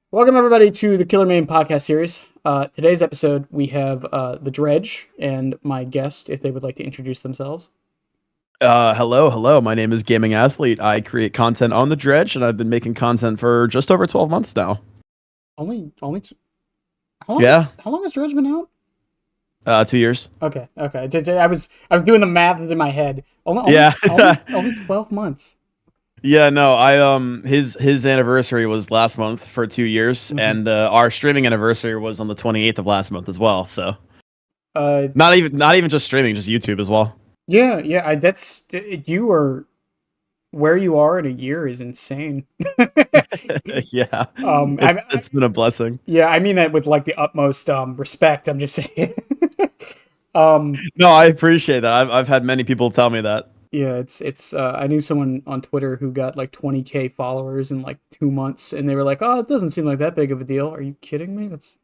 Welcome, everybody, to the Killer Main podcast series. Today's episode, we have the Dredge and my guest, if they would like to introduce themselves. Hello. My name is Gaming Athlete. I create content on the Dredge, and I've been making content for just over 12 months now. How long has Dredge been out? 2 years. Okay. I was doing the math in my head. Yeah. Only 12 months. Yeah, no, his anniversary was last month for 2 years, and our streaming anniversary was on the 28th of last month as well. So, not even just streaming, just YouTube as well. Yeah. That's you are where you are in a year is insane. Yeah. It's been a blessing. Yeah, I mean that with like the utmost respect. I'm just saying. No, I appreciate that. I've had many people tell me that. Yeah, it's I knew someone on Twitter who got like 20K followers in like 2 months, and they were like, "Oh, it doesn't seem like that big of a deal." Are you kidding me? That's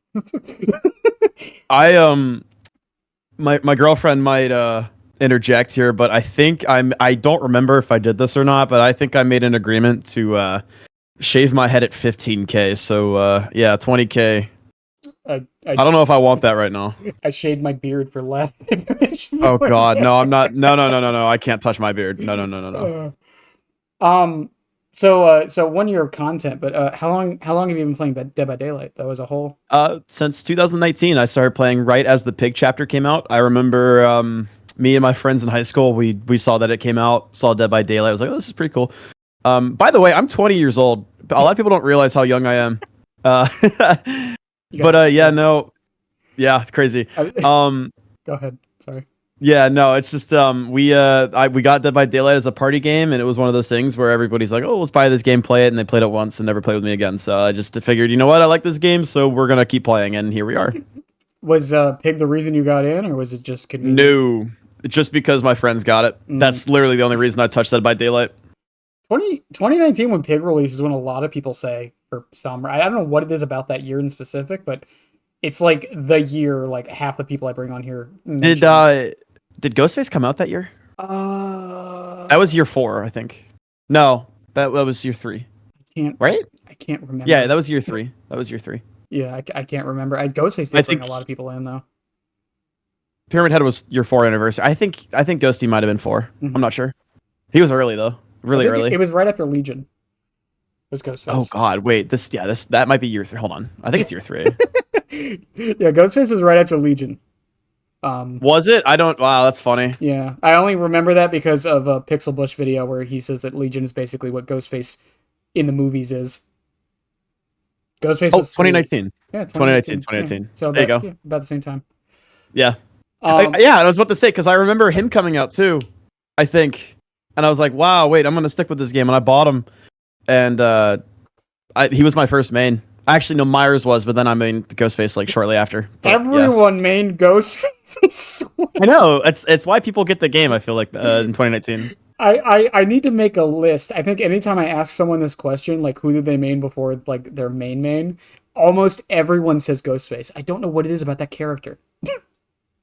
My girlfriend might interject here, but I think I don't remember if I did this or not, but I think I made an agreement to shave my head at 15K. So yeah, 20K. I don't know if I want that right now. I shaved my beard for less. Oh God, no, I'm not. No. I can't touch my beard. No. So 1 year of content, but how long have you been playing Dead by Daylight though as a whole? Since 2019, I started playing right as the Pig chapter came out. I remember me and my friends in high school, we saw that it came out, saw Dead by Daylight. I was like, oh, this is pretty cool. By the way, I'm 20 years old. A lot of people don't realize how young I am. It's crazy. Go ahead. Sorry. Yeah, no, it's just we got Dead by Daylight as a party game, and it was one of those things where everybody's like, "Oh, let's buy this game, play it," and they played it once and never played with me again. So I just figured, you know what, I like this game, so we're gonna keep playing, and here we are. Was Pig the reason you got in, or was it just convenient? No, just because my friends got it. That's literally the only reason I touched Dead by Daylight. 2019, when Pig releases, when a lot of people say for some, I don't know what it is about that year in specific, but it's like the year like half the people I bring on here Did Ghostface come out that year? That was year 4, I think. No, that was year 3. I can't remember. Yeah, that was year 3. Yeah, I can't remember. Ghostface did bring a lot of people in though. Pyramid Head was year 4 anniversary. I think Ghosty might have been 4. I'm not sure. He was early though. Really early. It was right after Legion. It was Ghostface. Oh God, wait. That might be year 3. Hold on. I think it's year 3. Yeah, Ghostface was right after Legion. Was it? Wow, that's funny. Yeah, I only remember that because of a Pixel Bush video where he says that Legion is basically what Ghostface in the movies is. Ghostface was 2019. Yeah, 2019. Yeah. So there you go. Yeah, about the same time. Yeah. I was about to say, because I remember him coming out too, I think. And I was like, wow, wait, I'm going to stick with this game. And I bought him. And he was my first main. Actually, no, Myers was, but then I mained Ghostface like shortly after. But, everyone mained Ghostface. I know. It's why people get the game, I feel like, in 2019. I need to make a list. I think anytime I ask someone this question, like who did they main before like their main, almost everyone says Ghostface. I don't know what it is about that character.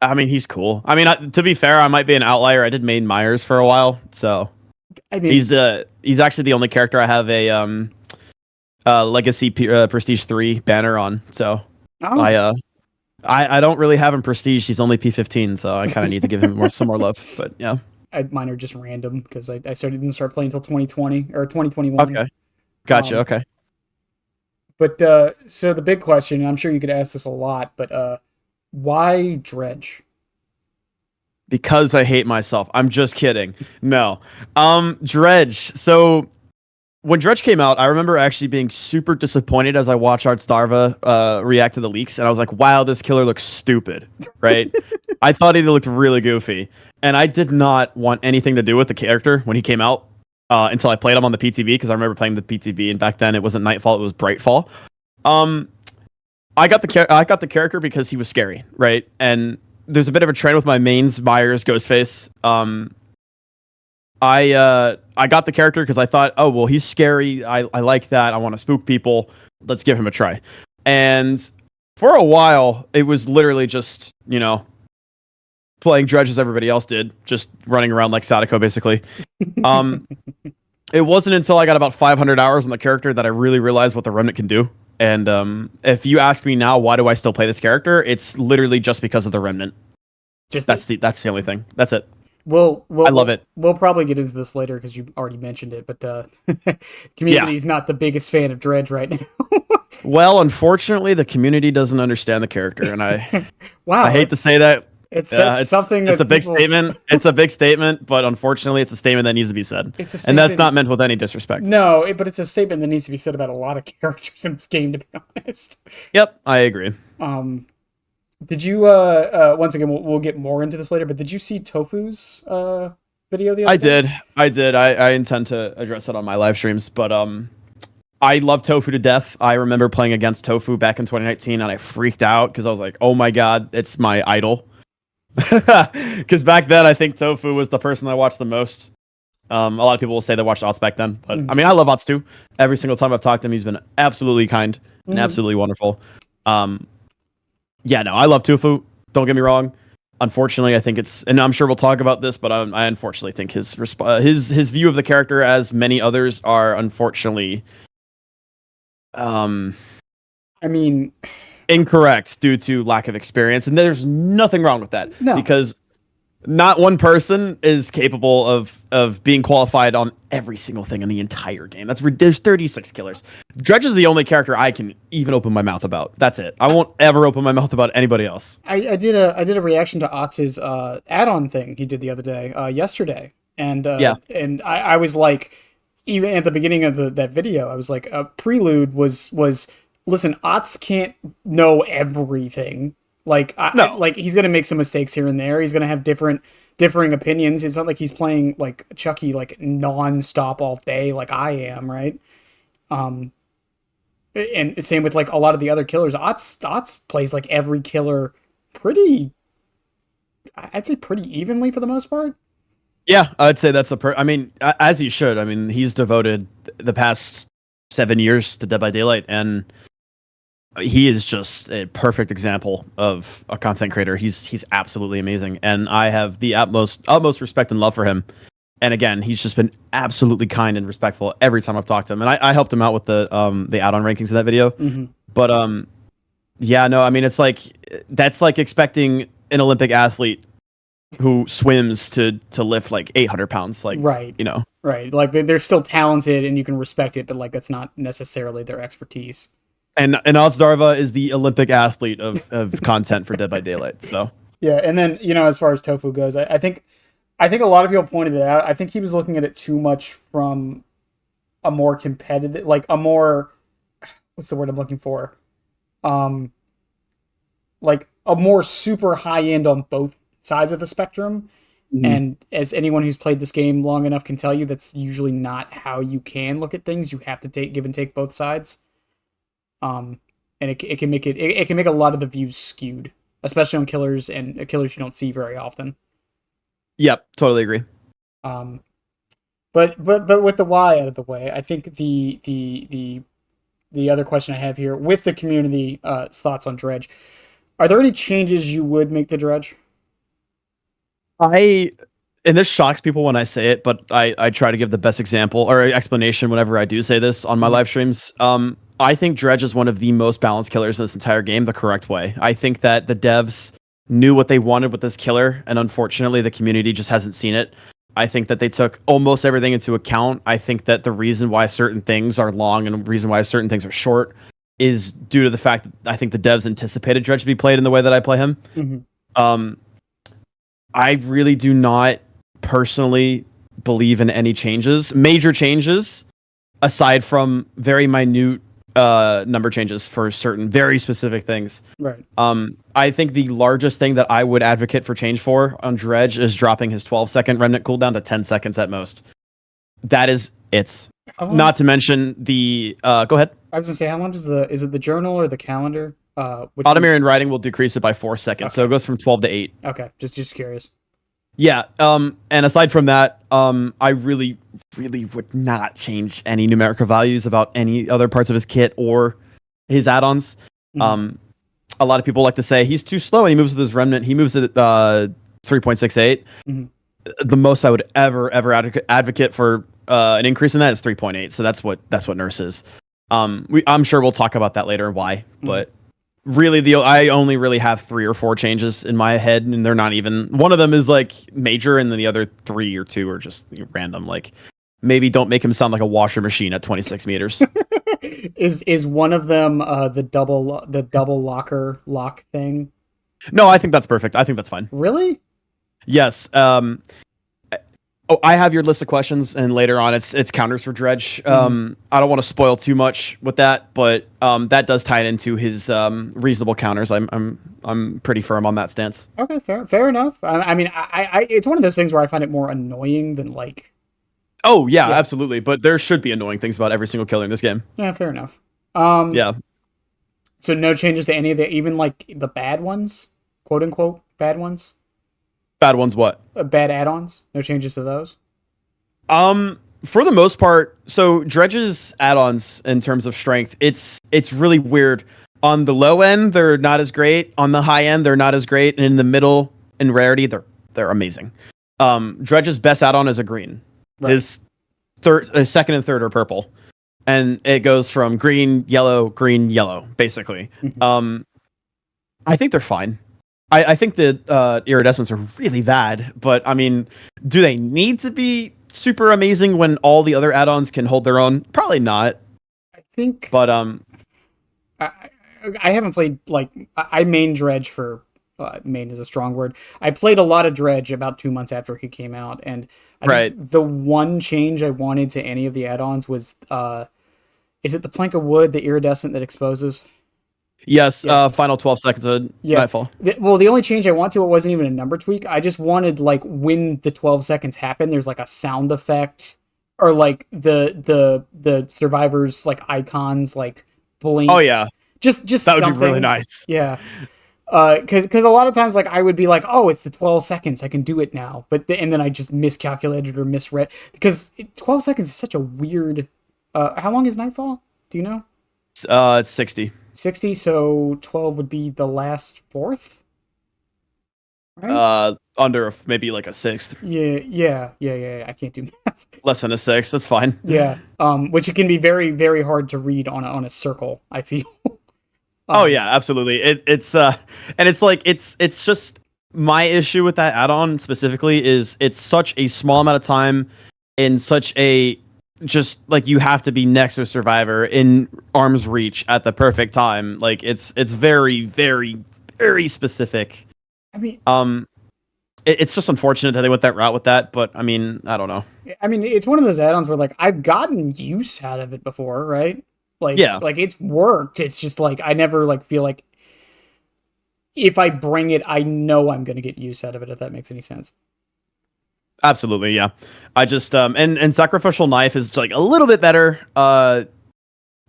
I mean, he's cool. I mean, to be fair, I might be an outlier. I did main Myers for a while, so I mean, he's actually the only character I have a Legacy Prestige 3 banner on. So I don't really have him Prestige. He's only P15, so I kind of need to give him some more love. But yeah, mine are just random because I didn't start playing until 2020 or 2021. Okay, gotcha. Okay, but so the big question, and I'm sure you could ask this a lot, but why Dredge? Because I hate myself. I'm just kidding. No. Dredge. So when Dredge came out, I remember actually being super disappointed as I watched Art Starva react to the leaks, and I was like, wow, this killer looks stupid, right? I thought he looked really goofy, and I did not want anything to do with the character when he came out until I played him on the PTB, because I remember playing the PTB, and back then it wasn't Nightfall, it was Brightfall. I got the character because he was scary, right? And there's a bit of a trend with my mains, Myers, Ghostface. I got the character because I thought, oh well, he's scary. I like that. I want to spook people. Let's give him a try. And for a while, it was literally just playing Dredge as everybody else did, just running around like Sadako basically. It wasn't until I got about 500 hours on the character that I really realized what the Remnant can do. And if you ask me now, why do I still play this character? It's literally just because of the remnant. Just that's the only thing. That's it. I love it. We'll probably get into this later because you already mentioned it, but community's not the biggest fan of Dredge right now. Well, unfortunately, the community doesn't understand the character, and I wow, I hate to say that. It's something it's that a big statement. It's a big statement, but unfortunately, it's a statement that needs to be said. It's a statement, and that's not meant with any disrespect. No, but it's a statement that needs to be said about a lot of characters in this game, to be honest. Yep, I agree. Did you once again we'll get more into this later, but did you see Tofu's video the other day? I did. I intend to address that on my live streams, but I love Tofu to death. I remember playing against Tofu back in 2019, and I freaked out because I was like, "Oh my god, it's my idol." Because back then, I think Tofu was the person I watched the most. A lot of people will say they watched Ots back then, but I mean, I love Ots too. Every single time I've talked to him, he's been absolutely kind and absolutely wonderful. Yeah, no, I love Tofu. Don't get me wrong. Unfortunately, I think it's, and I'm sure we'll talk about this, but I unfortunately think his view of the character, as many others, are unfortunately, I mean, incorrect due to lack of experience, and there's nothing wrong with that. No. Because not one person is capable of being qualified on every single thing in the entire game. There's 36 killers. Dredge is the only character I can even open my mouth about. That's it. I won't ever open my mouth about anybody else. I did a reaction to Otz's add-on thing he did the other day, yesterday, and and I was like, even at the beginning of that video, I was like, a prelude was listen, Otz can't know everything. Like, like he's gonna make some mistakes here and there. He's gonna have differing opinions. It's not like he's playing like Chucky like non-stop all day like I am, right? And same with like a lot of the other killers. Otz plays like every killer I'd say pretty evenly for the most part. Yeah, I'd say that's I mean, as he should. I mean, he's devoted the past 7 years to Dead by Daylight, and he is just a perfect example of a content creator. He's absolutely amazing, and I have the utmost respect and love for him. And again, he's just been absolutely kind and respectful every time I've talked to him. And I helped him out with the add-on rankings in that video. But yeah, no, I mean, it's like, that's like expecting an Olympic athlete who swims to lift like 800 pounds, like, right, you know, right, like they're still talented and you can respect it, but like that's not necessarily their expertise. And Ozdarva is the Olympic athlete of content for Dead by Daylight. So yeah, and then, you know, as far as Tofu goes, I think a lot of people pointed it out. I think he was looking at it too much from a more competitive, like a more, what's the word I'm looking for? Like a more super high end on both sides of the spectrum. And as anyone who's played this game long enough can tell you, that's usually not how you can look at things. You have to give and take both sides. And it can make it can make a lot of the views skewed, especially on killers and killers you don't see very often. Yep, totally agree. But with the why out of the way, I think the other question I have here with the community thoughts on Dredge, are there any changes you would make to Dredge? And this shocks people when I say it, but I try to give the best example or explanation whenever I do say this on my live streams. I think Dredge is one of the most balanced killers in this entire game the correct way. I think that the devs knew what they wanted with this killer, and unfortunately the community just hasn't seen it. I think that they took almost everything into account. I think that the reason why certain things are long and the reason why certain things are short is due to the fact that I think the devs anticipated Dredge to be played in the way that I play him. I really do not personally believe in any major changes, aside from very minute number changes for certain very specific things. Right. I think the largest thing that I would advocate for change for on Dredge is dropping his 12-second remnant cooldown to 10 seconds at most. That is it. Not to mention the go ahead. I was gonna say, how long is it the journal or the calendar? Automarian writing will decrease it by 4 seconds, okay. So it goes from 12 to 8. Okay, just curious. Yeah, and aside from that, I really would not change any numerical values about any other parts of his kit or his add-ons. A lot of people like to say he's too slow and he moves with his remnant. He moves at 3.68. The most I would ever advocate for an increase in that is 3.8. So that's what Nurse is. I'm sure we'll talk about that later, why, but really I only really have 3 or 4 changes in my head, and they're not even, one of them is like major, and then the other 3 or 2 are just random, like maybe don't make him sound like a washer machine at 26 meters. Is one of them the double lock thing? No, I think that's perfect. I think that's fine. Really? Yes. Oh, I have your list of questions, and later on, it's counters for Dredge. I don't want to spoil too much with that, but that does tie it into his reasonable counters. I'm pretty firm on that stance. Okay, fair enough. I mean, I it's one of those things where I find it more annoying than like. Oh yeah, absolutely. But there should be annoying things about every single killer in this game. Yeah, fair enough. Yeah. So no changes to any of the, even like the bad ones, quote unquote bad ones. Bad ones, what? Bad add-ons. No changes to those. For the most part, so Dredge's add-ons in terms of strength, it's really weird. On the low end, they're not as great. On the high end, they're not as great. And in the middle, in rarity, they're amazing. Dredge's best add-on is a green. Right. His second and third are purple, and it goes from green, yellow, basically. I think they're fine. I think the iridescents are really bad, but I mean, do they need to be super amazing when all the other add-ons can hold their own? Probably not. I think, but I haven't played, like, I main Dredge for main is a strong word. I played a lot of Dredge about 2 months after he came out, and I think the one change I wanted to any of the add-ons was, is it the plank of wood, the iridescent that exposes? Yes, final 12 seconds of Nightfall. Well, the only change I want to it wasn't even a number tweak. I just wanted, like, when the 12 seconds happen, there's like a sound effect, or like the survivors like icons like blink. Oh yeah, just that something. would be really nice. Yeah, because a lot of times like I would be like, oh, it's the 12 seconds, I can do it now, and then I just miscalculated or misread, because 12 seconds is such a weird. How long is Nightfall? Do you know? It's 60. 60, so 12 would be the last fourth, right? Under maybe like a sixth. Yeah. I can't do math. Less than a sixth, that's fine. Yeah. Which it can be very, very hard to read on a circle, I feel. Oh yeah, absolutely. It's and it's like it's just my issue with that add-on specifically is it's such a small amount of time in such a, just like you have to be next to a survivor in arm's reach at the perfect time. Like it's very, very, very specific. I mean, it's just unfortunate that they went that route with that, but I mean, I don't know. I mean, it's one of those add-ons where like I've gotten use out of it before, right? Like, yeah, like it's worked. It's just like I never like feel like if I bring it, I know I'm going to get use out of it. If that makes any sense. Absolutely, yeah. I just and sacrificial knife is like a little bit better. I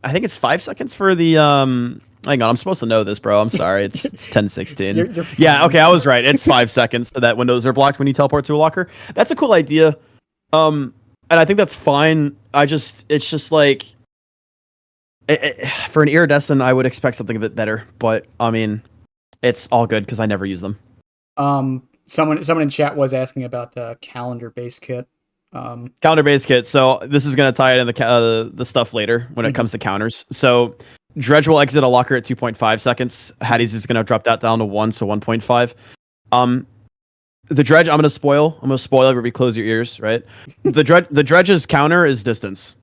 think it's 5 seconds for the hang on, I'm supposed to know this, bro. I'm sorry. It's 10:16. Yeah, okay, I was right. It's 5 seconds so that windows are blocked when you teleport to a locker. That's a cool idea. And I think that's fine. It's just like for an iridescent, I would expect something a bit better, but I mean, it's all good because I never use them. Someone in chat was asking about calendar base kit. Calendar base kit. So this is going to tie it in the stuff later when it comes to counters. So Dredge will exit a locker at 2.5 seconds. Haddie's is going to drop that down to 1, so 1.5. The Dredge, I'm going to spoil everybody. Close your ears, right? The Dredge's counter is distance.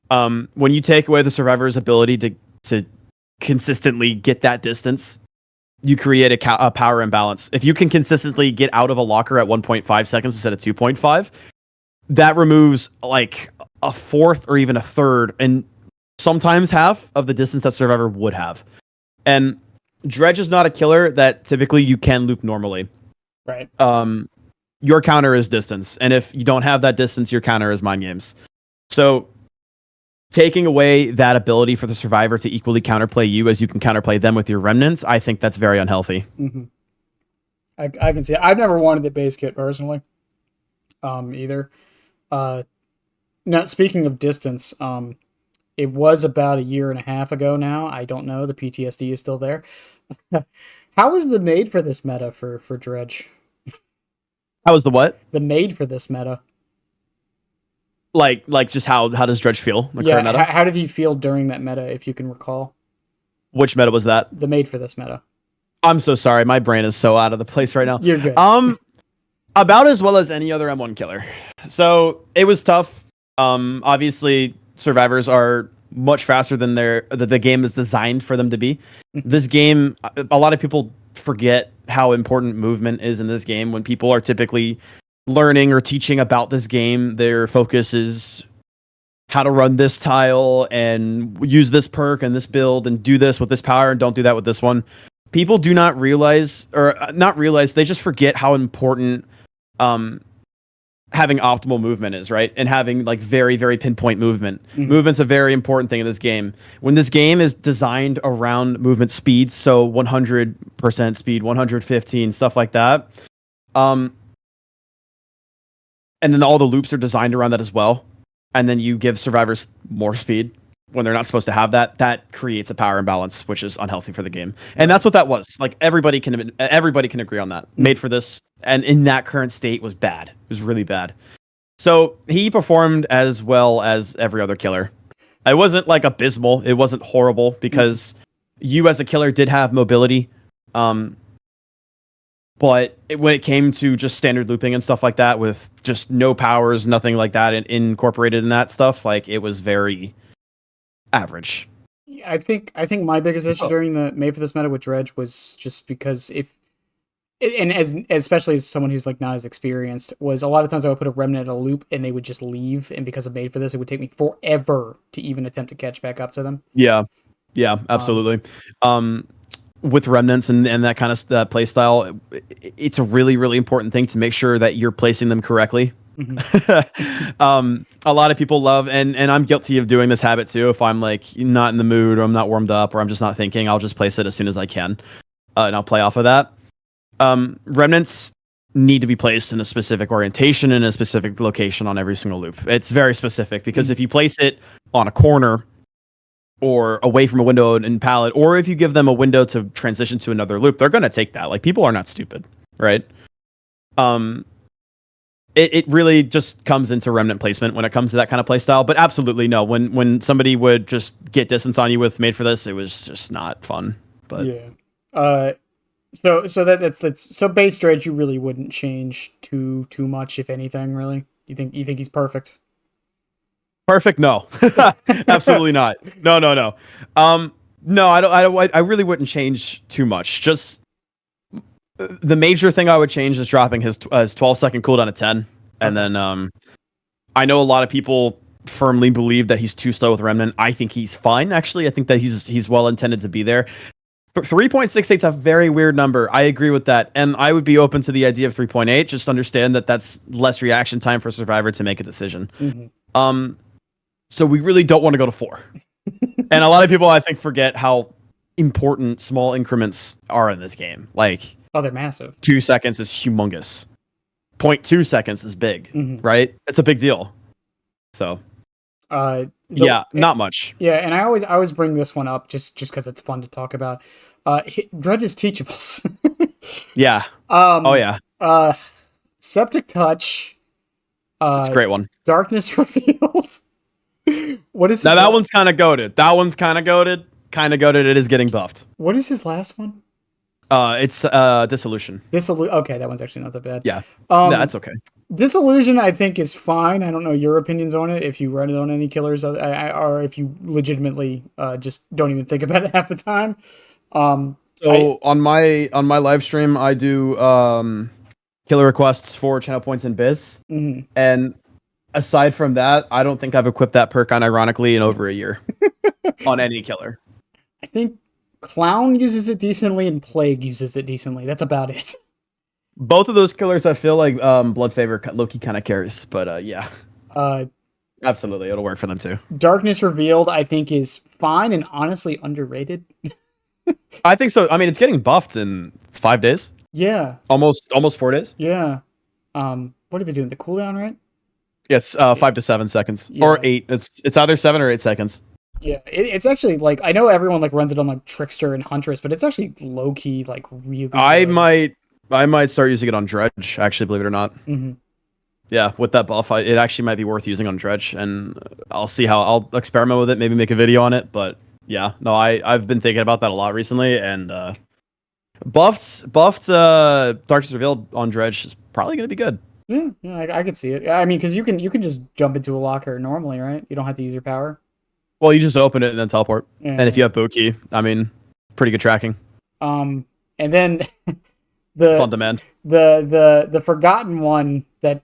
When you take away the survivor's ability to consistently get that distance, you create a power imbalance. If you can consistently get out of a locker at 1.5 seconds instead of 2.5, that removes like a fourth or even a third, and sometimes half of the distance that survivor would have. And Dredge is not a killer that typically you can loop normally. Right. Your counter is distance, and if you don't have that distance, your counter is mind games. So taking away that ability for the survivor to equally counterplay you as you can counterplay them with your remnants, I think that's very unhealthy. Mm-hmm. I can see it. I've never wanted the base kit personally, either. Now, speaking of distance, it was about 1.5 years ago now. I don't know. The PTSD is still there. How was the made for this meta for Dredge? How was the what? The made for this meta. Like just how does Dredge feel? The current meta? How did he feel during that meta, if you can recall? Which meta was that? The made for this meta. I'm so sorry. My brain is so out of the place right now. You're good. About as well as any other M1 killer. So it was tough. Obviously, survivors are much faster than the game is designed for them to be. This game, a lot of people forget how important movement is in this game. When people are typically learning or teaching about this game, their focus is how to run this tile and use this perk and this build and do this with this power and don't do that with this one. People do not realize, they just forget how important having optimal movement is, right? And having like very, very pinpoint movement. Movement's a very important thing in this game. When this game is designed around movement speeds, so 100% speed, 115, stuff like that. And then all the loops are designed around that as well. And then you give survivors more speed when they're not supposed to have that. That creates a power imbalance, which is unhealthy for the game. And that's what that was. Like everybody can agree on that. Made for this, and in that current state was bad. It was really bad. So he performed as well as every other killer. It wasn't like abysmal. It wasn't horrible because you as a killer did have mobility. But when it came to just standard looping and stuff like that, with just no powers, nothing like that incorporated in that stuff, like it was very average. I think my biggest issue during the made for this meta with Dredge was just because especially as someone who's like not as experienced, was a lot of times I would put a remnant in a loop and they would just leave, and because of made for this, it would take me forever to even attempt to catch back up to them. Yeah, absolutely. With remnants and that kind of play style, it's a really, really important thing to make sure that you're placing them correctly. A lot of people love, and I'm guilty of doing this habit too. If I'm like not in the mood or I'm not warmed up or I'm just not thinking, I'll just place it as soon as I can, and I'll play off of that. Remnants need to be placed in a specific orientation in a specific location on every single loop. It's very specific because if you place it on a corner or away from a window and pallet, or if you give them a window to transition to another loop, they're going to take that. Like, people are not stupid, right? It really just comes into remnant placement when it comes to that kind of play style. But absolutely no, when somebody would just get distance on you with made for this, it was just not fun. But yeah. So that's so base Dredge you really wouldn't change too much, if anything, really. You think he's perfect? Perfect? No, absolutely not. No. No, I really wouldn't change too much. Just the major thing I would change is dropping his 12-second cooldown to 10. And then I know a lot of people firmly believe that he's too slow with Remnant. I think he's fine, actually. I think that he's well intended to be there. 3.68 is a very weird number. I agree with that. And I would be open to the idea of 3.8. Just understand that that's less reaction time for Survivor to make a decision. So we really don't want to go to 4. And a lot of people, I think, forget how important small increments are in this game. Like, they're massive. 2 seconds is humongous. 0.2 seconds is big, right? It's a big deal. So, not much. Yeah, and I always bring this one up just because it's fun to talk about. Dredge's Teachables. Yeah. Septic Touch. It's a great one. Darkness Revealed. What is now? That one's kind of goated. It is getting buffed. What is his last one? It's Dissolution. Okay, that one's actually not that bad. Yeah. That's okay. Disillusion, I think, is fine. I don't know your opinions on it. If you run it on any killers, or if you legitimately just don't even think about it half the time. On my live stream, I do killer requests for channel points and bits, and aside from that, I don't think I've equipped that perk on ironically in over a year on any killer. I think Clown uses it decently and Plague uses it decently. That's about it. Both of those killers, I feel like Blood Favor Loki kind of carries, but yeah. Absolutely, it'll work for them too. Darkness Revealed, I think, is fine and honestly underrated. I think so. I mean, it's getting buffed in 5 days. Yeah. Almost 4 days. Yeah. What are they doing? The cooldown, right? Yes, 5 to 7 seconds or 8. It's either 7 or 8 seconds. Yeah, it's actually like, I know everyone like runs it on like Trickster and Huntress, but it's actually low key like really. I might start using it on Dredge. Actually, believe it or not. yeah, with that buff, it actually might be worth using on Dredge, and I'll see how I'll experiment with it. Maybe make a video on it. But yeah, no, I've been thinking about that a lot recently, and buffed Darkness Revealed on Dredge is probably gonna be good. Yeah, I could see it. I mean, because you can just jump into a locker normally, right? You don't have to use your power. Well, you just open it and then teleport, Yeah. and if you have boat key, I mean, pretty good tracking. And then It's on the demand. the forgotten one, that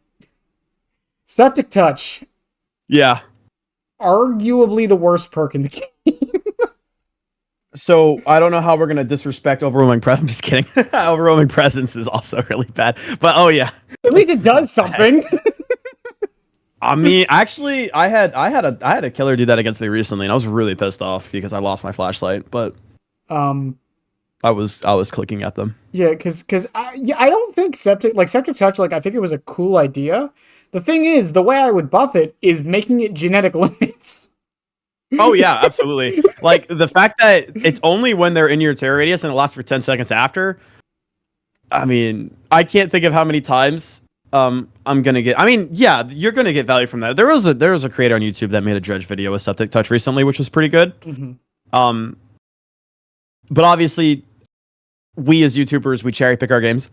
Septic Touch, Yeah. arguably the worst perk in the game. So I don't know how we're gonna disrespect overwhelming presence. I'm just kidding. Overwhelming presence is also really bad. But oh yeah, At least it does something. I mean, actually, I had a killer do that against me recently, and I was really pissed off because I lost my flashlight. But I was clicking at them. Yeah, because I don't think Septic Touch, like, I think it was a cool idea. The thing is, the way I would buff it is making it genetic limits. Oh yeah, absolutely. Like the fact that it's only when they're in your terror radius and it lasts for 10 seconds after. I mean, I can't think of how many times I'm gonna get. I mean, yeah, you're gonna get value from that. There was a creator on YouTube that made a Dredge video with Septic Touch recently, which was pretty good. Mm-hmm. But obviously, we as YouTubers, we cherry pick our games.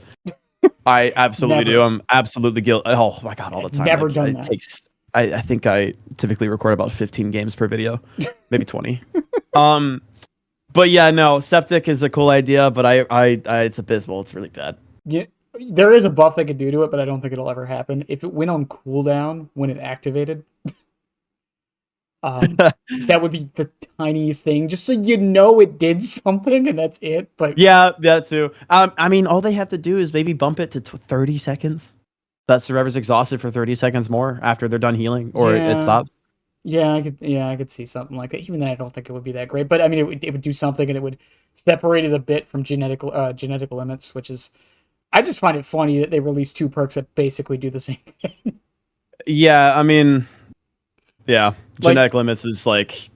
I absolutely do. I'm absolutely guilty. Oh my god, all the time. Never done that. I think I typically record about 15 games per video, maybe 20. But yeah, no, Septic is a cool idea, but I it's abysmal. It's really bad. Yeah, there is a buff they could do to it, but I don't think it'll ever happen. If it went on cooldown when it activated, that would be the tiniest thing, just so you know it did something, and that's it. But yeah, that too. I mean, all they have to do is maybe bump it to 30 seconds. That survivor's exhausted for 30 seconds more after they're done healing, or it stops. Yeah, I could see something like that. Even then, I don't think it would be that great. But I mean, it would do something, and it would separate it a bit from genetic limits, which is, I just find it funny that they release two perks that basically do the same thing. Yeah, I mean, yeah, genetic limits is like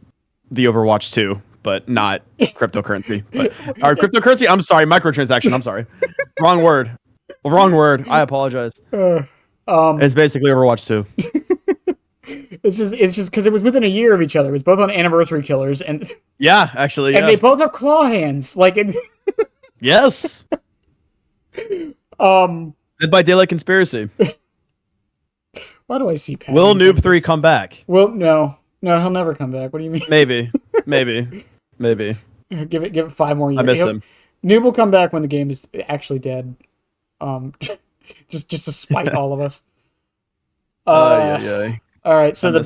the Overwatch 2, but not cryptocurrency. But our cryptocurrency. I'm sorry, microtransaction. I'm sorry, wrong word. I apologize. It's basically Overwatch 2. It's just because it was within a year of each other. It was both on Anniversary Killers, and yeah, actually, and they both have claw hands. Like it. Yes. Dead by Daylight Conspiracy. Why do I see? Will Noob 3 come back? Well, no, he'll never come back. What do you mean? Maybe. Give it 5 more years. I miss him. Noob will come back when the game is actually dead. Just to spite all of us. Yeah. All right, so another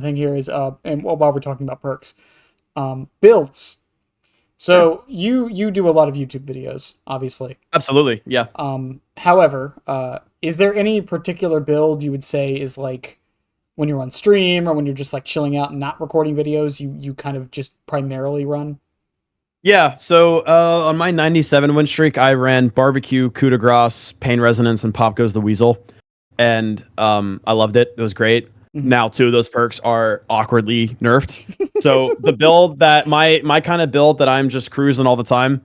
thing here is and while we're talking about perks, builds. So you do a lot of YouTube videos, obviously. Absolutely, yeah. However, is there any particular build you would say is like when you're on stream or when you're just like chilling out and not recording videos, you kind of just primarily run? Yeah, so on my 97 win streak, I ran Barbecue, Coup de Grace, Pain Resonance, and Pop Goes the Weasel. And I loved it. It was great. Mm-hmm. Now, 2 of those perks are awkwardly nerfed. So the build that my kind of build that I'm just cruising all the time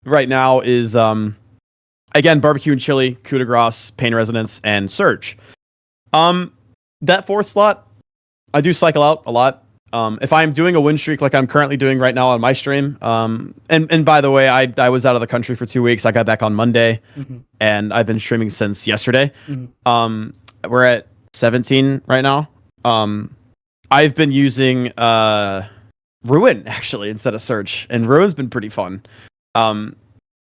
right now is again Barbecue and Chili, Coup de Grace, Pain Resonance, and Surge. That 4th slot, I do cycle out a lot. If I'm doing a win streak like I'm currently doing right now on my stream, and by the way, I was out of the country for 2 weeks. I got back on Monday, and I've been streaming since yesterday. We're at 17 right now. I've been using Ruin actually instead of Surge, and Ruin's been pretty fun.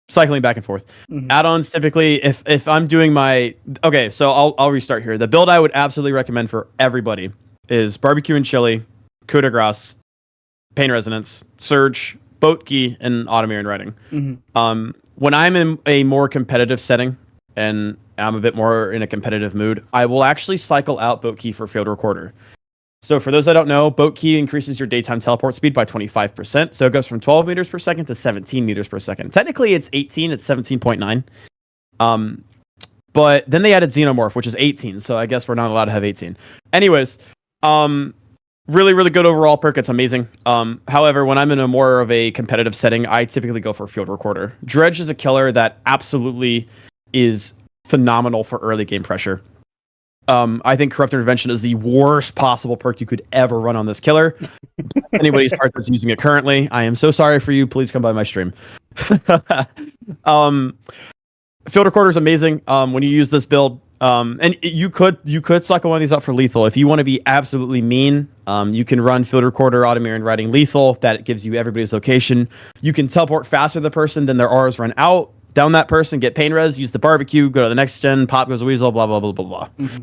Cycling back and forth. Add-ons typically, if I'm doing so I'll restart here. The build I would absolutely recommend for everybody is Barbecue and Chili, Coup de Grace, Pain Resonance, Surge, Boat Key, and Automir Writing. When I'm in a more competitive setting and I'm a bit more in a competitive mood, I will actually cycle out Boat Key for Field Recorder. So for those that don't know, Boat Key increases your daytime teleport speed by 25%. So it goes from 12 meters per second to 17 meters per second. Technically, it's 18. It's 17.9. But then they added Xenomorph, which is 18. So I guess we're not allowed to have 18. Anyways, really, really good overall perk. It's amazing. However, when I'm in a more of a competitive setting, I typically go for Field Recorder. Dredge is a killer that absolutely is phenomenal for early game pressure. I think Corrupt Intervention is the worst possible perk you could ever run on this killer. Anybody that's using it currently, I am so sorry for you. Please come by my stream. Field Recorder is amazing. When you use this build, and you could cycle one of these out for lethal if you want to be absolutely mean. You can run Field Recorder, Automir, and Riding Lethal. That gives you everybody's location. You can teleport faster to the person than their auras run out. Down that person, get pain res, use the barbecue, go to the next gen, pop goes a weasel, blah blah blah blah blah. Mm-hmm.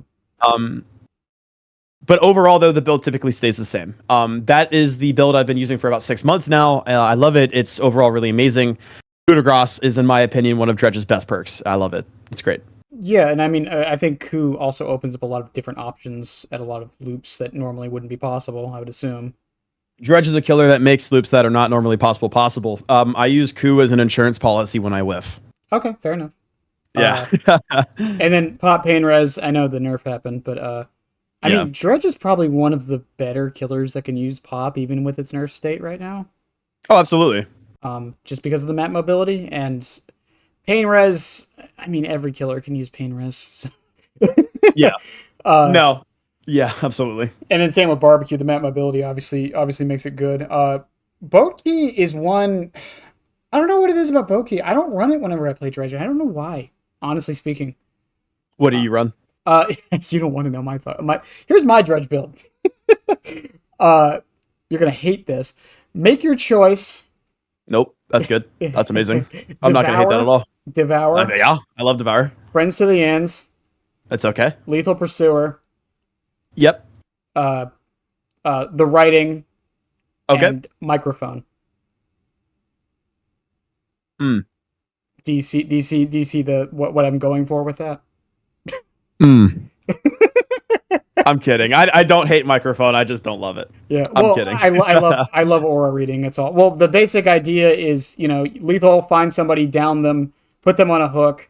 But overall, though, the build typically stays the same. That is the build I've been using for about 6 months now. I love it. It's overall really amazing. Coup de Grace is, in my opinion, one of Dredge's best perks. I love it. It's great. Yeah, and I mean, I think Coup also opens up a lot of different options at a lot of loops that normally wouldn't be possible, I would assume. Dredge is a killer that makes loops that are not normally possible. I use Coup as an insurance policy when I whiff. Okay, fair enough. Yeah. And then pop pain res, I know the nerf happened, but I mean, Dredge is probably one of the better killers that can use pop, even with its nerf state right now. Oh, absolutely. Just because of the map mobility and pain res. I mean, every killer can use pain res. So. Yeah. No. Yeah, absolutely. And then same with barbecue. The map mobility obviously makes it good. Boat key is one. I don't know what it is about boat key. I don't run it whenever I play Dredge. I don't know why. Honestly speaking. What do you run? You don't want to know my. Here's my Dredge build. You're gonna hate this. Make your choice. Nope, that's good. That's amazing. I'm not gonna hate that at all. Devour. Yeah, I love Devour. Friends to the ends. That's okay. Lethal Pursuer. Yep. The writing. Okay. And microphone. Do you see the what I'm going for with that? I'm kidding. I don't hate microphone. I just don't love it. Yeah, I'm kidding. I love aura reading. That's all. Well, the basic idea is, lethal, find somebody, down them, put them on a hook,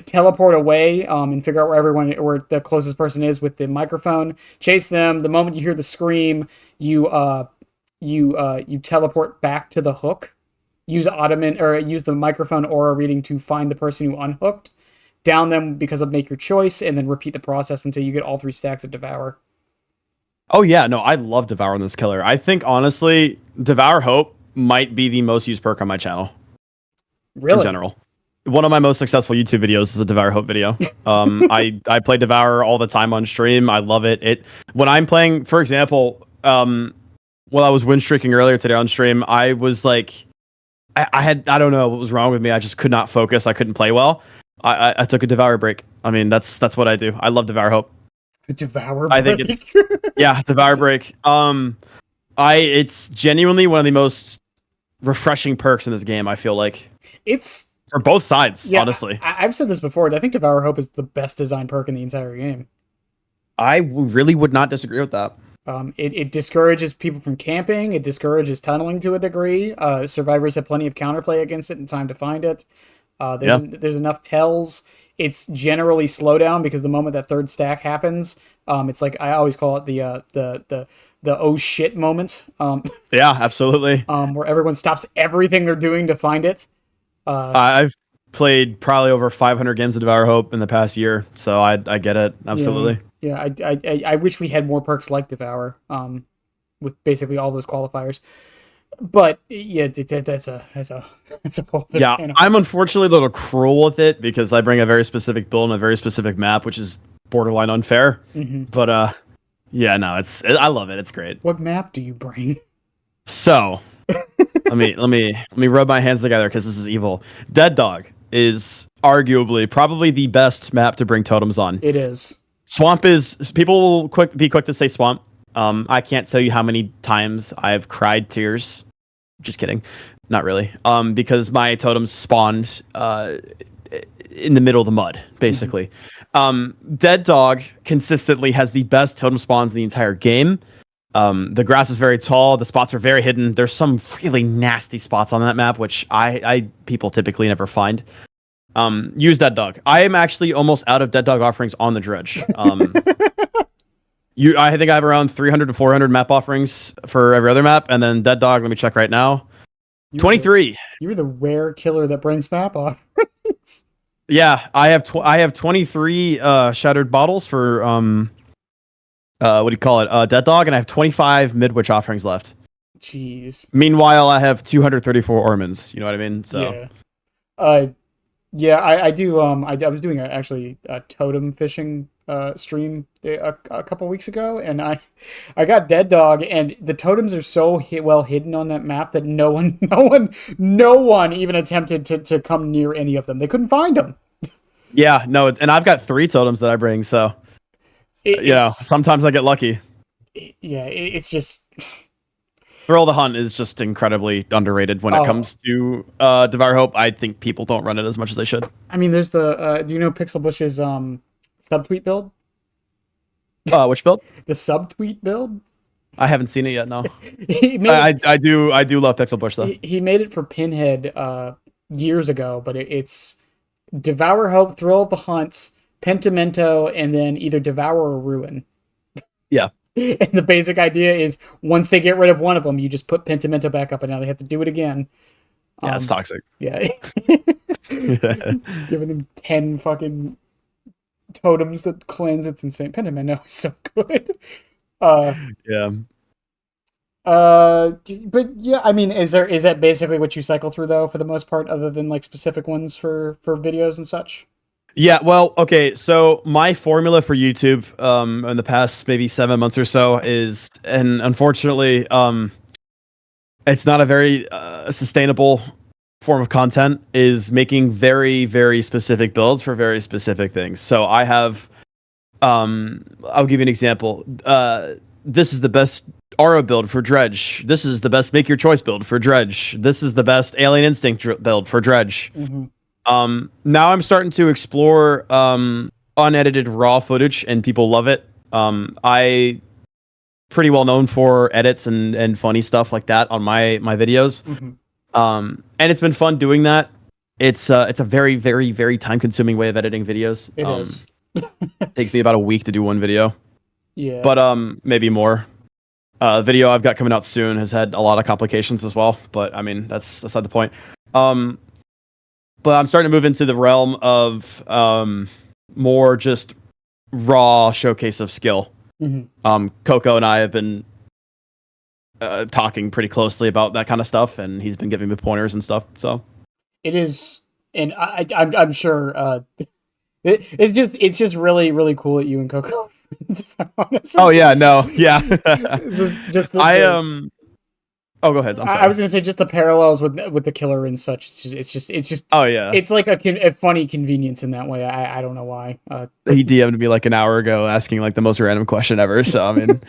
teleport away, and figure out where the closest person is with the microphone. Chase them. The moment you hear the scream, you teleport back to the hook. Use the microphone aura reading to find the person you unhooked. Down them because of make your choice, and then repeat the process until you get all 3 stacks of Devour. Oh yeah, no, I love Devour on this killer. I think honestly, Devour Hope might be the most used perk on my channel. Really? In general. One of my most successful YouTube videos is a Devour Hope video. I play Devour all the time on stream. I love it. When I'm playing, for example, while I was win streaking earlier today on stream, I was like, I don't know what was wrong with me. I just could not focus. I couldn't play well. I took a Devour break. I mean, that's what I do. I love Devour Hope. Devour break? I think it's yeah, Devour break. It's genuinely one of the most refreshing perks in this game. I feel like it's for both sides. Yeah, honestly, I've said this before. I think Devour Hope is the best design perk in the entire game. I really would not disagree with that. It discourages people from camping. It discourages tunneling to a degree. Survivors have plenty of counterplay against it and time to find it. There's enough tells. It's generally slowdown because the moment that 3rd stack happens, it's like I always call it the oh shit moment. Yeah, absolutely. Where everyone stops everything they're doing to find it. I've played probably over 500 games of Devour Hope in the past year, so I get it absolutely. Yeah, I wish we had more perks like Devour, with basically all those qualifiers. But yeah, that's a whole thing. Yeah, I'm unfortunately a little cruel with it because I bring a very specific build and a very specific map, which is borderline unfair. Mm-hmm. But yeah, no, I love it. It's great. What map do you bring? So let me rub my hands together because this is evil. Dead Dog is arguably probably the best map to bring totems on. It is. Swamp is people will be quick to say Swamp. I can't tell you how many times I've cried tears. Just kidding. Not really. Because my totems spawned in the middle of the mud, basically. Mm-hmm. Dead Dog consistently has the best totem spawns in the entire game. The grass is very tall. The spots are very hidden. There's some really nasty spots on that map, which I people typically never find. Use Dead Dog. I am actually almost out of Dead Dog offerings on the Dredge. I think I have around 300 to 400 map offerings for every other map, and then Dead Dog, let me check right now. 23. You're the rare killer that brings map offerings. Yeah, I have 23 shattered bottles for what do you call it? Dead Dog, and I have 25 Midwich offerings left. Jeez. Meanwhile, I have 234 Ormans. You know what I mean? So Yeah. Uh, yeah, I do. I was doing actually a totem fishing stream a couple weeks ago, and I got Dead Dog, and the totems are so well hidden on that map that no one even attempted to come near any of them. They couldn't find them. yeah, no, and I've got 3 totems that I bring. So It's sometimes I get lucky. yeah, it's just Thrill the Hunt is just incredibly underrated when it oh, comes to Devour Hope. I think people don't run it as much as they should. I mean, there's the do you know Pixel Bush's subtweet build? Which build? The subtweet build. I haven't seen it yet. No, He made it. I do love Pixel Bush though. He made it for Pinhead years ago, but it's Devour Hope, Thrill of the Hunt, Pentimento, and then either Devour or Ruin. Yeah, And the basic idea is once they get rid of one of them, you just put Pentimento back up, and now they have to do it again. yeah, it's toxic. Yeah. Giving them 10 fucking totems that cleanse, it's insane. Pentimento is so good. Uh, Yeah. but yeah, I mean, is that basically what you cycle through though, for the most part, other than like specific ones for videos and such? Yeah, well, okay. So my formula for YouTube, in the past maybe 7 months or so is, and unfortunately, it's not a very sustainable form of content. Is making very very specific builds for very specific things. So I have, I'll give you an example. This is the best Aura build for Dredge. This is the best Make Your Choice build for Dredge. This is the best Alien Instinct build for Dredge. Mm-hmm. Now I'm starting to explore unedited raw footage, and people love it. I pretty well known for edits and funny stuff like that on my videos. Mm-hmm. And it's been fun doing that. It's a very very very time consuming way of editing videos. It is. Takes me about a week to do one video, Yeah. but maybe more. Video I've got coming out soon has had a lot of complications as well, but I mean that's aside the point. But I'm starting to move into the realm of more just raw showcase of skill. Mm-hmm. Coco and I have been talking pretty closely about that kind of stuff, and he's been giving me pointers and stuff. So It is, and I'm sure it's just really really cool that you and Coco. If I'm honest oh with yeah, no, yeah. It's just Oh, go ahead. I'm sorry. I was gonna say just the parallels with the killer and such. It's just. Oh yeah. It's like a funny convenience in that way. I don't know why. He DM'd me like an hour ago asking like the most random question ever. So I mean,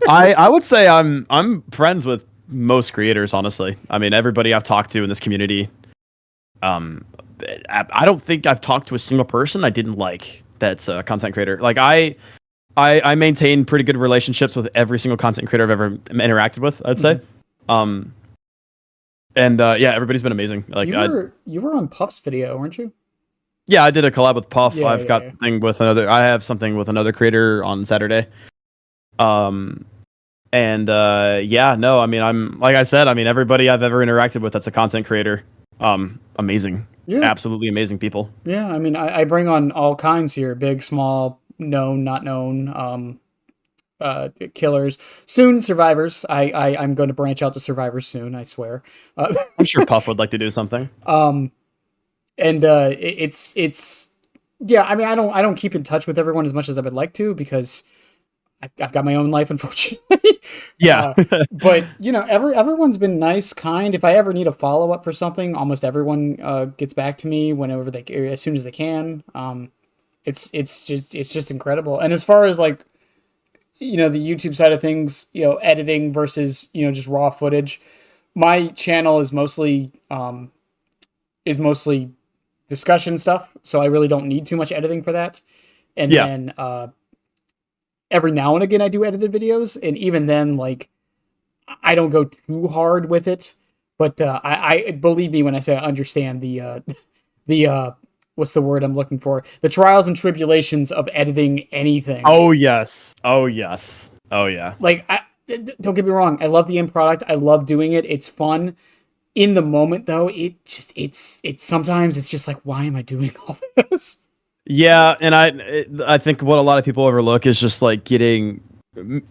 I would say I'm friends with most creators. Honestly, I mean everybody I've talked to in this community. I don't think I've talked to a single person I didn't like that's a content creator. Like I maintain pretty good relationships with every single content creator I've ever interacted with, I'd say. And yeah, everybody's been amazing. Like you were on Puff's video, weren't you? Yeah, I did a collab with Puff. Yeah, I've got something with another. I have something with another creator on Saturday. And yeah, no, I mean, I'm like I said, I mean, everybody I've ever interacted with that's a content creator, amazing, Yeah, absolutely amazing people. yeah. I mean, I bring on all kinds here: big, small, known, not known, killers. Soon, survivors. I'm going to branch out to survivors soon. I swear. I'm sure Puff would like to do something. And it's yeah. I mean, I don't keep in touch with everyone as much as I would like to because I've got my own life, unfortunately. Yeah. But you know, everyone's been nice, kind. If I ever need a follow up for something, almost everyone gets back to me whenever as soon as they can. It's just incredible. And as far as like, you know, the YouTube side of things, you know, editing versus, you know, just raw footage, my channel is mostly discussion stuff, so I really don't need too much editing for that. And Yeah. then every now and again I do edited videos, and even then, like, I don't go too hard with it. But I believe me when I say I understand the what's the word I'm looking for? The trials and tribulations of editing anything. Oh yes. Oh yes. Oh yeah. Like, don't get me wrong, I love the end product. I love doing it. It's fun. in the moment though, it's sometimes it's just like, why am I doing all this? Yeah, and I think what a lot of people overlook is just like getting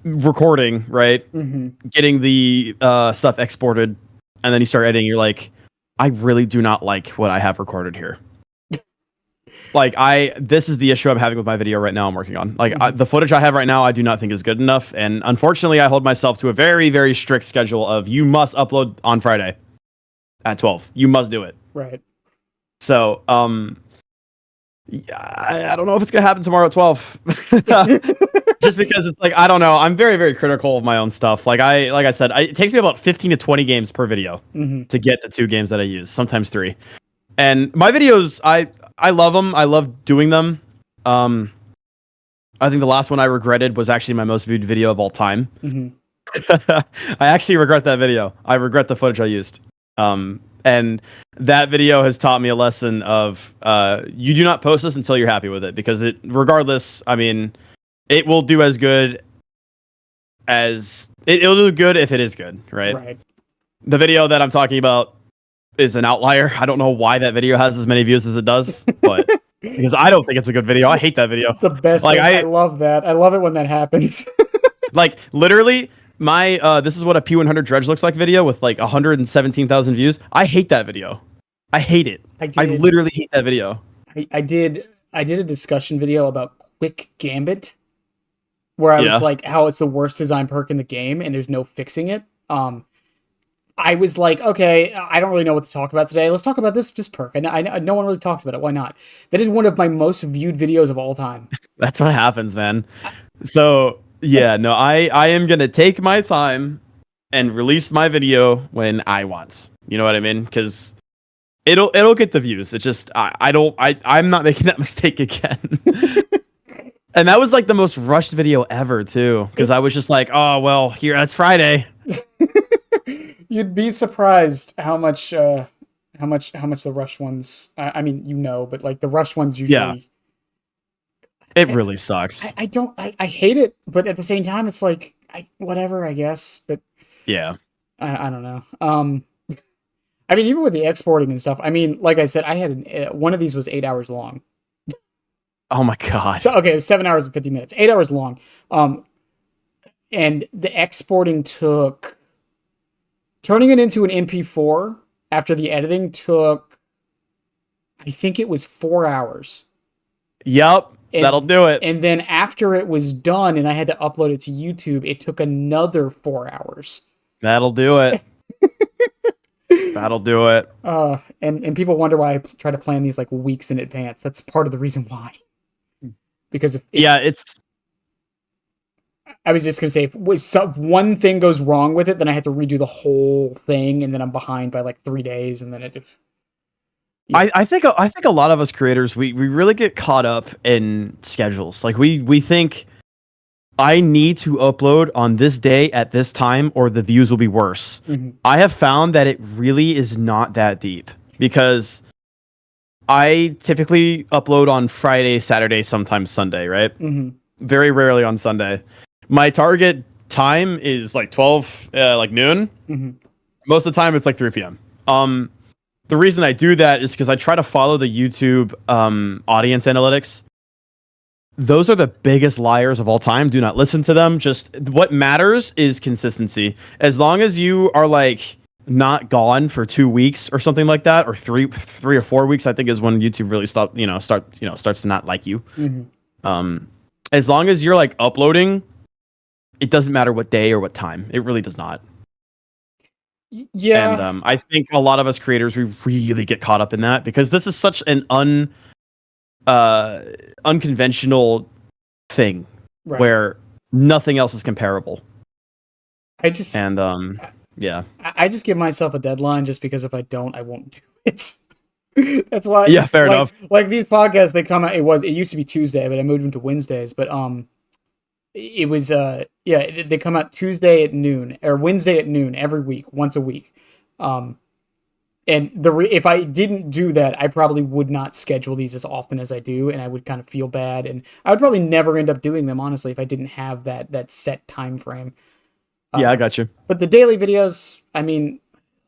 recording, right? Mm-hmm. Getting the stuff exported, and then you start editing. You're like, I really do not like what I have recorded here. Like this is the issue I'm having with my video right now. I'm working on the footage I have right now. I do not think is good enough, and unfortunately, I hold myself to a very, very strict schedule of you must upload on Friday at 12. You must do it. Right. So, yeah, I don't know if it's gonna happen tomorrow at 12. Just because it's like I don't know. I'm very, very critical of my own stuff. Like I said, it takes me about 15 to 20 games per video to get the 2 games that I use, sometimes 3. And my videos, I love them. I love doing them. I think the last one I regretted was actually my most viewed video of all time. I actually regret that video. I regret the footage I used. And that video has taught me a lesson of you do not post this until you're happy with it, because regardless, I mean, it will do as good as it'll do good if it is good, right? Right. The video that I'm talking about is an outlier. I don't know why that video has as many views as it does, but because I don't think it's a good video. I hate that video. It's the best thing. I love that. I love it when that happens. Like literally my this is what a P100 Dredge looks like video with like 117,000 views. I hate that video. I hate it. I literally hate that video. I did a discussion video about Quick Gambit where I was like, how it's the worst design perk in the game and there's no fixing it. I was like, okay, I don't really know what to talk about today. Let's talk about this perk. I no one really talks about it. Why not? That is one of my most viewed videos of all time. That's what happens, man. So yeah, no, I am gonna take my time and release my video when I want. You know what I mean? Because it'll get the views. It's just I'm not making that mistake again. And that was like the most rushed video ever too, because I was just like, oh well, here that's Friday. You'd be surprised how much the rushed ones. I mean, but like the rushed ones usually. Yeah. It really sucks. I hate it, but at the same time, it's like whatever, I guess. But yeah, I don't know. I mean, even with the exporting and stuff. I mean, like I said, I had one of these was 8 hours long. Oh my god. So okay, it was 7 hours and 50 minutes, 8 hours long. And the exporting took. Turning it into an MP4 after the editing took, I think it was 4 hours. Yep, that'll do it. And then after it was done and I had to upload it to YouTube, it took another 4 hours. That'll do it. That'll do it. And people wonder why I try to plan these like weeks in advance. That's part of the reason why. Because I was just going to say, if one thing goes wrong with it, then I have to redo the whole thing, and then I'm behind by like 3 days, and then it... Yeah. I think a lot of us creators, we really get caught up in schedules. Like we think, I need to upload on this day at this time or the views will be worse. I have found that it really is not that deep, because I typically upload on Friday, Saturday, sometimes Sunday, right? Very rarely on Sunday. My target time is like 12, like noon. Most of the time it's like 3 p.m. The reason I do that is because I try to follow the YouTube audience analytics. Those are the biggest liars of all time. Do not listen to them. Just what matters is consistency. As long as you are like not gone for 2 weeks or something like that, or three or 4 weeks, I think is when YouTube really starts to not like you. As long as you're like uploading, it doesn't matter what day or what time. It really does not. Yeah. And I think a lot of us creators, we really get caught up in that, because this is such an unconventional thing, right, where nothing else is comparable. I just give myself a deadline, just because if I don't, I won't do it. That's why. Yeah, fair enough. Like these podcasts, they come out. It used to be Tuesday, but I moved them to Wednesdays. But it was they come out Tuesday at noon or Wednesday at noon every week, once a week. And if I didn't do that, I probably would not schedule these as often as I do, and I would kind of feel bad, and I would probably never end up doing them, honestly, if I didn't have that set time frame. Yeah, I got you. But the daily videos, I mean,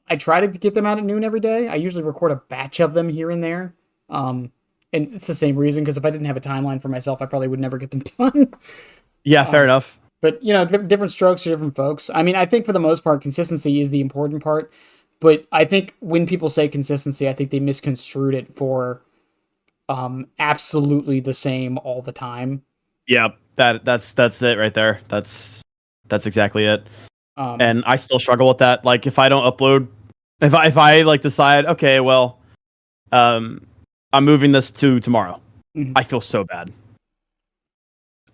I try to get them out at noon every day. I usually record a batch of them here and there. And it's the same reason, because if I didn't have a timeline for myself, I probably would never get them done. Yeah, fair enough. But, different strokes for different folks. I mean, I think for the most part, consistency is the important part. But I think when people say consistency, I think they misconstrued it for absolutely the same all the time. Yeah, that's it right there. That's exactly it. And I still struggle with that. Like, if I don't upload, if I like decide, okay, well, I'm moving this to tomorrow, I feel so bad.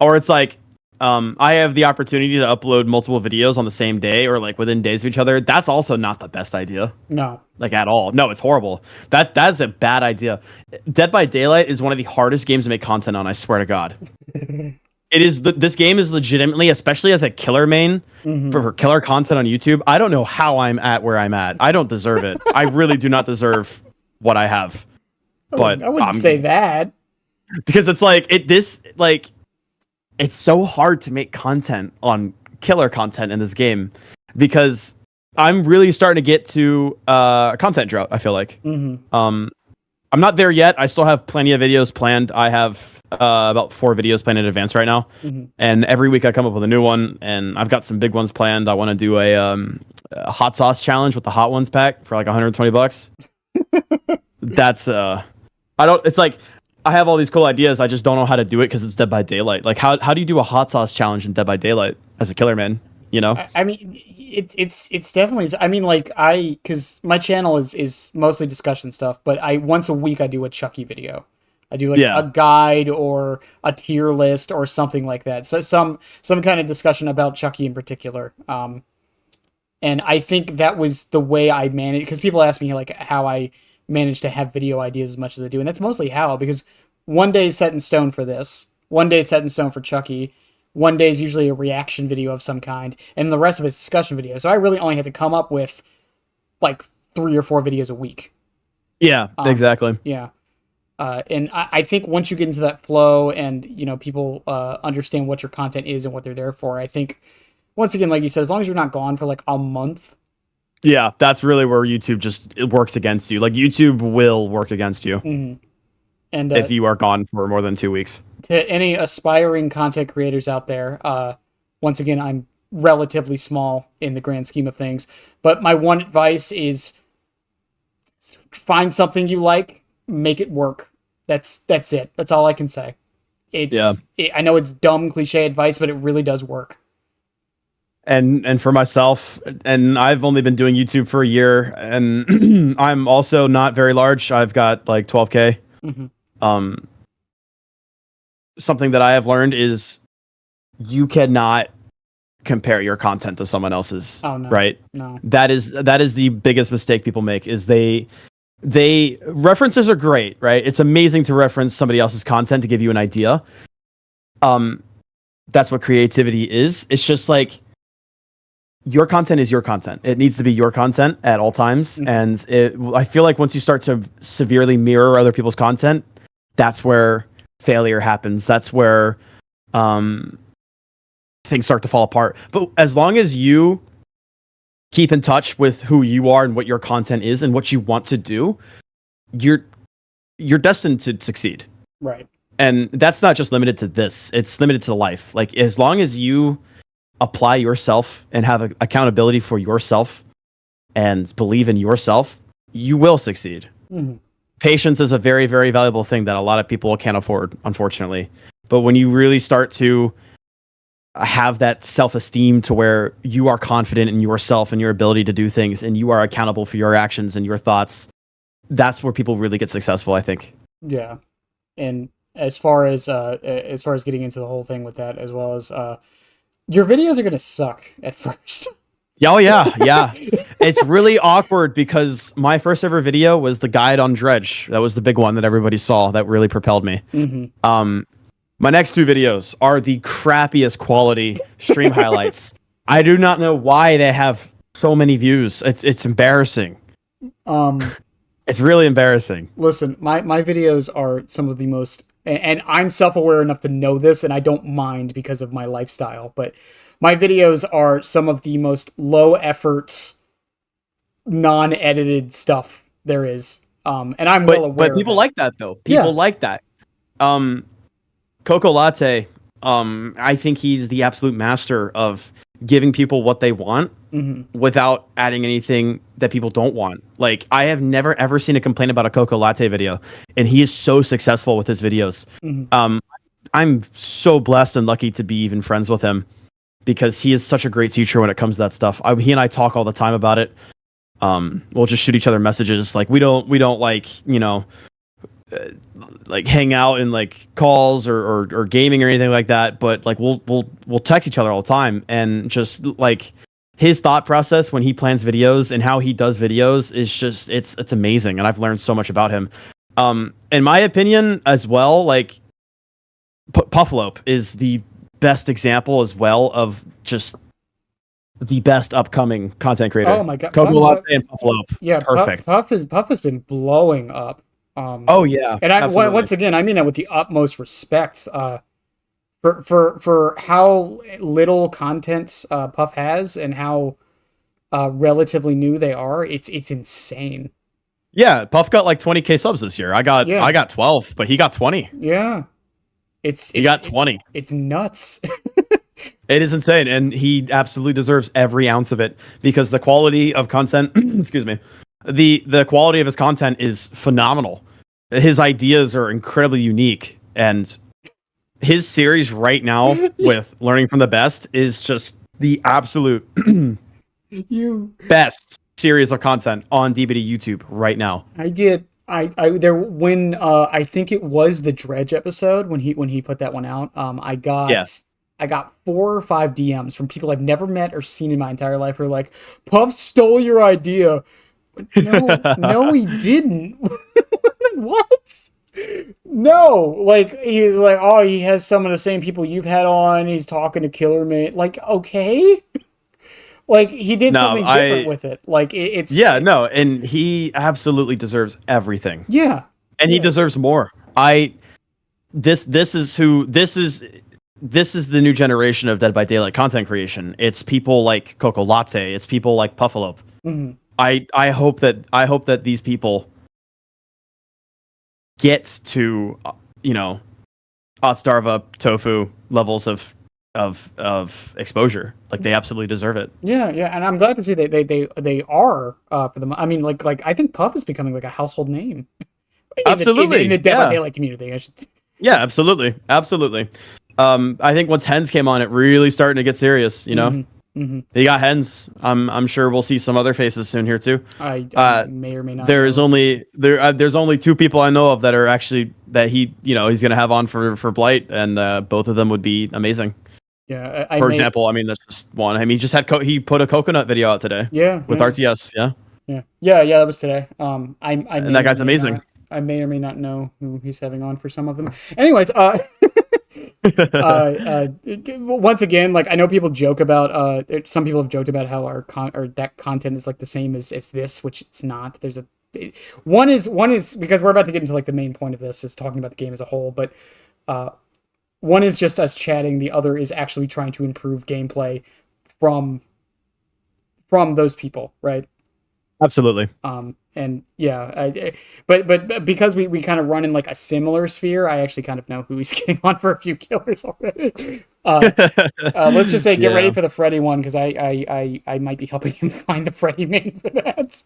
Or it's like, I have the opportunity to upload multiple videos on the same day or like within days of each other. That's also not the best idea. No. Like, at all. No, it's horrible. That's a bad idea. Dead by Daylight is one of the hardest games to make content on, I swear to God. This game is legitimately, especially as a killer main for killer content on YouTube. I don't know how I'm at where I'm at. I don't deserve it. I really do not deserve what I have. But I wouldn't say that. Because it's like it's so hard to make content on killer content in this game, because I'm really starting to get to a content drought, I feel like. I'm not there yet. I still have plenty of videos planned. I have about 4 videos planned in advance right now. And every week I come up with a new one, and I've got some big ones planned. I want to do a hot sauce challenge with the Hot Ones pack for like $120. That's it's like, I have all these cool ideas. I just don't know how to do it because it's Dead by Daylight. Like, how do you do a hot sauce challenge in Dead by Daylight as a killer man? I mean, it's definitely. I mean, like, because my channel is mostly discussion stuff, but once a week I do a Chucky video. I do like a guide or a tier list or something like that. So some kind of discussion about Chucky in particular. And I think that was the way I managed, because people ask me like how I managed to have video ideas as much as I do, and that's mostly how, because one day is set in stone for this, one day is set in stone for Chucky, one day is usually a reaction video of some kind, and the rest of it's discussion video. So I really only have to come up with like 3 or 4 videos a week. Yeah, exactly. Yeah. And I think once you get into that flow and, people understand what your content is and what they're there for, I think, once again, like you said, as long as you're not gone for like a month. Yeah, that's really where YouTube it works against you. Like, YouTube will work against you. And if you are gone for more than 2 weeks. To any aspiring content creators out there, once again, I'm relatively small in the grand scheme of things, but my one advice is find something you like, make it work. That's it. That's all I can say. I know it's dumb cliche advice, but it really does work. And for myself, and I've only been doing YouTube for a year, and I'm also not very large. I've got like 12K. Something that I have learned is you cannot compare your content to someone else's. Oh, no. Right? No. That is the biggest mistake people make, is they references are great, right? It's amazing to reference somebody else's content to give you an idea. That's what creativity is. It's just like, your content is your content. It needs to be your content at all times. And I feel like once you start to severely mirror other people's content, that's where failure happens. That's where things start to fall apart. But as long as you keep in touch with who you are and what your content is and what you want to do, you're destined to succeed. Right. And that's not just limited to this. It's limited to life. Like, as long as you apply yourself and have accountability for yourself and believe in yourself, you will succeed. Patience is a very, very valuable thing that a lot of people can't afford, unfortunately. But when you really start to have that self-esteem to where you are confident in yourself and your ability to do things, and you are accountable for your actions and your thoughts, that's where people really get successful, I think. Yeah. And as far as getting into the whole thing with that, as well as your videos are going to suck at first. Oh, yeah. It's really awkward because my first ever video was the guide on Dredge. That was the big one that everybody saw that really propelled me. My next 2 videos are the crappiest quality stream highlights. I do not know why they have so many views. It's embarrassing. It's really embarrassing. Listen, my videos are some of the most, and I'm self-aware enough to know this, and I don't mind because of my lifestyle, but my videos are some of the most low effort, non-edited stuff there is. And I'm well aware but people of that. like that though. Yeah. People like that. Um, Coco Latte, I think he's the absolute master of giving people what they want without adding anything that people don't want. Like, I have never ever seen a complaint about a Coco Latte video, and he is so successful with his videos. I'm so blessed and lucky to be even friends with him because he is such a great teacher when it comes to that stuff. He and I talk all the time about it. We'll just shoot each other messages. Like, we don't like, like hang out in like calls or gaming or anything like that, but like we'll text each other all the time, and just like his thought process when he plans videos and how he does videos is just it's amazing, and I've learned so much about him. In my opinion as well, like Puffalope is the best example as well of just the best upcoming content creator. Oh my god, Coco Latte and Puffalope. Yeah, Perfect. Puff has been blowing up. Oh yeah, and once again, I mean that with the utmost respect. For how little content Puff has and how relatively new they are, it's insane. Yeah, Puff got like 20K subs this year. I got 12, but he got 20. Yeah, he got 20. It's nuts. It is insane, and he absolutely deserves every ounce of it because the quality of content, excuse me, the quality of his content is phenomenal. His ideas are incredibly unique, and his series right now with Learning from the Best is just the absolute best series of content on DBD YouTube right now. I think it was the Dredge episode when he put that one out. I got 4 or 5 DMs from people I've never met or seen in my entire life who are like, Puff stole your idea. No, he didn't. What? No, like he was like, oh, he has some of the same people you've had on. He's talking to Killer Mate. Like, okay, like he did something different with it. Like and he absolutely deserves everything. Yeah, and he deserves more. This is the new generation of Dead by Daylight content creation. It's people like Coco Latte. It's people like Puffalope. I hope that these people get to Otstarva Tofu levels of exposure. Like, they absolutely deserve it. Yeah, and I'm glad to see they are for them. I mean, like I think Puff is becoming like a household name. Absolutely, in the Dead by Daylight community. Yeah, absolutely. I think once Hens came on, it really started to get serious. They got Hens. I'm sure we'll see some other faces soon here too. I may or may not. There's only 2 people I know of that are actually that he's gonna have on for Blight, and both of them would be amazing. Yeah. For example, I mean, that's just one. I mean, he put a coconut video out today. Yeah. With RTS. Yeah. That was today. And that guy's amazing. I may or may not know who he's having on for some of them. Anyways, once again, like I know people joke about some people have joked about how our that content is like the same as this, which it's not. There's one is because we're about to get into like the main point of this is talking about the game as a whole, but one is just us chatting, the other is actually trying to improve gameplay from those people, right? Absolutely. And yeah, but because we kind of run in like a similar sphere, I actually kind of know who he's getting on for a few killers already. Let's just say get ready for the Freddy one, because I might be helping him find the Freddy main for that.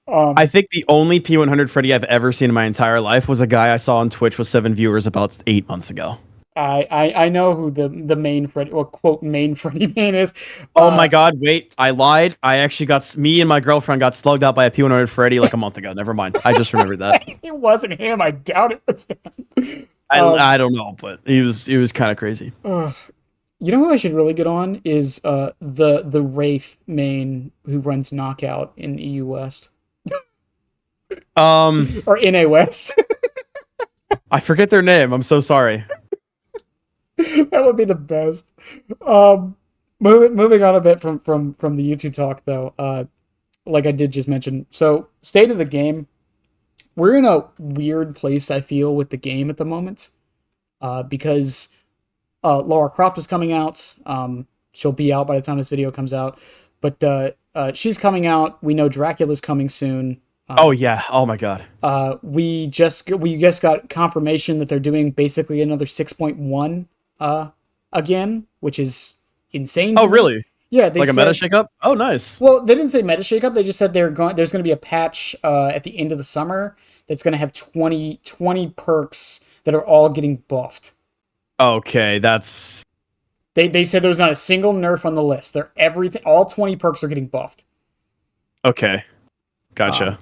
I think the only P100 Freddy I've ever seen in my entire life was a guy I saw on Twitch with 7 viewers about 8 months ago. I know who the main Freddy, or quote main Freddy main is. Oh my god, wait, I lied. I actually me and my girlfriend got slugged out by a P100 Freddy like a month ago. Never mind. I just remembered that. It wasn't him. I doubt it was him. I don't know, but he was kind of crazy. You know who I should really get on is the Wraith main who runs Knockout in EU West. Or NA West. I forget their name. I'm so sorry. That would be the best. Moving on a bit from the YouTube talk though, like I did just mention. So, state of the game. We're in a weird place, I feel, with the game at the moment. Because Lara Croft is coming out. She'll be out by the time this video comes out. But she's coming out. We know Dracula's coming soon. Oh yeah. Oh my god. We just got confirmation that they're doing basically another 6.1 again, which is insane. Oh really? Yeah, they like said, a meta shakeup. Oh nice. Well, they didn't say meta shakeup. They just said there's going to be a patch at the end of the summer that's going to have 20 perks that are all getting buffed. Okay, that's. They said there's not a single nerf on the list. They're everything. All 20 perks are getting buffed. Okay. Gotcha.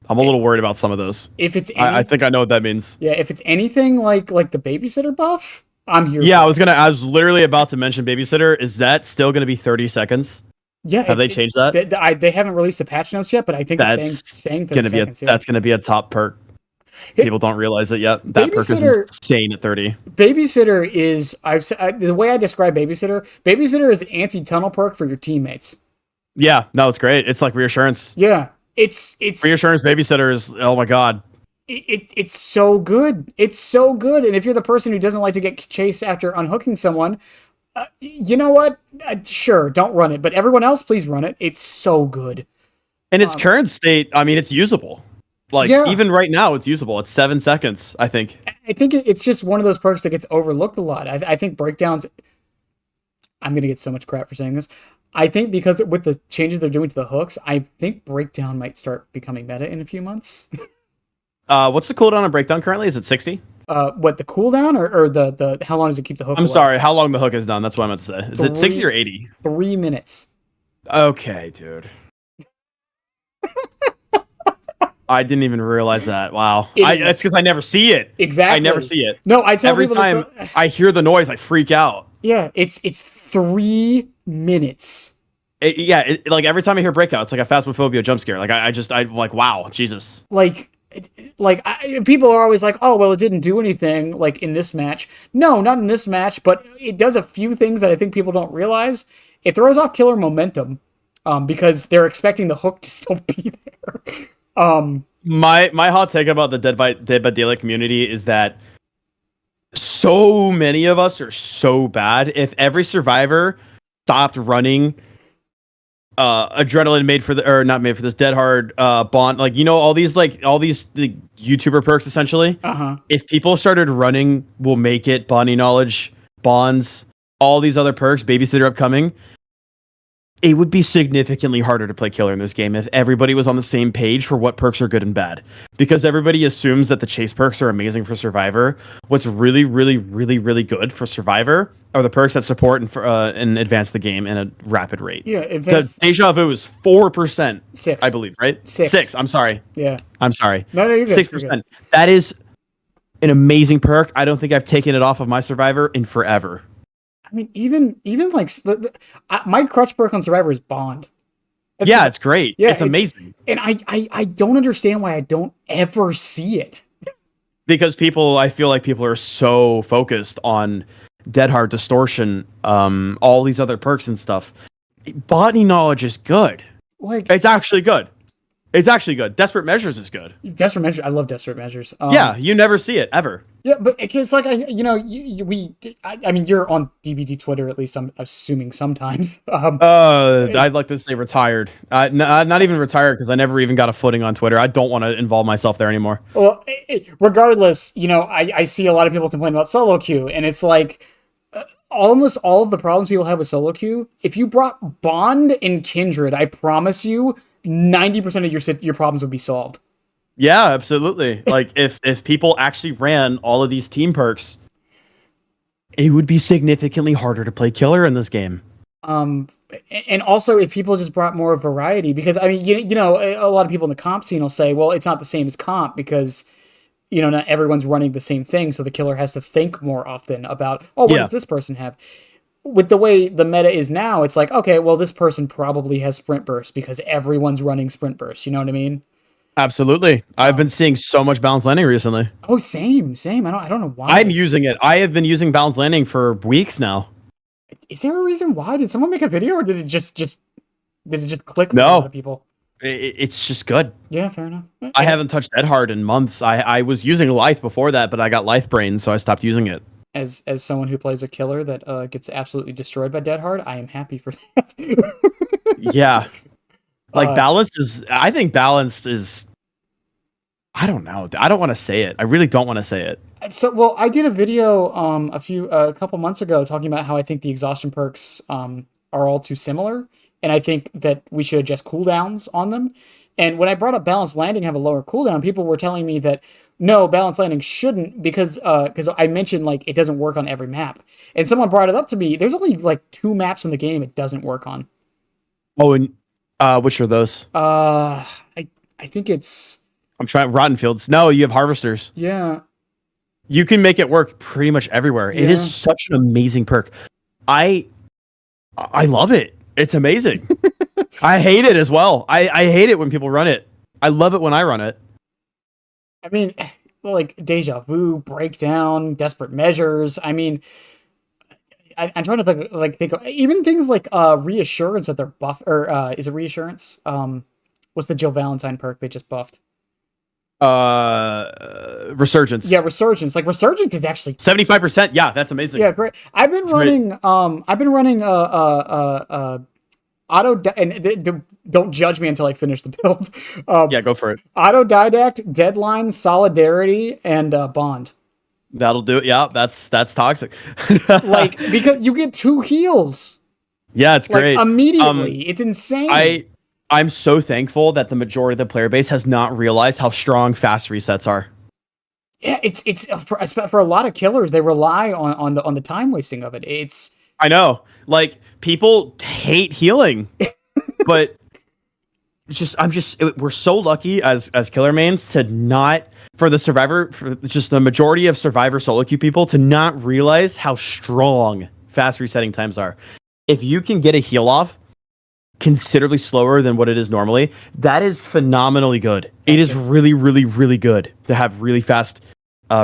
I'm a little worried about some of those. If it's I think I know what that means. Yeah, if it's anything like the babysitter buff, I'm here. Yeah, I was literally about to mention babysitter. Is that still going to be 30 seconds? Yeah. Have they changed that? They haven't released the patch notes yet, but I think it's staying 30 seconds. That's going to be a top perk. People don't realize it yet. That perk is insane at 30. Babysitter is the way I describe babysitter. Babysitter is an anti-tunnel perk for your teammates. Yeah, no, it's great. It's like reassurance. Yeah. It's reassurance babysitter is, oh my god. It's so good. It's so good. And if you're the person who doesn't like to get chased after unhooking someone, you know what? Sure, don't run it. But everyone else, please run it. It's so good. In its current state, I mean, it's usable. Like, even right now, it's usable. It's 7 seconds, I think. I think it's just one of those perks that gets overlooked a lot. I think breakdowns... I'm going to get so much crap for saying this. I think because with the changes they're doing to the hooks, I think breakdown might start becoming meta in a few months. What's the cooldown on breakdown currently? Is it 60? What, the cooldown or the how long does it keep the hook? I'm sorry, how long the hook is down? That's what I meant to say. Is it 60 or 80? 3 minutes. Okay, dude. I didn't even realize that. Wow. That's because I never see it. Exactly. I never see it. No, I tell every people time I hear the noise, I freak out. Yeah, it's 3 minutes. Like every time I hear breakout, it's like a phasmophobia jump scare. Like I'm like, wow, Jesus. People are always like, oh well, it didn't do anything like in this match. No, not in this match, but it does a few things that I think people don't realize. It throws off killer momentum, because they're expecting the hook to still be there. My hot take about the Dead by Daylight community is that so many of us are so bad. If every survivor stopped running adrenaline not made for this dead hard bond, like, you know, all these the YouTuber perks essentially. If people started running will make it, bonding knowledge, bonds, all these other perks, babysitter upcoming, it would be significantly harder to play killer in this game if everybody was on the same page for what perks are good and bad. Because everybody assumes that the chase perks are amazing for Survivor. What's really, really, really, really good for Survivor are the perks that support and advance the game in a rapid rate. Yeah, because Deja Vu is 4%. 6, I believe, right? 6. I'm sorry. Yeah. I'm sorry. No, you're good. 6%. That is an amazing perk. I don't think I've taken it off of my Survivor in forever. I mean, even like my crutch perk on Survivor is Bond. It's great. Yeah, it's amazing. And I don't understand why I don't ever see it. Because I feel like people are so focused on Dead Hard, Distortion, all these other perks and stuff. Body knowledge is good. Like, it's actually good. It's actually good. Desperate Measures is good. Desperate Measures. I love Desperate Measures. Yeah, you never see it ever. Yeah, but it's like I mean, you're on DBD Twitter at least. I'm assuming sometimes. I'd like to say retired. Not even retired because I never even got a footing on Twitter. I don't want to involve myself there anymore. Well, regardless, you know, I see a lot of people complain about solo queue, and it's like almost all of the problems people have with solo queue. If you brought Bond and Kindred, I promise you, 90% of your problems would be solved. Yeah, absolutely. Like if people actually ran all of these team perks, it would be significantly harder to play killer in this game. And also if people just brought more variety, because I mean, you know, a lot of people in the comp scene will say, well, it's not the same as comp because, you know, not everyone's running the same thing. So the killer has to think more often about, what does this person have? With the way the meta is now, it's like, okay, well, this person probably has sprint burst because everyone's running sprint burst. You know what I mean? Absolutely. I've been seeing so much balance landing recently. Oh, same. I don't know why. I'm using it. I have been using balance landing for weeks now. Is there a reason why? Did someone make a video or did it just click for a lot of people? It's just good. Yeah, fair enough. I haven't touched Dead Hard in months. I was using Lithe before that, but I got Lithe brain, so I stopped using it. As someone who plays a killer that gets absolutely destroyed by Dead Hard, I am happy for that. Yeah. Like balanced is, I think balanced is, I don't know. I don't want to say it. I really don't want to say it. So, well, I did a video a couple months ago talking about how I think the exhaustion perks are all too similar, and I think that we should adjust cooldowns on them. And when I brought up balanced landing have a lower cooldown, people were telling me that no, balanced landing shouldn't because I mentioned like it doesn't work on every map. And someone brought it up to me. There's only like 2 maps in the game it doesn't work on. Oh, and which are those? I think it's I'm trying Rotten Fields. No, you have harvesters. yeah. You can make it work pretty much everywhere. Yeah. It is such an amazing perk. I love it. It's amazing. I hate it as well. I hate it when people run it. I love it when I run it. I mean, like Deja Vu, Breakdown, Desperate Measures. I mean, I'm trying to think of even things like Reassurance that they're buff, or is it Reassurance? What's the Jill Valentine perk they just buffed? Resurgence. Yeah, Resurgence. Like Resurgence is actually 75%. Yeah, that's amazing. Yeah, great. I've been running don't judge me until I finish the build. Yeah, go for it. Autodidact, Deadline, Solidarity, and Bond. That'll do it. Yeah, that's toxic. Like because you get 2 heals. Yeah, it's great. Immediately. It's insane. I'm so thankful that the majority of the player base has not realized how strong fast resets are. Yeah, it's for a lot of killers. They rely on the time wasting of it. I know, like people hate healing, but we're so lucky as killer mains to not for just the majority of survivor solo queue people to not realize how strong fast resetting times are. If you can get a heal off considerably slower than what it is normally, that is phenomenally good. It is really, really, really good to have really fast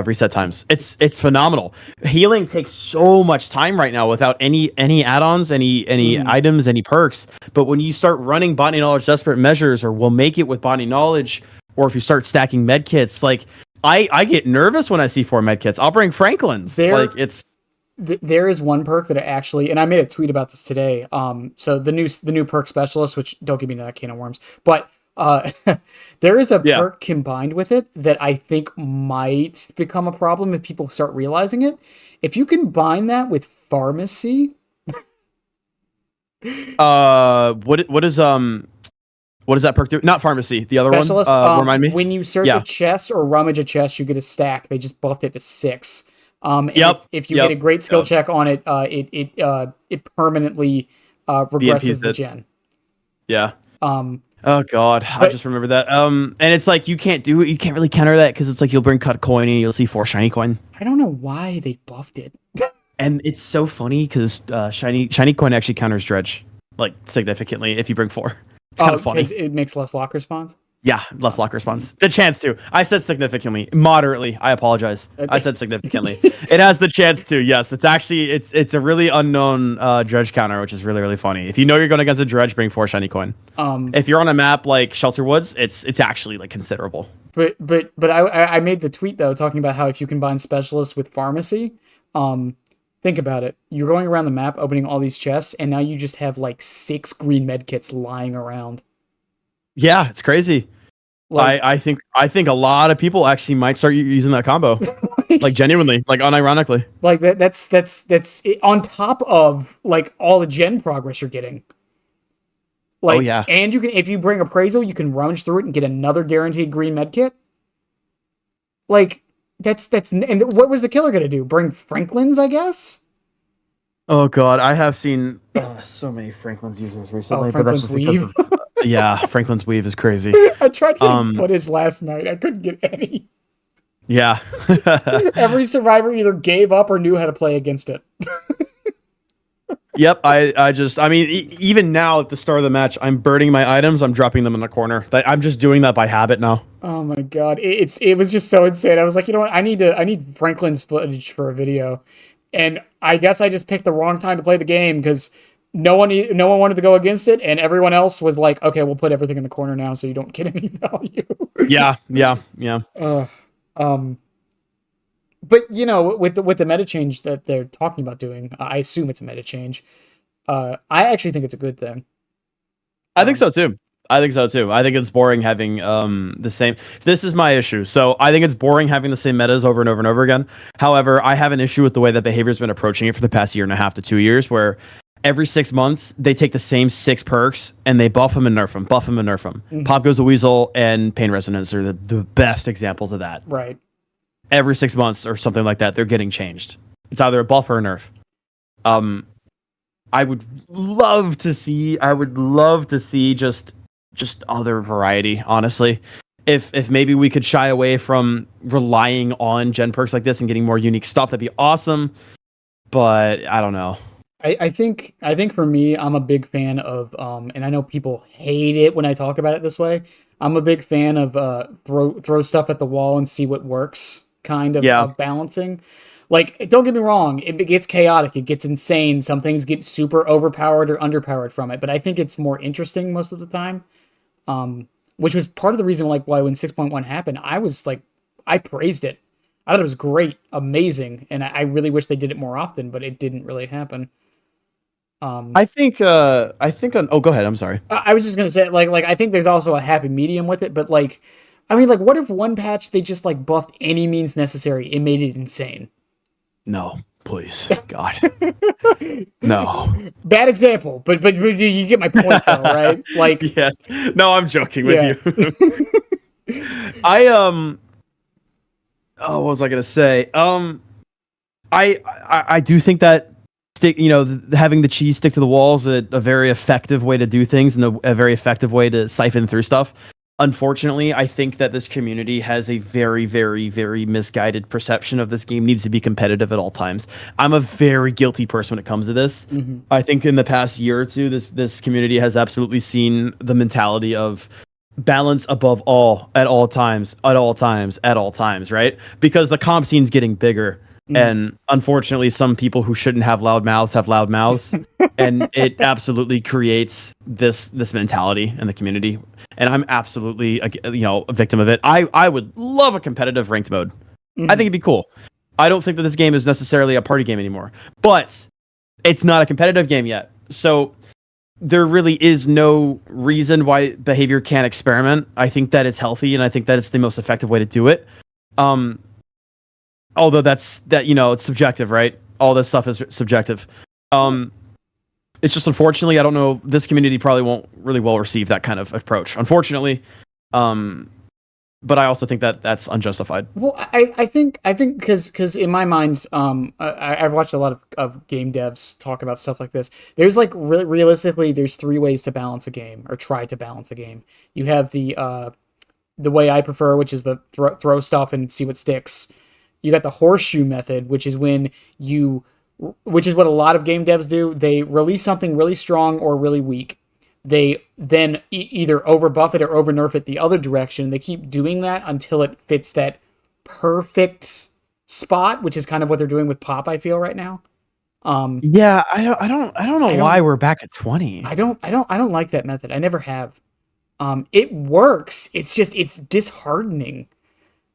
reset times. It's phenomenal. Healing takes so much time right now without any add-ons, any items, any perks. But when you start running botany knowledge desperate measures, or will make it with botany knowledge, or if you start stacking med kits, like I get nervous when I see 4 med kits. I'll bring Franklin's. There is one perk that and I made a tweet about this today. So the new perk specialist, which don't give me that can of worms, but there is a perk combined with it that I think might become a problem if people start realizing it. If you combine that with pharmacy, what does that perk do? Not pharmacy, the other specialist, one. Remind me. When you search a chest or rummage a chest, you get a stack. They just buffed it to 6. If you get a great skill check on it, it permanently regresses the gen. Yeah. Oh god, I just remember that. And it's like you can't really counter that because it's like you'll bring cut coin and you'll see 4 shiny coin. I don't know why they buffed it. And it's so funny because shiny coin actually counters dredge like significantly if you bring 4. It's kind of funny. It makes less lock response. Yeah, less lock response. The chance to. I said significantly. Moderately. I apologize. I said significantly. It has the chance to. Yes, it's actually it's a really unknown dredge counter, which is really, really funny. If you know you're going against a dredge, bring 4 shiny coin. If you're on a map like Shelter Woods, it's actually like considerable. But I made the tweet though talking about how if you combine specialist with pharmacy, think about it. You're going around the map opening all these chests, and now you just have like 6 green med kits lying around. Yeah, it's crazy. Like, I think a lot of people actually might start using that combo, like genuinely, like unironically. Like that's on top of like all the gen progress you're getting. Like, and you can, if you bring appraisal, you can rummage through it and get another guaranteed green med kit. Like that's and what was the killer gonna do? Bring Franklin's, I guess. Oh god, I have seen so many Franklin's users recently. Franklin's weave. Franklin's weave is crazy. I tried getting footage last night. I couldn't get any. Yeah. Every survivor either gave up or knew how to play against it. Yep. I mean, even now at the start of the match, I'm burning my items. I'm dropping them in the corner. I'm just doing that by habit now. Oh my god, it was just so insane. I was like, you know what? I need Franklin's footage for a video, and I guess I just picked the wrong time to play the game because no one wanted to go against it, and everyone else was like, okay, we'll put everything in the corner now so you don't get any value. Yeah. But you know, with the meta change that they're talking about doing, I assume it's a meta change. I actually think it's a good thing. I think so too. I think so too. I think it's boring having the same. This is my issue. So I think it's boring having the same metas over and over and over again. However, I have an issue with the way that behavior's been approaching it for the past year and a half to 2 years, where every 6 months they take the same 6 perks and they buff them and nerf them, buff them and nerf them. Mm-hmm. Pop Goes the Weasel and Pain Resonance are the best examples of that. Right. Every 6 months or something like that, they're getting changed. It's either a buff or a nerf. I would love to see. Just other variety, honestly. If maybe we could shy away from relying on gen perks like this and getting more unique stuff, that'd be awesome. But I don't know. I think for me, I'm a big fan of and I know people hate it when I talk about it this way. I'm a big fan of throw stuff at the wall and see what works kind of balancing. Like, don't get me wrong, it gets chaotic, it gets insane, some things get super overpowered or underpowered from it, but I think it's more interesting most of the time. Which was part of the reason why when 6.1 happened, I was like, I praised it. I thought it was great, amazing, and I really wish they did it more often, but it didn't really happen. I think go ahead, I'm sorry. I was just gonna say, like I think there's also a happy medium with it, but like, I mean, like, what if one patch they just like buffed any means necessary? It made it insane. No, please, God, no. Bad example, but you get my point though, right? Like, yes, no, I'm joking with you. What was I gonna say? I do think that having the cheese stick to the walls is a very effective way to do things and a very effective way to siphon through stuff. Unfortunately, I think that this community has a very, very, very misguided perception of this game needs to be competitive at all times. I'm a very guilty person when it comes to this. Mm-hmm. I think in the past year or two, this community has absolutely seen the mentality of balance above all at all times, right? Because the comp scene's getting bigger. And unfortunately, some people who shouldn't have loud mouths have loud mouths, and it absolutely creates this mentality in the community. And I'm absolutely a victim of it. I would love a competitive ranked mode. I think it'd be cool. I don't think that this game is necessarily a party game anymore, but it's not a competitive game yet. So there really is no reason why behavior can't experiment. I think that it's healthy, and I think that it's the most effective way to do it. Although it's subjective, right? All this stuff is subjective. It's just, unfortunately, I don't know, this community probably won't really well receive that kind of approach, unfortunately. But I also think that that's unjustified. Well, I think because in my mind, I've watched a lot of game devs talk about stuff like this. There's like realistically, there's 3 ways to balance a game or try to balance a game. You have the way I prefer, which is the throw stuff and see what sticks. You got the horseshoe method, which is what a lot of game devs do. They release something really strong or really weak. They then either overbuff it or overnerf it the other direction. They keep doing that until it fits that perfect spot, which is kind of what they're doing with Pop, I feel, right now. Yeah, I don't know why we're back at 20. I don't like that method. I never have. It works. It's just, it's disheartening.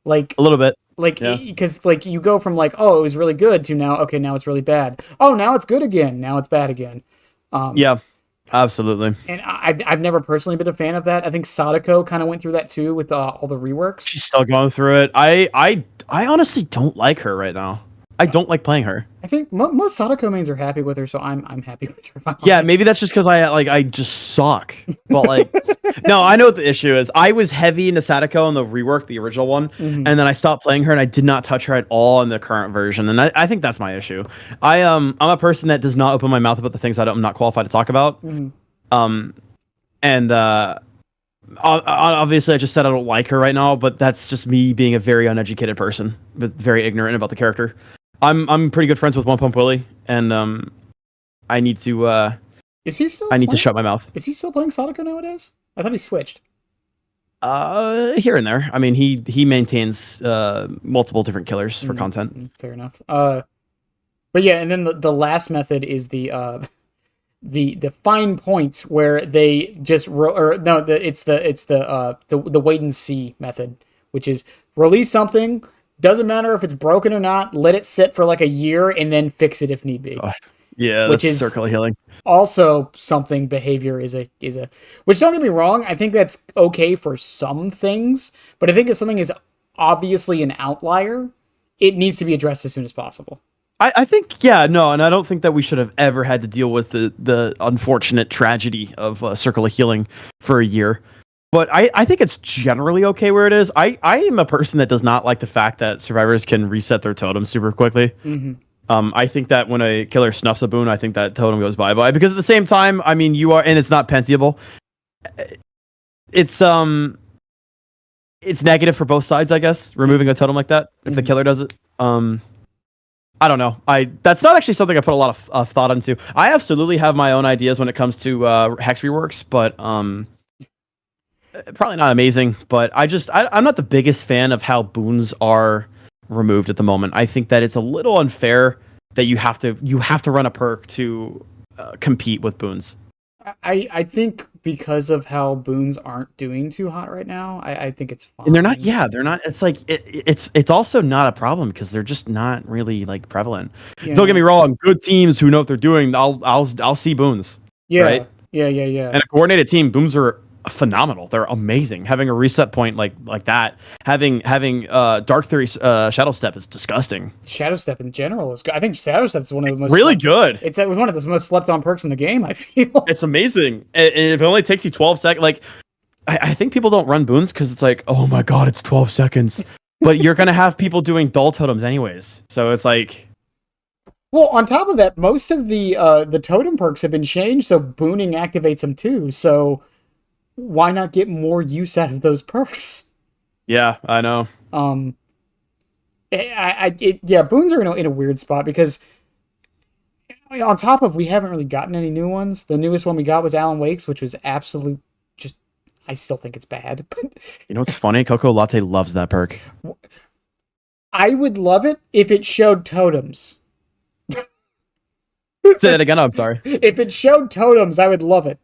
Like a little bit. Like, because like you go from like, oh, it was really good to now it's really bad. Oh, now it's good again. Now it's bad again. Yeah, absolutely. And I've never personally been a fan of that. I think Sadako kind of went through that too with all the reworks. She's still going through it. I honestly don't like her right now. I don't like playing her. I think most Sadako mains are happy with her, so I'm happy with her. Yeah, maybe that's just because I just suck. But like, no, I know what the issue is. I was heavy into Sadako in the rework, the original one, and then I stopped playing her, and I did not touch her at all in the current version. And I think that's my issue. I'm a person that does not open my mouth about the things I'm not qualified to talk about. And obviously, I just said I don't like her right now, but that's just me being a very uneducated person, but very ignorant about the character. I'm pretty good friends with One Pump Willie, and I need to. Is he still? I need to shut my mouth. Is he still playing Sadako nowadays? I thought he switched. Here and there. I mean, he maintains multiple different killers for content. Fair enough. But yeah, and then the last method is the fine point where they just it's the wait and see method, which is release something. Doesn't matter if it's broken or not. Let it sit for like a year and then fix it if need be. Yeah, which that's is circular healing. also something behavior is a which, don't get me wrong, I think that's okay for some things, but I think if something is obviously an outlier, it needs to be addressed as soon as possible. I think, yeah, no, and I don't think that we should have ever had to deal with the unfortunate tragedy of circular healing for a year. But I think it's generally okay where it is. I am a person that does not like the fact that survivors can reset their totem super quickly. Mm-hmm. I think that when a killer snuffs a boon, I think that totem goes bye-bye. Because at the same time, I mean, you are, and it's not pensiable. It's it's negative for both sides, I guess, removing a totem like that if the killer does it. I don't know. That's not actually something I put a lot of thought into. I absolutely have my own ideas when it comes to hex reworks, but probably not amazing. But I'm not the biggest fan of how boons are removed at the moment. I think that it's a little unfair that you have to run a perk to compete with boons. I think because of how boons aren't doing too hot right now, I think it's fine. And they're not. Yeah, they're not. It's like it's also not a problem because they're just not really like prevalent. Yeah. Don't get me wrong. Good teams who know what they're doing, I'll see boons. Yeah. Right? Yeah. And a coordinated team, boons are phenomenal. They're amazing. Having a reset point like that, having Dark Theory Shadow Step is disgusting. Shadow Step in general is good. I think Shadow Step is one of the most really good. It's one of the most slept on perks in the game, I feel. It's amazing. And if it only takes you 12 seconds, like I think people don't run boons because it's like, oh my god, it's 12 seconds. But you're gonna have people doing dull totems anyways. So it's like, well, on top of that, most of the totem perks have been changed, so booning activates them too. So why not get more use out of those perks? Yeah, I know. Yeah, boons are in a weird spot because on top of, we haven't really gotten any new ones. The newest one we got was Alan Wake's, which was absolute. Just, I still think it's bad. But you know what's funny? Coco Latte loves that perk. I would love it if it showed totems. Say that again. I'm sorry. If it showed totems, I would love it.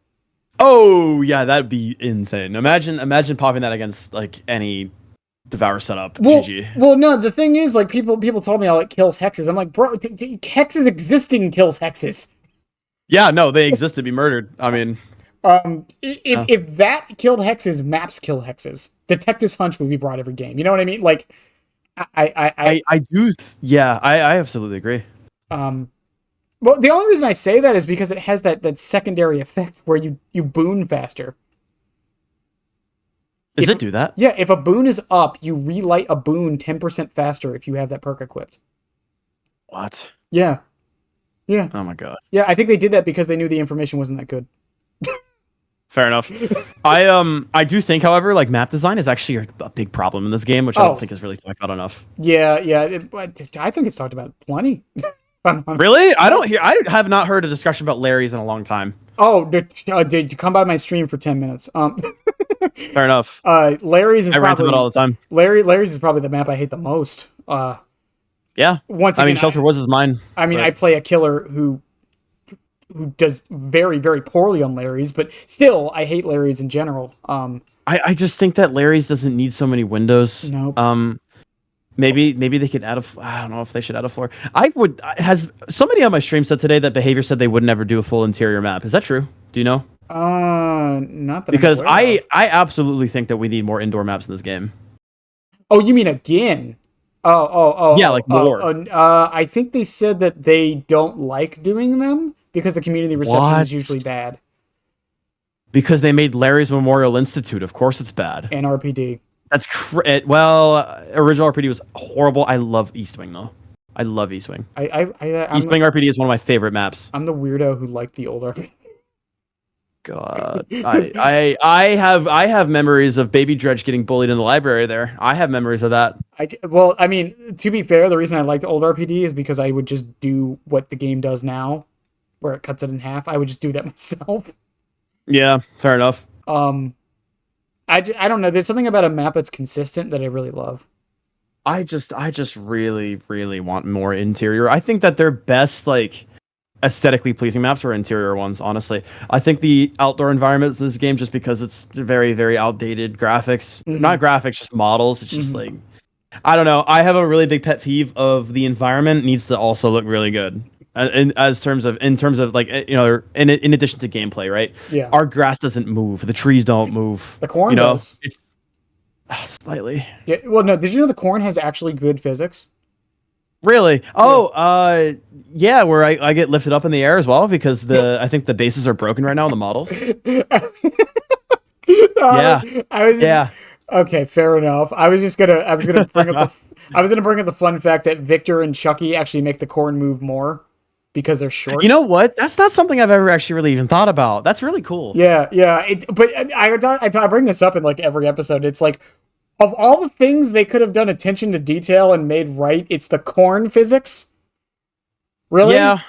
Oh yeah, that'd be insane. Imagine popping that against like any Devour setup. Well, GG. Well, no, the thing is, like, people told me how it kills hexes. I'm like, bro, hexes existing kills hexes. Yeah, no, they exist to be murdered. I mean, if that killed hexes, maps kill hexes. Detective's Hunch would be brought every game. You know what I mean? Like, I do. Yeah, I absolutely agree. Well, the only reason I say that is because it has that secondary effect where you boon faster. Does it do that? Yeah, if a boon is up, you relight a boon 10% faster if you have that perk equipped. What? Yeah. Yeah. Oh my god. Yeah, I think they did that because they knew the information wasn't that good. Fair enough. I do think, however, like map design is actually a big problem in this game, which I don't think is really talked about enough. Yeah. I think it's talked about plenty. Really? I have not heard a discussion about Larry's in a long time. Oh, did you come by my stream for 10 minutes? Fair enough. Larry's is I rant about it all the time. Larry's is probably the map I hate the most. Yeah. Once again, I mean, Shelter Woods is mine. I mean, I play a killer who does very, very poorly on Larry's, but still, I hate Larry's in general. I just think that Larry's doesn't need so many windows. Nope. Maybe they could add I don't know if they should add a floor. Has somebody on my stream said today that Behavior said they would never do a full interior map? Is that true? Do you know? Not that because I absolutely think that we need more indoor maps in this game. Oh, you mean again? Oh. Yeah, like more. I think they said that they don't like doing them because the community reception is usually bad. Because they made Larry's Memorial Institute. Of course it's bad. And RPD. That's original RPD was horrible. I love Eastwing though. I love Eastwing. Eastwing RPD is one of my favorite maps. I'm the weirdo who liked the old RPD. God, I have memories of Baby Dredge getting bullied in the library there. I have memories of that. Well, I mean, to be fair, the reason I liked old RPD is because I would just do what the game does now, where it cuts it in half. I would just do that myself. Yeah, fair enough. I don't know. There's something about a map that's consistent that I really love. I just really, really want more interior. I think that their best, like, aesthetically pleasing maps are interior ones, honestly. I think the outdoor environments in this game, just because it's very, very outdated graphics. Mm-hmm. Not graphics, just models. It's just like, I don't know. I have a really big pet peeve of the environment needs to also look really good. in terms of like in addition to gameplay, right? Yeah. Our grass doesn't move, the trees don't move. The corn does. It's slightly. Yeah. Well, no. Did you know the corn has actually good physics? Really? Oh, yeah, where I get lifted up in the air as well because I think the bases are broken right now in the models. Yeah. Yeah. Okay, fair enough. I was gonna bring up the fun fact that Victor and Chucky actually make the corn move more because they're short. You know what? That's not something I've ever actually really even thought about. That's really cool. Yeah. But I bring this up in like every episode. It's like, of all the things they could have done attention to detail and made right, it's the corn physics. Really? Yeah.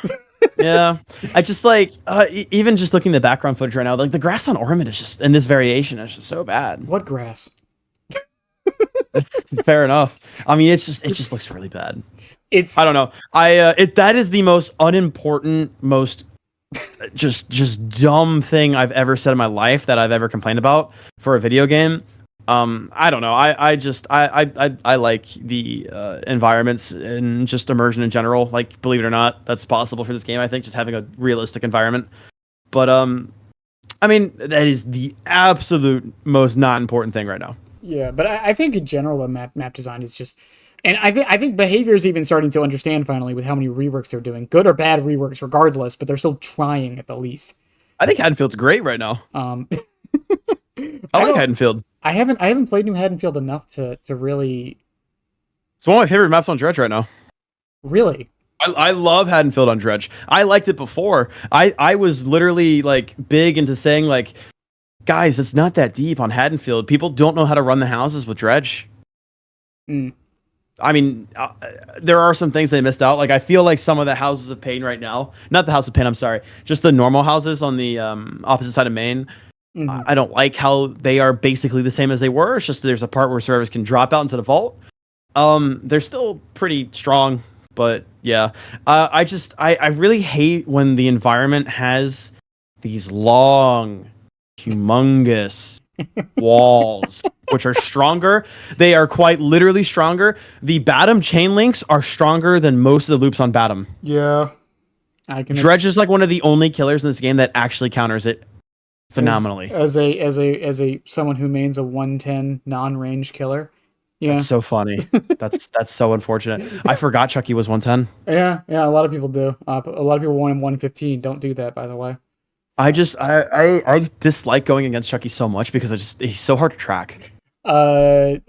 Yeah. I just like even just looking at the background footage right now, like the grass on Ormond is just in this variation is just so bad. What grass? Fair enough. I mean, it just looks really bad. I don't know. That is the most unimportant, most just dumb thing I've ever said in my life that I've ever complained about for a video game. I don't know. I like the environments and just immersion in general. Like, believe it or not, that's possible for this game. I think just having a realistic environment. But I mean, that is the absolute most not important thing right now. Yeah, but I think in general the map design is just, and I think behavior is even starting to understand finally with how many reworks they're doing, good or bad reworks regardless, but they're still trying at the least. I think Haddonfield's great right now. I like Haddonfield. I haven't played New Haddonfield enough to really. It's one of my favorite maps on Dredge right now. Really? I love Haddonfield on Dredge. I liked it before. I was literally like big into saying like, guys, it's not that deep on Haddonfield. People don't know how to run the houses with Dredge. Mm. I mean, there are some things they missed out. Like, I feel like some of the houses of Pain right now, not the House of Pain, I'm sorry, just the normal houses on the opposite side of Maine. Mm-hmm. I don't like how they are basically the same as they were. It's just there's a part where servers can drop out into the vault. They're still pretty strong, but yeah. I really hate when the environment has these long, humongous walls, which are stronger. They are quite literally stronger. The Batum chain links are stronger than most of the loops on Batum. Yeah. Dredge is like one of the only killers in this game that actually counters it phenomenally. As a someone who mains a 110 non-range killer. Yeah. That's so funny. That's so unfortunate. I forgot Chucky was 110. Yeah, a lot of people do. A lot of people want him 115. Don't do that, by the way. I dislike going against Chucky so much because he's so hard to track. The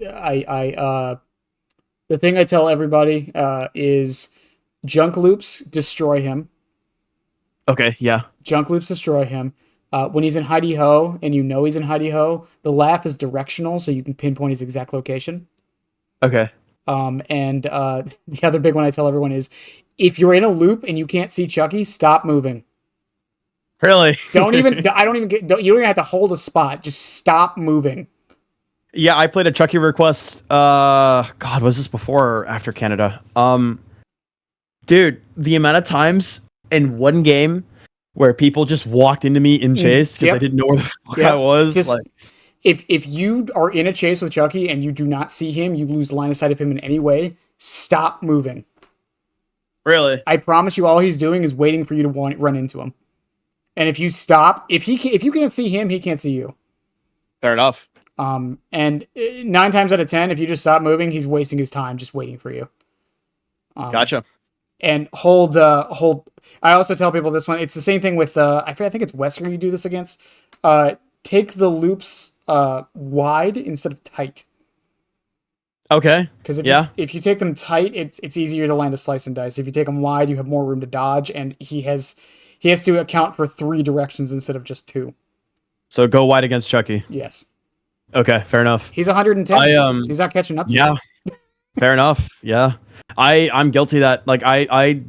thing I tell everybody is junk loops destroy him. Okay, yeah. Junk loops destroy him. When he's in Haddie Ho and you know he's in Haddie Ho, the laugh is directional, so you can pinpoint his exact location. Okay. And the other big one I tell everyone is, if you're in a loop and you can't see Chucky, stop moving. Really? You don't even have to hold a spot. Just stop moving. Yeah, I played a Chucky request. God, was this before or after Canada? Dude, the amount of times in one game where people just walked into me in chase because I didn't know where the fuck I was. Just, like, if you are in a chase with Chucky and you do not see him, you lose line of sight of him in any way. Stop moving. Really? I promise you, all he's doing is waiting for you to run into him. And if you stop, if you can't see him, he can't see you. Fair enough. And 9 times out of 10, if you just stop moving, he's wasting his time just waiting for you. Gotcha. And hold. I also tell people this one. It's the same thing with. I think it's Wesker you do this against. Take the loops wide instead of tight. Okay. Because if you take them tight, it's easier to land a slice and dice. If you take them wide, you have more room to dodge, and he has to account for 3 directions instead of just 2. So go wide against Chucky. Yes. Okay, fair enough. He's 110. He's not catching up to you. Fair enough. Yeah. I'm guilty of that. Like I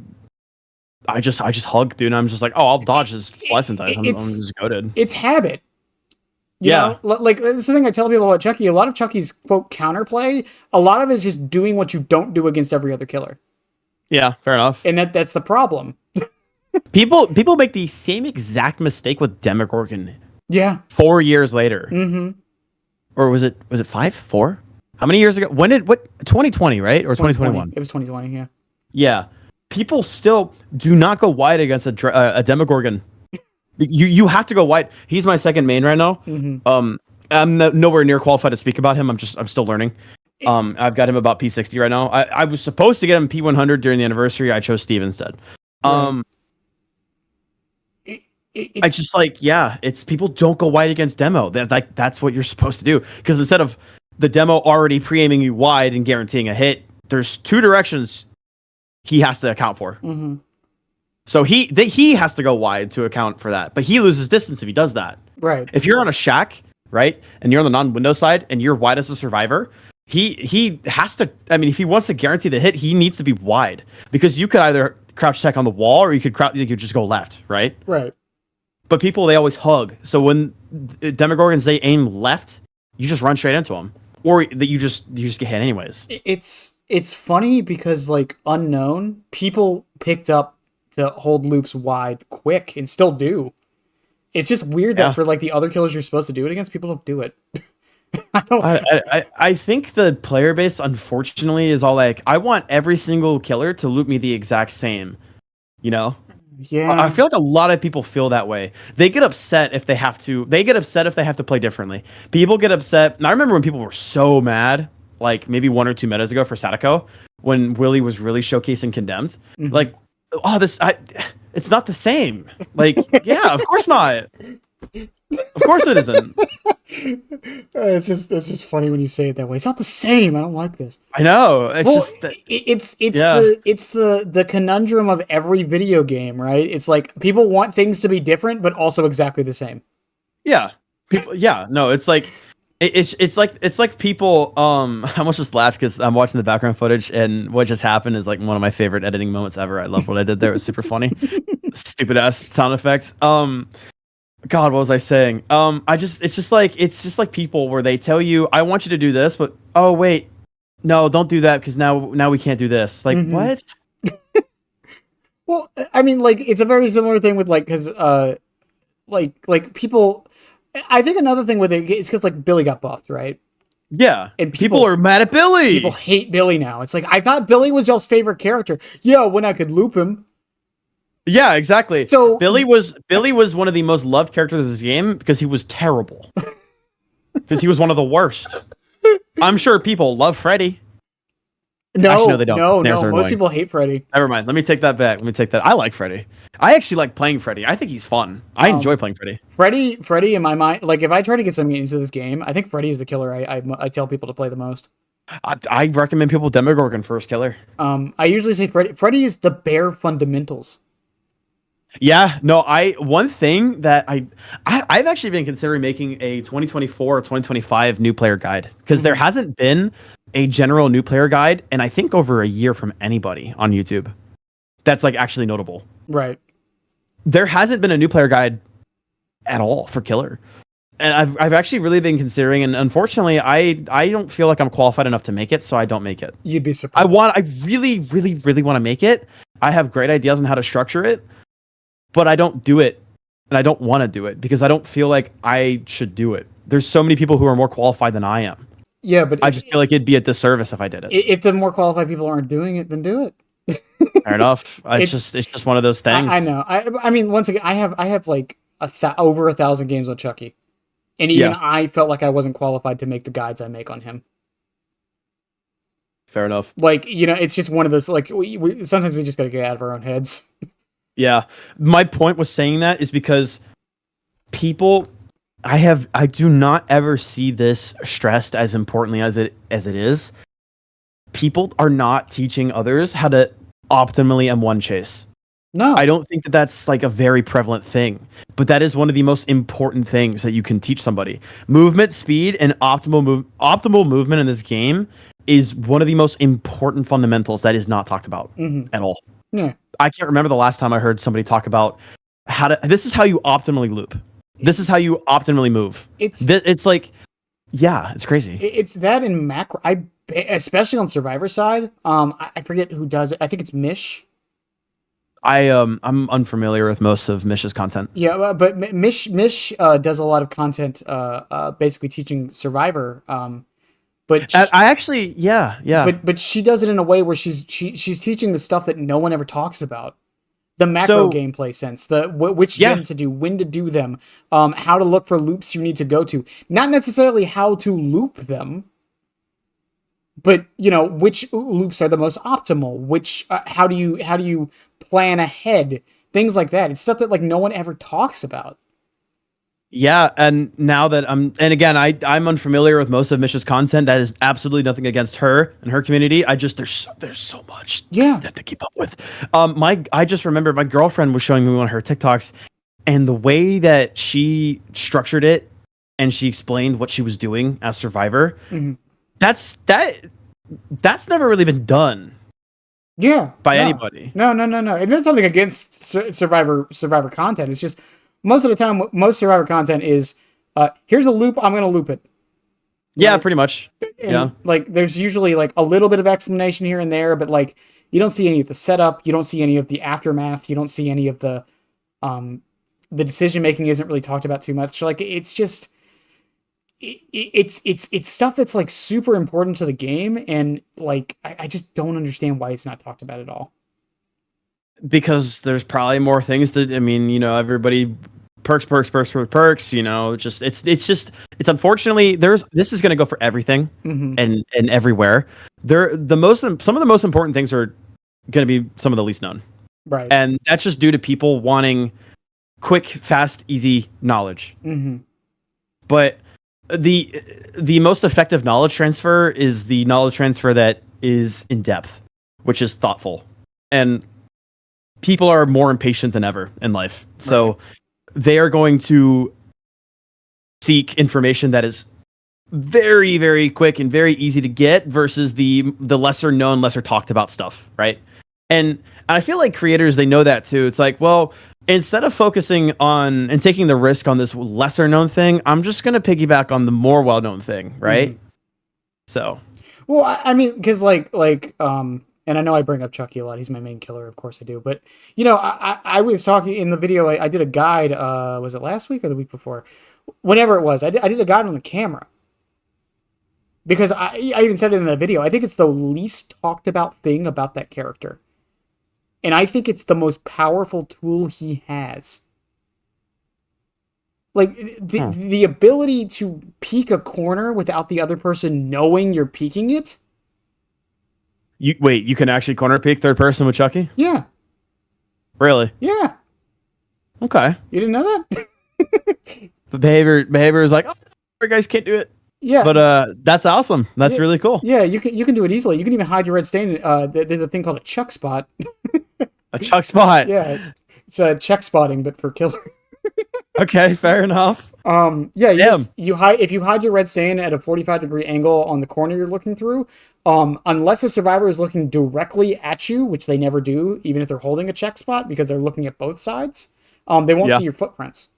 just hug, dude, and I'm just like, oh, I'll dodge his slice and dice. I'm just goated. It's habit. You know? Like, that's the thing I tell people about Chucky. A lot of Chucky's, quote, counterplay, a lot of it is just doing what you don't do against every other killer. Yeah, fair enough. And that's the problem. People make the same exact mistake with Demogorgon. Yeah. 4 years later. Mm-hmm. Or was it 5? 4? How many years ago? 2020, right? Or 2021? It was 2020, yeah. Yeah. people still do not go wide against a Demogorgon. You have to go wide. He's my second main right now. I'm nowhere near qualified to speak about him. I'm still learning. I've got him about P60 right now. I was supposed to get him P100 during the anniversary. I chose Steve instead. It's just like, yeah, it's people don't go wide against demo. That's what you're supposed to do. Because instead of the demo already pre-aiming you wide and guaranteeing a hit, there's two directions he has to account for. So he has to go wide to account for that. But he loses distance if he does that. Right. If you're on a shack, right, and you're on the non-window side and you're wide as a survivor, he has to. I mean, if he wants to guarantee the hit, he needs to be wide because you could either crouch tech on the wall or you could just go left, right? Right. But people, they always hug. So when Demogorgons, they aim left, you just run straight into them, or that you just get hit anyways. It's funny because like Unknown people picked up to hold loops wide quick and still do. It's just weird that for like the other killers you're supposed to do it against, people don't do it. I think the player base, unfortunately, is all like, I want every single killer to loop me the exact same, you know? Yeah. I feel like a lot of people feel that way. They get upset if they have to. They get upset if they have to play differently. People get upset. And I remember when people were so mad, like maybe 1 or 2 metas ago for Sadako, when Willie was really showcasing Condemned. Like, it's not the same. Like, yeah, of course not. Of course it isn't. It's just funny when you say it that way. It's not the same. I don't like this. I know. It's just that, it's the conundrum of every video game, right? It's like people want things to be different, but also exactly the same. Yeah. No, it's like it's like people. I almost just laughed because I'm watching the background footage, and what just happened is like one of my favorite editing moments ever. I love what I did there. It was super funny. Stupid ass sound effects. God, what was I saying? It's just like people where they tell you, I want you to do this, but oh wait, no, don't do that because now we can't do this. Like what? Well, I mean, like it's a very similar thing with like because like people. I think another thing with it is because like Billy got buffed, right? Yeah, and people are mad at Billy. People hate Billy now. It's like I thought Billy was y'all's favorite character. Yeah, when I could loop him. Yeah, exactly. So Billy was one of the most loved characters of this game because he was terrible. Because he was one of the worst. I'm sure people love Freddy. No, actually, no, they don't. No, most people hate Freddy. Never mind. Let me take that back. I like Freddy. I actually like playing Freddy. I think he's fun. I enjoy playing Freddy. Freddy, in my mind, like if I try to get something into this game, I think Freddy is the killer. I tell people to play the most. I recommend people Demogorgon first killer. I usually say Freddy. Freddy is the bare fundamentals. Yeah, no, one thing that I've actually been considering making a 2024 or 2025 new player guide because there hasn't been a general new player guide in I think over a year from anybody on YouTube. That's like actually notable. Right. There hasn't been a new player guide at all for killer. And I've actually really been considering, and unfortunately I don't feel like I'm qualified enough to make it, so I don't make it. You'd be surprised. I really, really, really want to make it. I have great ideas on how to structure it. But I don't do it, and I don't want to do it because I don't feel like I should do it. There's so many people who are more qualified than I am. Yeah, but I just feel like it'd be a disservice if I did it. If the more qualified people aren't doing it, then do it. Fair enough. It's just one of those things. I know. I mean, once again, I have like over 1,000 games on Chucky, and even I felt like I wasn't qualified to make the guides I make on him. Fair enough. Like it's just one of those like we sometimes we just gotta get out of our own heads. Yeah, my point was saying that is because people, I do not ever see this stressed as importantly as it is. People are not teaching others how to optimally M1 chase. No, I don't think that that's like a very prevalent thing, but that is one of the most important things that you can teach somebody. Movement, speed, and optimal movement in this game is one of the most important fundamentals that is not talked about at all. Yeah. I can't remember the last time I heard somebody talk about this is how you optimally loop. This is how you optimally move. It's like, yeah, it's crazy. It's that in macro, especially on Survivor side. I forget who does it. I think it's Mish. I'm unfamiliar with most of Mish's content. Yeah, but Mish does a lot of content, basically teaching Survivor. But I actually, yeah. but she does it in a way where she's teaching the stuff that no one ever talks about. The macro gameplay sense, which gens to do, when to do them, how to look for loops you need to go to. Not necessarily how to loop them, but which loops are the most optimal. Which how do you plan ahead? Things like that. It's stuff that like no one ever talks about. Yeah, and now that I'm unfamiliar with most of Misha's content. That is absolutely nothing against her and her community. There's so much content to keep up with. I just remember my girlfriend was showing me one of her TikToks, and the way that she structured it and she explained what she was doing as Survivor, that's never really been done. Yeah, by anybody. No. And that's something against Survivor content. It's just most of the time, most Survivor content is, here's a loop, I'm going to loop it. Yeah, pretty much. And, like, there's usually, like, a little bit of explanation here and there, but, like, you don't see any of the setup, you don't see any of the aftermath, you don't see any of the decision-making isn't really talked about too much. Like, it's just, it's stuff that's, like, super important to the game, and, like, I just don't understand why it's not talked about at all. Because there's probably more things that, everybody perks, it's unfortunately this is going to go for everything and everywhere. Some of the most important things are going to be some of the least known. Right. And that's just due to people wanting quick, fast, easy knowledge. But the most effective knowledge transfer is the knowledge transfer that is in depth, which is thoughtful. And people are more impatient than ever in life. So they are going to seek information that is very, very quick and very easy to get versus the lesser known, lesser talked about stuff, right? And I feel like creators, they know that too. It's like, well, instead of focusing on and taking the risk on this lesser known thing, I'm just going to piggyback on the more well-known thing, right? So. Well, I mean, because and I know I bring up Chucky a lot. He's my main killer, of course I do. But, I was talking in the video, I did a guide, was it last week or the week before? Whenever it was, I did a guide on the camera. Because I even said it in the video, I think it's the least talked about thing about that character. And I think it's the most powerful tool he has. Like, the ability to peek a corner without the other person knowing you're peeking it. You can actually corner peek third person with Chucky? Yeah. Really? Yeah. Okay. You didn't know that? The behavior is like, you guys can't do it. Yeah. But that's awesome. That's really cool. Yeah, you can do it easily. You can even hide your red stain. There's a thing called a chuck spot. A chuck spot. Yeah. It's a check spotting, but for killer. Okay, fair enough. You hide if you hide your red stain at a 45-degree angle on the corner you're looking through, unless a survivor is looking directly at you, which they never do, even if they're holding a check spot because they're looking at both sides, they won't see your footprints.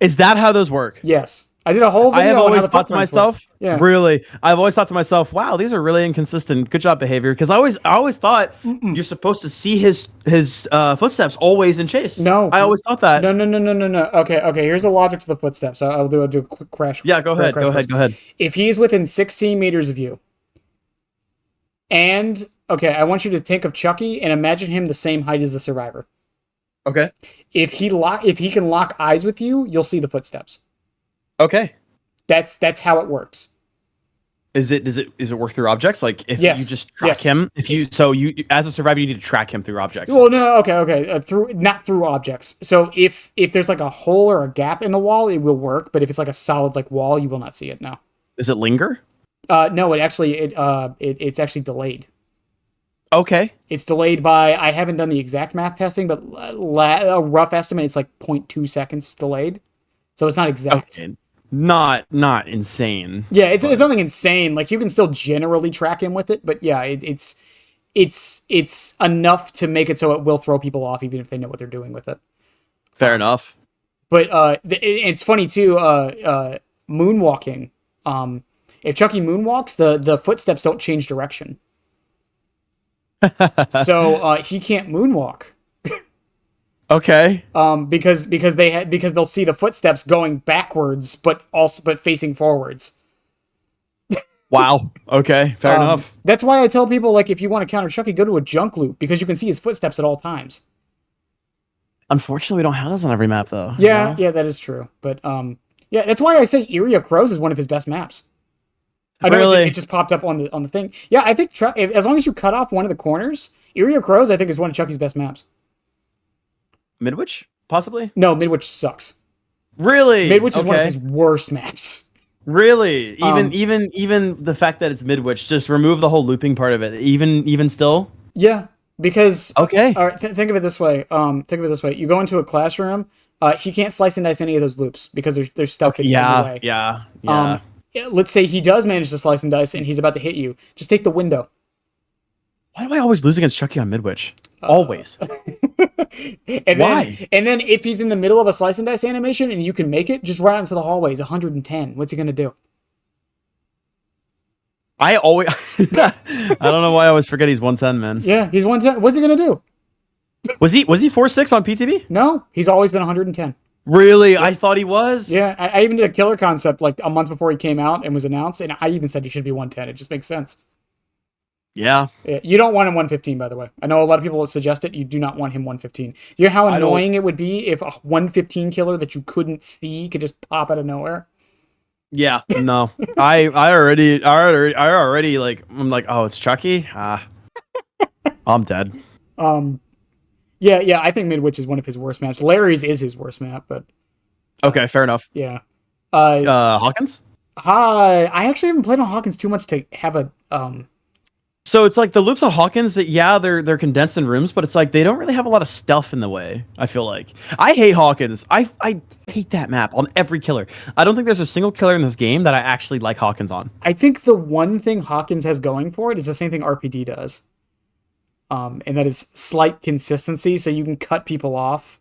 Is that how those work? Yes. I did a whole video. I have always thought to myself, I've always thought to myself, wow, these are really inconsistent. Good job, behavior. Because I always thought you're supposed to see his footsteps always in chase. No, I always thought that. No. Okay. Here's the logic to the footsteps. I'll do a quick crash. Yeah, go ahead. If he's within 16 meters of you, and I want you to think of Chucky and imagine him the same height as the survivor. Okay. If he can lock eyes with you, you'll see the footsteps. Okay. That's how it works. Is it work through objects? Like if you just track him, you as a survivor you need to track him through objects. Well, no, okay. Not through objects. So if there's like a hole or a gap in the wall, it will work. But if it's like a solid like wall, you will not see it. No. Does it linger? No. It's actually delayed. Okay. It's delayed by, I haven't done the exact math testing, but a rough estimate, it's like 0.2 seconds delayed. So it's not exact. Okay. Not insane. Yeah, it's nothing insane. Like you can still generally track him with it, but yeah, it's enough to make it so it will throw people off even if they know what they're doing with it. Fair enough. But it's funny too, moonwalking. If Chucky moonwalks, the footsteps don't change direction. So he can't moonwalk. Okay. Because they'll see the footsteps going backwards, but facing forwards. Wow. Okay. Fair enough. That's why I tell people, like, if you want to counter Chucky, go to a junk loop because you can see his footsteps at all times. Unfortunately, we don't have those on every map, though. Yeah, yeah, that is true. But yeah, that's why I say Area Crows is one of his best maps. I know Really? it just popped up on the thing. Yeah, I think as long as you cut off one of the corners, Area Crows, I think, is one of Chucky's best maps. Midwich, possibly. No, Midwich sucks. Really? Midwich is one of his worst maps. Really? Even the fact that it's Midwich, just remove the whole looping part of it. Even still. Yeah, because okay. All right, think of it this way. You go into a classroom. He can't slice and dice any of those loops because there's stuff in the way. Yeah. Let's say he does manage to slice and dice and he's about to hit you. Just take the window. Why do I always lose against Chucky on Midwich? Always. Why? And then if he's in the middle of a slice and dice animation and you can make it, just run out into the hallway. He's 110. What's he gonna do? I always I don't know why I always forget he's 110, man. Yeah, he's 110. What's he gonna do? Was he 4-6 on PTB? No, he's always been 110. Really? Yeah. I thought he was. Yeah, I even did a killer concept like a month before he came out and was announced, and I even said he should be 110. It just makes sense. Yeah. You don't want him 115, by the way. I know a lot of people suggest it. You do not want him 115. You know how annoying it would be if a 115 killer that you couldn't see could just pop out of nowhere? Yeah, no. I already like, I'm like, oh, it's Chucky? I'm dead. Yeah, I think Midwich is one of his worst maps. Larry's is his worst map, but okay, fair enough. Yeah. Hawkins? I actually haven't played on Hawkins too much to have a So it's like the loops on Hawkins that they're condensed in rooms, but it's like they don't really have a lot of stuff in the way. I feel like I hate Hawkins. I hate that map on every killer. I don't think there's a single killer in this game that I actually like Hawkins on. I think the one thing Hawkins has going for it is the same thing RPD does. And that is slight consistency, so you can cut people off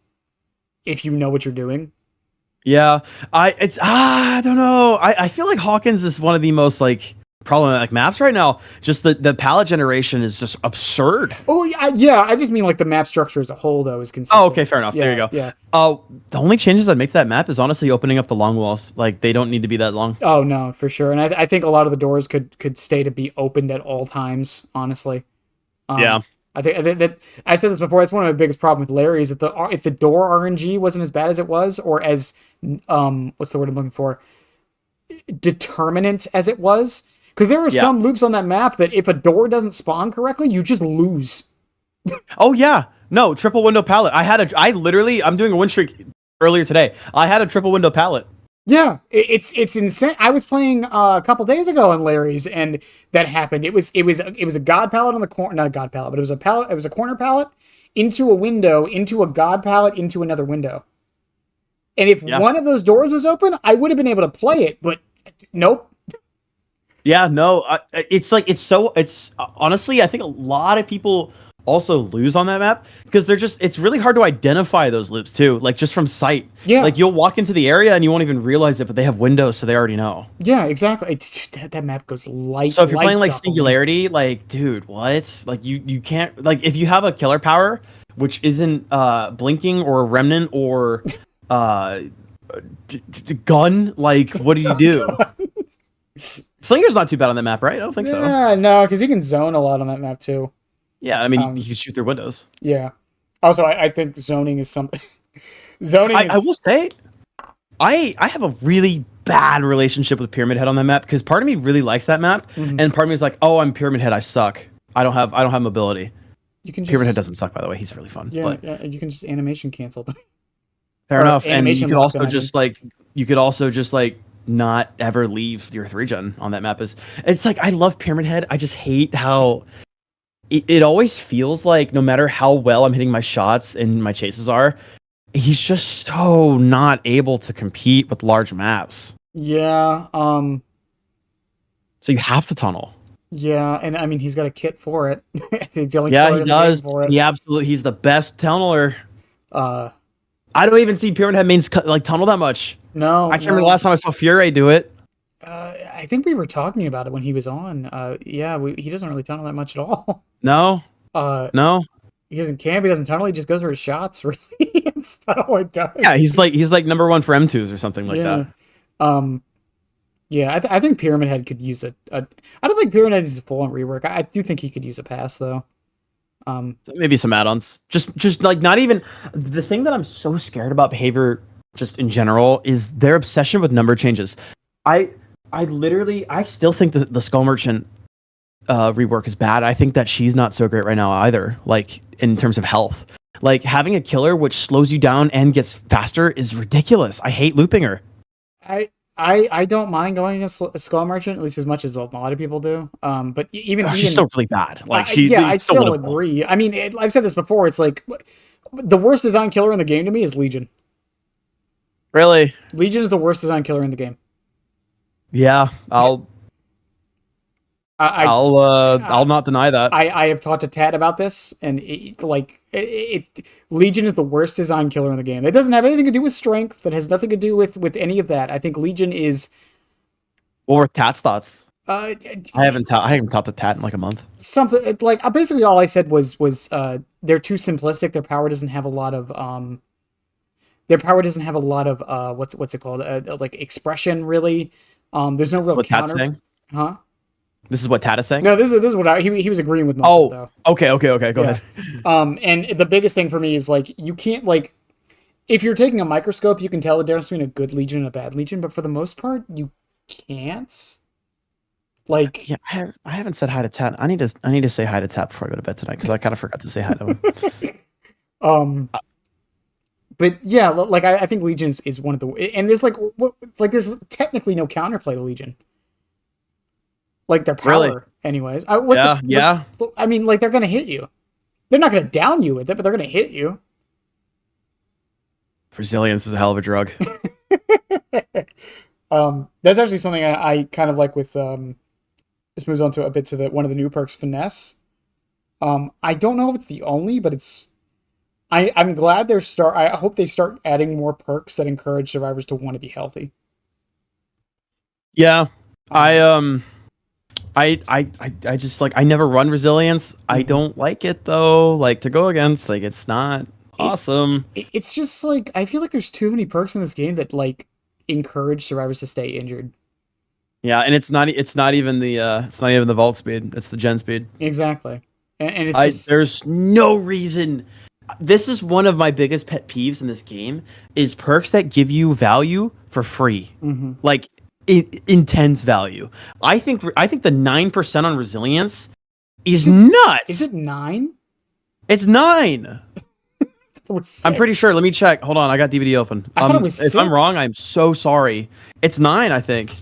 if you know what you're doing. Yeah, I don't know. I feel like Hawkins is one of the most like problematic maps right now. Just the palette generation is just absurd. Oh yeah. I just mean like the map structure as a whole though is consistent. Oh, okay, fair enough. Yeah, there you go. Yeah. The only changes I'd make to that map is honestly opening up the long walls. Like they don't need to be that long. Oh no, for sure. And I think a lot of the doors could stay to be opened at all times. Honestly. Yeah. I think that I've said this before. That's one of my biggest problems with Larry is that if the door RNG wasn't as bad as it was, or as what's the word I'm looking for, determinant as it was, because there are some loops on that map that if a door doesn't spawn correctly, you just lose. Oh yeah, no triple window palette. I'm doing a win streak earlier today. I had a triple window palette. Yeah, it's insane. I was playing a couple days ago on Larry's, and that happened. It was a god palette on the corner, not a god palette, but it was a palette. It was a corner palette into a window, into a god palette, into another window. And if one of those doors was open, I would have been able to play it, but nope. Yeah, no, it's honestly, I think a lot of people also lose on that map because it's really hard to identify those loops too, like just from sight. Yeah, like you'll walk into the area and you won't even realize it, but they have windows, so they already know. Yeah, exactly. That map goes light. So if you're playing like Singularity, like dude, what? Like you can't, like if you have a killer power which isn't blinking or a remnant or gun, like what do you do? Slinger's not too bad on that map, right? I don't think so. Yeah, no, because you can zone a lot on that map too. Yeah, I mean, you can shoot through windows. Yeah. Also, I think zoning is something. I will say, I have a really bad relationship with Pyramid Head on that map because part of me really likes that map, and part of me is like, oh, I'm Pyramid Head, I suck. I don't have mobility. Pyramid Head doesn't suck, by the way. He's really fun. Yeah, yeah, you can just animation cancel them. Fair enough, and you could also just like not ever leave your 3-gen on that map. It's like I love Pyramid Head. I just hate how it always feels like no matter how well I'm hitting my shots and my chases are, he's just so not able to compete with large maps. Yeah. So you have to tunnel. Yeah, and I mean he's got a kit for it. He does. He's the best tunneler. I don't even see Pyramid Head mains like tunnel that much. No, I can't remember the last time I saw Fury do it. I think we were talking about it when he was on. He doesn't really tunnel that much at all. No. No. He doesn't camp. He doesn't tunnel. He just goes for his shots. Really, that's about all it does. Yeah, he's like number one for M2s or something like that. Yeah, I think Pyramid Head could use I don't think Pyramid Head is a full on rework. I do think he could use a pass though. Maybe some add-ons. Just like not even the thing that I'm so scared about behavior just in general is their obsession with number changes. I I still think the Skull Merchant rework is bad. I think that she's not so great right now either. Like in terms of health, like having a killer which slows you down and gets faster is ridiculous. I hate looping her. I don't mind going against a Skull Merchant, at least as much as what a lot of people do. But She's still really bad. Like I still agree. I mean, I've said this before. It's like the worst design killer in the game to me is Legion. Really? Legion is the worst design killer in the game. Yeah, I'll not deny that. I have talked to Tad about this, and Legion is the worst design killer in the game. It doesn't have anything to do with strength. That has nothing to do with any of that. I think Legion is. What were Tat's thoughts? I haven't talked to Tat in like a month. Something like basically all I said was they're too simplistic. Their power doesn't have a lot of what's it called, like expression really. There's no real counter. Huh? This is what Tat is saying? No, this is what he was agreeing with most of it, though. Okay, go ahead. And the biggest thing for me is, like, you can't, like, if you're taking a microscope, you can tell the difference between a good Legion and a bad Legion, but for the most part, you can't. Like, yeah, I haven't said hi to Tat. I need to say hi to Tat before I go to bed tonight, because I kind of forgot to say hi to him. But yeah, like, I think Legion is one of the, and there's there's technically no counterplay to Legion. Like their power, really? Anyways. Yeah. I mean, like, they're gonna hit you. They're not gonna down you with it, but they're gonna hit you. Resilience is a hell of a drug. That's actually something I kind of like with this moves on to a bit to one of the new perks, Finesse. I don't know if it's the only, but it's I'm glad I hope they start adding more perks that encourage survivors to want to be healthy. Yeah. I just like, I never run Resilience. I don't like it though. Like to go against, like, it's not awesome. It's just like, I feel like there's too many perks in this game that like encourage survivors to stay injured. Yeah, and it's not even the vault speed. It's the gen speed. Exactly. And it's there's no reason. This is one of my biggest pet peeves in this game is perks that give you value for free. Mm-hmm. Like intense value. I think the 9% on Resilience is nuts. Is it 9? It's 9. I'm pretty sure. Let me check. Hold on, I got DVD open. I thought it was 6. If I'm wrong, I'm so sorry. It's 9, I think.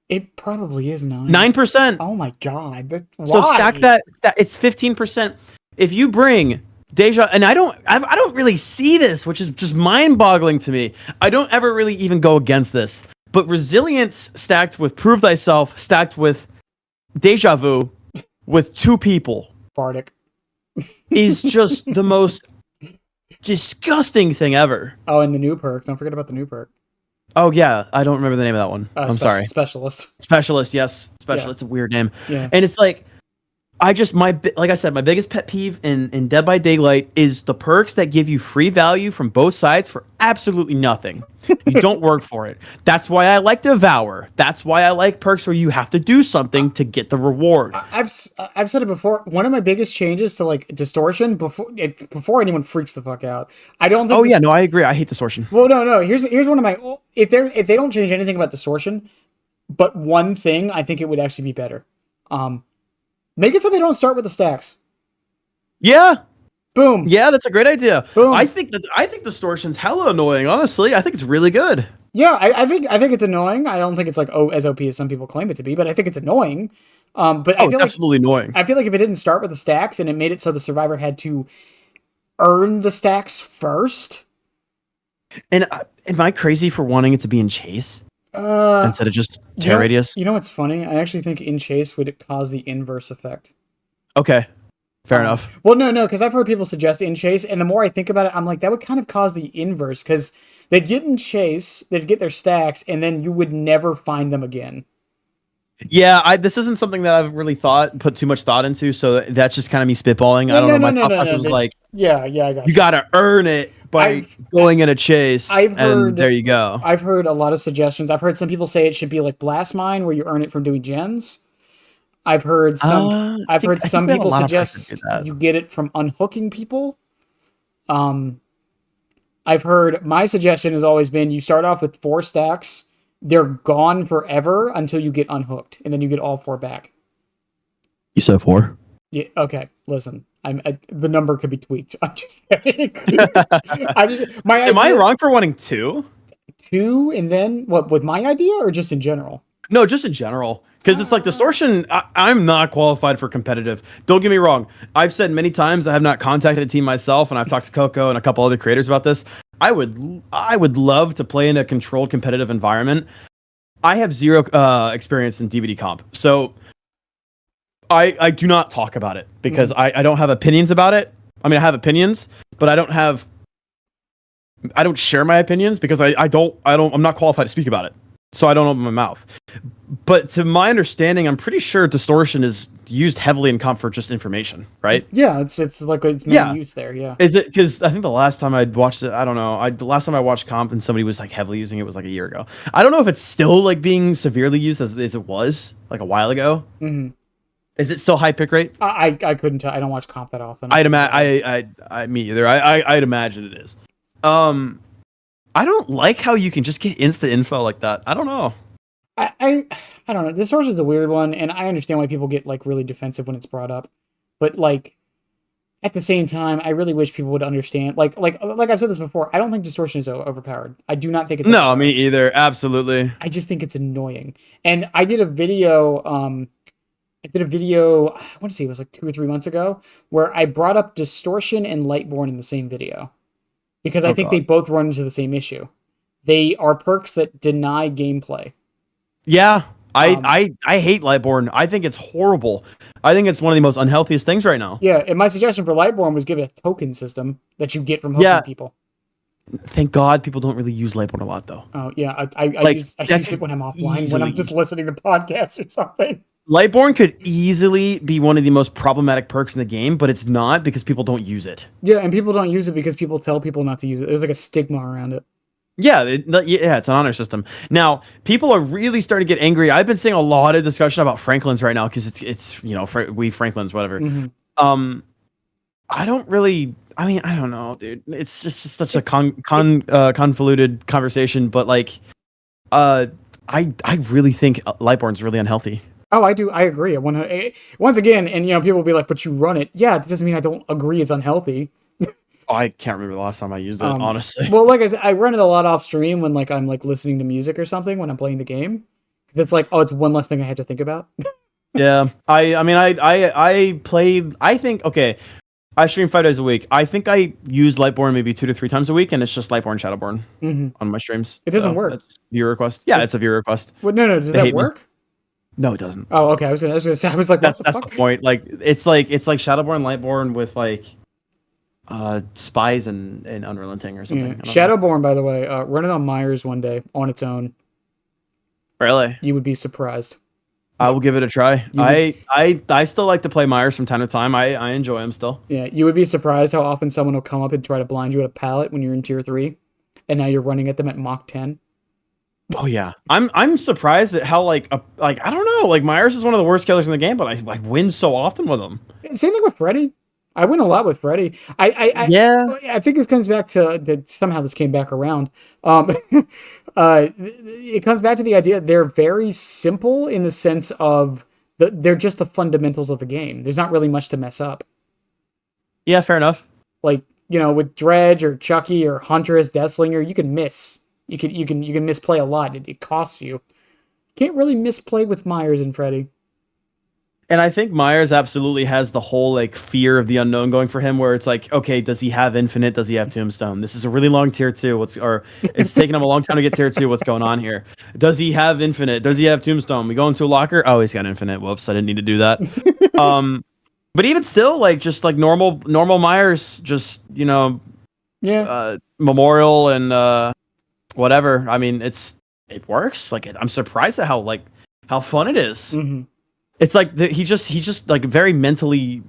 It probably is 9. 9%. Oh my god. Why? So stack that. It's 15%. If you bring Deja, and I don't really see this, which is just mind-boggling to me. I don't ever really even go against this. But Resilience stacked with Prove Thyself, stacked with Deja Vu, with 2 people, Bardic, is just the most disgusting thing ever. Oh, and the new perk. Don't forget about the new perk. Oh, yeah. I don't remember the name of that one. I'm sorry. Specialist. Specialist, yes. Specialist. Yeah. It's a weird name. Yeah. And it's like, like I said, my biggest pet peeve in Dead by Daylight is the perks that give you free value from both sides for absolutely nothing. You don't work for it. That's why I like Devour. That's why I like perks where you have to do something to get the reward. I've said it before. One of my biggest changes to like distortion before anyone freaks the fuck out. I don't think. Oh yeah, no, I agree. I hate distortion. Well, no. Here's one of my. If they don't change anything about distortion, but one thing, I think it would actually be better. Make it so they don't start with the stacks. Yeah. Boom. Yeah, that's a great idea. Boom. I think distortion's hella annoying, honestly. I think it's really good. Yeah, I think it's annoying. I don't think it's like as OP as some people claim it to be, but I think it's annoying. But I feel absolutely annoying. I feel like if it didn't start with the stacks and it made it so the survivor had to earn the stacks first. And am I crazy for wanting it to be in chase? Instead of just tear radius? You know what's funny? I actually think in chase would cause the inverse effect. Okay. Fair enough. Well, no, because I've heard people suggest in chase, and the more I think about it, I'm like, that would kind of cause the inverse, because they'd get in chase, they'd get their stacks, and then you would never find them again. Yeah, this isn't something that I've really put too much thought into, so that's just kind of me spitballing. I don't know. My thought process was like, yeah, I got you gotta earn it by going in a chase, and there you go. I've heard a lot of suggestions. I've heard some people say it should be like Blast Mine, where you earn it from doing gens. I've heard some people suggest you get it from unhooking people. I've heard my suggestion has always been you start off with 4 stacks. They're gone forever until you get unhooked, and then you get all 4 back. You said 4? Yeah. Okay. Listen, the number could be tweaked. I'm just saying. Am I wrong for wanting 2? 2, and then what? With my idea, or just in general? No, just in general. Because it's like distortion. I'm not qualified for competitive. Don't get me wrong. I've said many times I have not contacted a team myself, and I've talked to Coco and a couple other creators about this. I would love to play in a controlled competitive environment. I have 0 experience in DVD comp, so I do not talk about it because I don't have opinions about it. I mean, I have opinions, but I don't share my opinions because I'm not qualified to speak about it. So I don't open my mouth. But to my understanding, I'm pretty sure distortion is used heavily in comp for just information, right? Yeah, it's like it's main use there. Yeah. Is it? Because I think the last time I'd watched it, I don't know. The last time I watched comp and somebody was like heavily using it was like a year ago. I don't know if it's still like being severely used as it was like a while ago. Mm-hmm. Is it still high pick rate? I couldn't tell. I don't watch comp that often. Me either. I'd imagine it is. I don't like how you can just get insta info like that. I don't know. I don't know. This source is a weird one, and I understand why people get like really defensive when it's brought up. But like at the same time, I really wish people would understand. Like I've said this before, I don't think distortion is overpowered. I do not think it's overpowered. Me either. Absolutely. I just think it's annoying. And I did a video. I want to say it was like 2 or 3 months ago, where I brought up distortion and Lightborn in the same video. Because I think they both run into the same issue. They are perks that deny gameplay. Yeah, I hate Lightborn. I think it's horrible. I think it's one of the most unhealthiest things right now. Yeah, and my suggestion for Lightborn was give it a token system that you get from hooking people. Thank God people don't really use Lightborn a lot, though. Oh, yeah, I use it when I'm offline, when I'm just listening to podcasts or something. Lightborn could easily be one of the most problematic perks in the game, but it's not because people don't use it. Yeah, and people don't use it because people tell people not to use it. There's like a stigma around it. Yeah, it's an honor system. Now, people are really starting to get angry. I've been seeing a lot of discussion about Franklins right now because it's we Franklins, whatever. Mm-hmm. I don't know, dude. It's just such a convoluted conversation, but like, I really think Lightborn's really unhealthy. Oh, I do. I agree. Once again, and people will be like, "But you run it." Yeah, that doesn't mean I don't agree it's unhealthy. I can't remember the last time I used it, honestly. Well, like I said, I run it a lot off stream when like I'm like listening to music or something when I'm playing the game. Because it's like, oh, it's one less thing I had to think about. Yeah, I played. I think I stream 5 days a week. I think I use Lightborn maybe 2 to 3 times a week, and it's just Lightborn Shadowborn on my streams. It doesn't work. Viewer request. Yeah, it's a viewer request. Well, no, does that work? No, it doesn't. Oh, okay. I was gonna say. I was like, that's the point. Like, it's like Shadowborn, Lightborn with like spies and unrelenting or something. Yeah. Shadowborn, by the way, run it on Myers one day on its own. Really? You would be surprised. I will give it a try. I still like to play Myers from time to time. I enjoy him still. Yeah, you would be surprised how often someone will come up and try to blind you at a pallet when you're in tier 3, and now you're running at them at Mach 10. Oh yeah, I'm surprised at how like I don't know, like Myers is one of the worst killers in the game, but I win so often with him. Same thing with Freddy. I win a lot with Freddy. I think it comes back to that somehow this came back around. It comes back to the idea they're very simple in the sense of they're just the fundamentals of the game. There's not really much to mess up. Yeah, fair enough. Like with Dredge or Chucky or Huntress, Deathslinger, you can miss. You can misplay a lot. It costs you. Can't really misplay with Myers and Freddy. And I think Myers absolutely has the whole like fear of the unknown going for him, where it's like, okay, does he have infinite? Does he have tombstone? This is a really long tier 2. It's taking him a long time to get tier 2. What's going on here? Does he have infinite? Does he have tombstone? We go into a locker. Oh, he's got infinite. Whoops, I didn't need to do that. But even still, like just like normal Myers, just Memorial and whatever. I mean, it works. Like I'm surprised at how fun it is. Mm-hmm. It's like he's just like very mentally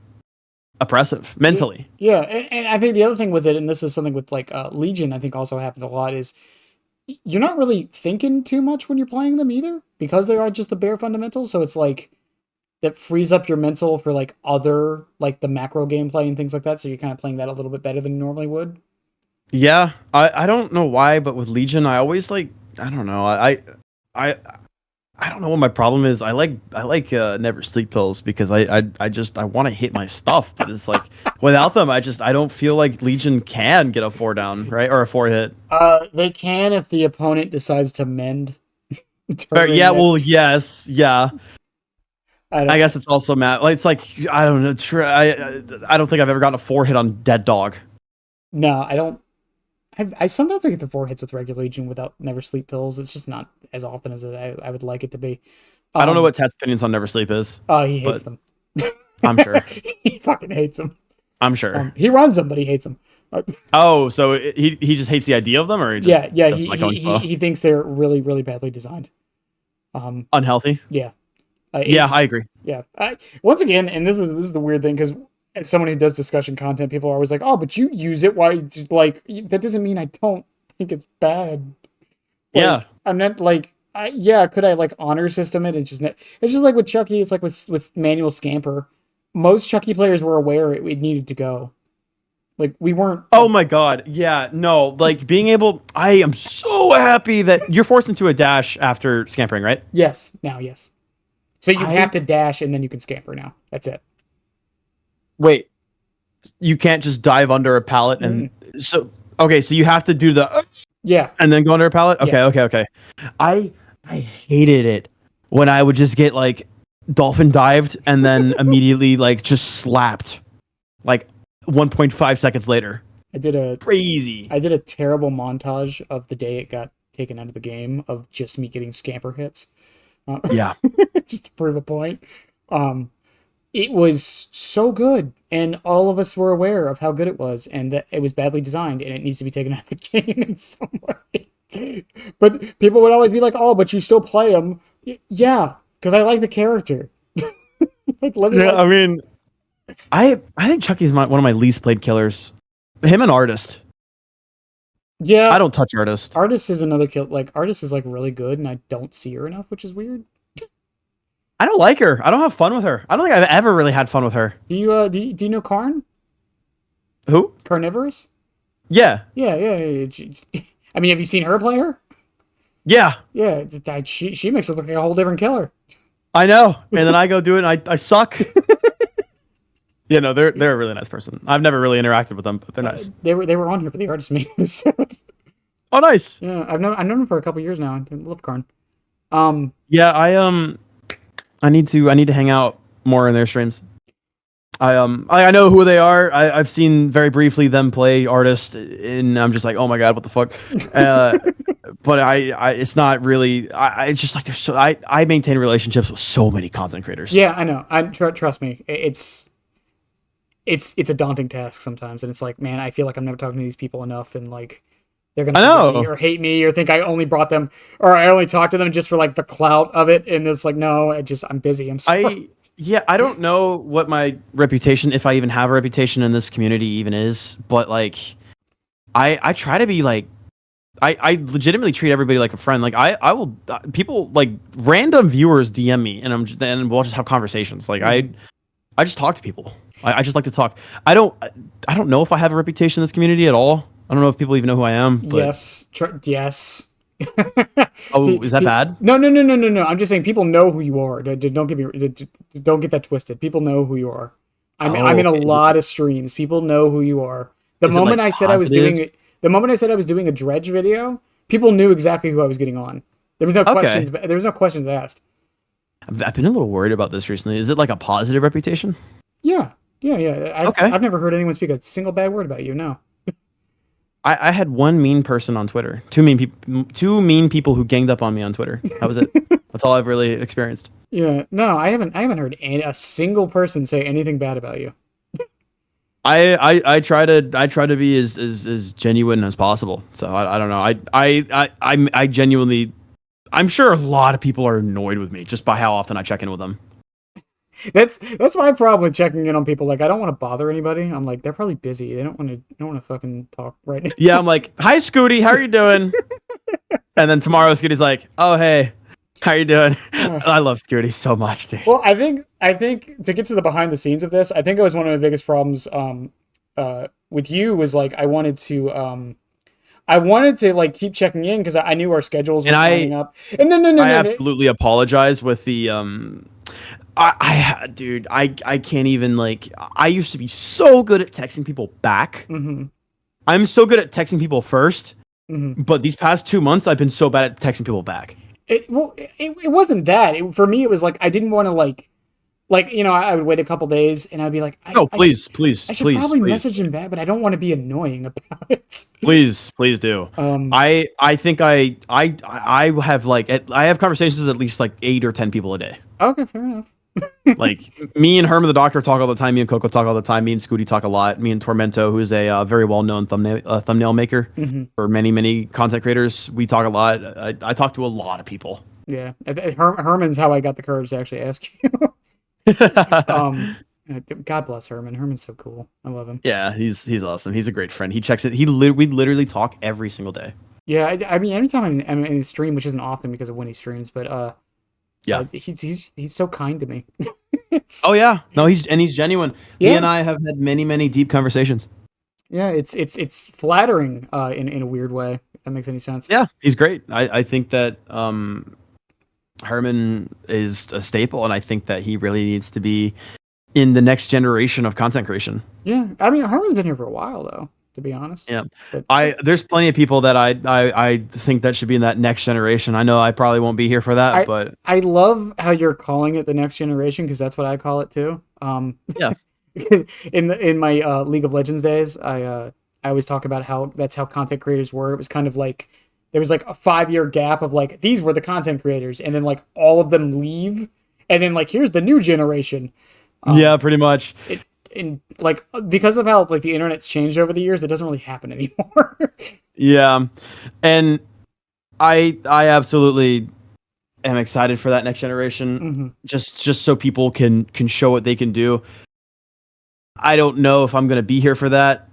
oppressive mentally. Yeah, and I think the other thing with it, and this is something with like Legion, I think also happens a lot, is you're not really thinking too much when you're playing them either, because they are just the bare fundamentals. So it's like that frees up your mental for like other like the macro gameplay and things like that. So you're kind of playing that a little bit better than you normally would. Yeah, I don't know why, but with Legion, I always like I don't know I I don't know what my problem is. I like never sleep pills because I just I want to hit my stuff, but it's like without them, I don't feel like Legion can get a 4 down, right, or a 4 hit. They can if the opponent decides to mend Yeah, during it. well, yes, yeah. I I don't. guess it's also Matt. Like, it's like I don't know. I don't think I've ever gotten a 4 hit on Dead Dog. No, I don't. I sometimes I get the 4 hits with regular Legion without never sleep pills. It's just not as often as I would like it to be. I don't know what Ted's opinions on Never Sleep is. Oh, he hates but them. I'm sure. He fucking hates them. I'm sure. He runs them, but he hates them. Oh, so he just hates the idea of them, or he just Yeah. doesn't like going slow? He thinks they're really really badly designed. Unhealthy. Yeah. Yeah, I agree. Yeah. Once again, and this is the weird thing because as someone who does discussion content, people are always like, "Oh, but you use it. Why? Like that doesn't mean I don't think it's bad." Like, Yeah. I'm not like, yeah. Could I like honor system it? It's just like with Chucky. It's like with manual scamper. Most Chucky players were aware it needed to go. Like we weren't. Oh my god. Yeah. No. Like being able. I am so happy that you're forced into a dash after scampering, right? Yes. Now, yes. So you have to dash and then you can scamper now. That's it. Wait. You can't just dive under a pallet and so. Okay, so you have to do the Yeah. and then go under a pallet. Okay, Yes. okay. I hated it when I would just get like dolphin dived and then immediately like just slapped like 1.5 seconds later. I did a Crazy. terrible montage of the day it got taken out of the game of just me getting scamper hits. Yeah. Just to prove a point. It was so good, and all of us were aware of how good it was, and that it was badly designed, and it needs to be taken out of the game in some way. But people would always be like, "Oh, but you still play them." Yeah, because I like the character. Like, I mean, I think Chucky's one of my least played killers. Him and Artist. Yeah, I don't touch Artist. Artist is another kill. Like Artist is like really good, and I don't see her enough, which is weird. I don't like her. I don't have fun with her. I don't think I've ever really had fun with her. Do you know Karn? Who? Carnivorous? Yeah. Yeah. I mean, have you seen her play her? Yeah. Yeah, she makes her look like a whole different killer. I know. And then I go do it and I suck. Yeah, no, they're a really nice person. I've never really interacted with them, but they're nice. They were on here for the artist meeting episode. Oh, nice. Yeah, I've known them for a couple years now. I love Karn. Yeah, I need to hang out more in their streams. I know who they are. I've seen very briefly them play Artist, and I'm just like, oh my god, what the fuck? But I it's not really. I just like there's so I maintain relationships with so many content creators. Yeah, I know. Trust me. It's a daunting task sometimes, and it's like, man, I feel like I'm never talking to these people enough, and like they're gonna forget me or hate me or think I only brought them or I only talked to them just for like the clout of it, and it's like, no, I'm busy. I'm sorry. I don't know what my reputation, if I even have a reputation in this community, even is, but like, I try to be like, I legitimately treat everybody like a friend. Like I will people like random viewers DM me and we'll just have conversations. Like I just talk to people. I just like to talk. I don't know if I have a reputation in this community at all. I don't know if people even know who I am. But... Yes. Oh, is that bad? No. I'm just saying people know who you are. Don't get that twisted. People know who you are. I'm in a lot of streams. People know who you are. The moment I said I was doing a Dredge video, people knew exactly who I was getting on. There was no questions. There was no questions asked. I've been a little worried about this recently. Is it like a positive reputation? Yeah. I've never heard anyone speak a single bad word about you. No. I had one mean person on Twitter. Two mean people who ganged up on me on Twitter. That was it. That's all I've really experienced. Yeah. No, I haven't heard a single person say anything bad about you. I try to be as genuine as possible. So I don't know. I genuinely, I'm sure a lot of people are annoyed with me just by how often I check in with them. That's my problem with checking in on people. Like, I don't want to bother anybody. I'm like, they're probably busy. They don't want to fucking talk right now. Yeah, I'm like, hi, Scooty, how are you doing? And then tomorrow, Scooty's like, oh, hey, how you doing? I love Scooty so much, dude. Well, I think to get to the behind the scenes of this, I think it was one of my biggest problems with you was like I wanted to like keep checking in because I knew our schedules were lining up. And no, I absolutely apologize with the dude, I can't even like. I used to be so good at texting people back. Mm-hmm. I'm so good at texting people first, Mm-hmm. but these past 2 months, I've been so bad at texting people back. It wasn't that. For me, it was like I didn't want to like you know I would wait a couple days and I'd be like, please, I should probably message him back, but I don't want to be annoying about it. Please do. I think I have like I have conversations with at least like 8 or 10 people a day. Okay, fair enough. Like me and Herman the Doctor talk all the time. Me and Coco talk all the time. Me and Scooty talk a lot. Me and Tormento, who's a very well-known thumbnail maker for many content creators, we talk a lot. I talk to a lot of people. Yeah, Herman's how I got the courage to actually ask you. God bless Herman. Herman's so cool. I love him. Yeah, he's awesome. He's a great friend. He checks it. We literally talk every single day. Yeah, I mean, anytime I'm in his stream, which isn't often because of when he streams, but yeah, he's so kind to me. Oh yeah, no, he's genuine. Yeah. He and I have had many deep conversations. Yeah, it's flattering in a weird way. If that makes any sense. Yeah, he's great. I think that Herman is a staple, and I think that he really needs to be in the next generation of content creation. Yeah, I mean, Herman's been here for a while though, to be honest. Yeah, but there's plenty of people that I think that should be in that next generation. I know I probably won't be here for that, but I love how you're calling it the next generation because that's what I call it too. Yeah. in my League of Legends days, I always talk about how that's how content creators were. It was kind of like there was like a 5-year gap of like these were the content creators, and then like all of them leave, and then like here's the new generation. Yeah, pretty much. And like because of how like the internet's changed over the years, it doesn't really happen anymore. Yeah, and I absolutely am excited for that next generation. Just so people can show what they can do. I don't know if I'm gonna be here for that.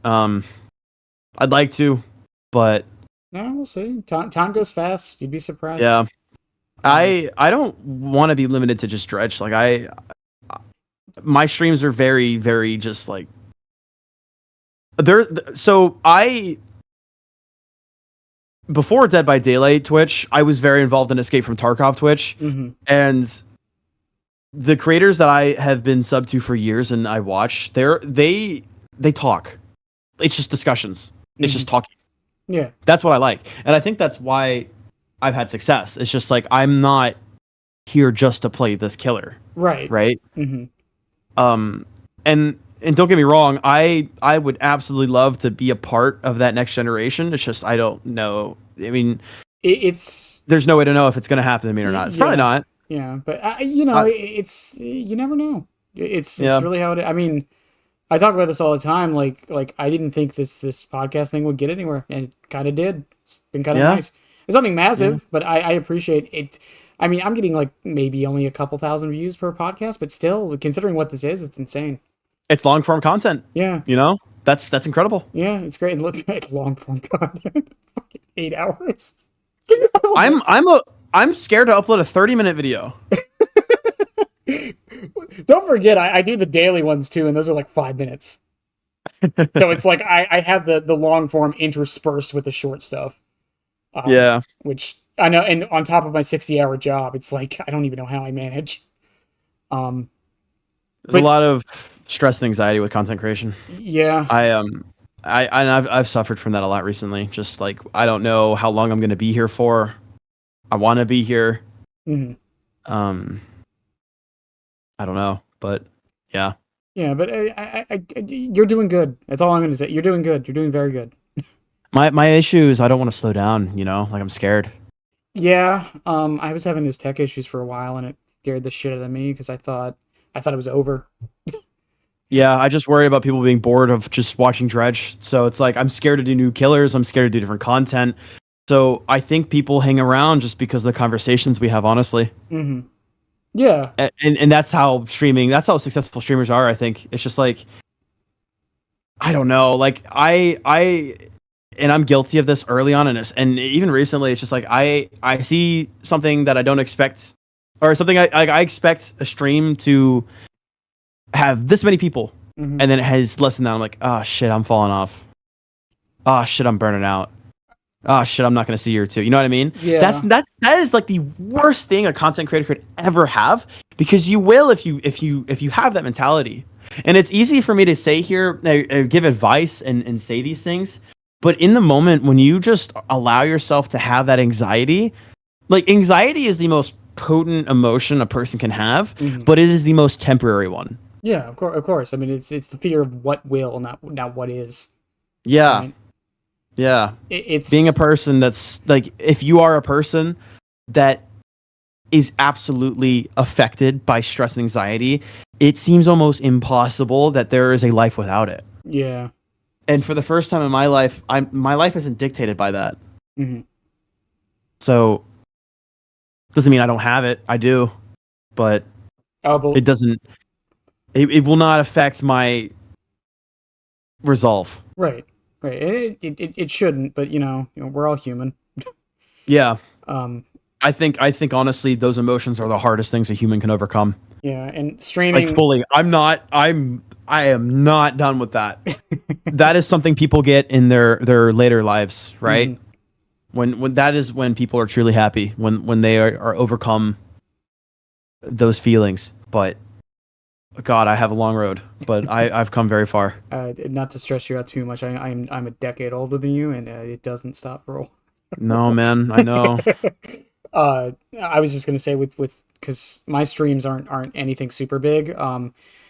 I'd like to, but no, we'll see. Time goes fast. You'd be surprised. Yeah, I don't want to be limited to just Dredge. Like my streams are very just like before Dead by Daylight Twitch, I was very involved in Escape from Tarkov Twitch, and the creators that I have been sub to for years and I watch, they talk. It's just discussions. It's just talking. Yeah, that's what I like, and I think that's why I've had success. It's just like I'm not here just to play this killer. Right. And don't get me wrong, I would absolutely love to be a part of that next generation. It's just I don't know. I mean, there's no way to know if it's going to happen to me or not. It's probably not. Yeah, but it's you never know. It's really how it is. I mean, I talk about this all the time. Like I didn't think this podcast thing would get anywhere, and it kind of did. It's been kind of nice. It's nothing massive, but I appreciate it. I mean, I'm getting like maybe only a couple thousand views per podcast, but still, considering what this is, it's insane. It's long form content. Yeah, you know that's incredible. Yeah, it's great. And look at long form content, fucking 8 hours. I'm scared to upload a 30-minute video. Don't forget, I do the daily ones too, and those are like 5 minutes. So it's like I have the long form interspersed with the short stuff. Which I know, and on top of my 60-hour job, it's like I don't even know how I manage. There's a lot of stress and anxiety with content creation. Yeah. I've suffered from that a lot recently. Just like I don't know how long I'm going to be here for. I want to be here. I don't know, but yeah. Yeah, but you're doing good. That's all I'm going to say. You're doing good. You're doing very good. My issue is I don't want to slow down. You know, like I'm scared. Yeah. I was having those tech issues for a while, and it scared the shit out of me because I thought it was over. Yeah, I just worry about people being bored of just watching Dredge. So it's like I'm scared to do new killers. I'm scared to do different content. So I think people hang around just because of the conversations we have, honestly. Yeah. And that's how successful streamers are. I think it's just like, I don't know, like and I'm guilty of this early on in this, and even recently, it's just like I see something that I don't expect, or something I expect a stream to have this many people, Mm-hmm. and then it has less than that. I'm like, oh shit, I'm falling off. Oh shit, I'm burning out. Oh shit, I'm not gonna see year two. You know what I mean? Yeah. That is like the worst thing a content creator could ever have, because you will if you have that mentality. And it's easy for me to say here, give advice and say these things, but in the moment when you just allow yourself to have that anxiety, like anxiety is the most potent emotion a person can have, Mm-hmm. but it is the most temporary one. Yeah, of course, of course. I mean, it's the fear of what will, not what is. Yeah, Right. yeah. Being a It's person that's like, if you are a person that is absolutely affected by stress and anxiety, it seems almost impossible that there is a life without it. yeah. And for the first time in my life, my life isn't dictated by that. Mm-hmm. So doesn't mean I don't have it. I do, but Oh, but it doesn't. It will not affect my resolve. right, right. It shouldn't, but we're all human. Yeah, Um, I think honestly, those emotions are the hardest things a human can overcome. yeah, and Like streaming. fully, I am not done with that. That is something people get in their later lives, right? Mhm. When that is when people are truly happy, when they are overcome those feelings. But God, I have a long road, but I've come very far. Not to stress you out too much, I'm a decade older than you, and it doesn't stop for a No, man, I know. I was just gonna say with because my streams aren't anything super big.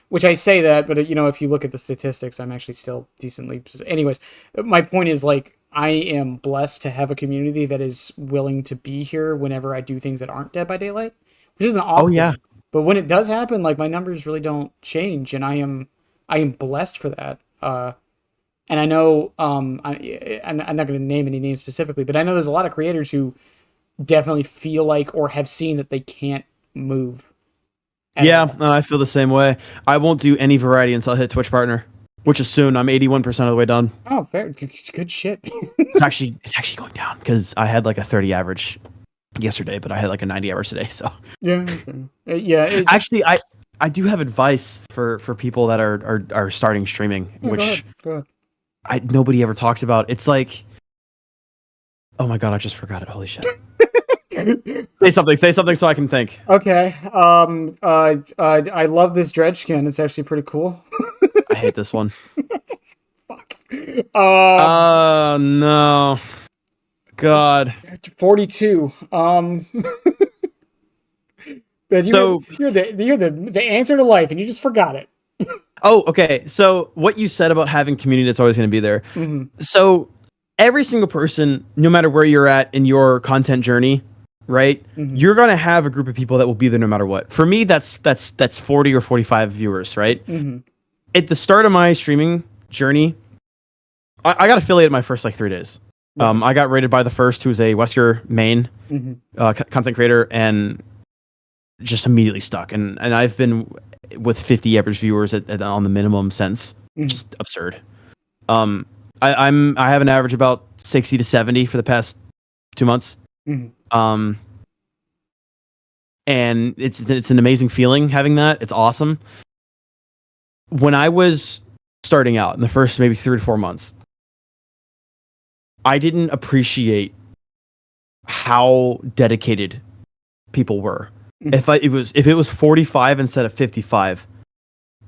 Which I say that, but if you look at the statistics, I'm actually still decently. Anyways, my point is like I am blessed to have a community that is willing to be here whenever I do things that aren't Dead by Daylight, which isn't Oh yeah, often. But when it does happen, like my numbers really don't change, and I am blessed for that. And I know I'm not going to name any names specifically, but I know there's a lot of creators who definitely feel like or have seen that they can't move at yeah. all. I feel the same way. I won't do any variety until I hit Twitch partner, which is soon. I'm 81% of the way done. Oh, fair, good shit. It's actually going down because I had like a 30 average yesterday, but I had like a 90 average today. So Yeah, yeah. actually, I do have advice for people that are starting streaming, Yeah, go ahead, which go nobody ever talks about. It's like, oh my God, I just forgot it. Holy shit. ahead. Say something so I can think. Okay. I love this dredge skin. It's actually pretty cool. I hate this one. Fuck. Oh no. God. 42. But So, you're the answer to life, and you just forgot it. oh, okay. So what you said about having community that's always going to be there. Mm-hmm. So every single person, no matter where you're at in your content journey, right? Mm-hmm. You're going to have a group of people that will be there no matter what. For me, that's 40 or 45 viewers, right? Mm-hmm. At the start of my streaming journey, I got affiliated my first like 3 days. Right. I got rated by the first, who's a Wesker main Mm-hmm. content creator, and just immediately stuck. And I've been with 50 average viewers on the minimum since. Mm-hmm. Just absurd. I have an average about 60 to 70 for the past 2 months. Mm-hmm. And it's an amazing feeling having that. It's awesome. When I was starting out in the first maybe 3 to 4 months, I didn't appreciate how dedicated people were. Mm-hmm. If it was 45 instead of 55,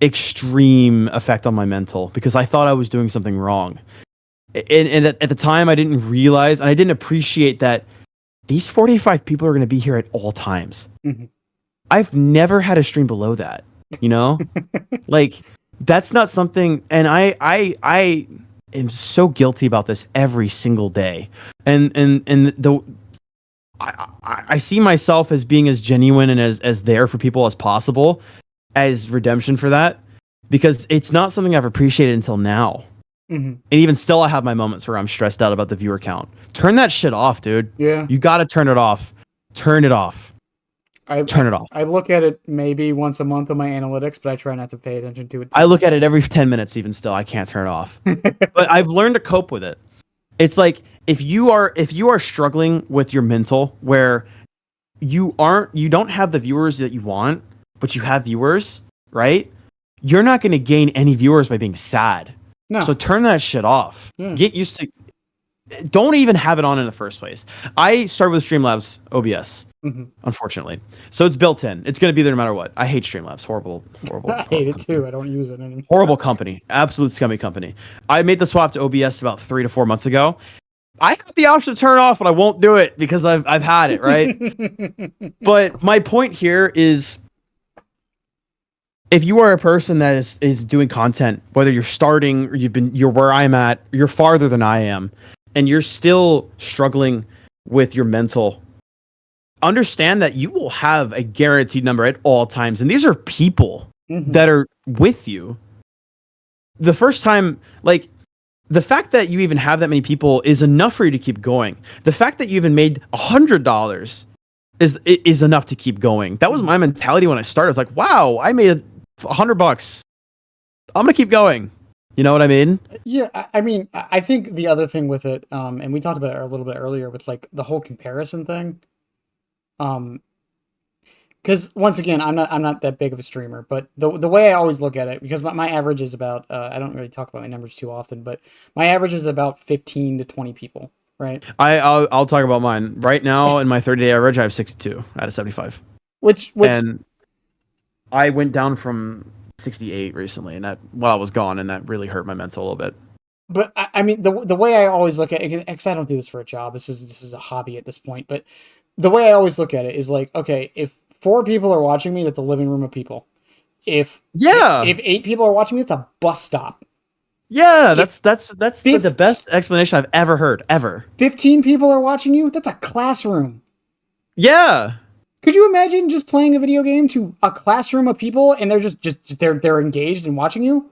extreme effect on my mental, because I thought I was doing something wrong. And at the time, I didn't realize, and I didn't appreciate that these 45 people are going to be here at all times. Mm-hmm. I've never had a stream below that, you know? Like, that's not something, and I am so guilty about this every single day. I see myself as being as genuine and as there for people as possible, as redemption for that, because it's not something I've appreciated until now. Mm-hmm. And even still, I have my moments where I'm stressed out about the viewer count. Turn that shit off, dude. Yeah. You got to turn it off. Turn it off. turn it off. I look at it maybe once a month on my analytics, but I try not to pay attention to it. I look at it every 10 minutes, even still. I can't turn it off. But I've learned to cope with it. It's like if you are struggling with your mental where you don't have the viewers that you want, but you have viewers, right? You're not going to gain any viewers by being sad. No. So turn that shit off. Get used to. Don't even have it on in the first place. I started with Streamlabs OBS, unfortunately. So it's built in. It's going to be there no matter what. I hate Streamlabs. Horrible. I hate it too. I don't use it anymore. Horrible company. Absolute scummy company. I made the swap to OBS about 3 to 4 months ago. I have the option to turn it off, but I won't do it because I've had it, right? But my point here is, if you are a person that is doing content, whether you're starting or you're where I'm at, you're farther than I am, and you're still struggling with your mental, understand that you will have a guaranteed number at all times. And these are people that are with you. The first time, like, the fact that you even have that many people is enough for you to keep going. The fact that you even made $100 is enough to keep going. That was my mentality when I started. I was like, wow, I made $100. I'm going to keep going. You know what I mean? Yeah, I mean, I think the other thing with it, and we talked about it a little bit earlier with like the whole comparison thing. Because once again, I'm not that big of a streamer, but the way I always look at it, because my average is about, I don't really talk about my numbers too often, but my average is about 15 to 20 people, right? I'll talk about mine right now. In my 30-day average, I have 62 out of 75. Which and I went down from 68 recently, and that while I was gone, and that really hurt my mental a little bit. But I mean, the way I always look at it, because I don't do this for a job, this is a hobby at this point, but the way I always look at it is like, okay, if 4 people are watching me, that's a living room of people. If 8 people are watching me, it's a bus stop. Yeah, that's the best explanation I've ever heard, ever. 15 people are watching you, that's a classroom. Yeah. Could you imagine just playing a video game to a classroom of people and they're they're engaged and watching you?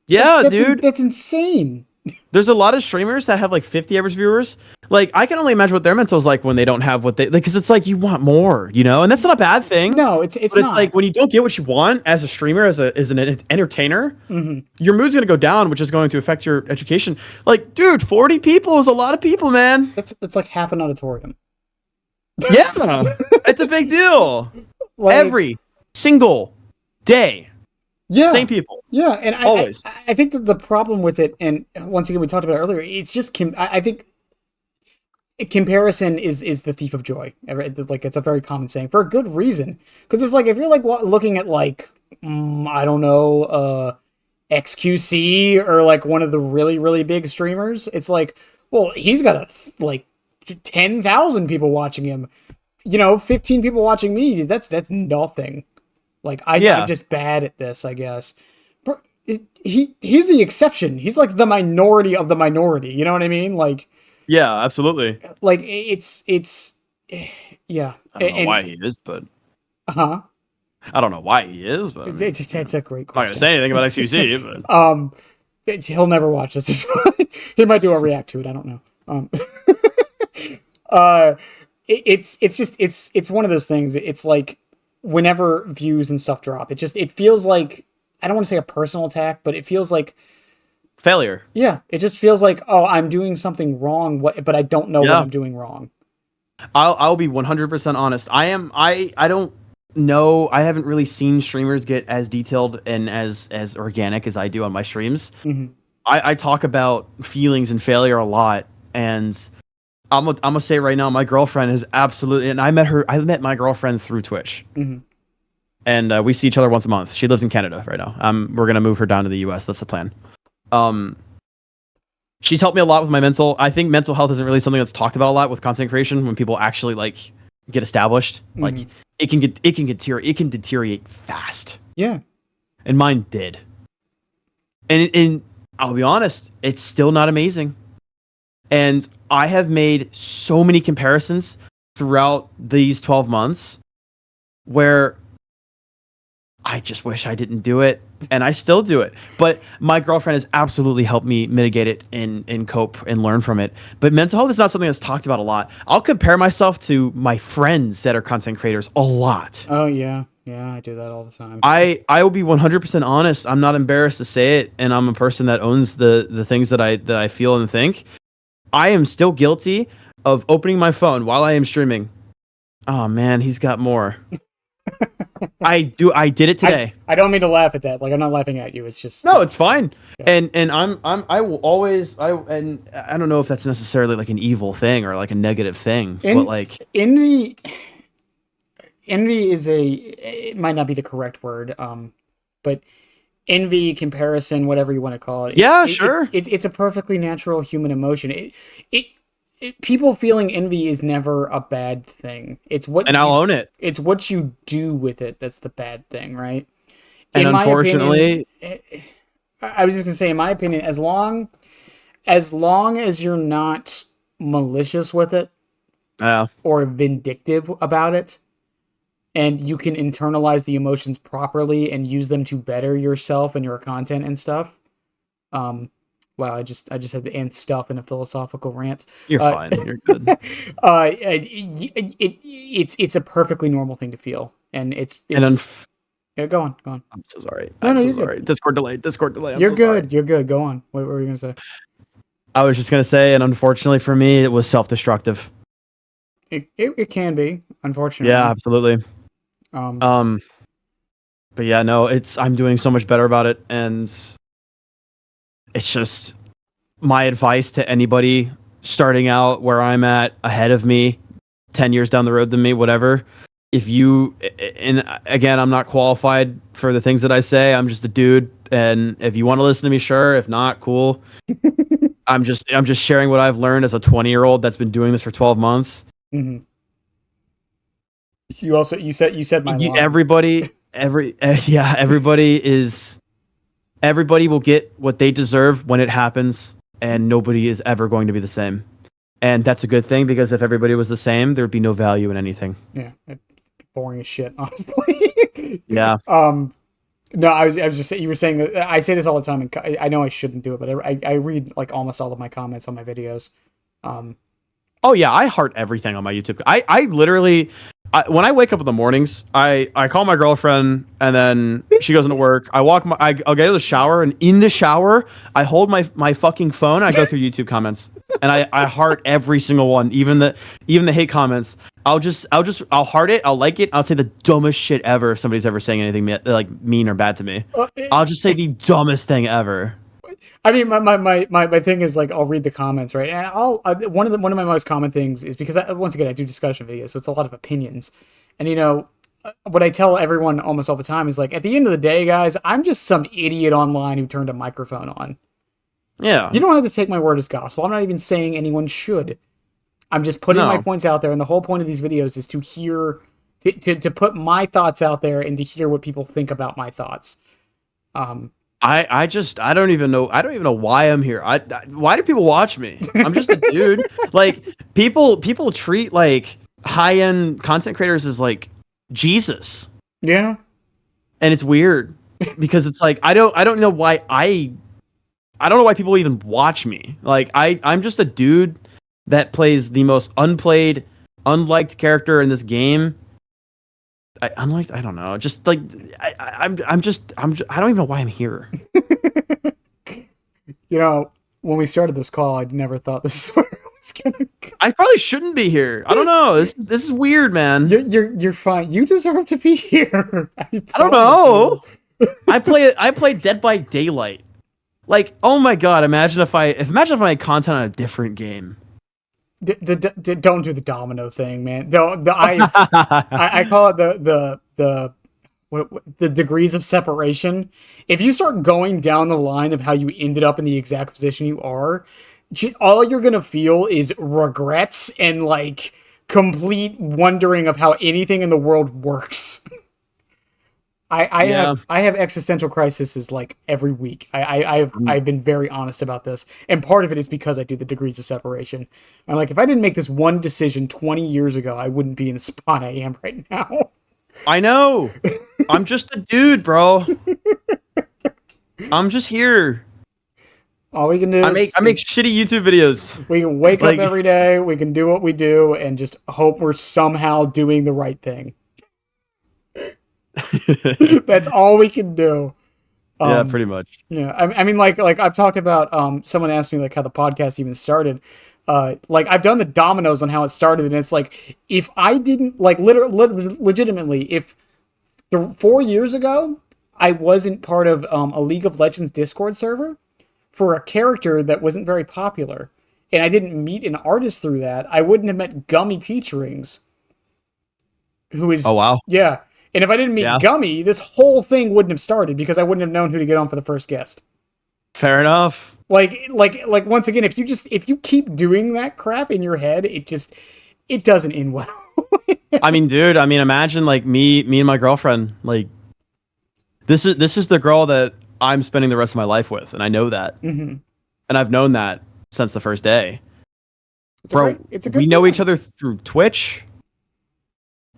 Yeah, dude. That's insane. There's a lot of streamers that have like 50 average viewers. Like, I can only imagine what their mental is like when they don't have what they like, because it's like you want more, you know, and that's not a bad thing. No, it's like when you don't get what you want as a streamer, as an entertainer, your mood's gonna go down, which is going to affect your education. Like, dude, 40 people is a lot of people, man. It's like half an auditorium. Yeah, it's a big deal. Like, every single day. Yeah. Same people. Yeah, and always. I think that the problem with it, and once again we talked about it earlier, it's just I think comparison is the thief of joy. Like, it's a very common saying for a good reason, because it's like if you're like looking at like I don't know XQC or like one of the really big streamers, it's like, well, he's got like 10,000 people watching him, 15 people watching me. That's nothing. Like, I'm just bad at this, I guess. But he's the exception. He's like the minority of the minority. You know what I mean? Like, yeah, absolutely. Like, it's yeah. I don't know why he is, but I don't know why he is, but it's a great question. I'm not gonna say anything about XQC, but he'll never watch this. He might do a react to it. I don't know. It's one of those things. It's like, whenever views and stuff drop, it feels like, I don't want to say a personal attack, but it feels like failure. Yeah, it just feels like, oh, I'm doing something wrong, but I don't know what I'm doing wrong. I'll be 100% honest. I don't know. I haven't really seen streamers get as detailed and as organic as I do on my streams. I talk about feelings and failure a lot, and I'm gonna say right now, my girlfriend is absolutely, and I met my girlfriend through Twitch, and we see each other once a month. She lives in Canada right now. We're gonna move her down to the US. That's the plan. She's helped me a lot with my mental. I think mental health isn't really something that's talked about a lot with content creation. When people actually like get established, like it can deteriorate fast. Yeah, and mine did. And I'll be honest, it's still not amazing. And I have made so many comparisons throughout these 12 months where I just wish I didn't do it, and I still do it. But my girlfriend has absolutely helped me mitigate it and cope and learn from it. But mental health is not something that's talked about a lot. I'll compare myself to my friends that are content creators a lot. Oh yeah, I do that all the time. I will be 100% honest. I'm not embarrassed to say it, and I'm a person that owns the things that I feel and think. I am still guilty of opening my phone while I am streaming. Oh man, he's got more. I did it today. I don't mean to laugh at that. Like, I'm not laughing at you. It's just no, it's fine. Yeah. And I will always and I don't know if that's necessarily like an evil thing or like a negative thing, but like envy is it might not be the correct word, but envy, comparison, whatever you want to call it. Sure. It's a perfectly natural human emotion. People feeling envy is never a bad thing. I'll own it. It's what you do with it that's the bad thing, right? And unfortunately, I was just gonna say, in my opinion, as long as you're not malicious with it, or vindictive about it, and you can internalize the emotions properly and use them to better yourself and your content and stuff. Wow, I just had to end stuff in a philosophical rant. You're fine. You're good. It's a perfectly normal thing to feel, and yeah, go on. I'm so sorry. I'm so sorry. Discord delay. You're good. You're good. Go on. What were you gonna say? I was just gonna say, and unfortunately for me, it was self-destructive. It can be, unfortunately. Yeah, absolutely. But yeah, no, I'm doing so much better about it, and it's just my advice to anybody starting out where I'm at, ahead of me, 10 years down the road than me, whatever. If you, and again, I'm not qualified for the things that I say. I'm just a dude, and if you want to listen to me, sure. If not, cool. I'm just sharing what I've learned as a 20-year-old that's been doing this for 12 months. Mm-hmm. You said my line. Everybody will get what they deserve when it happens, and nobody is ever going to be the same. And that's a good thing, because if everybody was the same, there'd be no value in anything. Yeah, boring as shit, honestly. Yeah. No, I was just saying, you were saying that I say this all the time, and I know I shouldn't do it, but I read like almost all of my comments on my videos. Oh yeah, I heart everything on my YouTube. I literally, when I wake up in the mornings, I call my girlfriend, and then she goes into work. I'll get to the shower, and in the shower, I hold my fucking phone. I go through YouTube comments, and I heart every single one, even the hate comments. I'll heart it. I'll like it. I'll say the dumbest shit ever if somebody's ever saying anything like mean or bad to me. I'll just say the dumbest thing ever. I mean, my thing is, like, I'll read the comments, right? And one of my most common things is, because once again, I do discussion videos, so it's a lot of opinions. And what I tell everyone almost all the time is, like, at the end of the day, guys, I'm just some idiot online who turned a microphone on. Yeah. You don't have to take my word as gospel. I'm not even saying anyone should. I'm just putting my points out there, and the whole point of these videos is to hear, to put my thoughts out there and to hear what people think about my thoughts. I don't even know why I'm here. Why do people watch me? I'm just a dude. Like, people treat like high-end content creators as like Jesus. Yeah. And it's weird, because it's like I don't know why people even watch me. Like, I'm just a dude that plays the most unplayed, unliked character in this game. I don't know. Just like I don't even know why I'm here. When we started this call, I'd never thought this is where I was gonna go. I probably shouldn't be here. I don't know. This is weird, man. You're fine. You deserve to be here. I don't know. I play Dead by Daylight. Like, oh my god! Imagine if I had content on a different game. Don't do the domino thing, man. I call it the degrees of separation. If you start going down the line of how you ended up in the exact position you are, all you're gonna feel is regrets and like complete wondering of how anything in the world works. I have existential crises like every week. I've been very honest about this, and part of it is because I do the degrees of separation. I'm like, if I didn't make this one decision 20 years ago, I wouldn't be in the spot I am right now. I know. I'm just a dude, bro. I'm just here. All we can do I make shitty YouTube videos. we can wake up Like every day, we can do what we do, and just hope we're somehow doing the right thing. That's all we can do. yeah, pretty much. Yeah, I mean, like I've talked about. Someone asked me like how the podcast even started. Like I've done the dominoes on how it started, and it's like if I didn't like legitimately, if 4 years ago I wasn't part of a League of Legends Discord server for a character that wasn't very popular, and I didn't meet an artist through that, I wouldn't have met Gummy Peach Rings, who is Oh wow. yeah. And if I didn't meet Yeah. Gummy, this whole thing wouldn't have started because I wouldn't have known who to get on for the first guest. Fair enough. Like once again, if you keep doing that crap in your head, it doesn't end well. I mean, dude, imagine like me and my girlfriend, like this is the girl that I'm spending the rest of my life with, and I know that. Mm-hmm. And I've known that since the first day. It's a good we know feeling. each other through Twitch.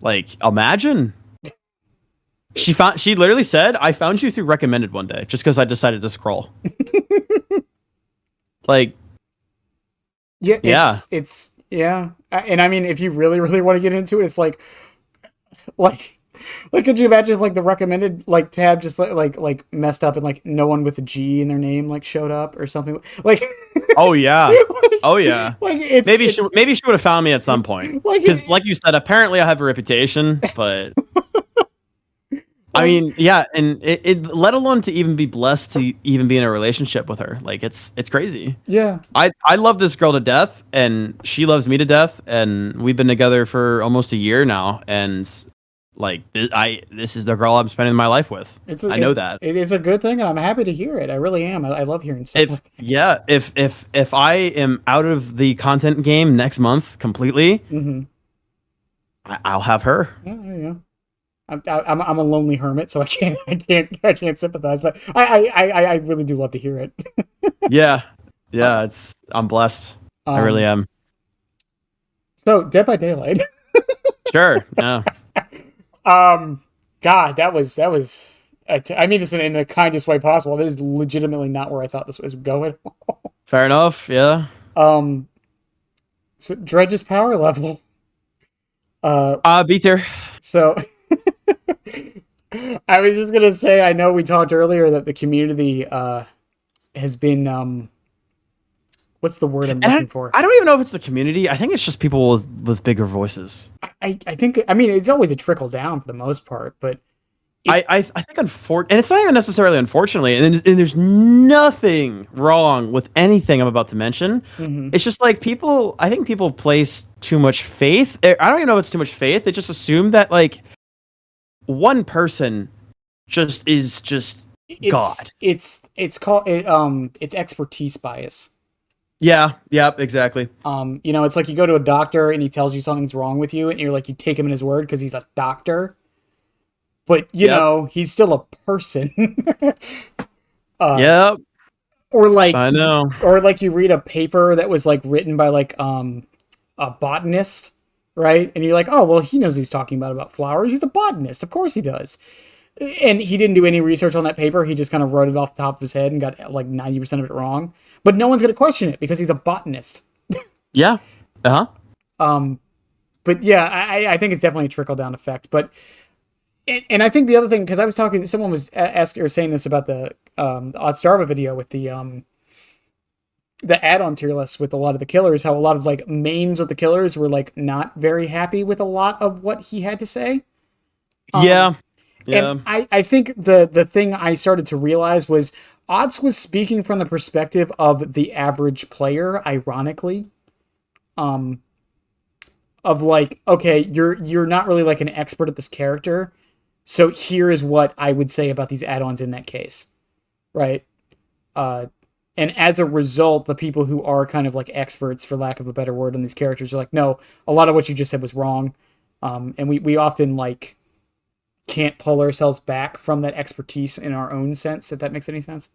Like, imagine. She literally said, "I found you through recommended one day, just because I decided to scroll." Like, yeah, it's yeah. And I mean, if you really really want to get into it, it's like could you imagine if like the recommended like tab just like messed up and like no one with a G in their name like showed up or something like oh yeah, like, oh yeah. like Maybe she would have found me at some point. Because like you said, apparently I have a reputation, but I mean, yeah, and it let alone to even be blessed to even be in a relationship with her. Like it's crazy. Yeah. I love this girl to death, and she loves me to death, and we've been together for almost a year now, and like this is the girl I'm spending my life with. I know that. It is a good thing, and I'm happy to hear it. I really am. I love hearing stuff. If I am out of the content game next month completely, Mm-hmm. I'll have her. Yeah. I'm a lonely hermit, so I can't sympathize, but I really do love to hear it. Yeah, I'm blessed. I really am. So Dead by Daylight. Sure. Yeah. God, that was. I mean this in the kindest way possible. That is legitimately not where I thought this was going. Fair enough. Yeah. So Dredge's power level. B tier. So I was just gonna say, I know we talked earlier that the community has been what's the word I'm looking for? I don't even know if it's the community. I think it's just people with bigger voices. I think, I mean, it's always a trickle down for the most part, but I think and it's not even necessarily unfortunately, and there's nothing wrong with anything I'm about to mention. Mm-hmm. It's just like I think people place too much faith. I don't even know if it's too much faith. They just assume that like one person is God. It's called it's expertise bias. Yeah, exactly. It's like you go to a doctor and he tells you something's wrong with you, and you're like, you take him in his word because he's a doctor. But you know, he's still a person. Yep. Or like I know. Or like you read a paper that was like written by like a botanist, right? And you're like, oh well, he knows he's talking about flowers. He's a botanist, of course he does. And he didn't do any research on that paper. He just kind of wrote it off the top of his head and got like 90% of it wrong. But no one's gonna question it because he's a botanist. Yeah. But yeah, I think it's definitely a trickle down effect. But and I think the other thing, because I was talking, someone was asking or saying this about the Odd video with the add-on tier list with a lot of the killers, how a lot of like mains of the killers were like not very happy with a lot of what he had to say. Yeah. And I think the thing I started to realize was Odds was speaking from the perspective of the average player, ironically. Of like, okay, you're not really like an expert at this character, so here is what I would say about these add-ons in that case, right? And as a result, the people who are kind of like experts, for lack of a better word, on these characters are like, no, a lot of what you just said was wrong, and we often like can't pull ourselves back from that expertise in our own sense, if that makes any sense.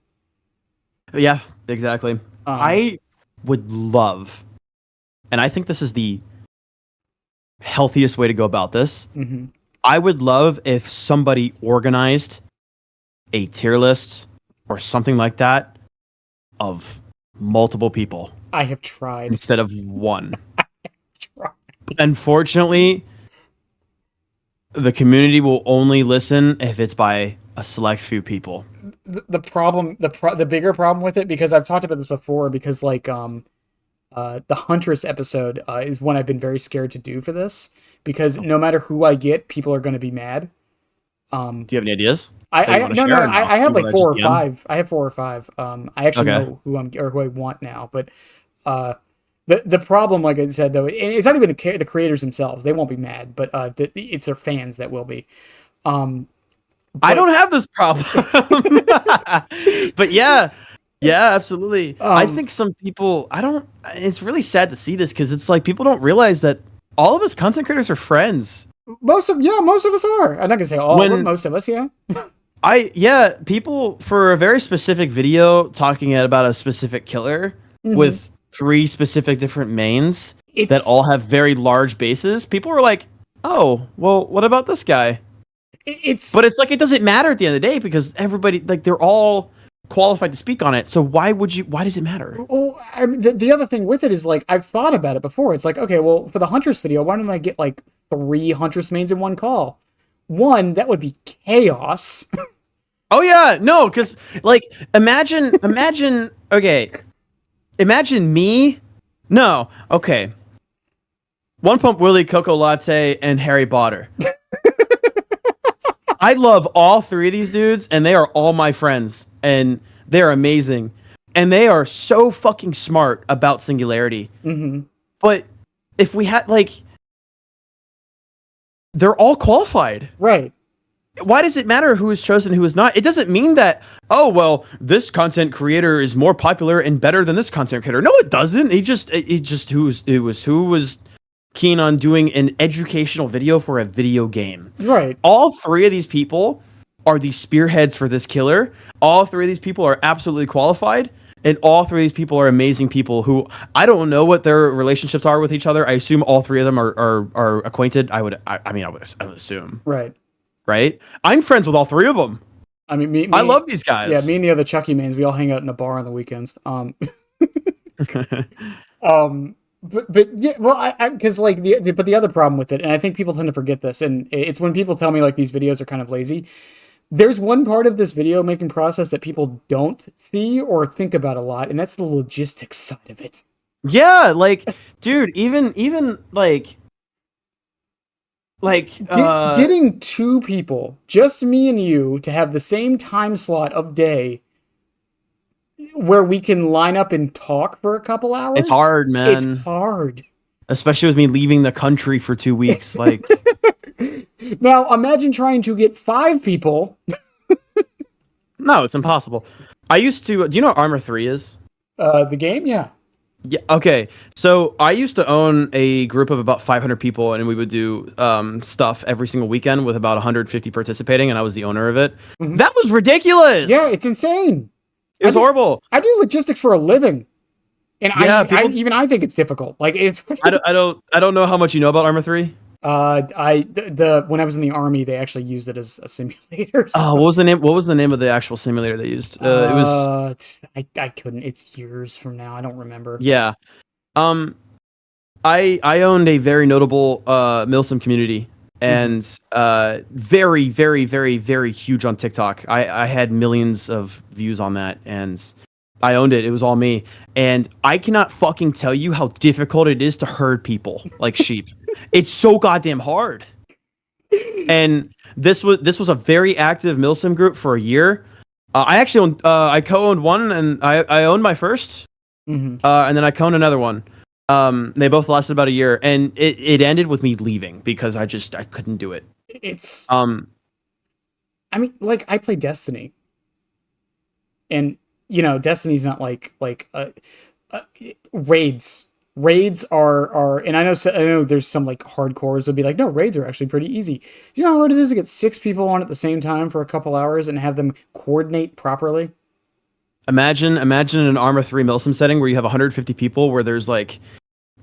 Yeah, exactly. I would love, and I think this is the healthiest way to go about this. Mm-hmm. I would love if somebody organized a tier list or something like that of multiple people I have tried. instead of one. Tried. Unfortunately, the community will only listen if it's by a select few people. The problem, the bigger problem with it, because I've talked about this before, because like the Huntress episode is one I've been very scared to do for this, because no matter who I get, people are going to be mad. Do you have any ideas? I have like four or five. I have four or five. I actually know who I want now, but the problem, like I said, though, it's not even the creators themselves. They won't be mad, but it's their fans that will be. I don't have this problem. But yeah, absolutely. I think some people, it's really sad to see this, because it's like people don't realize that all of us content creators are friends. Most of us are. I'm not gonna say all, but most of us, yeah. People for a very specific video talking about a specific killer with 3 specific different mains that all have very large bases. People are like, oh, well, what about this guy? But it's like, it doesn't matter at the end of the day, because everybody, like, they're all qualified to speak on it. So why does it matter? Well, I mean, the other thing with it is, like, I've thought about it before. It's like, okay, well, for the Huntress video, why don't I get like 3 Huntress mains in one call? One, that would be chaos. Oh yeah, no, because like imagine okay, imagine me. No, okay. One Pump Willie, Coco Latte, and Harry Potter. I love all 3 of these dudes, and they are all my friends, and they're amazing, and they are so fucking smart about Singularity. But if we had, like, they're all qualified, right? Why does it matter who is chosen, who is not? It doesn't mean that, oh, well, this content creator is more popular and better than this content creator. No, it doesn't. It was who was keen on doing an educational video for a video game. Right. All 3 of these people are the spearheads for this killer. All 3 of these people are absolutely qualified. And all 3 of these people are amazing people who, I don't know what their relationships are with each other. I assume all 3 of them are acquainted. I would assume. Right? I'm friends with all 3 of them. I mean, I love these guys. Yeah, me and the other Chucky mains, we all hang out in a bar on the weekends. But yeah, well, because like but the other problem with it, and I think people tend to forget this, and it's when people tell me like these videos are kind of lazy. There's one part of this video making process that people don't see or think about a lot, and that's the logistics side of it. Yeah, like, dude, even like getting 2 people, just me and you, to have the same time slot of day where we can line up and talk for a couple hours. It's hard, man. It's hard. Especially with me leaving the country for 2 weeks. Like, now imagine trying to get 5 people. No, it's impossible. I used to, do you know what Armor 3 is? The game? Yeah. Yeah. Okay. So I used to own a group of about 500 people, and we would do stuff every single weekend with about 150 participating, and I was the owner of it. That was ridiculous. Yeah, it's insane. It was horrible. I do logistics for a living, and I think it's difficult. Like, it's. I don't know how much you know about Armor 3. When I was in the army, they actually used it as a simulator. So. Oh, what was the name? What was the name of the actual simulator they used? It was. I couldn't. It's years from now. I don't remember. Yeah. I owned a very notable Milsim community, and very, very, very, very huge on TikTok. I had millions of views on that, and I owned it. It was all me. And I cannot fucking tell you how difficult it is to herd people like sheep. It's so goddamn hard. And this was a very active Milsim group for a year. I actually owned, I co-owned one, and I owned my first, and then I co-owned another one. They both lasted about a year, and it ended with me leaving because I couldn't do it. It's I mean, like, I play Destiny, and you know, Destiny's not like raids. Raids are, and I know there's some like hardcores would be like, no, raids are actually pretty easy. Do you know how hard it is to get 6 people on at the same time for a couple hours and have them coordinate properly? Imagine an Armor 3 Milsim setting where you have 150 people, where there's like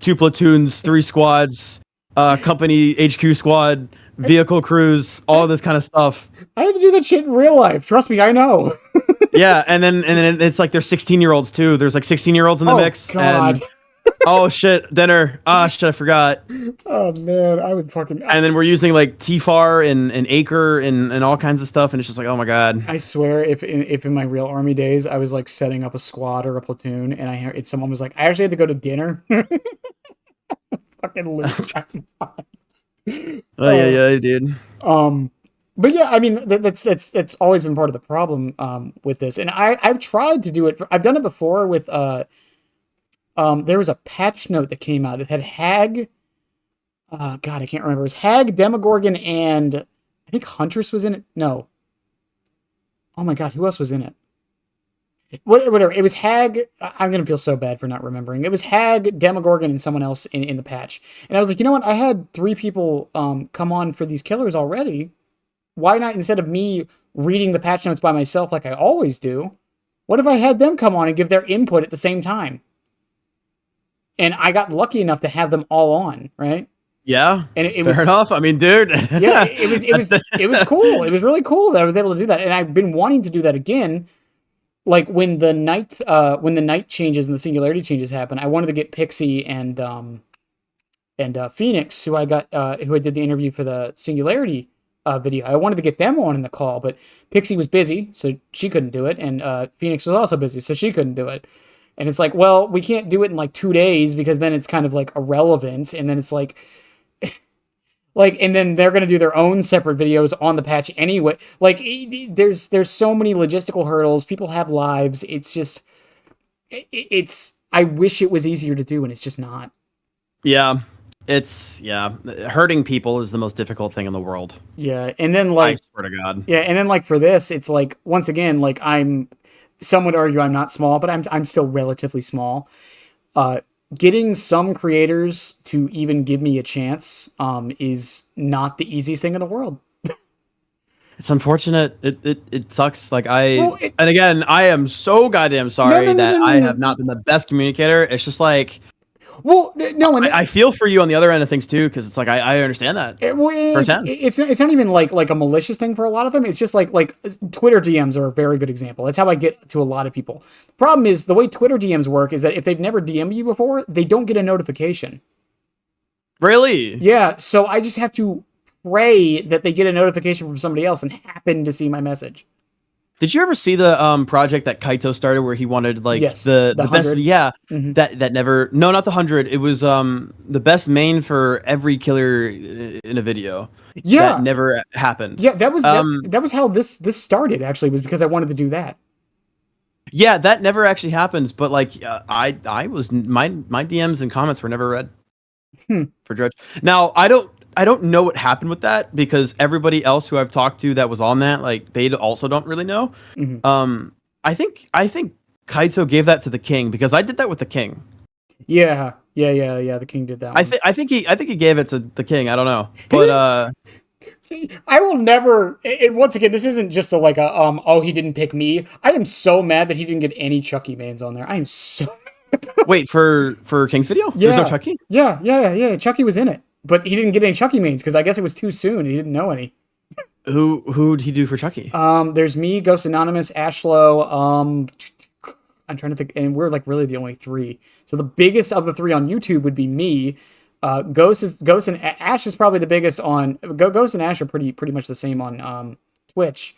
2 platoons, 3 squads, company HQ squad, vehicle crews, all this kind of stuff. I had to do that shit in real life. Trust me, I know. Yeah, and then it's like they're 16-year-olds too. There's like 16-year-olds in the mix. God. And oh shit, dinner. Ah, shit, I forgot. Oh man, I would fucking. And then we're using like TFAR and Acre and all kinds of stuff, and it's just like, oh my god. I swear, if in my real army days, I was like setting up a squad or a platoon, and I heard someone was like, I actually had to go to dinner. Fucking lose my mind. Oh yeah, dude. But yeah, I mean that's always been part of the problem with this, and I've tried to do it. I've done it before with there was a patch note that came out. It had Hag. God, I can't remember. It was Hag, Demogorgon, and I think Huntress was in it. No. Oh my god, who else was in it? Whatever. It was Hag. I'm gonna feel so bad for not remembering. It was Hag, Demogorgon, and someone else in the patch. And I was like, you know what? I had 3 people come on for these killers already. Why not, instead of me reading the patch notes by myself like I always do, what if I had them come on and give their input at the same time? And I got lucky enough to have them all on, right? Yeah, and it fair was enough. I mean, dude. Yeah, it was cool. It was really cool that I was able to do that, and I've been wanting to do that again. Like when the night changes and the singularity changes happen, I wanted to get Pixie and Phoenix, who I did the interview for the singularity video. I wanted to get them on in the call, but Pixie was busy, so she couldn't do it, and Phoenix was also busy, so she couldn't do it. And it's like, well, we can't do it in like 2 days because then it's kind of like irrelevant, and then it's like. And then they're going to do their own separate videos on the patch anyway. Like, there's so many logistical hurdles. People have lives. It's just, I wish it was easier to do, and it's just not. Yeah. Hurting people is the most difficult thing in the world. Yeah. And then like, I swear to God. Yeah. And then like for this, it's like, once again, like some would argue I'm not small, but I'm still relatively small. Getting some creators to even give me a chance is not the easiest thing in the world. It's unfortunate. It sucks. Like and again, I am so goddamn sorry that I have not been the best communicator. It's just like, well, no, and I feel for you on the other end of things too, because it's like I understand that. It's not even like a malicious thing for a lot of them. It's just like Twitter DMs are a very good example. That's how I get to a lot of people. The problem is the way Twitter DMs work is that if they've never DM'd you before, they don't get a notification. Really? Yeah. So I just have to pray that they get a notification from somebody else and happen to see my message. Did you ever see the project that Kaito started where he wanted like the best? Yeah, mm-hmm. that never. No, not the 100. It was the best main for every killer in a video. Yeah, that never happened. Yeah, that was how this started. Actually, was because I wanted to do that. Yeah, that never actually happens. But like, I was my DMs and comments were never read for Dredge. Now I don't know what happened with that because everybody else who I've talked to that was on that, like they also don't really know. Mm-hmm. I think Kaito gave that to the king because I did that with the king. Yeah. The king did that. I think he gave it to the king. I don't know, but I will never. And once again, this isn't just oh, he didn't pick me. I am so mad that he didn't get any Chucky mains on there. I am so. Wait for King's video. Yeah. There's no Chucky. Yeah. Chucky was in it. But he didn't get any Chucky mains because I guess it was too soon. He didn't know any. Who'd he do for Chucky? There's me, Ghost Anonymous, Ashlow. I'm trying to think, and we're like really the only 3. So the biggest of the 3 on YouTube would be me. Ghost and Ash is probably the biggest on. Ghost and Ash are pretty much the same on Twitch.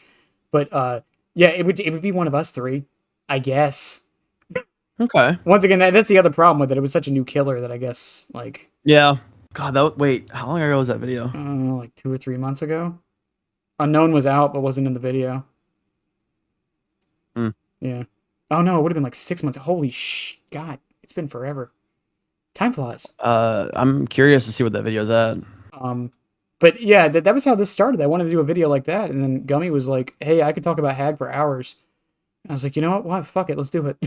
But yeah, it would be one of us 3, I guess. Okay. Once again, that's the other problem with it. It was such a new killer that I guess like. Yeah. God, wait, how long ago was that video? I don't know, like 2 or 3 months ago. Unknown was out, but wasn't in the video. Yeah. Oh no, it would have been like 6 months. Holy God, it's been forever. Time flies. I'm curious to see what that video's at. But yeah, that was how this started. I wanted to do a video like that, and then Gummy was like, "Hey, I could talk about Hag for hours." And I was like, "You know what? Why? Fuck it, let's do it."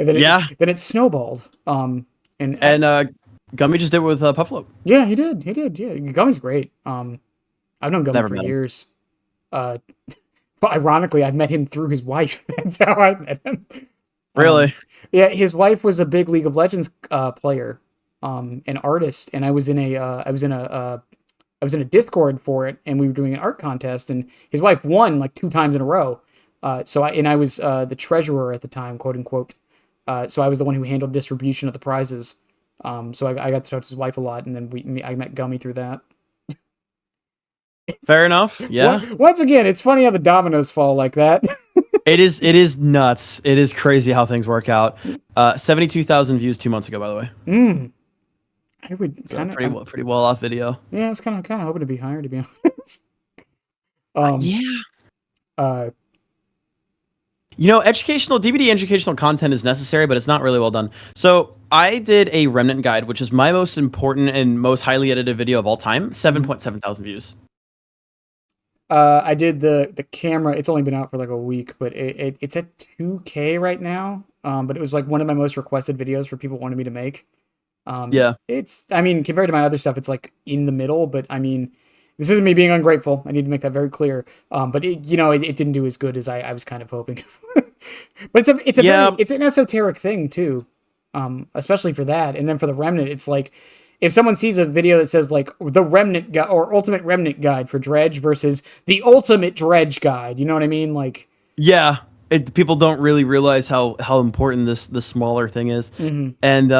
And then then it snowballed. And Gummy just did it with Puffalo. Yeah, he did. Yeah, Gummy's great. I've known Gummy for years. But ironically, I met him through his wife. That's how I met him. Really? Yeah, his wife was a big League of Legends player, an artist, and I was in a I was in a Discord for it, and we were doing an art contest, and his wife won like 2 times in a row. I was the treasurer at the time, quote unquote. So I was the one who handled distribution of the prizes. So I got to talk to his wife a lot, and then I met Gummy through that. Fair enough. Yeah. Once again, it's funny how the dominoes fall like that. It is nuts. It is crazy how things work out. 72,000 views 2 months ago, by the way. I would kind of pretty well off video. Yeah, I was kind of hoping to be higher, to be honest. DVD educational content is necessary, but it's not really well done. So I did a Remnant guide, which is my most important and most highly edited video of all time. 7.7 thousand views. I did the camera. It's only been out for like a week, but it's at 2K right now. But it was like one of my most requested videos for people wanting me to make. I mean, compared to my other stuff, it's like in the middle, but I mean, this isn't me being ungrateful. I need to make that very clear. But it didn't do as good as I was kind of hoping. But it's an esoteric thing too. Especially for that. And then for the Remnant, it's like, if someone sees a video that says like the Remnant guide or Ultimate Remnant Guide for Dredge versus the Ultimate Dredge Guide, you know what I mean? Like, yeah, people don't really realize how important the smaller thing is. Mm-hmm. And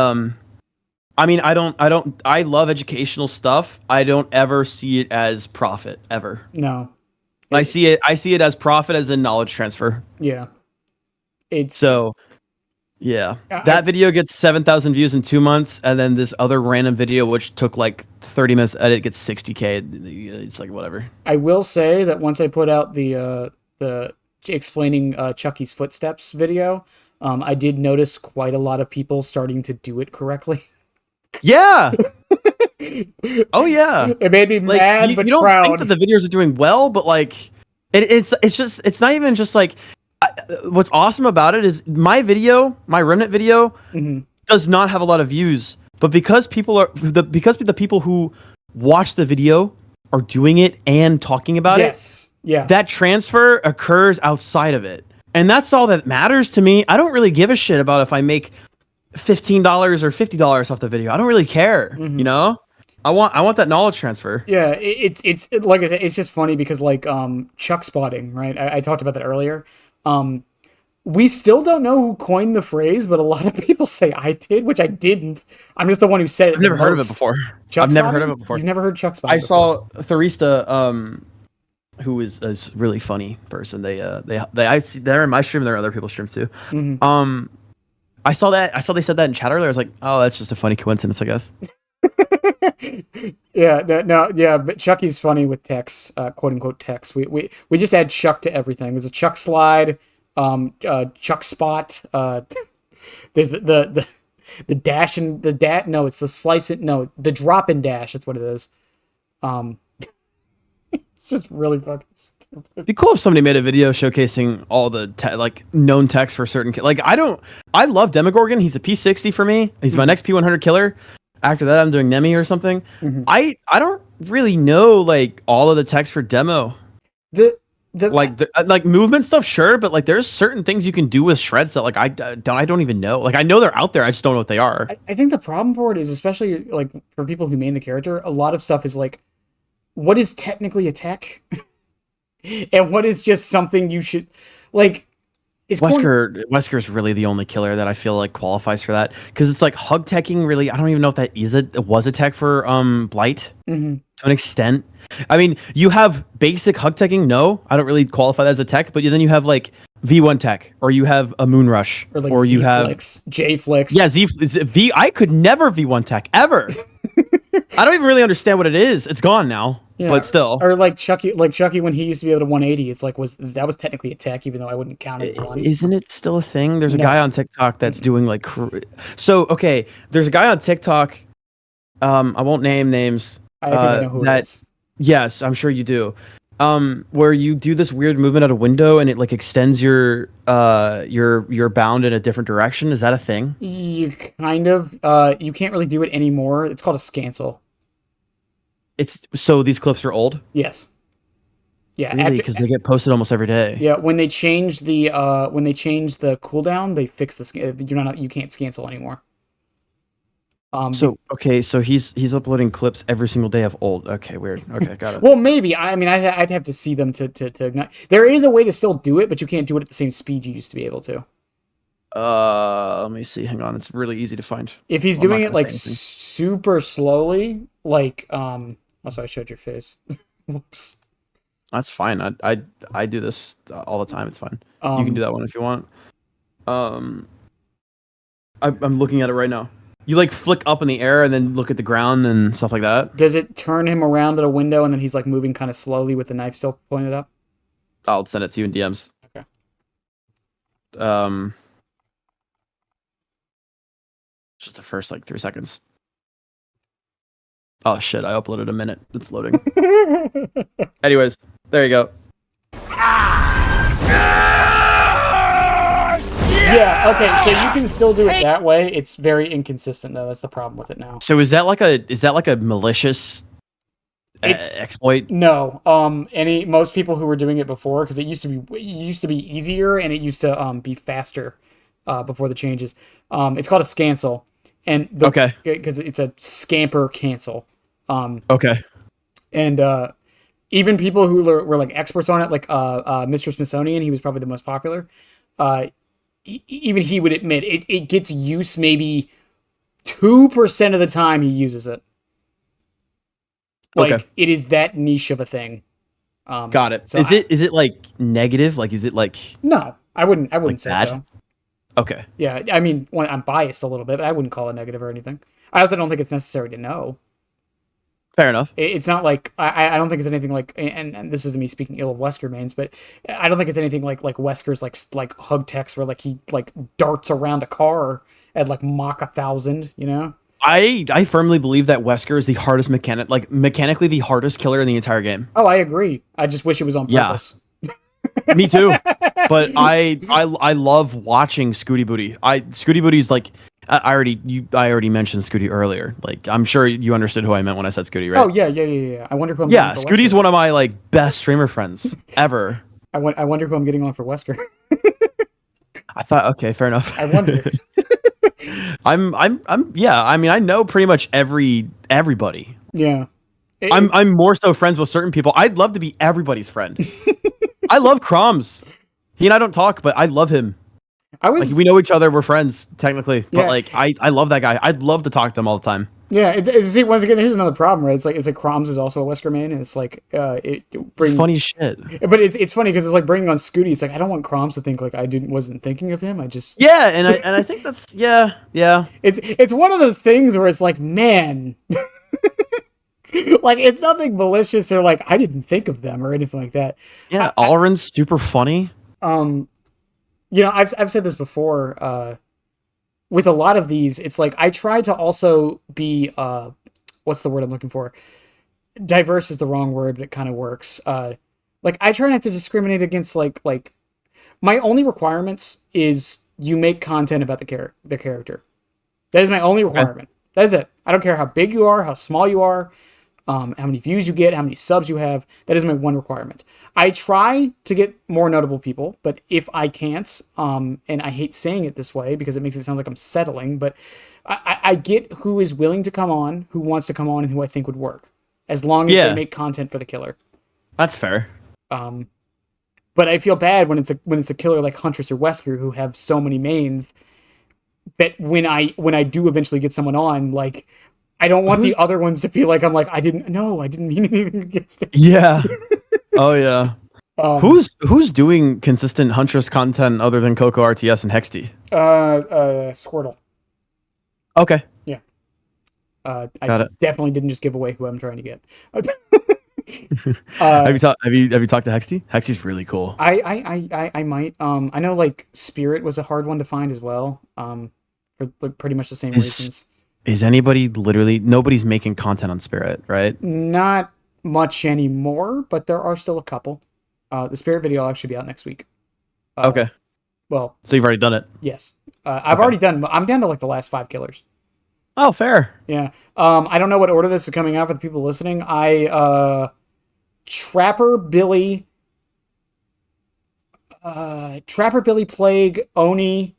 I mean, I love educational stuff. I don't ever see it as profit ever. No, I see it as profit, as in knowledge transfer. Yeah, yeah, that video gets 7,000 views in 2 months, and then this other random video, which took like 30 minutes to edit, gets 60K. It's like whatever. I will say that once I put out the explaining Chucky's footsteps video, I did notice quite a lot of people starting to do it correctly. Yeah. Oh yeah. It made me mad, but you don't proud. think that the videos are doing well, but like, it's not even just like. What's awesome about it is my Remnant video does not have a lot of views, but because the people who watch the video are doing it and talking about it, that transfer occurs outside of it, and that's all that matters to me. I don't really give a shit about if I make $15 or $50 off the video. I don't really care, you know. I want that knowledge transfer. Yeah, it's like I said, it's just funny because like Chuck spotting, right? I talked about that earlier. We still don't know who coined the phrase, but a lot of people say I did, which I didn't. I'm just the one who said it. I've never heard of it before. I've never heard of it before. You've never heard Chuck spotting? I saw Theresta, who is a really funny person. They're in my stream. There are other people's streams too. I saw they said that in chat earlier. I was like, oh, that's just a funny coincidence, I guess. Yeah, but Chucky's funny with text, quote unquote text. We just add Chuck to everything. There's a Chuck slide, Chuck spot. There's the dash and the no, it's the slice it. No, the drop and dash. That's what it is. It's just really fucking stupid. It'd be cool if somebody made a video showcasing all the known text for certain. I love Demogorgon. He's a P60 for me. He's my next P100 killer. After that, I'm doing Nemi or something. I don't really know like all of the text for demo. Like movement stuff, sure, but like there's certain things you can do with shreds that like I don't even know. Like I know they're out there, I just don't know what they are. I think the problem for it is, especially like for people who main the character, a lot of stuff is like, what is technically a tech, and what is just something you should like. Wesker's really the only killer that I feel like qualifies for that, because it's like hug teching. Really, I don't even know if that was a tech for Blight to an extent. I mean, you have basic hug teching. No, I don't really qualify that as a tech. But then you have like V1 tech, or you have a moon rush, or you have J Flicks. Yeah, V. I could never V1 tech ever. I don't even really understand what it is. It's gone now, but still. Or like Chucky when he used to be able to 180. It's like that was technically a tech, even though I wouldn't count it as one. Isn't it still a thing? There's a guy on TikTok that's doing like okay. There's a guy on TikTok. I won't name names. I think I know who it is. Yes, I'm sure you do. Where you do this weird movement out a window and it like extends your bound in a different direction. Is that a thing? You kind of. You can't really do it anymore. It's called a scancel. So these clips are old? Yes. Yeah, really, because they get posted almost every day. Yeah, when they change the cooldown, they fix the you can't scancel anymore. So okay, so he's uploading clips every single day of old. Okay, weird. Okay, got it. Well, maybe. I mean, I'd have to see them to ignite. There is a way to still do it, but you can't do it at the same speed you used to be able to. Let me see. Hang on, it's really easy to find. If he's Well, I'm not doing it gonna say like anything. super slowly, like also I showed your face. Whoops. That's fine. I do this all the time. It's fine. You can do Um, that one if you want. Um, I'm looking at it right now. You like flick up in the air and then look at the ground and stuff like that. does it turn him around at a window and then he's like moving kind of slowly with the knife still pointed up? I'll send it to you in DMs. Okay. Um, just the first like 3 seconds. Oh shit! I uploaded a minute. It's loading. Anyways, there you go. Yeah, okay, so you can still do it that way. It's very inconsistent though. That's the problem with it now. So is that like a malicious exploit? No. Most people who were doing it before, because it used to be easier and it used to be faster before the changes. It's called a scancel, and Okay. because it's a scamper cancel. Okay. And even people who were like experts on it, like Mr. Smithsonian, he was probably the most popular. Even he would admit it gets use maybe 2% of the time he uses it. Like, Okay. it is that niche of a thing. Got it. So Is it like negative? Like is it like No, I wouldn't like say bad? so. Okay. Yeah, I mean, I'm biased a little bit, but I wouldn't call it negative or anything. I also don't think it's necessary to know. Fair enough. It's not like I don't think it's anything like, and this isn't me speaking ill of Wesker mains, but I don't think it's anything like Wesker's like hug text where like he like darts around a car at like Mach 1,000, you know? I firmly believe that Wesker is the hardest mechanically the hardest killer in the entire game. Oh, I agree. I just wish it was on Yeah, purpose. me too. But I love watching Scooty Booty. Scooty Booty's like I already mentioned Scooty earlier. Like I'm sure you understood who I meant when I said Scooty, right? Oh yeah. I wonder who I'm Yeah, getting for Scooty's Wesker. one of my like best streamer friends ever. I wonder who I'm getting on for Wesker. I thought okay, fair enough. I wonder. I'm yeah, I mean I know pretty much everybody. Yeah. I'm more so friends with certain people. I'd love to be everybody's friend. I love Crumbs. He and I don't talk, but I love him. Like we know each other, we're friends technically, but like I love that guy. I'd love to talk to him all the time. Yeah, see, once again, here's another problem, right? It's like Croms is also a Wesker main, and it's like It's funny as shit. But it's funny because it's like bringing on Scooty. It's like I don't want Croms to think like I wasn't thinking of him. I just yeah, and I think that's yeah. It's one of those things where it's like, man, like it's nothing malicious or like I didn't think of them or anything like that. Yeah, Alrin's super funny. You know, I've said this before. With a lot of these, it's like I try to also be what's the word I'm looking for? Diverse is the wrong word, but it kind of works. Like I try not to discriminate against like my only requirements is you make content about the character. That is my only requirement. That is it. I don't care how big you are, how small you are, how many views you get, how many subs you have. That is my one requirement. I try to get more notable people, but if I can't, and I hate saying it this way because it makes it sound like I'm settling, but I get who is willing to come on, who wants to come on, and who I think would work, as long as they make content for the killer. That's fair. But I feel bad when it's a killer like Huntress or Wesker who have so many mains that when I do eventually get someone on, like I don't want the other ones to feel like I didn't mean anything against it. Yeah. Oh yeah. Who's doing consistent Huntress content other than Coco RTS and Hexty? Squirtle. Okay. Yeah. Got I it. definitely didn't just give away who I'm trying to get. Have you talked to Hexty? Hexty's really cool. I might. I know like Spirit was a hard one to find as well. For pretty much the same reasons. Is anybody nobody's making content on Spirit, right? Not much anymore, but there are still a couple. The Spirit video will actually be out next week. Okay. Well, so you've already done it? Yes. I've already done. I'm down to like the last 5 killers. Oh, fair. Yeah. I don't know what order this is coming out for the people listening. Trapper Billy, Plague, Oni,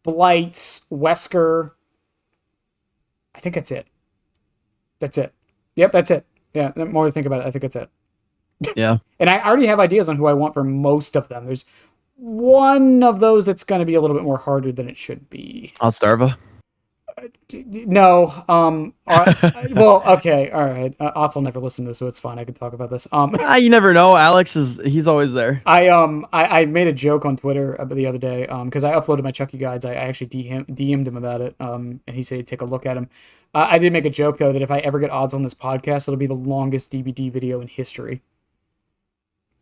Blights, Wesker, I think that's it. That's it. Yep, that's it. Yeah, the more I think about it, I think that's it. Yeah. And I already have ideas on who I want for most of them. There's one of those that's going to be a little bit more harder than it should be. Starva. No. Well, okay, all right. Otz will never listen to this, so it's fine. I can talk about this. You never know. He's always there. I made a joke on Twitter the other day because I uploaded my Chucky guides. I actually DM'd him about it. And he said he'd take a look at him. I did make a joke though that if I ever get odds on this podcast, it'll be the longest DBD video in history.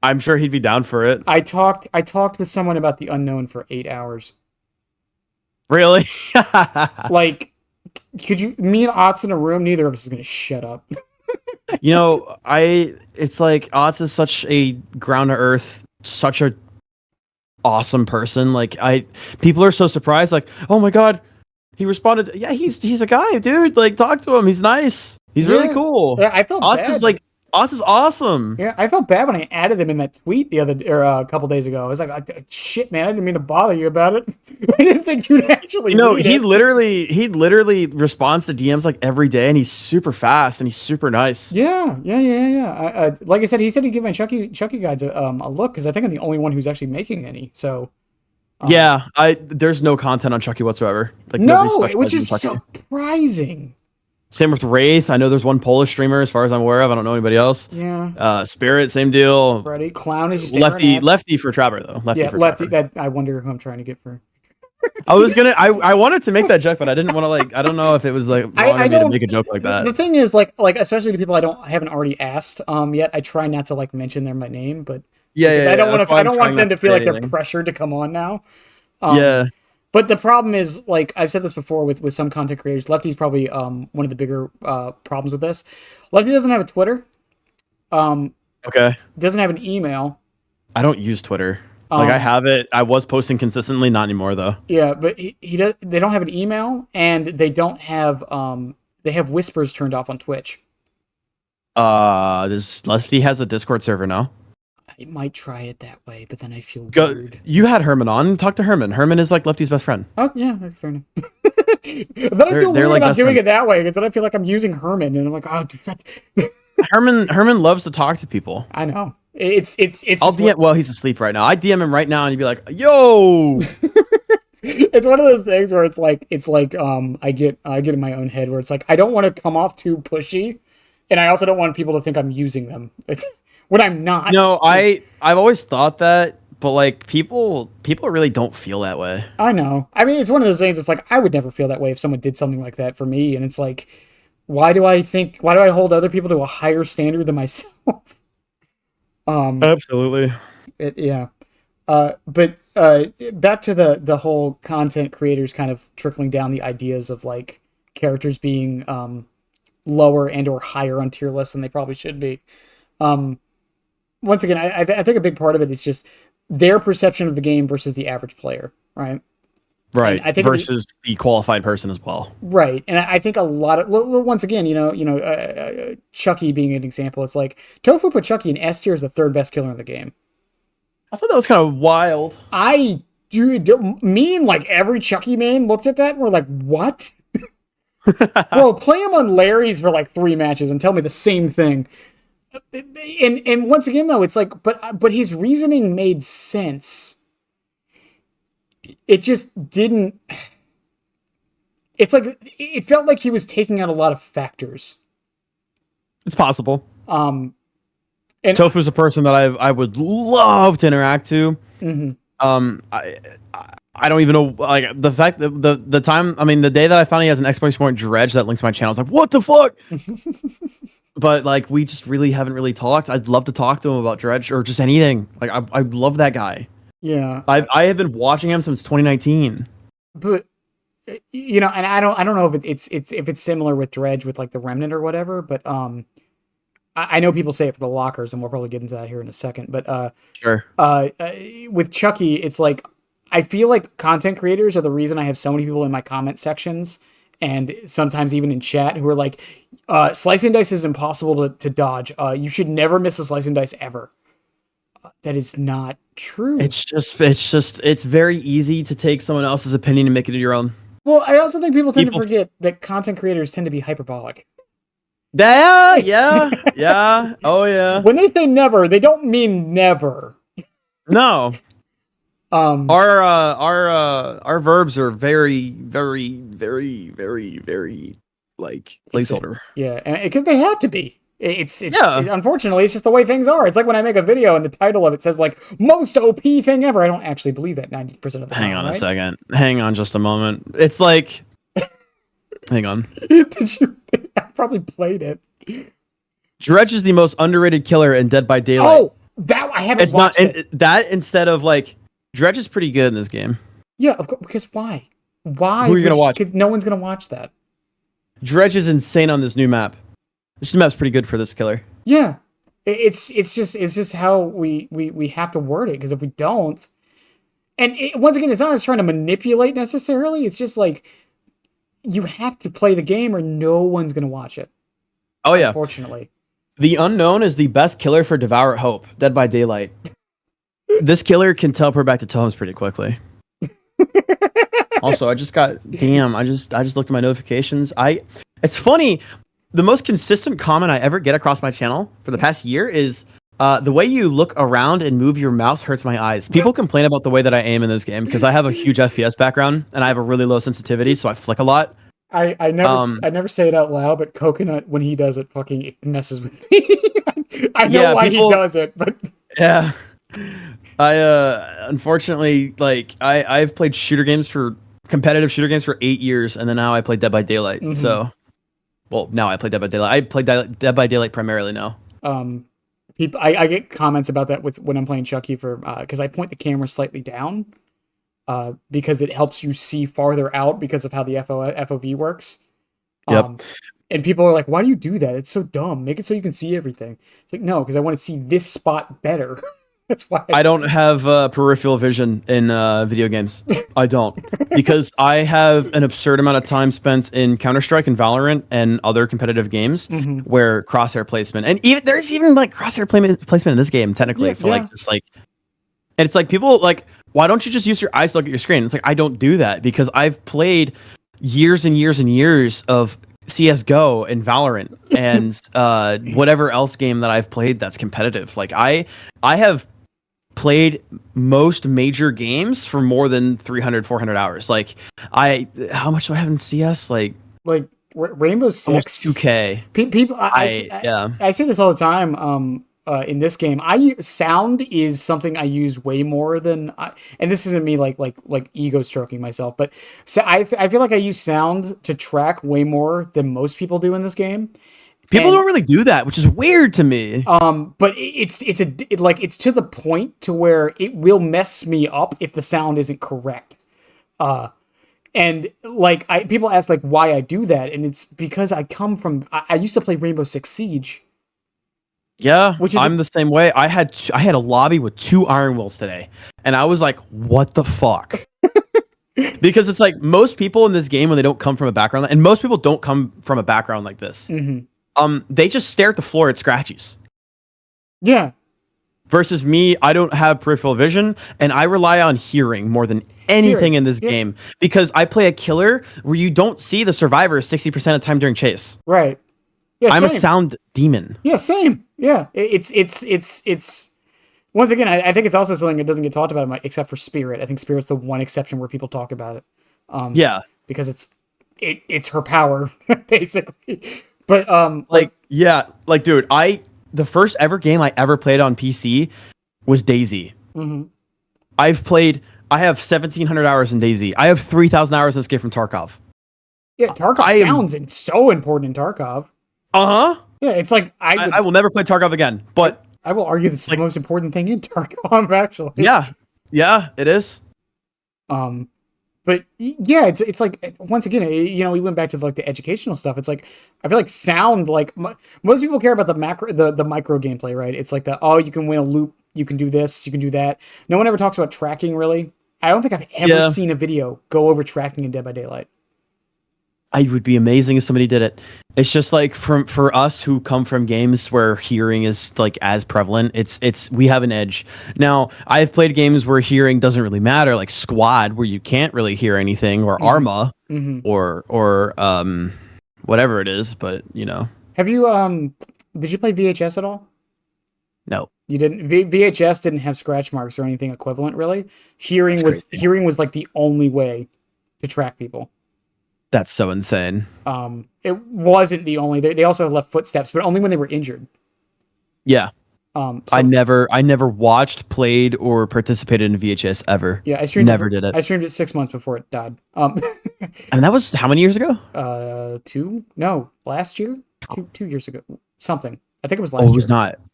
I'm sure he'd be down for it. I talked with someone about the unknown for 8 hours. Really? Like, could you? Me and Otz in a room, neither of us is gonna shut up. It's like Otz is such a ground to earth, such a awesome person. Like people are so surprised. Like, oh my god, he responded. Yeah, he's a guy, dude. Like, talk to him. He's nice. He's really cool. Yeah, I felt Otz bad. is like. Oz is awesome. Yeah, I felt bad when I added him in that tweet a couple days ago. I was like, "Shit, man, I didn't mean to bother you about it. I didn't think you'd actually." He literally responds to DMs like every day, and he's super fast and he's super nice. Yeah. Like I said, he said he'd give my Chucky guides a look because I think I'm the only one who's actually making any. So. There's no content on Chucky whatsoever. Like no, which is surprising. Same with Wraith. I know there's one Polish streamer, as far as I'm aware of. I don't know anybody else. Yeah. Spirit, same deal. Freddy, Clown is just lefty for Trapper though. Lefty. That I wonder who I'm trying to get for. I wanted to make that joke, but I didn't want to I don't know if it was wrong of me to make a joke like that. The thing is like especially the people I haven't already asked yet. I try not to mention them by name, but I don't want them to feel like they're pressured to come on now. But the problem is, like I've said this before with some content creators, Lefty's probably one of the bigger problems with this. Lefty doesn't have a Twitter. Okay. Doesn't have an email. I don't use Twitter. I have it. I was posting consistently, not anymore though. Yeah, but they don't have an email, and they don't have they have whispers turned off on Twitch. This Lefty has a Discord server now. I might try it that way, but then I feel weird. You had Herman on. Talk to Herman. Herman is like Lefty's best friend. Oh yeah, fair enough. But I feel weird about doing it that way because then I feel like I'm using Herman, and I'm like, oh. Herman loves to talk to people. I know. It's. I'll DM. Well, he's asleep right now. I DM him right now, and he'd be like, "Yo." It's one of those things where it's like I get in my own head where it's like I don't want to come off too pushy, and I also don't want people to think I'm using them. When I'm not. No, I've always thought that, but like people really don't feel that way. I know. I mean, it's one of those things. It's like I would never feel that way if someone did something like that for me, and it's like, why do I hold other people to a higher standard than myself? Absolutely. But back to the whole content creators kind of trickling down the ideas of like characters being lower and or higher on tier lists than they probably should be. Once again, I think a big part of it is just their perception of the game versus the average player, right? Right. I think versus the qualified person as well. Right. And I think a lot of, once again, Chucky being an example, it's like Tofu put Chucky in S tier as the third best killer in the game. I thought that was kind of wild. Me and like every Chucky main looked at that and were like, what? Bro, play him on Larry's for like 3 matches and tell me the same thing. And once again though, it's like, but his reasoning made sense. It just didn't. It's like it felt like he was taking out a lot of factors. It's possible. And Tofu's a person that I would love to interact to. Mm-hmm. I don't even know, like, the fact that the time, I mean, the day that I found he has an exclamation point Dredge that links to my channel, I was like, what the fuck? But like, we just haven't really talked. I'd love to talk to him about Dredge or just anything. Like, I love that guy. Yeah, I have been watching him since 2019. But and I don't know if it's similar with Dredge with like the Remnant or whatever. But I know people say it for the lockers, and we'll probably get into that here in a second. But sure. With Chucky, it's like I feel like content creators are the reason I have so many people in my comment sections and sometimes even in chat who are like, "Slice and dice is impossible to dodge. You should never miss a slice and dice ever." That is not true. It's very easy to take someone else's opinion and make it your own. Well, I also think people tend to forget that content creators tend to be hyperbolic. Yeah. Oh yeah. When they say never, they don't mean never. No. Our verbs are very like placeholder. Yeah, because they have to be. Unfortunately, it's just the way things are. It's like when I make a video and the title of it says like most OP thing ever. I don't actually believe that 90% of the time. Hang on a second. Hang on just a moment. It's like, hang on. I probably played it. Dredge is the most underrated killer in Dead by Daylight. Oh, that I haven't watched it. That instead of like, Dredge is pretty good in this game. Yeah, of course, because why? Why? Who are you gonna watch? Because no one's gonna watch that. Dredge is insane on this new map. This map's pretty good for this killer. Yeah, it's just how we have to word it, because if we don't, and once again, it's not us trying to manipulate necessarily. It's just like you have to play the game, or no one's gonna watch it. Oh yeah, unfortunately. The Unknown is the best killer for Devour at Hope, Dead by Daylight. This killer can teleport back to totems pretty quickly. Also, I just looked at my notifications. It's funny. The most consistent comment I ever get across my channel for the past year is the way you look around and move your mouse hurts my eyes. People complain about the way that I aim in this game because I have a huge FPS background and I have a really low sensitivity, so I flick a lot. I never say it out loud, but Coconut, when he does it, fucking it messes with me. I know why he does it, but yeah. I unfortunately, like, I've played competitive shooter games for 8 years, and then now I play Dead by Daylight. Mm-hmm. So, well, now I play Dead by Daylight. I play Dead by Daylight primarily now. I get comments about that when I'm playing Chucky because I point the camera slightly down, because it helps you see farther out because of how the FOV works. Yep. And people are like, "Why do you do that? It's so dumb. Make it so you can see everything." It's like, no, because I want to see this spot better. That's why I don't have peripheral vision in video games. I don't, because I have an absurd amount of time spent in Counter-Strike and Valorant and other competitive games where crosshair placement, and there's even like crosshair placement in this game technically and it's like people like, why don't you just use your eyes to look at your screen? It's like, I don't do that because I've played years and years and years of CSGO and Valorant and whatever else game that I've played that's competitive. Like I have played most major games for more than 300-400 hours. Like how much do I have in CS? Like Rainbow Six, 2K. People, I say this all the time. In this game, sound is something I use way more than and this isn't me like ego stroking myself, but so I feel like I use sound to track way more than most people do in this game. People don't really do that, which is weird to me. But it's to the point to where it will mess me up if the sound isn't correct. And like people ask like why I do that, and it's because I used to play Rainbow Six Siege. Yeah, I'm the same way. I had a lobby with 2 Iron Wills today, and I was like, what the fuck? Because it's like most people in this game, when they don't come from a background, and most people don't come from a background like this, they just stare at the floor at scratchies. Yeah. Versus me, I don't have peripheral vision, and I rely on hearing more than anything in this game, because I play a killer where you don't see the survivor 60% of the time during chase. Right. Yeah, I'm a sound demon. Yeah, same. Yeah, it's once again, I think it's also something that doesn't get talked about except for Spirit. I think Spirit's the one exception where people talk about it. Because it's her power basically. But dude, the first ever game I ever played on PC was DayZ. Mm-hmm. I have 1,700 hours in DayZ. I have 3,000 hours in Escape from Tarkov. Yeah, Tarkov sounds so important in Tarkov. Yeah, it's like I will never play Tarkov again, but I will argue this is the most important thing in Tarkov, actually. Yeah, it is. But yeah, it's like, once again, we went back to like the educational stuff. It's like I feel like sound, like most people care about the micro gameplay, right? It's like you can win a loop, you can do this, you can do that. No one ever talks about tracking, really. I don't think I've ever seen a video go over tracking in Dead by Daylight. I would be amazing if somebody did it. It's just like for us who come from games where hearing is like as prevalent, we have an edge. Now, I've played games where hearing doesn't really matter, like Squad, where you can't really hear anything, or Arma, or whatever it is. But you know, have you did you play VHS at all? No, you didn't. VHS didn't have scratch marks or anything equivalent, really. Hearing was like the only way to track people. That's so insane. It wasn't the only. They also left footsteps, but only when they were injured. Yeah. I never watched, played, or participated in VHS ever. Yeah, I streamed. Did it. I streamed it 6 months before it died. And that was how many years ago? Last year. 2 years ago. Something. I think it was last year.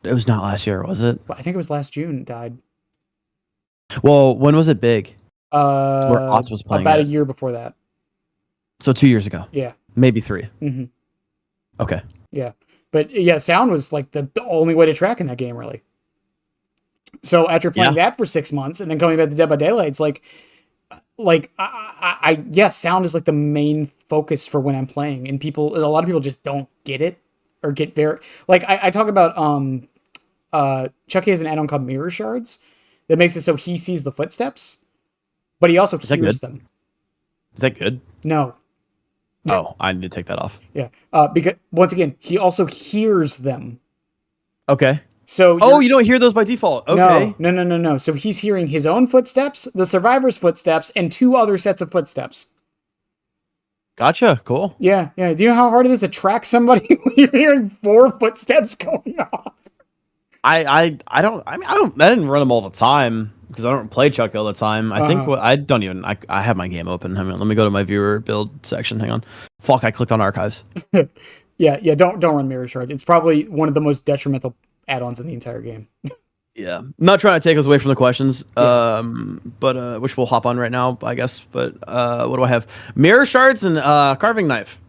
It was not last year, was it? I think it was last June it died. Well, when was it big? Where Oz was playing about a year before that. So 2 years ago. Yeah. Maybe 3. Mm-hmm. Okay. Yeah. But yeah, sound was like the only way to track in that game, really. So after playing that for 6 months and then coming back to Dead by Daylight, it's like sound is like the main focus for when I'm playing, and a lot of people just don't get it or get very like I talk about Chucky has an add-on called Mirror Shards that makes it so he sees the footsteps, but he also hears them. Is that good? No. Oh, I need to take that off. Yeah. Because once again, he also hears them. Okay. So you don't hear those by default. Okay. No. So he's hearing his own footsteps, the survivor's footsteps, and 2 other sets of footsteps. Gotcha. Cool. Yeah. Do you know how hard it is to track somebody when you're hearing 4 footsteps going off? I didn't run them all the time because I don't play Chucky all the time. I think I have my game open. Let me go to my viewer build section. Hang on. Fuck, I clicked on archives. Yeah. Don't run Mirror Shards. It's probably one of the most detrimental add-ons in the entire game. Yeah. I'm not trying to take us away from the questions, but which we'll hop on right now, I guess. But what do I have? Mirror Shards and carving knife.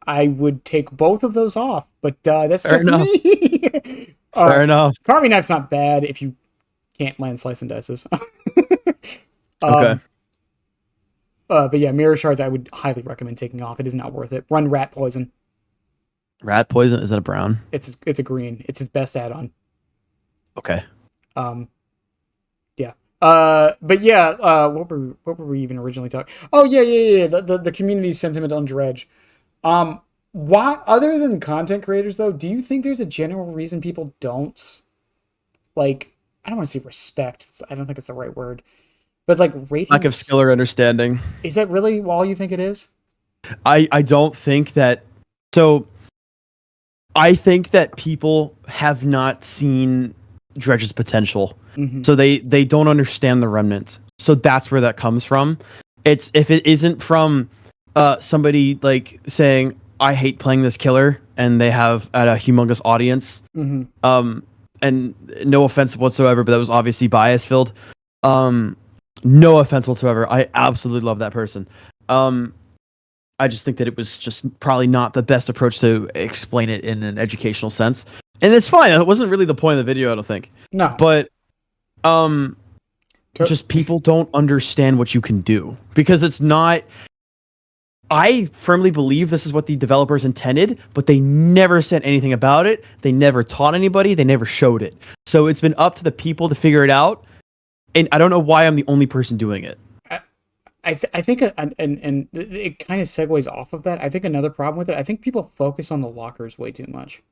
I would take both of those off, but that's just me. Fair enough. Carving knife's not bad if you can't land slice and dices. Okay. But yeah, Mirror Shards I would highly recommend taking off. It is not worth it. Run Rat Poison. Rat Poison? Is that a brown? It's a green. It's his best add-on. Okay. Yeah. But yeah, what were we even originally talking? Oh yeah. The community sentiment on Dredge. Why, other than content creators though, do you think there's a general reason people don't like? I don't want to say respect. I don't think it's the right word, but like ratings. Lack of skill or understanding. Is that really all you think it is? I don't think that. So, I think that people have not seen Dredge's potential, so they don't understand the remnant. So that's where that comes from. If it isn't from somebody like saying, I hate playing this killer, and they have a humongous audience. And no offense whatsoever, but that was obviously bias filled. No offense whatsoever. I absolutely love that person. I just think that it was just probably not the best approach to explain it in an educational sense. And it's fine. It wasn't really the point of the video, I don't think. No. But just people don't understand what you can do, because it's not. I firmly believe this is what the developers intended, but they never said anything about it. They never taught anybody. They never showed it. So it's been up to the people to figure it out. And I don't know why I'm the only person doing it. I think, and it kind of segues off of that. I think another problem with it, I think people focus on the lockers way too much.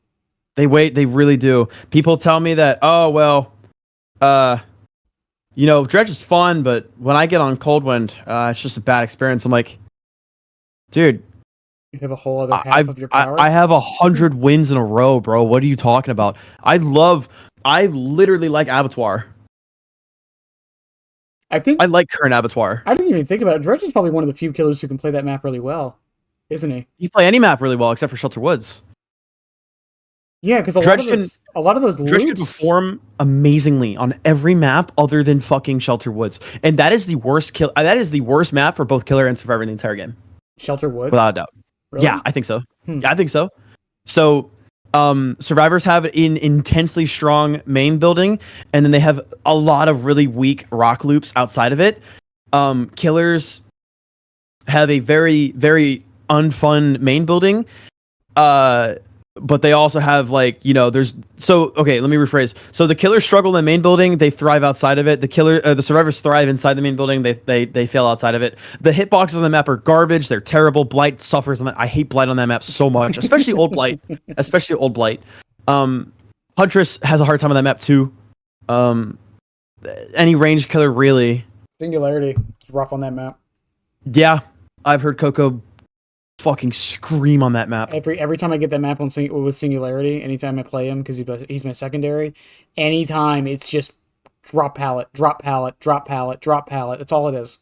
They really do. People tell me that, Dredge is fun, but when I get on Coldwind, it's just a bad experience. I'm like, dude, you have a whole other half of your power. I have 100 wins in a row, bro. What are you talking about? I literally like Abattoir. I like current Abattoir. I didn't even think about it. Dredge is probably one of the few killers who can play that map really well, isn't he? You play any map really well except for Shelter Woods. Yeah, because a lot of those loops... Dredge can perform amazingly on every map other than fucking Shelter Woods, and that is the worst kill. That is the worst map for both killer and survivor in the entire game. Shelter Woods, without a doubt. Really? Yeah, I think so. Yeah, I think so. So, survivors have an intensely strong main building, and then they have a lot of really weak rock loops outside of it. Killers have a very, very unfun main building. But they also have like, there's okay, let me rephrase. So the killers struggle in the main building, they thrive outside of it. The survivors thrive inside the main building, they fail outside of it. The hitboxes on the map are garbage, they're terrible. Blight suffers on that. I hate Blight on that map so much, especially old Blight. Especially old Blight. Huntress has a hard time on that map too. Any ranged killer really. Singularity is rough on that map. Yeah, I've heard Coco fucking scream on that map. Every time I get that map with Singularity, anytime I play him, because he's my secondary, anytime it's just drop pallet, drop pallet, drop pallet, drop pallet. That's all it is.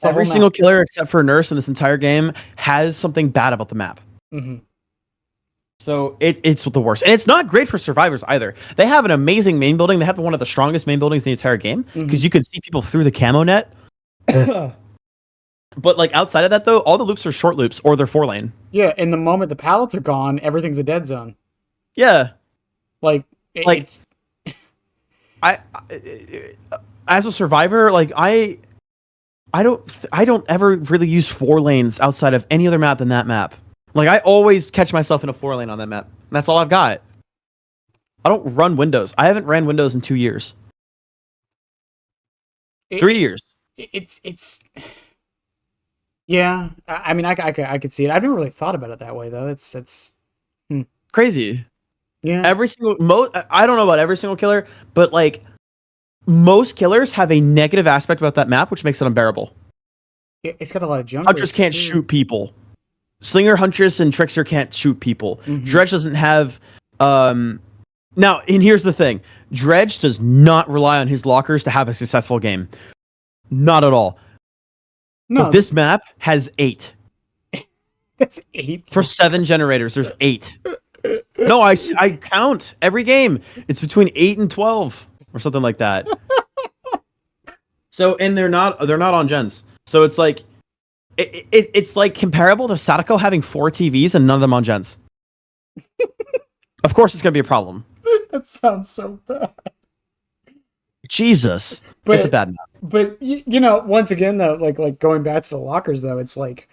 Every single killer except for Nurse in this entire game has something bad about the map. Mm-hmm. So it's the worst. And it's not great for survivors either. They have an amazing main building. They have one of the strongest main buildings in the entire game, because you can see people through the camo net. But like outside of that though, all the loops are short loops or they're 4-lane. Yeah, and the moment the pallets are gone, everything's a dead zone. Yeah. It's I as a survivor, like I don't ever really use 4 lanes outside of any other map than that map. Like I always catch myself in a 4-lane on that map. And that's all I've got. I don't run windows. I haven't ran windows in 2 years. 3 years. It's yeah. I mean, I could see it. I've never really thought about it that way though. It's crazy. Yeah. I don't know about every single killer, but like most killers have a negative aspect about that map, which makes it unbearable. It's got a lot of junk. Huntress can't shoot people. Slinger, Huntress, and Trickster can't shoot people. Dredge doesn't have. Now, and here's the thing: Dredge does not rely on his lockers to have a successful game. Not at all. No, but this map has 8. That's 8 for 7 generators. There's 8. No, I count every game. It's between 8 and 12 or something like that. So, and they're not on gens. So it's like it's like comparable to Sadako having 4 TVs and none of them on gens. Of course, it's gonna be a problem. That sounds so bad. Jesus, it's a bad map. But once again though, like going back to the lockers though, it's like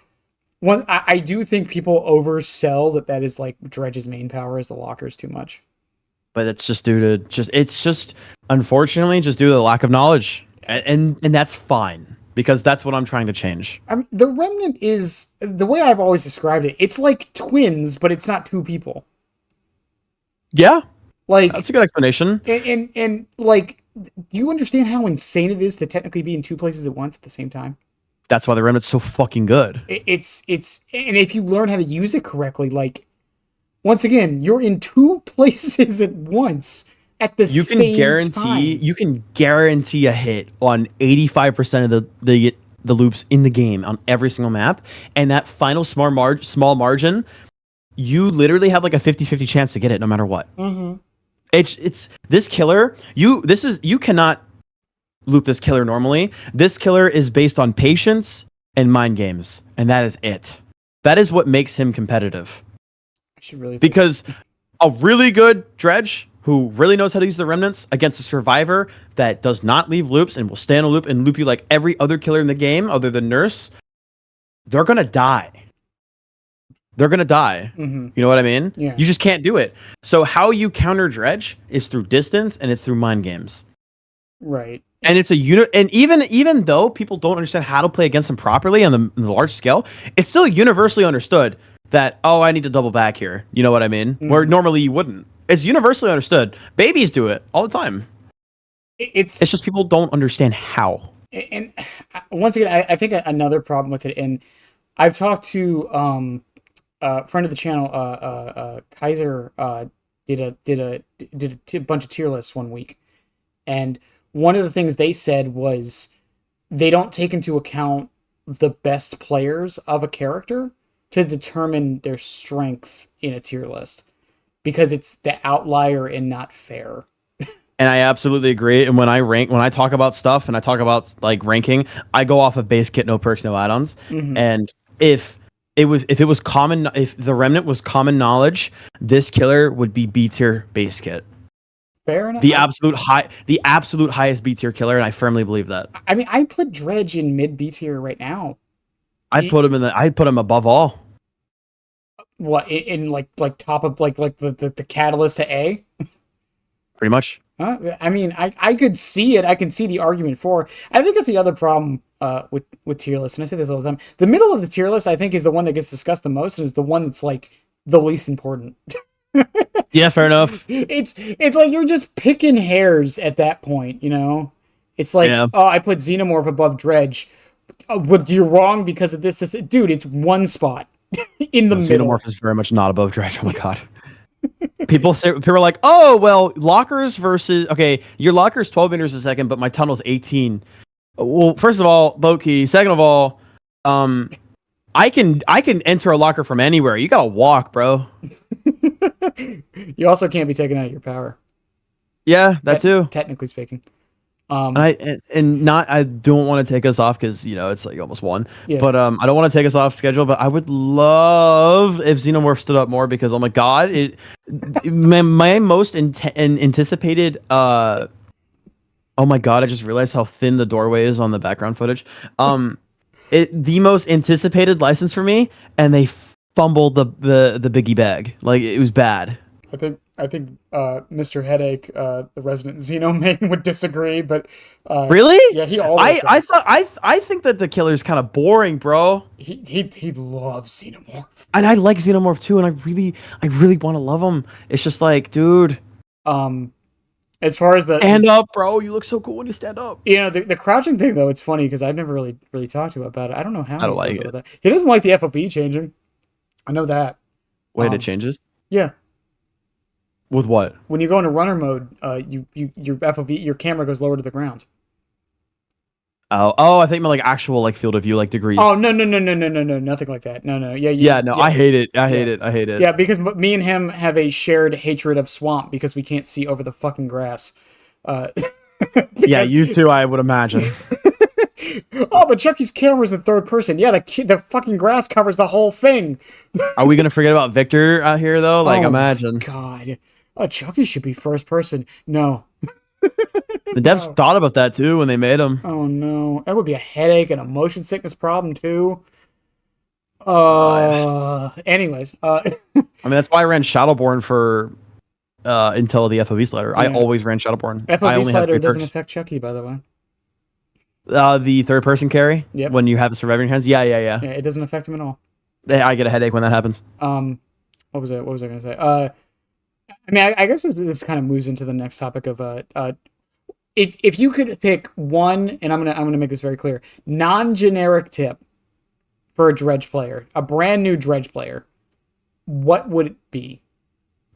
I do think people oversell that is like Dredge's main power is the lockers too much. But it's just due to unfortunately just due to the lack of knowledge, and that's fine because that's what I'm trying to change. I mean, the Remnant is the way I've always described it. It's like twins, but it's not 2 people. Yeah, like that's a good explanation. And like, do you understand how insane it is to technically be in 2 places at once at the same time? That's why the Remnant's so fucking good. It's and if you learn how to use it correctly, like once again, you're in 2 places at once at the same time. You can guarantee a hit on 85% of the loops in the game on every single map, and that final small margin, you literally have like a 50-50 chance to get it no matter what. Mm-hmm. It's this killer. You cannot loop this killer normally. This killer is based on patience and mind games, and that is it. That is what makes him competitive. Because a really good Dredge who really knows how to use the remnants against a survivor that does not leave loops and will stay in a loop and loop you like every other killer in the game other than Nurse, they're gonna die. They're gonna die. Mm-hmm. You know what I mean? Yeah. You just can't do it. So how you counter Dredge is through distance and it's through mind games. Right. And it's a unit, and even though people don't understand how to play against him properly on the large scale, it's still universally understood that, oh, I need to double back here. You know what I mean? Mm-hmm. Where normally you wouldn't. It's universally understood. Babies do it all the time. It's just people don't understand how. And once again, I think another problem with it, and I've talked to a friend of the channel, Kaiser, did a bunch of tier lists one week, and one of the things they said was they don't take into account the best players of a character to determine their strength in a tier list because it's the outlier and not fair. And I absolutely agree. And when I talk about stuff and I talk about like ranking, I go off of base kit, no perks, no add-ons. Mm-hmm. And if the remnant was common knowledge, this killer would be B tier base kit. Fair enough. The absolute highest B tier killer, and I firmly believe that. I mean, I put Dredge in mid B tier right now. I put him above all. what in like top of like the catalyst to A. Pretty much. I mean, I could see it. I can see the argument for. I think it's the other problem with tier lists, and I say this all the time. The middle of the tier list, I think, is the one that gets discussed the most, and is the one that's like the least important. Yeah, fair enough. It's like you're just picking hairs at that point, you know. It's like, Yeah. oh, I put Xenomorph above Dredge. But you're wrong because of this. Dude, it's one spot in the middle. Xenomorph is very much not above Dredge. Oh my god. People are like, oh well, lockers versus okay, your locker's 12 meters a second, but my tunnel's 18. Well, first of all, boat key. Second of all, I can enter a locker from anywhere. You gotta walk, bro. You also can't be taken out of your power. Yeah, that too. Technically speaking. I don't want to take us off because it's like almost 1. Yeah. But I don't want to take us off schedule. But I would love if Xenomorph stood up more because oh my god, my most anticipated. Oh my god, I just realized how thin the doorway is on the background footage. The most anticipated license for me, and they fumbled the biggie bag. Like it was bad. I think Mr. Headache, the resident Xeno main, would disagree, but really, yeah, he always. I think that the killer's kind of boring, bro. He loves Xenomorph, and I like Xenomorph too, and I really want to love him. It's just like, dude. As far as the stand up, bro, you look so cool when you stand up. The crouching thing though, it's funny because I've never really talked to him about it. I don't know how. I don't like it. That. He doesn't like the FOP changing. I know that. Wait, it changes? Yeah. With what? When you go into runner mode, your FOV, your camera goes lower to the ground. Oh, I think my like actual like field of view like degrees. Oh no, nothing like that. No. Yeah, I hate it. I hate it. Yeah, because me and him have a shared hatred of swamp because we can't see over the fucking grass. Yeah, you too. I would imagine. Oh, but Chucky's camera's in third person. Yeah, the fucking grass covers the whole thing. Are we gonna forget about Victor out here though? Like, imagine. God. Oh, Chucky should be first person. No. The devs thought about that too when they made him. Oh no, that would be a headache and a motion sickness problem too. Anyways, I mean that's why I ran Shadowborn for until the FOV slider. Yeah. I always ran Shadowborn. FOV slider doesn't affect Chucky, by the way. The third person carry. Yep. When you have the survivor in your hands. Yeah. Yeah, it doesn't affect him at all. I get a headache when that happens. What was I gonna say? I mean, I guess this kind of moves into the next topic of if you could pick one, and I'm gonna make this very clear, non-generic tip for a Dredge player, a brand new Dredge player, what would it be?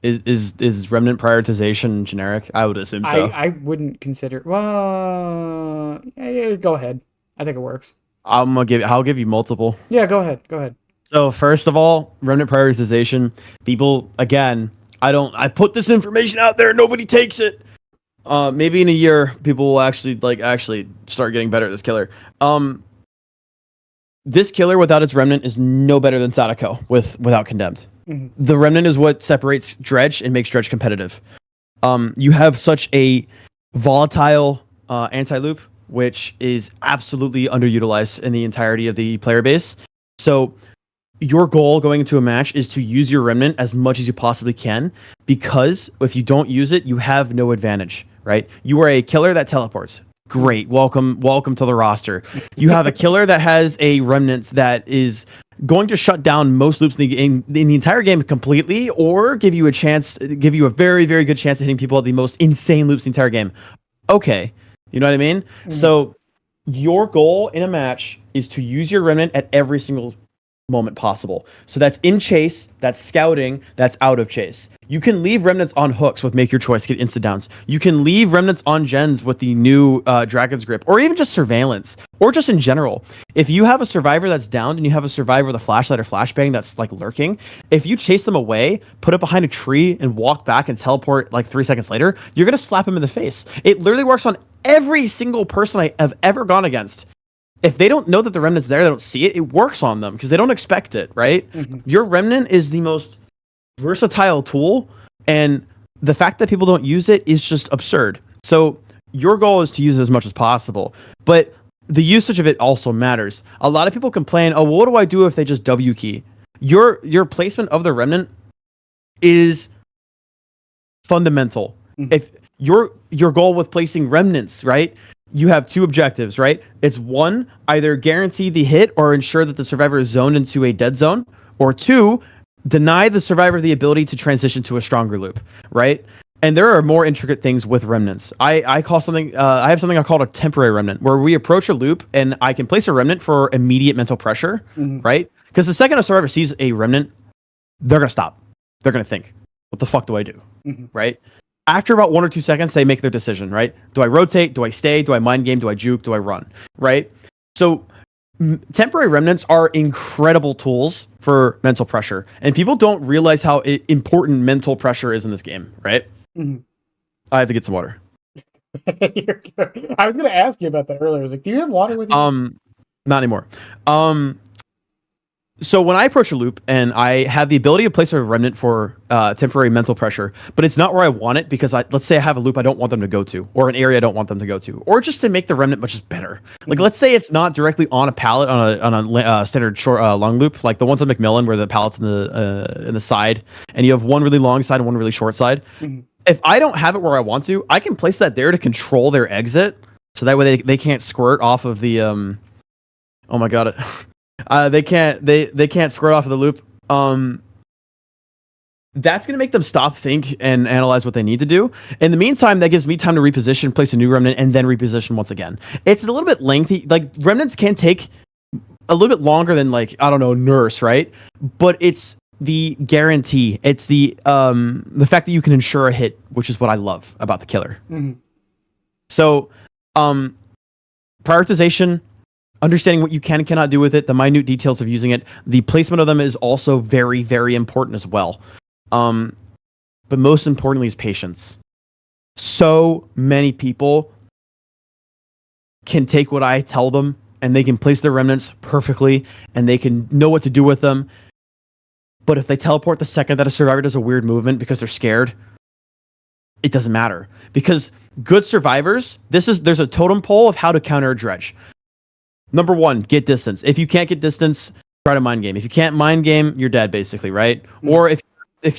Is remnant prioritization generic? I would assume so. I wouldn't consider. Well, yeah, go ahead. I think it works. I'll give you multiple. Yeah, go ahead. So first of all, remnant prioritization. People again. I put this information out there, nobody takes it. Maybe in a year, people will actually start getting better at this killer. This killer without its remnant is no better than Sadako without condemned. Mm-hmm. The remnant is what separates Dredge and makes Dredge competitive. You have such a volatile anti-loop, which is absolutely underutilized in the entirety of the player base. So your goal going into a match is to use your remnant as much as you possibly can, because if you don't use it, you have no advantage, right? You are a killer that teleports. Great. Welcome to the roster. You have a killer that has a remnant that is going to shut down most loops in the entire game completely, or give you a very, very good chance of hitting people at the most insane loops in the entire game. Okay. You know what I mean? Mm-hmm. So your goal in a match is to use your remnant at every single moment possible. So that's in chase, that's scouting, that's out of chase. You can leave remnants on hooks with make your choice, get instant downs. You can leave remnants on gens with the new Dragon's Grip, or even just surveillance, or just in general. If you have a survivor that's downed and you have a survivor with a flashlight or flashbang that's like lurking, if you chase them away, put it behind a tree and walk back and teleport like 3 seconds later, you're going to slap him in the face. It literally works on every single person I have ever gone against. If they don't know that the remnant's there, they don't see it, it works on them because they don't expect it, right? Mm-hmm. Your remnant is the most versatile tool, and the fact that people don't use it is just absurd. So your goal is to use it as much as possible, but the usage of it also matters. A lot of people complain, oh, well, what do I do if they just W key? Your placement of the remnant is fundamental. Mhm. If your goal with placing remnants, right? You have two objectives, right? It's one, either guarantee the hit or ensure that the survivor is zoned into a dead zone, or two, deny the survivor the ability to transition to a stronger loop, right? And there are more intricate things with remnants. I call something I have something I call a temporary remnant, where we approach a loop and I can place a remnant for immediate mental pressure, right? Because the second a survivor sees a remnant, they're gonna stop. They're gonna think, "What the fuck do I do?" Right? After about 1 or 2 seconds, they make their decision, right? Do I rotate? Do I stay? Do I mind game? Do I juke? Do I run? Right? So temporary remnants are incredible tools for mental pressure, and people don't realize how important mental pressure is in this game, right? I have to get some water. I was going to ask you about that earlier. I was like, do you have water with you? Not anymore. So when I approach a loop and I have the ability to place a remnant for temporary mental pressure, but it's not where I want it because let's say I have a loop I don't want them to go to, or an area I don't want them to go to, or just to make the remnant much better. Like let's say it's not directly on a pallet on a standard short long loop, like the ones on Macmillan where the pallet's in the side, and you have one really long side and one really short side. If I don't have it where I want to, I can place that there to control their exit, so that way they can't squirt off of the oh my god. They can't squirt off of the loop. That's gonna make them stop, think, and analyze what they need to do. In the meantime, that gives me time to reposition, place a new remnant, and then reposition once again. It's a little bit lengthy. Like remnants can take a little bit longer than, like, I don't know, nurse, right? But it's the guarantee. It's the fact that you can ensure a hit, which is what I love about the killer. So, prioritization. Understanding what you can and cannot do with it, the minute details of using it, the placement of them is also very, very important as well. But most importantly is patience. So many people can take what I tell them and they can place their remnants perfectly and they can know what to do with them. But if they teleport the second that a survivor does a weird movement because they're scared, it doesn't matter. Because good survivors, there's a totem pole of how to counter a dredge. Number one, get distance. If you can't get distance, try to mind game. If you can't mind game, you're dead, basically, right? Or if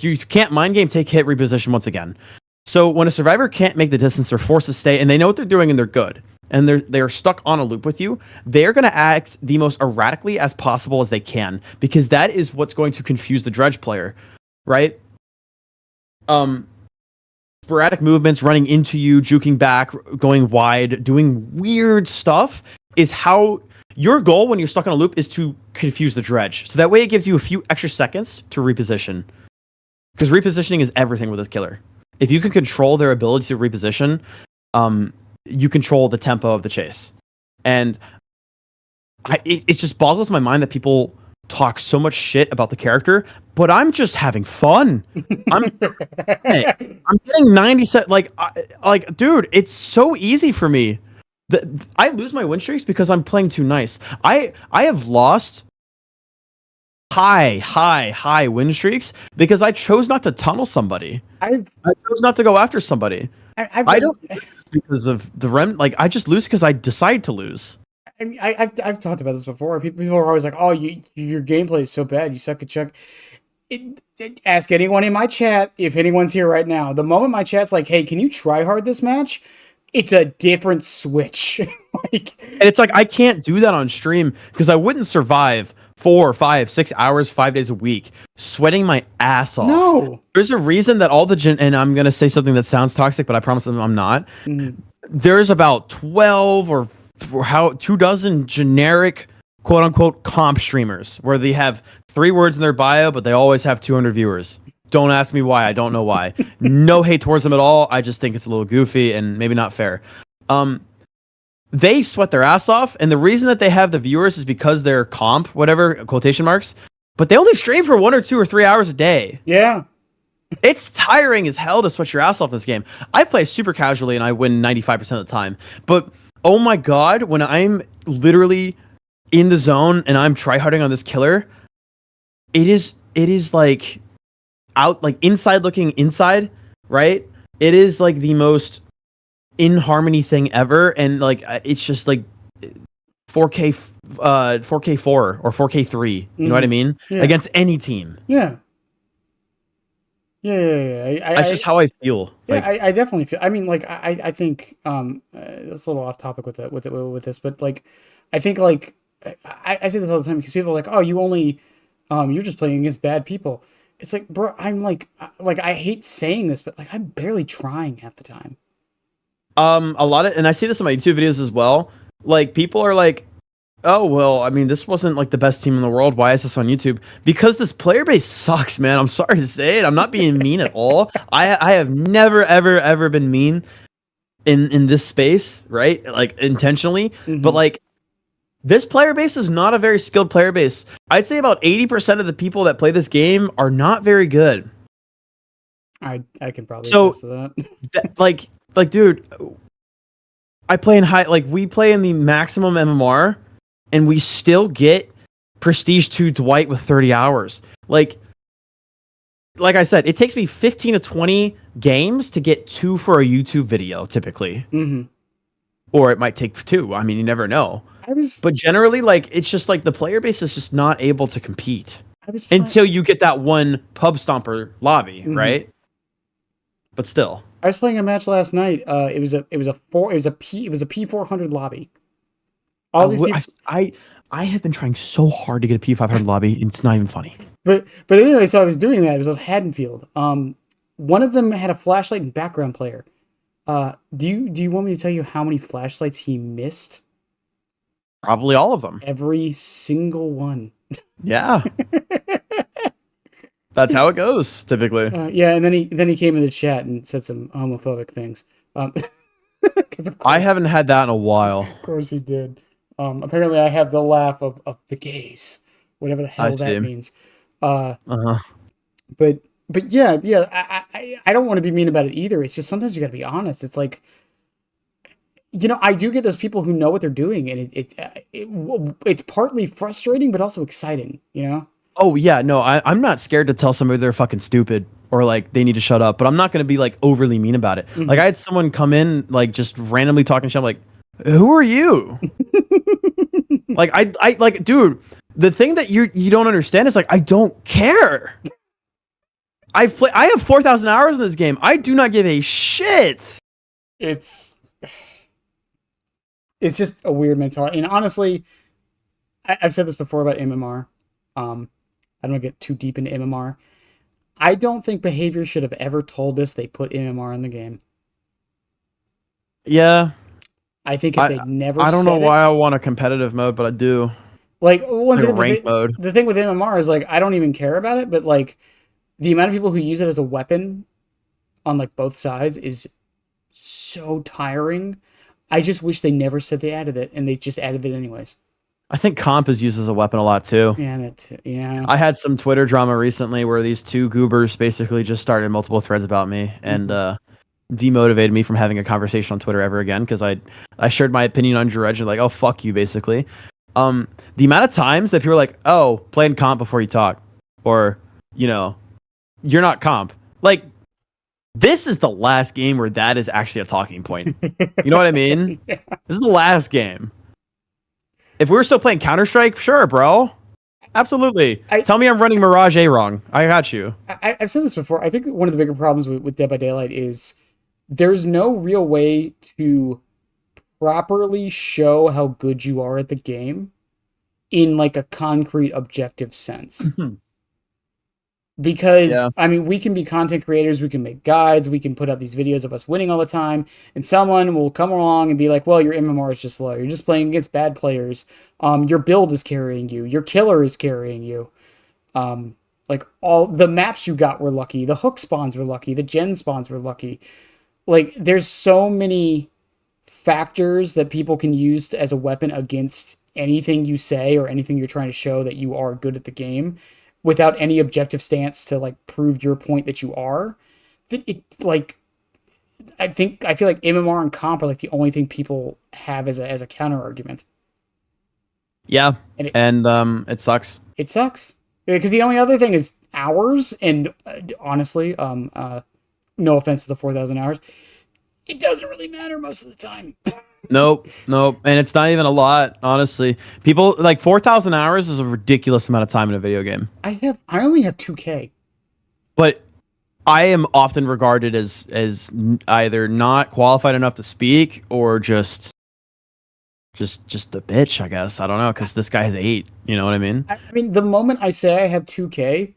you can't mind game, take hit, reposition once again. So when a survivor can't make the distance, they're forced to stay, and they know what they're doing, and they're good, and they're stuck on a loop with you, they're going to act the most erratically as possible as they can, because that is what's going to confuse the dredge player, right? Sporadic movements, running into you, juking back, going wide, doing weird stuff is how your goal when you're stuck on a loop is to confuse the dredge. So that way it gives you a few extra seconds to reposition. Because repositioning is everything with this killer. If you can control their ability to reposition, you control the tempo of the chase. And it just boggles my mind that people talk so much shit about the character, but I'm just having fun. I'm getting 90 set. Like, dude, it's so easy for me. I lose my win streaks because I'm playing too nice. I have lost high win streaks because I chose not to tunnel somebody. I chose not to go after somebody. I don't lose because of the Like, I just lose because I decide to lose. I mean, I've talked about this before. People are always like, "Oh, your gameplay is so bad. You suck at check." Ask anyone in my chat if anyone's here right now. The moment my chat's like, "Hey, can you try hard this match?" It's a different switch. And it's like I can't do that on stream because I wouldn't survive 4, 5, 6 hours, 5 days a week, sweating my ass off. No, there's a reason that all the and I'm gonna say something that sounds toxic, but I promise I'm not. There's about 12 or 24 generic quote unquote comp streamers where they have 3 words in their bio, but they always have 200 viewers. Don't ask me why. I don't know why. No hate towards them at all. I just think it's a little goofy and maybe not fair. They sweat their ass off, and the reason that they have the viewers is because they're comp, whatever, quotation marks, but they only stream for 1 or 2 or 3 hours a day. Yeah. It's tiring as hell to sweat your ass off this game. I play super casually, and I win 95% of the time. But, oh my god, when I'm literally in the zone, and I'm tryharding on this killer, it is like... out, like, inside looking inside, right? It is like the most in harmony thing ever, and like it's just like 4K 4K4 or 4K3. You know what I mean? Yeah. Against any team. Yeah. Yeah. That's just how I feel. Yeah, Like, I definitely feel. I mean, like I think it's a little off topic with this, but like I think like I say this all the time because people are like, oh, you're just playing against bad people. It's like, bro, I'm like I hate saying this, but like I'm barely trying half the time. a lot of, and I see this in my YouTube videos as well. Like, people are like, oh, well, I mean, this wasn't like the best team in the world. Why is this on YouTube? Because this player base sucks, man. I'm sorry to say it. I'm not being mean at all. I have never, ever been mean in this space, right? Like, intentionally. But like, this player base is not a very skilled player base. I'd say about 80% of the people that play this game are not very good. I can probably attest to that. like, dude, I play in we play in the maximum MMR, and we still get Prestige 2 Dwight with 30 hours. Like I said, it takes me 15 to 20 games to get 2 for a YouTube video, typically. Or it might take 2. I mean, you never know. But generally, like, it's just like the player base is just not able to compete until you get that one pub stomper lobby, right? But still, I was playing a match last night. It was a P400 lobby. All these people. I have been trying so hard to get a P500 lobby. It's not even funny. But anyway, so I was doing that. It was at Haddonfield. One of them had a flashlight and background player. Do you want me to tell you how many flashlights he missed? Probably all of them. Every single one. Yeah. That's how it goes, typically. Yeah, and then he came in the chat and said some homophobic things. I haven't had that in a while. Of course he did. Apparently I have the laugh of the gays, whatever the hell that means. But yeah, I don't want to be mean about it either. It's just sometimes you got to be honest. It's like, you know, I do get those people who know what they're doing, and it's partly frustrating, but also exciting, you know? Oh, yeah, no, I'm not scared to tell somebody they're fucking stupid or, like, they need to shut up, but I'm not going to be, like, overly mean about it. Like, I had someone come in, like, just randomly talking shit. I'm like, who are you? Like, I like, dude, the thing that you don't understand is, like, I don't care. I have 4,000 hours in this game. I do not give a shit. It's just a weird mentality. And honestly, I've said this before about MMR. I don't get too deep into MMR. I don't think Behavior should have ever told us they put MMR in the game. Yeah. I think if they'd never I don't know why I want a competitive mode, but I do. Like, once again, ranked mode. The thing with MMR is, like, I don't even care about it, but, like, the amount of people who use it as a weapon on, like, both sides is so tiring. I just wish they never said they added it, and they just added it anyways. I think comp is used as a weapon a lot too. Yeah, that too. Yeah. I had some Twitter drama recently where these two goobers basically just started multiple threads about me and demotivated me from having a conversation on Twitter ever again because I shared my opinion on Dredge and like, oh, fuck you, basically. The amount of times that people are like, oh, playing comp before you talk, or, you know, you're not comp. Like, this is the last game where that is actually a talking point. You know what I mean? Yeah. This is the last game. If we were still playing Counter-Strike, sure, bro. Absolutely. Tell me I'm running Mirage A wrong. I got you. I've said this before. I think one of the bigger problems with Dead by Daylight is there's no real way to properly show how good you are at the game in like a concrete, objective sense. Because, yeah. I mean, we can be content creators, we can make guides, we can put out these videos of us winning all the time, and someone will come along and be like, well, your MMR is just low, you're just playing against bad players, your build is carrying you, your killer is carrying you, like, all the maps you got were lucky, the hook spawns were lucky, the gen spawns were lucky. Like, there's so many factors that people can use as a weapon against anything you say or anything you're trying to show that you are good at the game, without any objective stance to like prove your point that you are. It like, I feel like MMR and comp are like the only thing people have as a counter argument. Yeah, and it sucks. It sucks because the only other thing is hours, and honestly, no offense to the 4,000 hours, it doesn't really matter most of the time. Nope, nope. And it's not even a lot, honestly. People like 4,000 hours is a ridiculous amount of time in a video game. I only have 2K. But I am often regarded as either not qualified enough to speak or just a bitch, I guess. I don't know, because this guy has 8. You know what I mean? I mean, the moment I say I have 2K,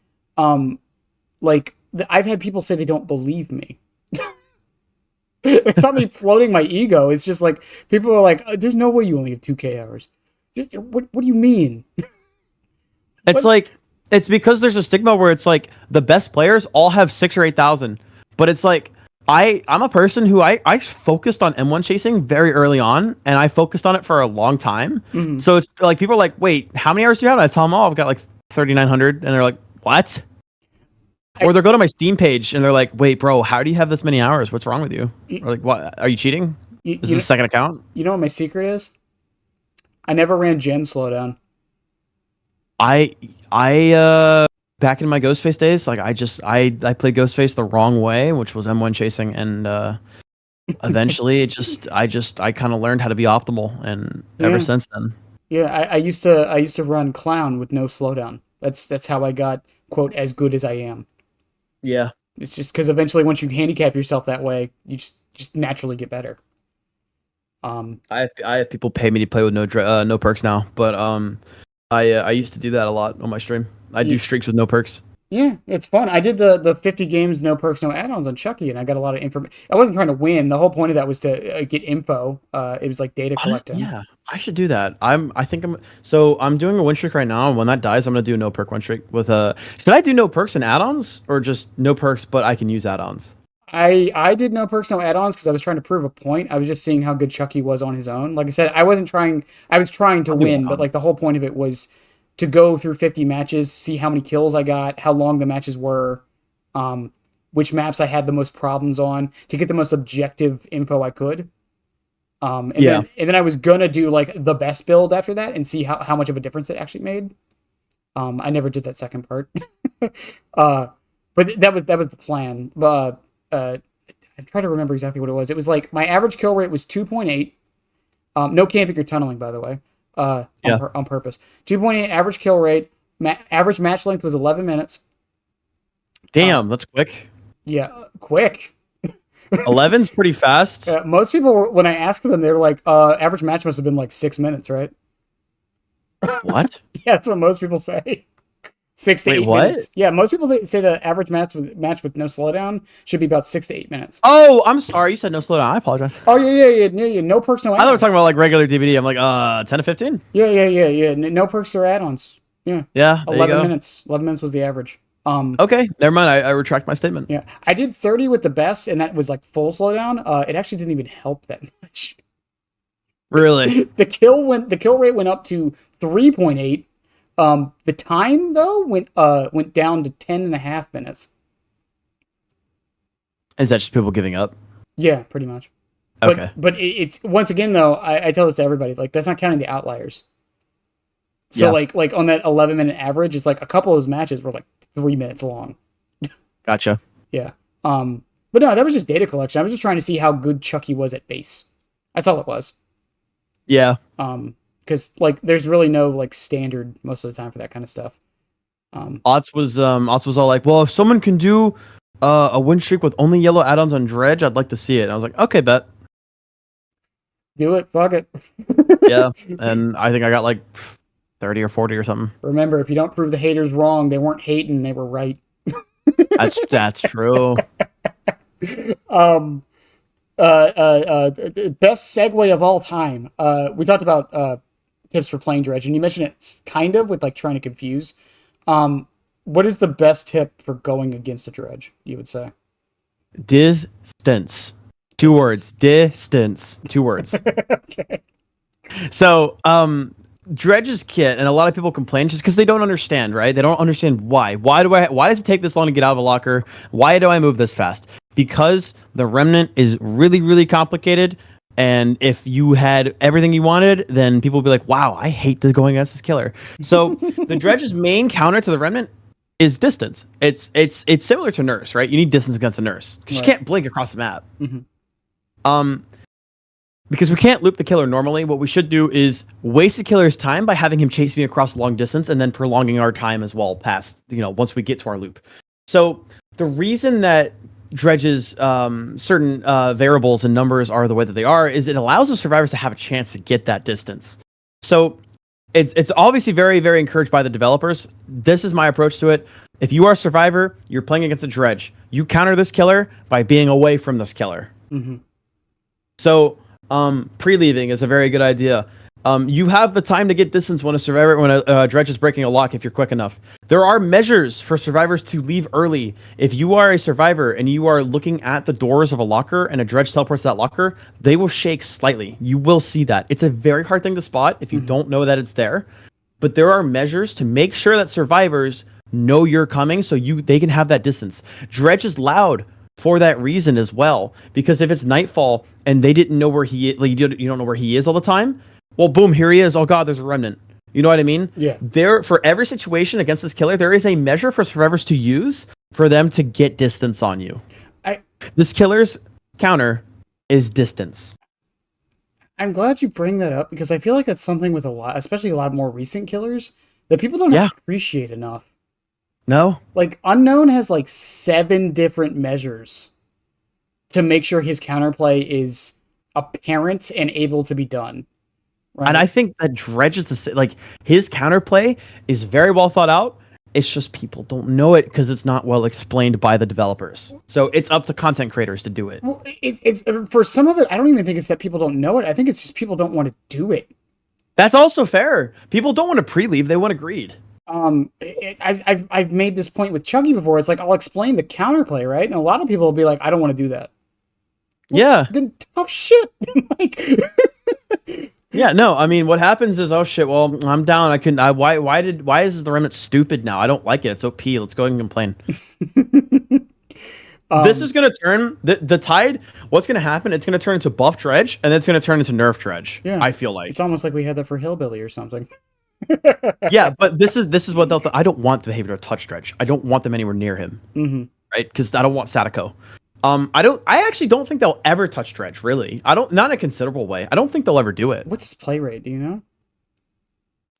like I've had people say they don't believe me. It's not me floating my ego. It's just like people are like, "There's no way you only have 2K hours." What do you mean? It's like it's because there's a stigma where it's like the best players all have 6 or 8,000, but it's like I'm a person who I focused on M1 chasing very early on, and I focused on it for a long time. Mm-hmm. So it's like people are like, "Wait, how many hours do you have?" And I tell them, "Oh, I've got like 3,900," and they're like, "What?" Or they'll go to my Steam page and they're like, "Wait, bro, how do you have this many hours? What's wrong with you?" Or like, "What? Are you cheating? Is this a second account?" You know what my secret is? I never ran gen slowdown. I back in my Ghostface days, like I played Ghostface the wrong way, which was M1 chasing, and eventually I kind of learned how to be optimal, and ever since then. Yeah, I used to run clown with no slowdown. That's how I got, quote, as good as I am. Yeah. It's just because eventually once you handicap yourself that way, you just naturally get better. I have people pay me to play with no perks now, but I used to do that a lot on my stream. I do streaks with no perks. Yeah, it's fun. I did the 50 games, no perks, no add-ons on Chucky, and I got a lot of information. I wasn't trying to win. The whole point of that was to get info. It was like data collecting. Yeah, I should do that. I'm doing a win streak right now, and when that dies, I'm gonna do a no perk win streak with a. Should I do no perks and add-ons, or just no perks but I can use add-ons? I did no perks, no add-ons because I was trying to prove a point. I was just seeing how good Chucky was on his own. Like I said, I wasn't trying. I was trying to win, but like the whole point of it was to go through 50 matches, see how many kills I got, how long the matches were, which maps I had the most problems on, to get the most objective info I could. And then I was gonna do like the best build after that and see how much of a difference it actually made. I never did that second part. But that was the plan. I'm trying to remember exactly what it was. It was like my average kill rate was 2.8. No camping or tunneling, by the way. On purpose. 2.8 average kill rate. Average match length was 11 minutes. Damn, that's quick. Yeah, quick. 11's pretty fast. Most people, when I asked them, they were like, average match must have been like 6 minutes, right? What? Yeah, that's what most people say. 6 to 8 minutes. Yeah, most people say the average match with no slowdown should be about 6 to 8 minutes. Oh, I'm sorry. You said no slowdown. I apologize. Oh yeah. No perks, no add-ons. I thought we were talking about like regular DVD. I'm like, 10 to 15. Yeah. No perks or add-ons. Yeah. Yeah. 11 minutes. 11 minutes was the average. Okay, never mind. I retract my statement. Yeah, I did 30 with the best, and that was like full slowdown. It actually didn't even help that much. Really? The kill rate went up to 3.8. The time though went down to 10.5 minutes. Is that just people giving up? Yeah, pretty much. Okay. But it's once again though, I tell this to everybody, like that's not counting the outliers. So like on that 11-minute average, it's like a couple of those matches were like 3 minutes long. Gotcha. Yeah. But no, that was just data collection. I was just trying to see how good Chucky was at base. That's all it was. Yeah. Because like there's really no like standard most of the time for that kind of stuff. Otz was all like, well, if someone can do a win streak with only yellow add-ons on Dredge, I'd like to see it. And I was like, okay, bet. Do it. Fuck it. Yeah. And I think I got like 30 or 40 or something. Remember, if you don't prove the haters wrong, they weren't hating, they were right. That's true. Best segue of all time. We talked about tips for playing Dredge, and you mentioned it kind of with like trying to confuse. What is the best tip for going against a Dredge, you would say? Distance. 2 words. Distance. 2 words. Okay. So, Dredge's kit, and a lot of people complain just because they don't understand, right? They don't understand why. Why does it take this long to get out of a locker? Why do I move this fast? Because the remnant is really, really complicated. And if you had everything you wanted, then people would be like, wow, I hate this going against this killer. So the Dredge's main counter to the remnant is distance. It's similar to Nurse, right? You need distance against a Nurse because you can't blink across the map. Mm-hmm. because we can't loop the killer normally, what we should do is waste the killer's time by having him chase me across a long distance and then prolonging our time as well past, once we get to our loop. So the reason that Dredge's certain variables and numbers are the way that they are is it allows the survivors to have a chance to get that distance. So it's obviously very, very encouraged by the developers. This is my approach to it. If you are a survivor, you're playing against a Dredge. You counter this killer by being away from this killer. Mm-hmm. So pre-leaving is a very good idea. You have the time to get distance when a Dredge is breaking a lock if you're quick enough. There are measures for survivors to leave early. If you are a survivor and you are looking at the doors of a locker and a Dredge teleports to that locker, they will shake slightly. You will see that. It's a very hard thing to spot if you don't know that it's there. But there are measures to make sure that survivors know you're coming so they can have that distance. Dredge is loud for that reason as well, because if it's Nightfall and they didn't know where he is, like you don't know where he is all the time, well, boom, here he is. Oh god, there's a remnant. You know what I mean? Yeah. There, for every situation against this killer, there is a measure for survivors to use for them to get distance on you. This killer's counter is distance. I'm glad you bring that up because I feel like that's something with especially a lot more recent killers, that people don't appreciate enough. No? Like, Unknown has like 7 different measures to make sure his counterplay is apparent and able to be done. Right? And I think that Dredge is his counterplay is very well thought out. It's just people don't know it because it's not well explained by the developers. So it's up to content creators to do it. Well, it's for some of it, I don't even think it's that people don't know it. I think it's just people don't want to do it. That's also fair. People don't want to pre-leave; they want to greed. I've made this point with Chuggy before. It's like I'll explain the counterplay, right? And a lot of people will be like, "I don't want to do that." Well, yeah. Then tough shit. Yeah, no, I mean, what happens is, oh shit, well, I'm down. Why is the remnant stupid now? I don't like it. It's OP. Let's go ahead and complain. This is going to turn, the tide, what's going to happen, it's going to turn into buff Dredge, and then it's going to turn into nerf Dredge, I feel like. It's almost like we had that for Hillbilly or something. Yeah, but this is what I don't want the behavior to touch Dredge. I don't want them anywhere near him, right? Because I don't want Sadako. I actually don't think they'll ever touch Dredge, really. Not in a considerable way. I don't think they'll ever do it. What's his play rate? Do you know?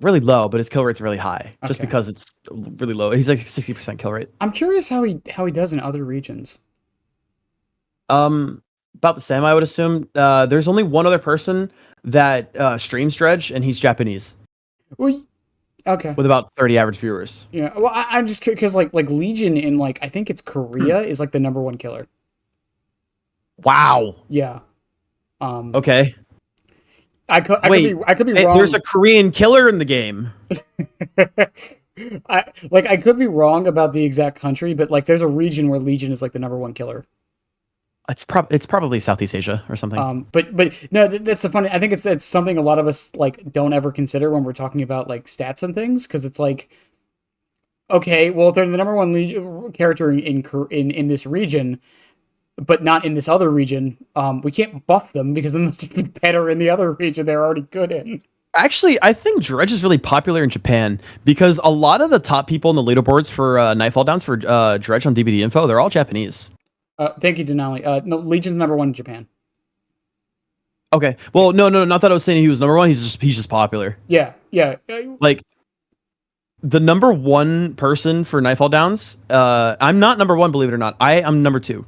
Really low, but his kill rate's really high. Just because it's really low. He's like 60% kill rate. I'm curious how he does in other regions. About the same, I would assume. There's only one other person that streams Dredge, and he's Japanese. Well, okay. With about 30 average viewers. Yeah. Well, I'm just because like Legion in I think it's Korea is like the #1 killer. Wow. Yeah. Okay. I could be wrong. There's a Korean killer in the game. I could be wrong about the exact country, but like there's a region where Legion is like the #1 killer. It's probably Southeast Asia or something. But no, that's the funny. I think it's something a lot of us like don't ever consider when we're talking about like stats and things, because it's like, okay, well, if they're the #1 character in this region, but not in this other region, we can't buff them because then they'll just be better in the other region they're already good in. Actually, I think Dredge is really popular in Japan because a lot of the top people in the leaderboards for Nightfall downs for Dredge on DBD Info, they're all Japanese. Thank you, Denali. No, Legion's #1 in Japan. Okay. Well, no, not that I was saying he was #1. He's just popular. Yeah. Like the #1 person for Nightfall downs. I'm not #1, believe it or not. I am #2.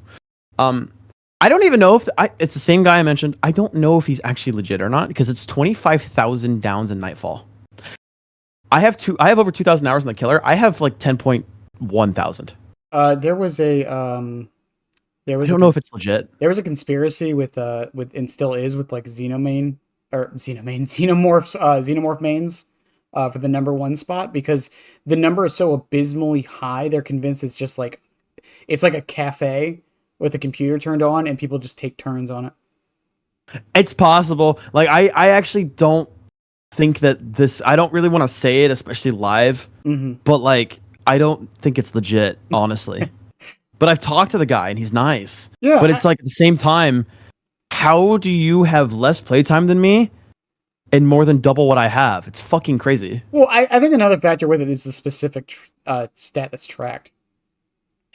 I don't even know if it's the same guy I mentioned. I don't know if he's actually legit or not because it's 25,000 downs in Nightfall. I have over 2,000 hours in the killer. I have like 10.1 thousand. There was a I don't know if it's legit. There was a conspiracy with and still is with like xenomorph mains for the #1 spot, because the number is so abysmally high. They're convinced it's just like it's like a cafe with the computer turned on and people just take turns on it. It's possible. Like I actually don't think that this. I don't really want to say it, especially live. But like I don't think it's legit, honestly. But I've talked to the guy and he's nice. Yeah. But it's like at the same time, how do you have less playtime than me and more than double what I have? It's fucking crazy. Well, I think another factor with it is the specific stat that's tracked.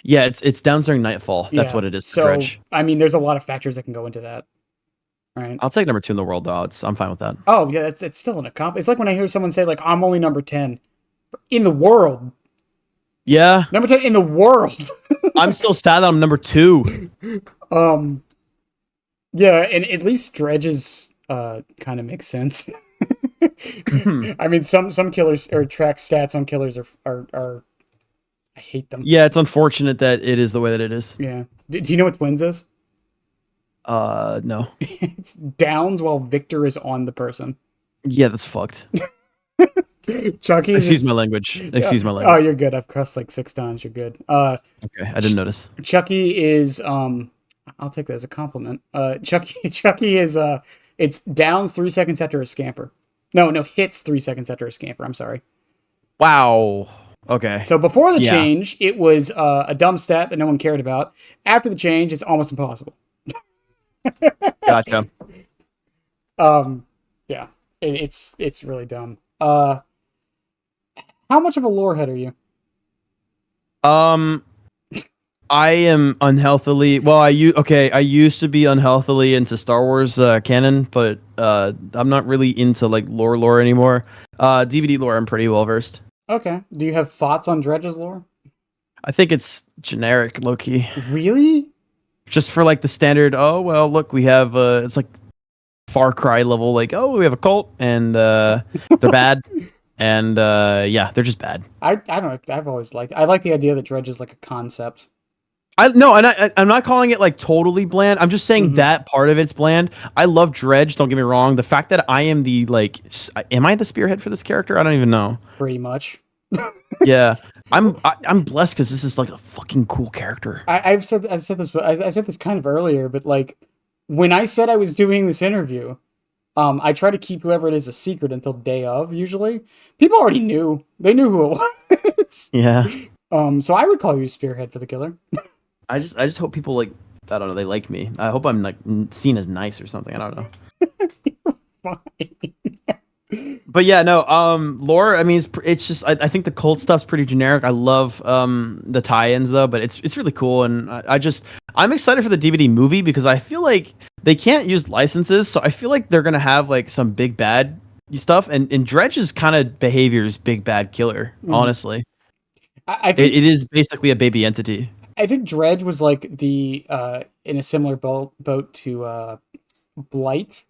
Yeah, it's downs during Nightfall. That's what it is. So, Dredge. I mean, there's a lot of factors that can go into that. right? I'll take number 2 in the world though. I'm fine with that. Oh yeah, it's still an accomplishment. It's like when I hear someone say like I'm only number 10 in the world. Yeah. Number 10 in the world. I'm still sad that I'm number 2. Yeah, and at least Dredge's kind of makes sense. I mean, some killers or track stats on killers are I hate them. Yeah, it's unfortunate that it is the way that it is. Yeah. Do you know what twins is? No. It's downs while Victor is on the person. Yeah, that's fucked. Chucky. Excuse my language. Excuse my language. Oh, you're good. I've cussed like 6 times. You're good. Okay, I didn't notice. Chucky is I'll take that as a compliment. Chucky is it's downs 3 seconds after a scamper. No, hits 3 seconds after a scamper. I'm sorry. Wow. Okay. So before the change, it was a dumb stat that no one cared about. After the change, it's almost impossible. Gotcha. Yeah, it's really dumb. How much of a lore head are you? I am unhealthily. Well, I used to be unhealthily into Star Wars canon, but I'm not really into like lore anymore. DVD lore, I'm pretty well versed. Okay. Do you have thoughts on Dredge's lore? I think it's generic, low key. Really? Just for like the standard. Oh well, look, we have. It's like Far Cry level. Like, oh, we have a cult, and they're bad, and yeah, they're just bad. I don't know. I like the idea that Dredge is like a concept. I'm not calling it like totally bland. I'm just saying that part of it's bland. I love Dredge. Don't get me wrong. The fact that I am am I the spearhead for this character? I don't even know. Pretty much. Yeah, I'm blessed because this is like a fucking cool character. I've said this, but I said this kind of earlier. But like when I said I was doing this interview, I try to keep whoever it is a secret until day of. Usually, people already knew. They knew who it was. Yeah. So I would call you spearhead for the killer. I just hope people like, I don't know, they like me. I hope I'm like seen as nice or something. I don't know. Fine. But yeah, no, lore, I mean, it's just I think the cult stuff's pretty generic. I love the tie-ins though, but it's really cool, and I'm excited for the DVD movie because I feel like they can't use licenses, so I feel like they're gonna have like some big bad stuff, and Dredge's kind of behavior is big bad killer, honestly. I think it is basically a baby entity. I think Dredge was like the in a similar boat to Blight,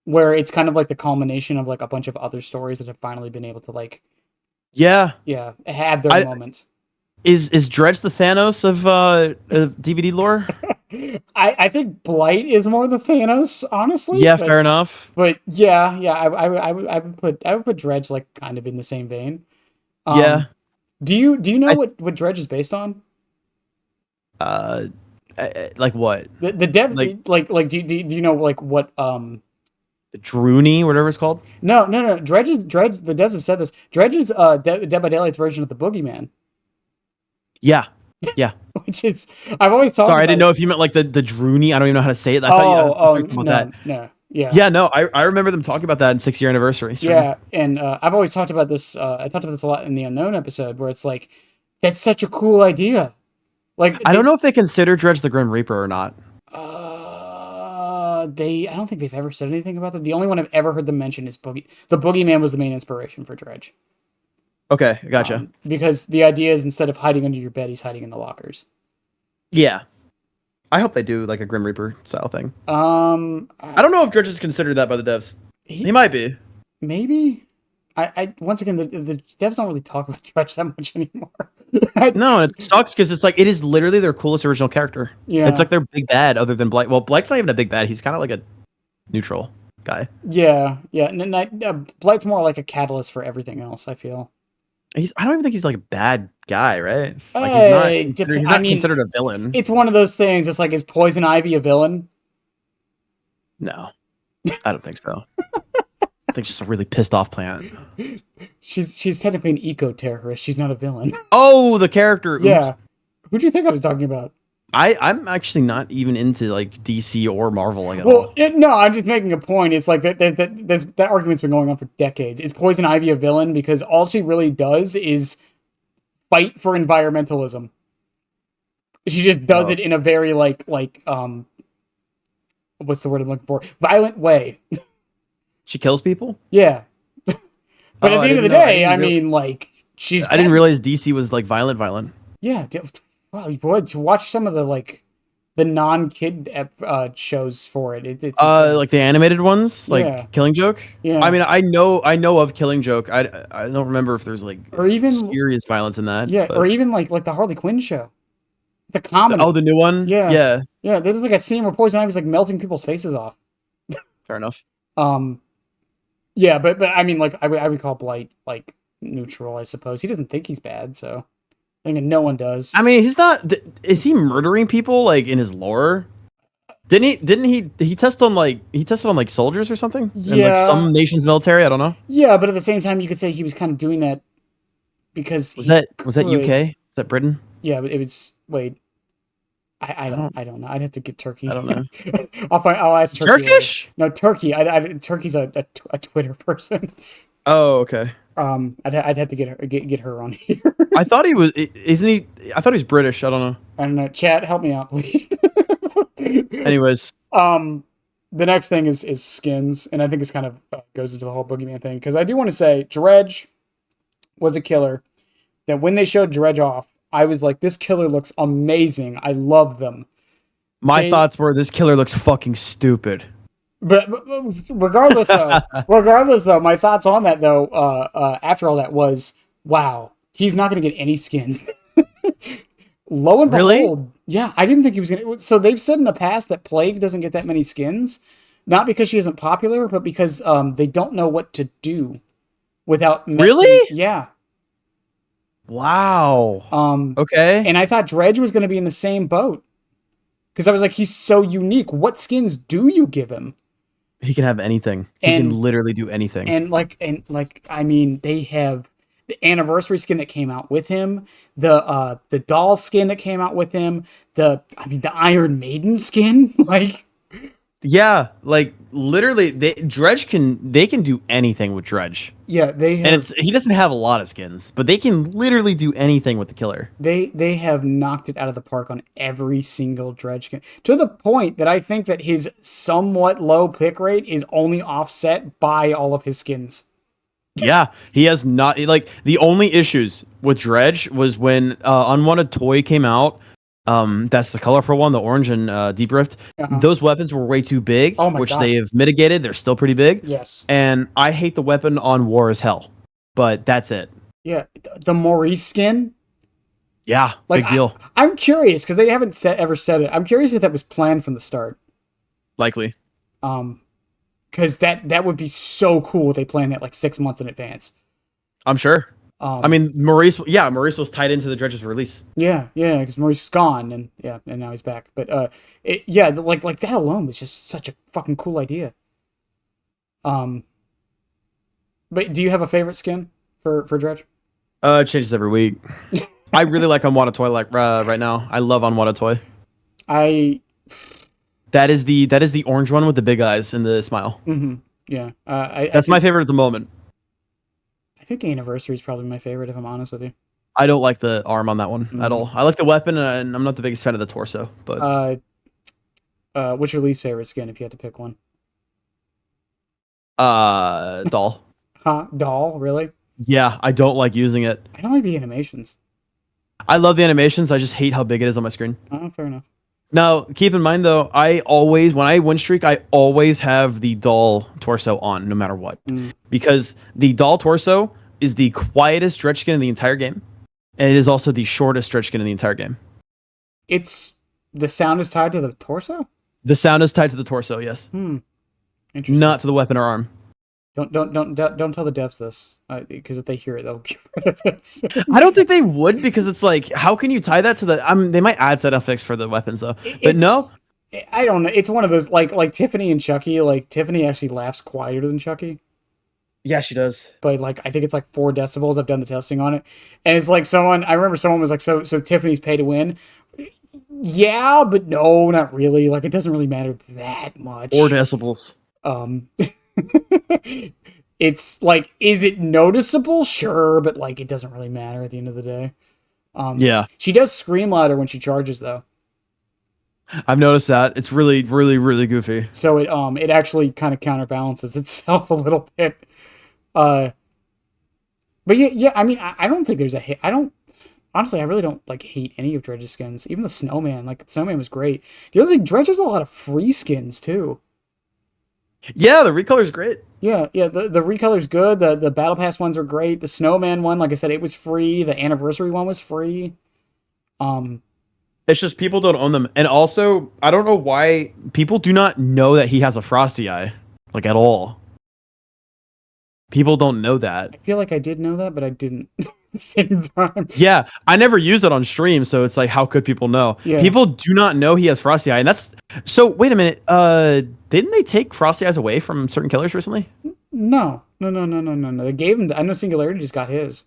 where it's kind of like the culmination of like a bunch of other stories that have finally been able to like have their moment. Is Dredge the Thanos of DVD lore? I think Blight is more the Thanos, honestly. Yeah, fair enough. But yeah, I would put Dredge like kind of in the same vein. Yeah. Do you know what Dredge is based on? Like what? The dev like do you know like what Droony, whatever it's called? No. Dredge. The devs have said this. Dredge is Dead by Daylight's version of the Boogeyman. Yeah. Which is I've always talked. Sorry, I didn't know if you meant like the Droony. I don't even know how to say it. I thought you about that. No. Yeah. Yeah, no, I remember them talking about that in 6th year anniversary. Sure. Yeah, and I've always talked about this. I talked about this a lot in the Unknown episode, where it's like that's such a cool idea. Like I don't know if they consider Dredge the Grim Reaper or not. I don't think they've ever said anything about that. The only one I've ever heard them mention is the Boogeyman was the main inspiration for Dredge. Okay, gotcha. Because the idea is instead of hiding under your bed, he's hiding in the lockers. Yeah. I hope they do like a Grim Reaper style thing. I don't know if Dredge is considered that by the devs. He might be. Maybe. I once again the devs don't really talk about Dredge that much anymore. No, it sucks because it's like it is literally their coolest original character. Yeah, it's like their big bad other than Blight. Well, Blight's not even a big bad. He's kind of like a neutral guy. Yeah. Blight's more like a catalyst for everything else. I feel. I don't even think he's like a bad guy, right? Like he's not considered a villain. It's one of those things. It's like, is Poison Ivy a villain? No, I don't think so. I think she's a really pissed off plant. She's technically an eco-terrorist. She's not a villain. Oh, the character. Oops. Yeah. Who do you think I was talking about? I'm actually not even into like DC or Marvel like at all. No, I'm just making a point. It's like that argument's been going on for decades. Is Poison Ivy a villain? Because all she really does is fight for environmentalism. She just does it in a very like what's the word I'm looking for? Violent way. She kills people? Yeah. But at the end of the day, I mean, mean, like, I didn't realize DC was like violent. Yeah. Wow, boy, to watch some of the, like, the non-kid shows for it. It's like the animated ones, yeah. like Killing Joke. Yeah. I mean, I know of Killing Joke. I don't remember if there's like Or even serious violence in that. yeah, but... or even like the Harley Quinn show. It's a comedy. Oh, the new one. Yeah. Yeah. Yeah. There's like a scene where Poison Ivy's like melting people's faces off. Fair enough. Yeah, but I mean, like, I would call Blight like neutral, I suppose. He doesn't think he's bad, so I think no one does. I mean, he's not. Is he murdering people like in his lore? Didn't he tested on like soldiers or something? Yeah. In like some nation's military. I don't know. Yeah, but at the same time, you could say he was kind of doing that because was that UK? Is that Britain? Yeah, but it was. Wait, I don't know. I'd have to get Turkey. I don't know. I'll ask Turkey. Turkish? No, Turkey. Turkey's a Twitter person. Oh, okay. I'd have to get her on here. I thought he was. Isn't he? I thought he was British. I don't know. I don't know. Chat, help me out, please. Anyways, the next thing is skins, and I think this kind of goes into the whole boogeyman thing because I do want to say Dredge was a killer. That when they showed Dredge off, I was like, this killer looks amazing. I love them. My thoughts were this killer looks fucking stupid. But regardless, though, my thoughts on that, though, after all that was, wow, he's not going to get any skins. Lo and behold, yeah, I didn't think he was going to. So they've said in the past that Plague doesn't get that many skins, not because she isn't popular, but because they don't know what to do without messing. Really? Yeah. Wow. Okay. And I thought Dredge was going to be in the same boat because I was like, he's so unique. What skins do you give him? He can have anything. He can literally do anything. And I mean, they have the anniversary skin that came out with him, the doll skin that came out with him, the Iron Maiden skin, like. Yeah, like literally, Dredge can do anything with Dredge. Yeah, they have, and he doesn't have a lot of skins, but they can literally do anything with the killer. They have knocked it out of the park on every single Dredge skin to the point that I think that his somewhat low pick rate is only offset by all of his skins. Yeah, he has not like the only issues with Dredge was when Unwanted Toy came out. That's the colorful one, the orange and Deep Rift. Uh-huh. Those weapons were way too big, which God. They have mitigated. They're still pretty big. Yes. And I hate the weapon on War as Hell, but that's it. Yeah, the Maurice skin. Yeah, like, big deal. I'm curious because they haven't ever said it. I'm curious if that was planned from the start. Likely. Because that would be so cool if they planned that like 6 months in advance. I'm sure. I mean, Maurice was tied into the Dredge's release. Yeah, because Maurice was gone, and now he's back. But like that alone was just such a fucking cool idea. But do you have a favorite skin for Dredge? It changes every week. I really like Unwanted Toy right now. I love Unwanted Toy. That is the orange one with the big eyes and the smile. Mm-hmm. Yeah, that's my favorite at the moment. I think Anniversary is probably my favorite, if I'm honest with you. I don't like the arm on that one at all. I like the weapon, and I'm not the biggest fan of the torso. But what's your least favorite skin if you had to pick one? Doll. Huh? Doll? Really? Yeah, I don't like using it. I don't like the animations. I love the animations. I just hate how big it is on my screen. Oh, fair enough. Now, keep in mind though, when I win streak, I always have the doll torso on, no matter what, because the doll torso is the quietest Dredge skin in the entire game, and it is also the shortest Dredge skin in the entire game. The sound is tied to the torso. The sound is tied to the torso, yes. Interesting. Not to the weapon or arm. Don't tell the devs this, because if they hear it, they'll get rid of it. I don't think they would, because it's like, how can you tie that to the? They might add set effects for the weapons though, but no. I don't know. It's one of those like Tiffany and Chucky. Like Tiffany actually laughs quieter than Chucky. Yeah, she does. But like, I think it's like 4 decibels. I've done the testing on it, and it's like I remember someone was like, so Tiffany's pay to win. Yeah, but no, not really. Like, it doesn't really matter that much. 4 decibels. It's like, is it noticeable? Sure, but like, it doesn't really matter at the end of the day. Yeah. She does scream louder when she charges, though. I've noticed that. It's really, really, really goofy. So it actually kind of counterbalances itself a little bit. Uh, but yeah. I mean, I don't think there's a hate. I don't honestly. I really don't like hate any of Dredge's skins. Even the Snowman. Like the Snowman was great. The other thing, Dredge has a lot of free skins too. Yeah, the recolor is great. Yeah. The recolor's good. The Battle Pass ones are great. The Snowman one, like I said, it was free. The Anniversary one was free. Um, It's just people don't own them, and also I don't know why people do not know that he has a frosty eye, like at all. People don't know that. I feel like I did know that, but I didn't at the same time. Yeah, I never use it on stream, so it's like, how could people know? Yeah. People do not know he has frosty eye, and that's so. Wait a minute. Didn't they take frosty eyes away from certain killers recently? No. They gave him. I know Singularity just got his.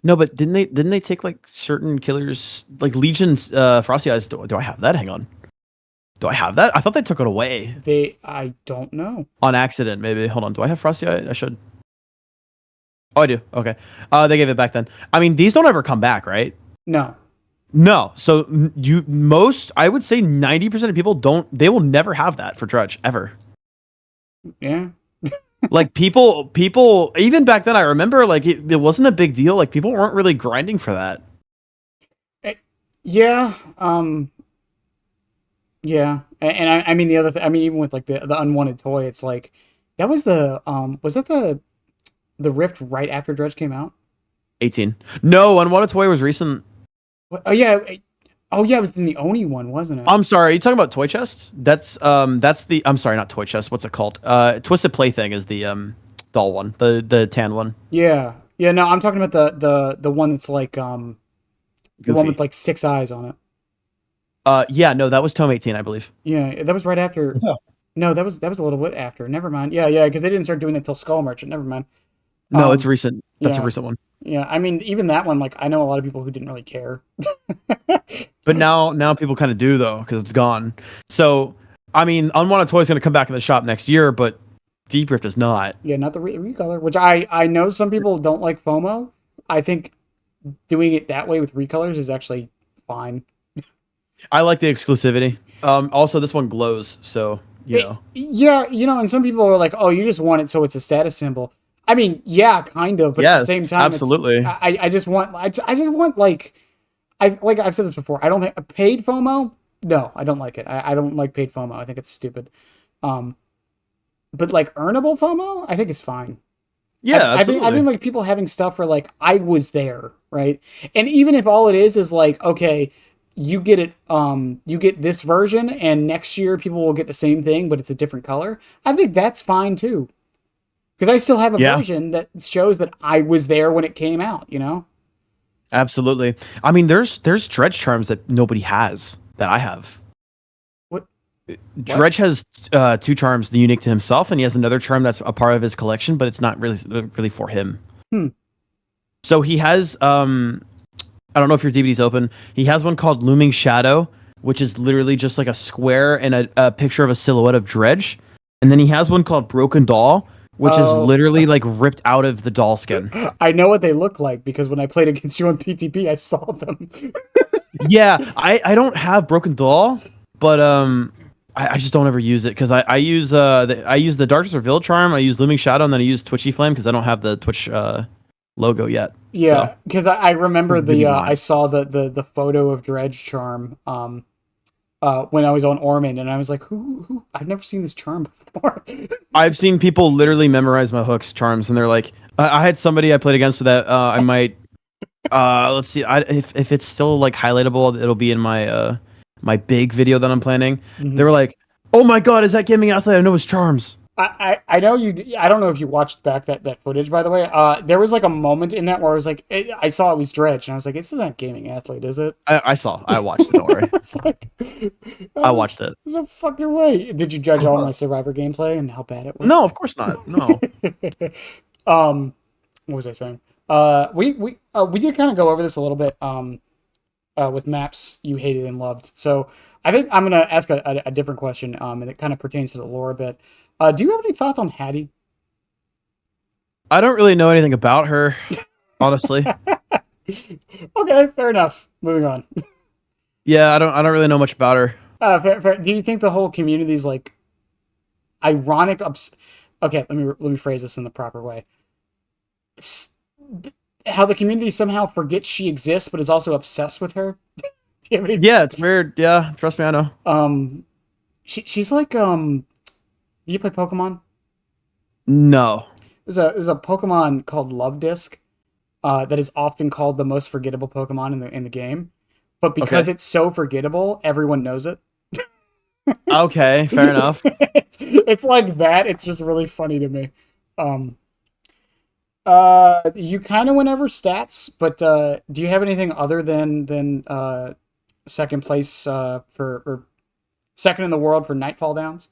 No, but didn't they take like certain killers like Legion's frosty eyes? Do I have that? Hang on. Do I have that? I thought they took it away I don't know. on accident. Maybe. Hold on. Do I have frosty eye? I should. Oh, I do. Okay. They gave it back then. I mean, these don't ever come back, right? No. No. So I would say 90% of people don't. They will never have that for Dredge ever. Yeah. Like people, even back then, I remember like it wasn't a big deal. Like people weren't really grinding for that. Yeah. Yeah. And I mean the other I mean even with like the unwanted toy, it's like that was was that the Rift right after Dredge came out? 18. No, Unwanted Toy was recent. What? Oh yeah. Oh yeah, it was the Oni one, wasn't it? I'm sorry, are you talking about Toy Chest? That's the I'm sorry, not Toy Chest. What's it called? Twisted Plaything is the doll one, the tan one. Yeah. Yeah, no, I'm talking about the one that's like the one Goofy. with like 6 eyes on it. Yeah, no, that was Tome 18, I believe. Yeah, that was right after. Yeah. No, that was a little bit after. Never mind. Yeah, because they didn't start doing it until Skull Merchant. Never mind. No, it's recent. That's a Yeah, recent one. yeah. I mean, even that one, like, I know a lot of people who didn't really care. But now people kind of do though, because it's gone. So I mean, Unwanted Toy is going to come back in the shop next year, but Deep Rift is not. Yeah, not the recolor, which I know some people don't like FOMO. I think doing it that way with recolors is actually fine. I like the exclusivity. Also, this one glows, so you know. Yeah, and some people are like, "Oh, you just want it so it's a status symbol." I mean, yeah, kind of, but at the Yes, same time, absolutely. I just want, I just want like, like I've said this before. I don't think a paid FOMO. No, I don't like it. I don't like paid FOMO. I think it's stupid. But like earnable FOMO, I think is fine. Yeah, I think like people having stuff where like I was there, right? And even if all it is like, okay, you get it, you get this version, and next year people will get the same thing, but it's a different color. I think that's fine too, because I still have a version that shows that I was there when it came out. Absolutely. I mean, there's Dredge charms that nobody has that I have. What? Dredge has 2 charms unique to himself, and he has another charm that's a part of his collection, but it's not really for him. So he has I don't know if your DVD's open. He has one called Looming Shadow, which is literally just like a square and a picture of a silhouette of Dredge. And then he has one called Broken Doll, which is literally like ripped out of the doll skin. I know what they look like because when I played against you on PTP, I saw them. Yeah, I don't have Broken Doll, but I just don't ever use it because I use the Darkest Reveal charm, I use Looming Shadow, and then I use Twitchy Flame because I don't have the Twitch logo yet. Yeah, because I remember I saw the photo of Dredge charm when I was on Ormond, and I was like, who? I've never seen this charm before. I've seen people literally memorize my hooks charms, and they're like, I had somebody I played against that I might let's see, if it's still like highlightable, it'll be in my my big video that I'm planning. They were like, oh my god, is that gaming athlete? I know his charms. I know you. I don't know if you watched back that footage, by the way. There was like a moment in that where I was like, I saw it was Dredge, and I was like, it's not gaming athlete, is it? I watched it. Don't worry. It's like, I watched it. There's no fucking way. Did you judge all my Survivor gameplay and how bad it was? No, of course not. No. What was I saying? We did kind of go over this a little bit. With maps you hated and loved. So I think I'm gonna ask a different question. And it kind of pertains to the lore a bit. Do you have any thoughts on Haddie? I don't really know anything about her, honestly. Okay, fair enough. Moving on. Yeah, I don't really know much about her. Fair. Do you think the whole community's like ironic? Okay, let me phrase this in the proper way. How the community somehow forgets she exists, but is also obsessed with her. Do you have any? Yeah, it's weird. Yeah, trust me, I know. Um, she's like Do you play Pokemon? No. There's a Pokemon called Love Disc, that is often called the most forgettable Pokemon in the game, but because Okay. it's so forgettable, everyone knows it. Okay, fair enough. It's like that. It's just really funny to me. Um, you kind of went over stats, but do you have anything other than second place or second in the world for Nightfall Downs?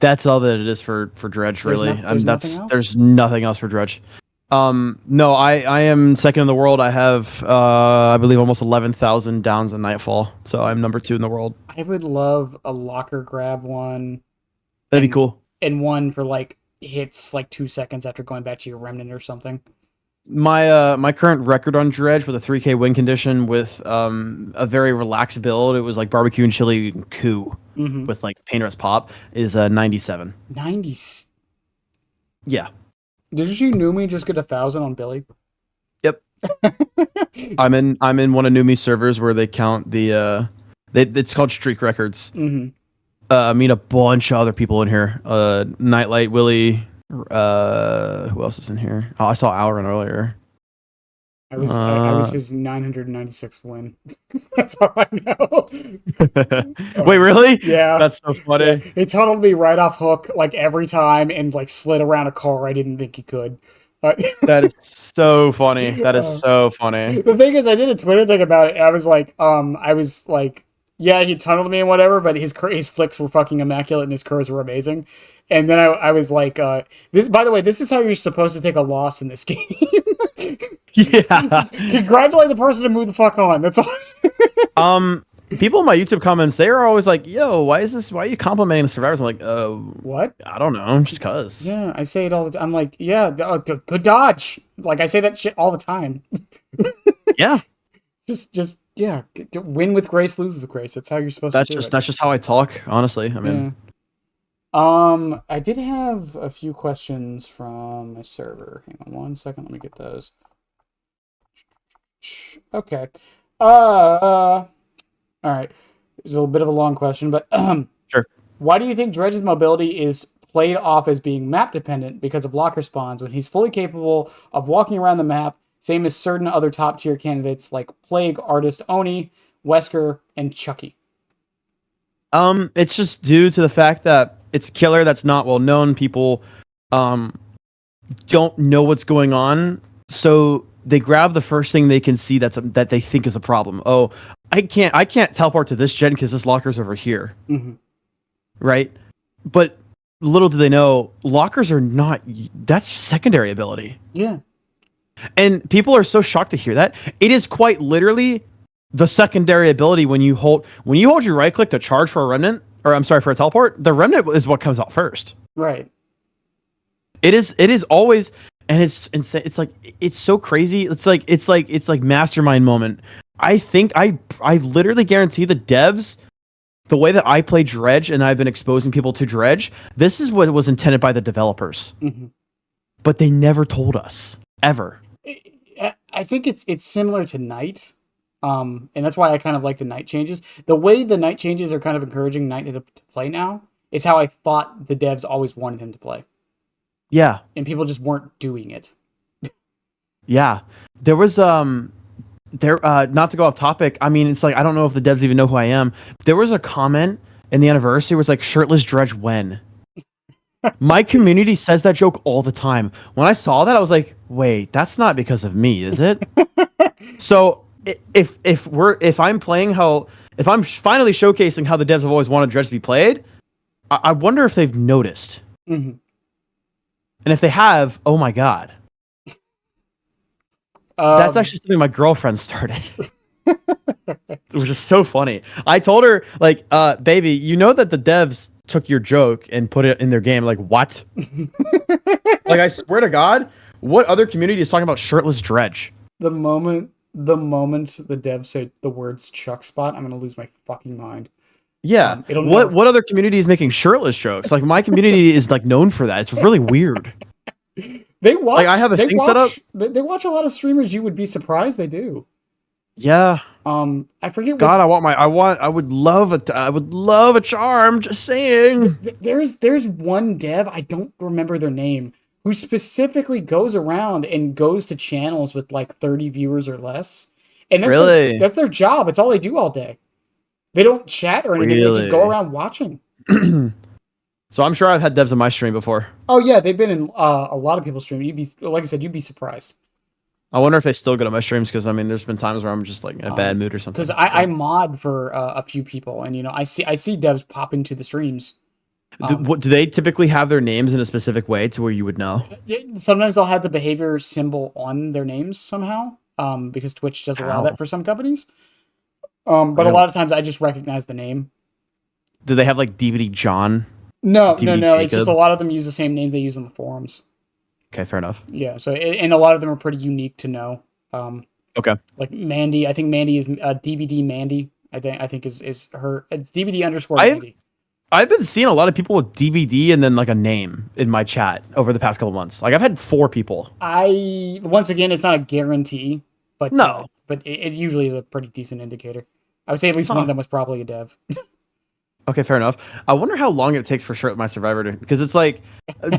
That's all that it is for Dredge, There's really. no there's nothing That's else. there's nothing else for Dredge. No, I am second in the world. I have I believe almost 11,000 downs in Nightfall, so I'm number 2 in the world. I would love a locker grab one That'd be and cool. one for like hits like 2 seconds after going back to your remnant or something. My current record on Dredge with a 3K win condition with a very relaxed build. It was like barbecue and chili and coup Mm-hmm. with like painters pop is 97. 90. Yeah. Did you knew me just get 1,000 on Billy? Yep. I'm in one of Numi servers where they count it's called Streak Records. Mm-hmm. I mean a bunch of other people in here. Nightlight Willie. Who else is in here? Oh, I saw Alron earlier. I was his 996th win. That's all I know. Wait, really? Yeah. That's so funny. Yeah. He totaled me right off hook like every time and like slid around a car I didn't think he could. That is so funny. That is so funny. The thing is, I did a Twitter thing about it. And I was like, yeah, he tunneled me and whatever, but his flicks were fucking immaculate and his curves were amazing. And then I was like, this. By the way, this is how you're supposed to take a loss in this game. Yeah. Just congratulate the person to move the fuck on. That's all. People in my YouTube comments, they are always like, "Yo, why are you complimenting the survivors?" I'm like, What? I don't know, just cause." Yeah, I say it all the time. I'm like, yeah, good dodge. Like I say that shit all the time. Yeah. Just yeah, win with grace, lose with grace. That's how you're supposed to do it. That's just how I talk, honestly. I mean, Yeah. I did have a few questions from my server. Hang on one second. Let me get those. Okay. All right. It's a little bit of a long question, but sure. why do you think Dredge's mobility is played off as being map dependent because of locker spawns when he's fully capable of walking around the map, same as certain other top tier candidates like Plague, Artist Oni, Wesker, and Chucky? It's just due to the fact that it's killer that's not well known. People don't know what's going on, so they grab the first thing they can see that they think is a problem. Oh, I can't teleport to this gen because this locker's over here, right? But little do they know, lockers are not. That's secondary ability. Yeah, and people are so shocked to hear that. It is quite literally the secondary ability when you hold your right click to charge for a remnant, or I'm sorry, for a teleport. The remnant is what comes out first. right. It is always. And it's insane. It's like it's so crazy. It's like mastermind moment. I think I literally guarantee the devs, the way that I play Dredge and I've been exposing people to Dredge, this is what was intended by the developers. But they never told us ever. I think it's similar to Night, and that's why I kind of like the Night changes. The way the Night changes are kind of encouraging Night to play now is how I thought the devs always wanted him to play. Yeah. And people just weren't doing it. Yeah. There was not to go off topic. I mean, it's like I don't know if the devs even know who I am. There was a comment in the anniversary was like shirtless Dredge when. My community says that joke all the time. When I saw that, I was like, wait, that's not because of me, is it? So if I'm finally showcasing how the devs have always wanted Dredge to be played, I wonder if they've noticed. And if they have, oh my god. That's actually something my girlfriend started. Which is so funny. I told her, like, baby, you know that the devs took your joke and put it in their game. Like, what? Like, I swear to God, what other community is talking about shirtless Dredge? The moment the moment the devs say the words Chuck Spot, I'm gonna lose my fucking mind. Yeah. It'll What never. what other community is making shirtless jokes? Like my community is like known for that. It's really weird. They Like I watch. have a They thing set up. watch. They watch a lot of streamers. You would be surprised they do. Yeah. I forget God, which. I would love a charm. Just saying. There's one dev, I don't remember their name, who specifically goes around and goes to channels with like 30 viewers or less, and Really? that's their job. It's all they do all day. They don't chat or anything. They just go Really? around watching. So I'm sure I've had devs on my stream before. Oh yeah, they've been in a lot of people's stream. You'd be like I said, you'd be surprised. I wonder if they still go to my streams because I mean, there's been times where I'm just like in a bad mood or Because something. I mod for a few people, and I see devs pop into the streams. Do they typically have their names in a specific way to where you would know? Sometimes they'll have the behavior symbol on their names somehow, because Twitch does allow that How? for some companies. But a Really? lot of times I just recognize the name. Do they have like DVD John? No, no, DVD no. It's just a Jacob? lot of them use the same names they use on the forums. Okay, fair enough. Yeah. So and a lot of them are pretty unique to know. Okay. Like Mandy, I think Mandy is DVD Mandy. I think is her DVD underscore I Mandy. I've been seeing a lot of people with DVD and then like a name in my chat over the past couple months. Like I've had 4 people. Once again, it's not a guarantee, but No. it usually is a pretty decent indicator. I would say at least one of them was probably a dev. Okay, fair enough. I wonder how long it takes for Shirt My Survivor to, because it's like,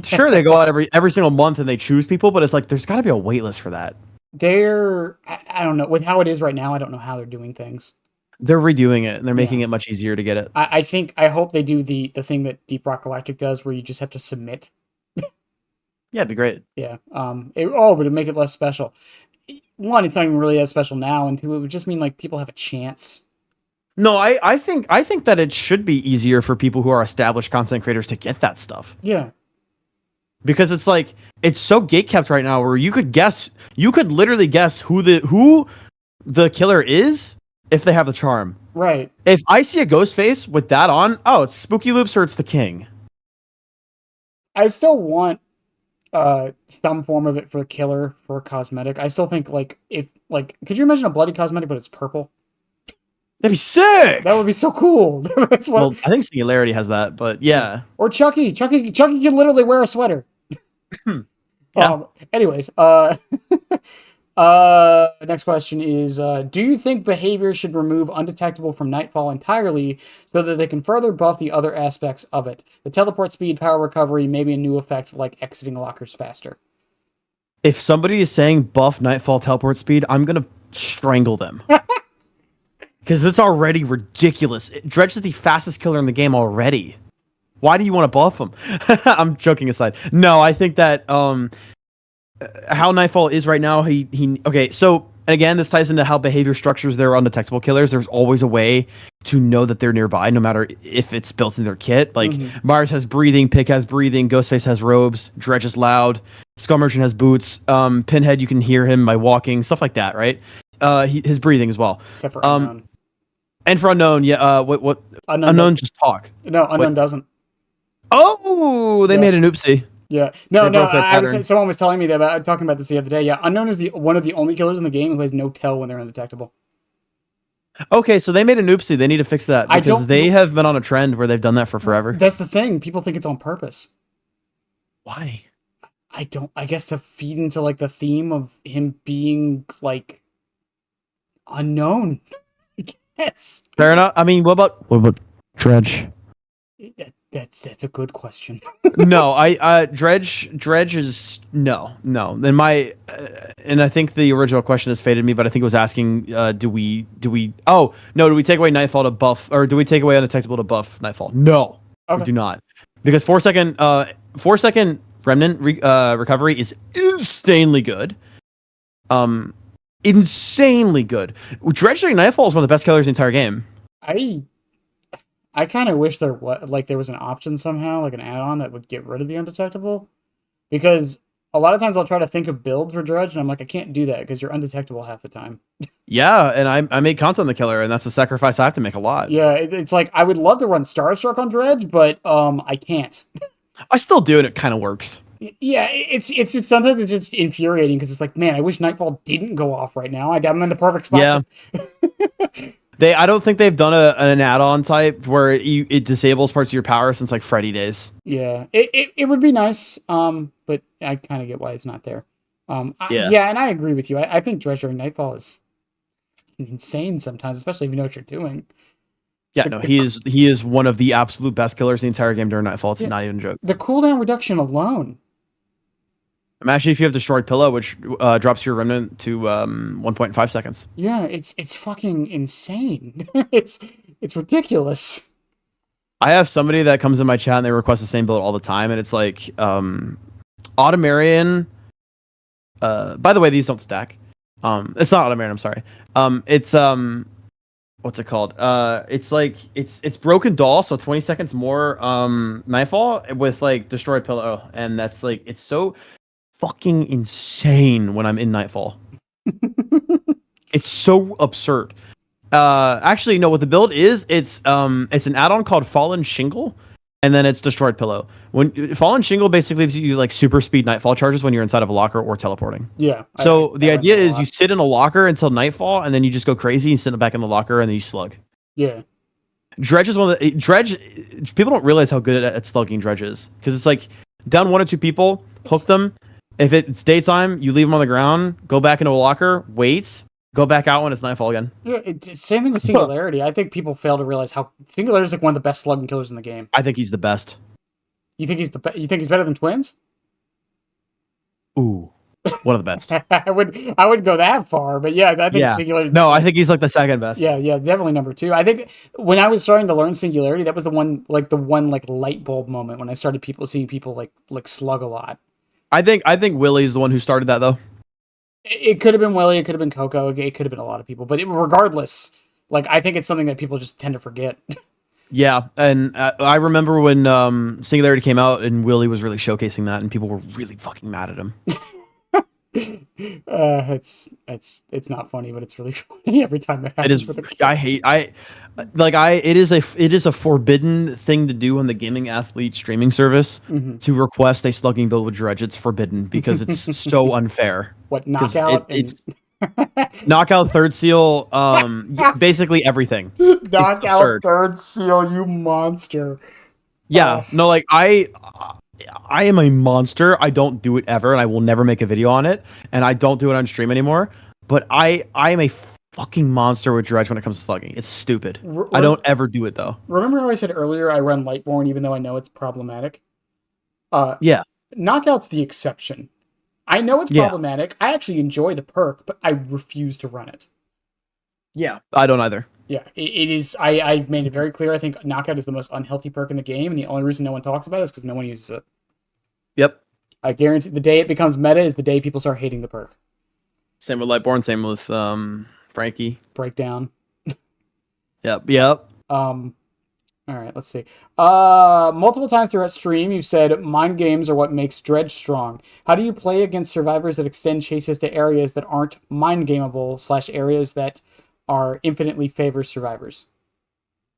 sure they go out every single month and they choose people, but it's like there's got to be a wait list for that. I don't know, with how it is right now. I don't know how they're doing things. They're redoing it and they're making it much easier to get it. I hope they do the thing that Deep Rock Galactic does, where you just have to submit. Yeah, it'd be great. Yeah. But it'd make it less special. One, it's not even really as special now, and two, it would just mean like people have a chance. No, I think that it should be easier for people who are established content creators to get that stuff. Yeah. Because it's like it's so gatekept right now where you could literally guess who the killer is if they have the charm. Right. If I see a ghost face with that on, oh, it's Spooky Loops or it's the king. I still want some form of it for killer for cosmetic. I still think like if like could you imagine a bloody cosmetic but it's purple? That'd be sick. That would be so cool. That's what. Well, I think Singularity has that, but yeah. Or Chucky. Chucky can literally wear a sweater. Yeah. Anyways, next question is, do you think behavior should remove Undetectable from Nightfall entirely so that they can further buff the other aspects of it? The teleport speed, power recovery, maybe a new effect like exiting lockers faster. If somebody is saying buff Nightfall teleport speed, I'm going to strangle them. Because it's already ridiculous. Dredge is the fastest killer in the game already. Why do you want to buff him? I'm joking aside. No, I think that how Nightfall is right now, okay, so and again, this ties into how behavior structures their undetectable killers. There's always a way to know that they're nearby, no matter if it's built in their kit. Like Mars has breathing, Pick has breathing, Ghostface has robes, Dredge is loud, Skull Merchant has boots, Pinhead you can hear him by walking, stuff like that, right? His breathing as well. Except for Unknown. And for Unknown, yeah, what Unknown just talk. No, Unknown doesn't. Oh, they made an oopsie. Yeah, someone was telling me that talking about this the other day. Yeah, Unknown is one of the only killers in the game who has no tell when they're undetectable. Okay, so they made an oopsie. They need to fix that because they have been on a trend where they've done that for forever. That's the thing. People think it's on purpose. Why? I guess to feed into like the theme of him being like unknown. Yes. Fair enough. I mean, what about Dredge? That's a good question. No, Dredge is no. Then and I think the original question has faded me, but I think it was asking, do we take away Nightfall to buff, or do we take away Undetectable to buff Nightfall? No, we do not, because 4 second remnant recovery is insanely good. Insanely good. Dredge during Nightfall is one of the best killers in the entire game. I kind of wish there was an option somehow, like an add-on that would get rid of the Undetectable, because a lot of times I'll try to think of builds for Dredge, and I'm like, I can't do that because you're undetectable half the time. Yeah, and I made content on the killer, and that's a sacrifice I have to make a lot. Yeah, it's like I would love to run Starstruck on Dredge, but I can't. I still do, and it kind of works. Yeah, it's just sometimes it's just infuriating because it's like, man, I wish Nightfall didn't go off right now. I'm in the perfect spot. Yeah. I don't think they've done an add-on type where it disables parts of your power since like Freddy days. Yeah, it would be nice, but I kind of get why it's not there. Yeah. Yeah, and I agree with you. I think Dredge during Nightfall is insane sometimes, especially if you know what you're doing. Yeah, no, he is one of the absolute best killers in the entire game during Nightfall. It's not even a joke. The cooldown reduction alone. Imagine if you have Destroyed Pillow, which drops your remnant to 1.5 seconds. Yeah, it's fucking insane. It's ridiculous. I have somebody that comes in my chat and they request the same build all the time, and it's like Automarian. By the way, these don't stack. It's not Automarian. I'm sorry. It's what's it called? It's like it's Broken Doll, so 20 seconds more Nightfall with like Destroyed Pillow, and that's like it's so fucking insane when I'm in Nightfall. It's so absurd. Actually, no. What the build is, it's an add-on called Fallen Shingle, and then it's Destroyed Pillow. When Fallen Shingle basically gives you like super speed Nightfall charges when you're inside of a locker or teleporting. Yeah. So the idea is you sit in a locker until Nightfall, and then you just go crazy and sit back in the locker, and then you slug. Yeah. Dredge is one of the Dredge. People don't realize how good at slugging Dredge is because it's like down 1 or 2 people, hook them. If it's daytime, you leave them on the ground, go back into a locker, wait, go back out when it's Nightfall again. Yeah, it's same thing with Singularity. I think people fail to realize how Singularity is like one of the best slugging killers in the game. I think he's the best. You think you think he's better than Twins? Ooh, one of the best. I wouldn't go that far, but yeah, I think Singularity. No, I think he's like the second best. Yeah, definitely number 2. I think when I was starting to learn Singularity, that was the one light bulb moment when I started seeing people like slug a lot. I think Willie is the one who started that though. It could have been Willie, it could have been Coco, it could have been a lot of people, but regardless, like I think it's something that people just tend to forget. Yeah, and I remember when Singularity came out and Willie was really showcasing that, and people were really fucking mad at him. It's not funny, but it's really funny every time it happens. It is a forbidden thing to do on the gaming athlete streaming service to request a slugging build with Dredge. It's forbidden because it's so unfair. What, knockout? It's knockout, third seal, basically everything. Knockout, third seal, you monster. Yeah, no, like I am a monster. I don't do it ever, and I will never make a video on it. And I don't do it on stream anymore. But I am a fucking monster with Dredge when it comes to slugging. It's stupid. I don't ever do it though. Remember how I said earlier I run Lightborn even though I know it's problematic? Yeah. Knockout's the exception. I know it's problematic. I actually enjoy the perk, but I refuse to run it. Yeah, I don't either. Yeah, it is. I've made it very clear. I think Knockout is the most unhealthy perk in the game, and the only reason no one talks about it is because no one uses it. Yep. I guarantee the day it becomes meta is the day people start hating the perk. Same with Lightborn. Same with Frankie. Breakdown. Yep. All right, let's see. Multiple times throughout stream, you've said mind games are what makes Dredge strong. How do you play against survivors that extend chases to areas that aren't mind gameable / areas that are infinitely favor survivors?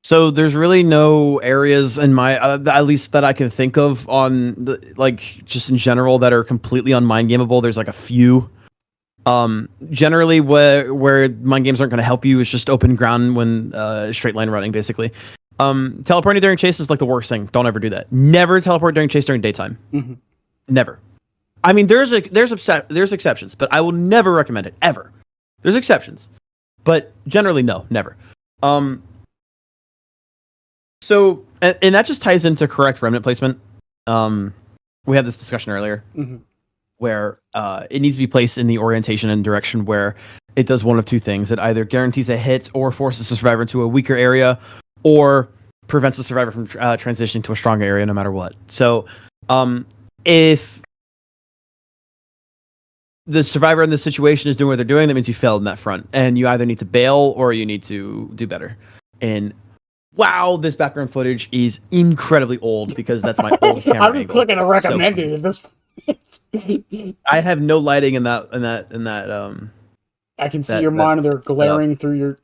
So there's really no areas in my, at least that I can think of on the, like just in general that are completely unmind gameable. There's like a few. Generally where mind games aren't going to help you is just open ground when straight line running basically. Teleporting during chase is like the worst thing. Don't ever do that. Never teleport during chase during daytime. Mm-hmm. Never. I mean, there's exceptions, but I will never recommend it ever. There's exceptions, but generally no, never. So and that just ties into correct remnant placement. We had this discussion earlier, where it needs to be placed in the orientation and direction where it does one of two things: it either guarantees a hit or forces the survivor into a weaker area, or prevents the survivor from transitioning to a stronger area no matter what. So if the survivor in this situation is doing what they're doing, that means you failed in that front, and you either need to bail or you need to do better. And wow, this background footage is incredibly old because that's my old camera I'm just clicking a recommended at this point. I have no lighting in that I can see your monitor glaring through your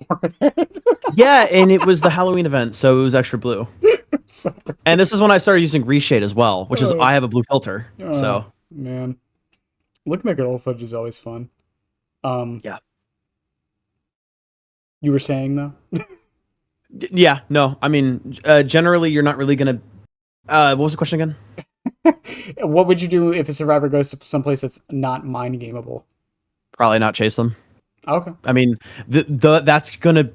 forehead. Yeah, and it was the Halloween event, so it was extra blue. Sorry. And this is when I started using reshade as well, which is I have a blue filter. So man, looking at good old footage is always fun. Yeah. You were saying though? Yeah, no. I mean, generally, you're not really gonna. What was the question again? What would you do if a survivor goes to someplace that's not mind gameable? Probably not chase them. Okay. I mean, that's gonna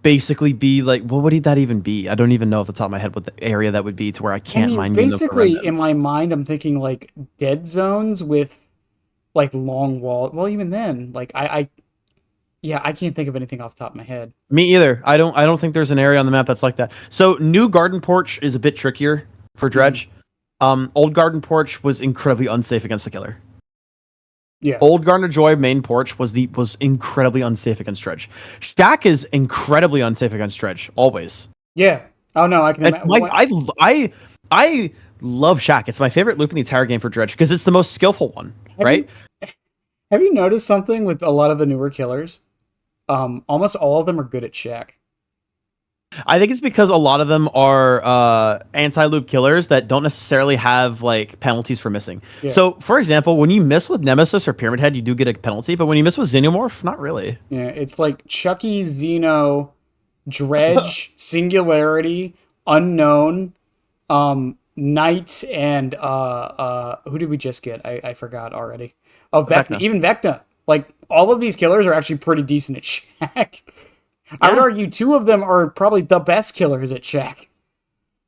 basically be like, what would that even be? I don't even know off the top of my head what the area that would be to where I can't mind game them for basically, random. in my mind, I'm thinking like dead zones with like long wall. Well, even then, like yeah, I can't think of anything off the top of my head. Me either. I don't think there's an area on the map that's like that. So new garden porch is a bit trickier for Dredge. Old garden porch was incredibly unsafe against the killer. Yeah. Old Garden of Joy main porch was incredibly unsafe against Dredge. Shack is incredibly unsafe against Dredge always. Yeah. Oh no, I can imagine. I love Shack. It's my favorite loop in the entire game for Dredge because it's the most skillful one, right? Have you noticed something with a lot of the newer killers? Almost all of them are good at Shack. I think it's because a lot of them are anti-loop killers that don't necessarily have like penalties for missing. Yeah. So, for example, when you miss with Nemesis or Pyramid Head, you do get a penalty, but when you miss with Xenomorph, not really. Yeah, it's like Chucky, Xeno, Dredge, Singularity, Unknown, Knight, and who did we just get? I forgot already. Oh, Vecna. Even Vecna. Like all of these killers are actually pretty decent at Shack. Yeah. I would argue two of them are probably the best killers at Shack.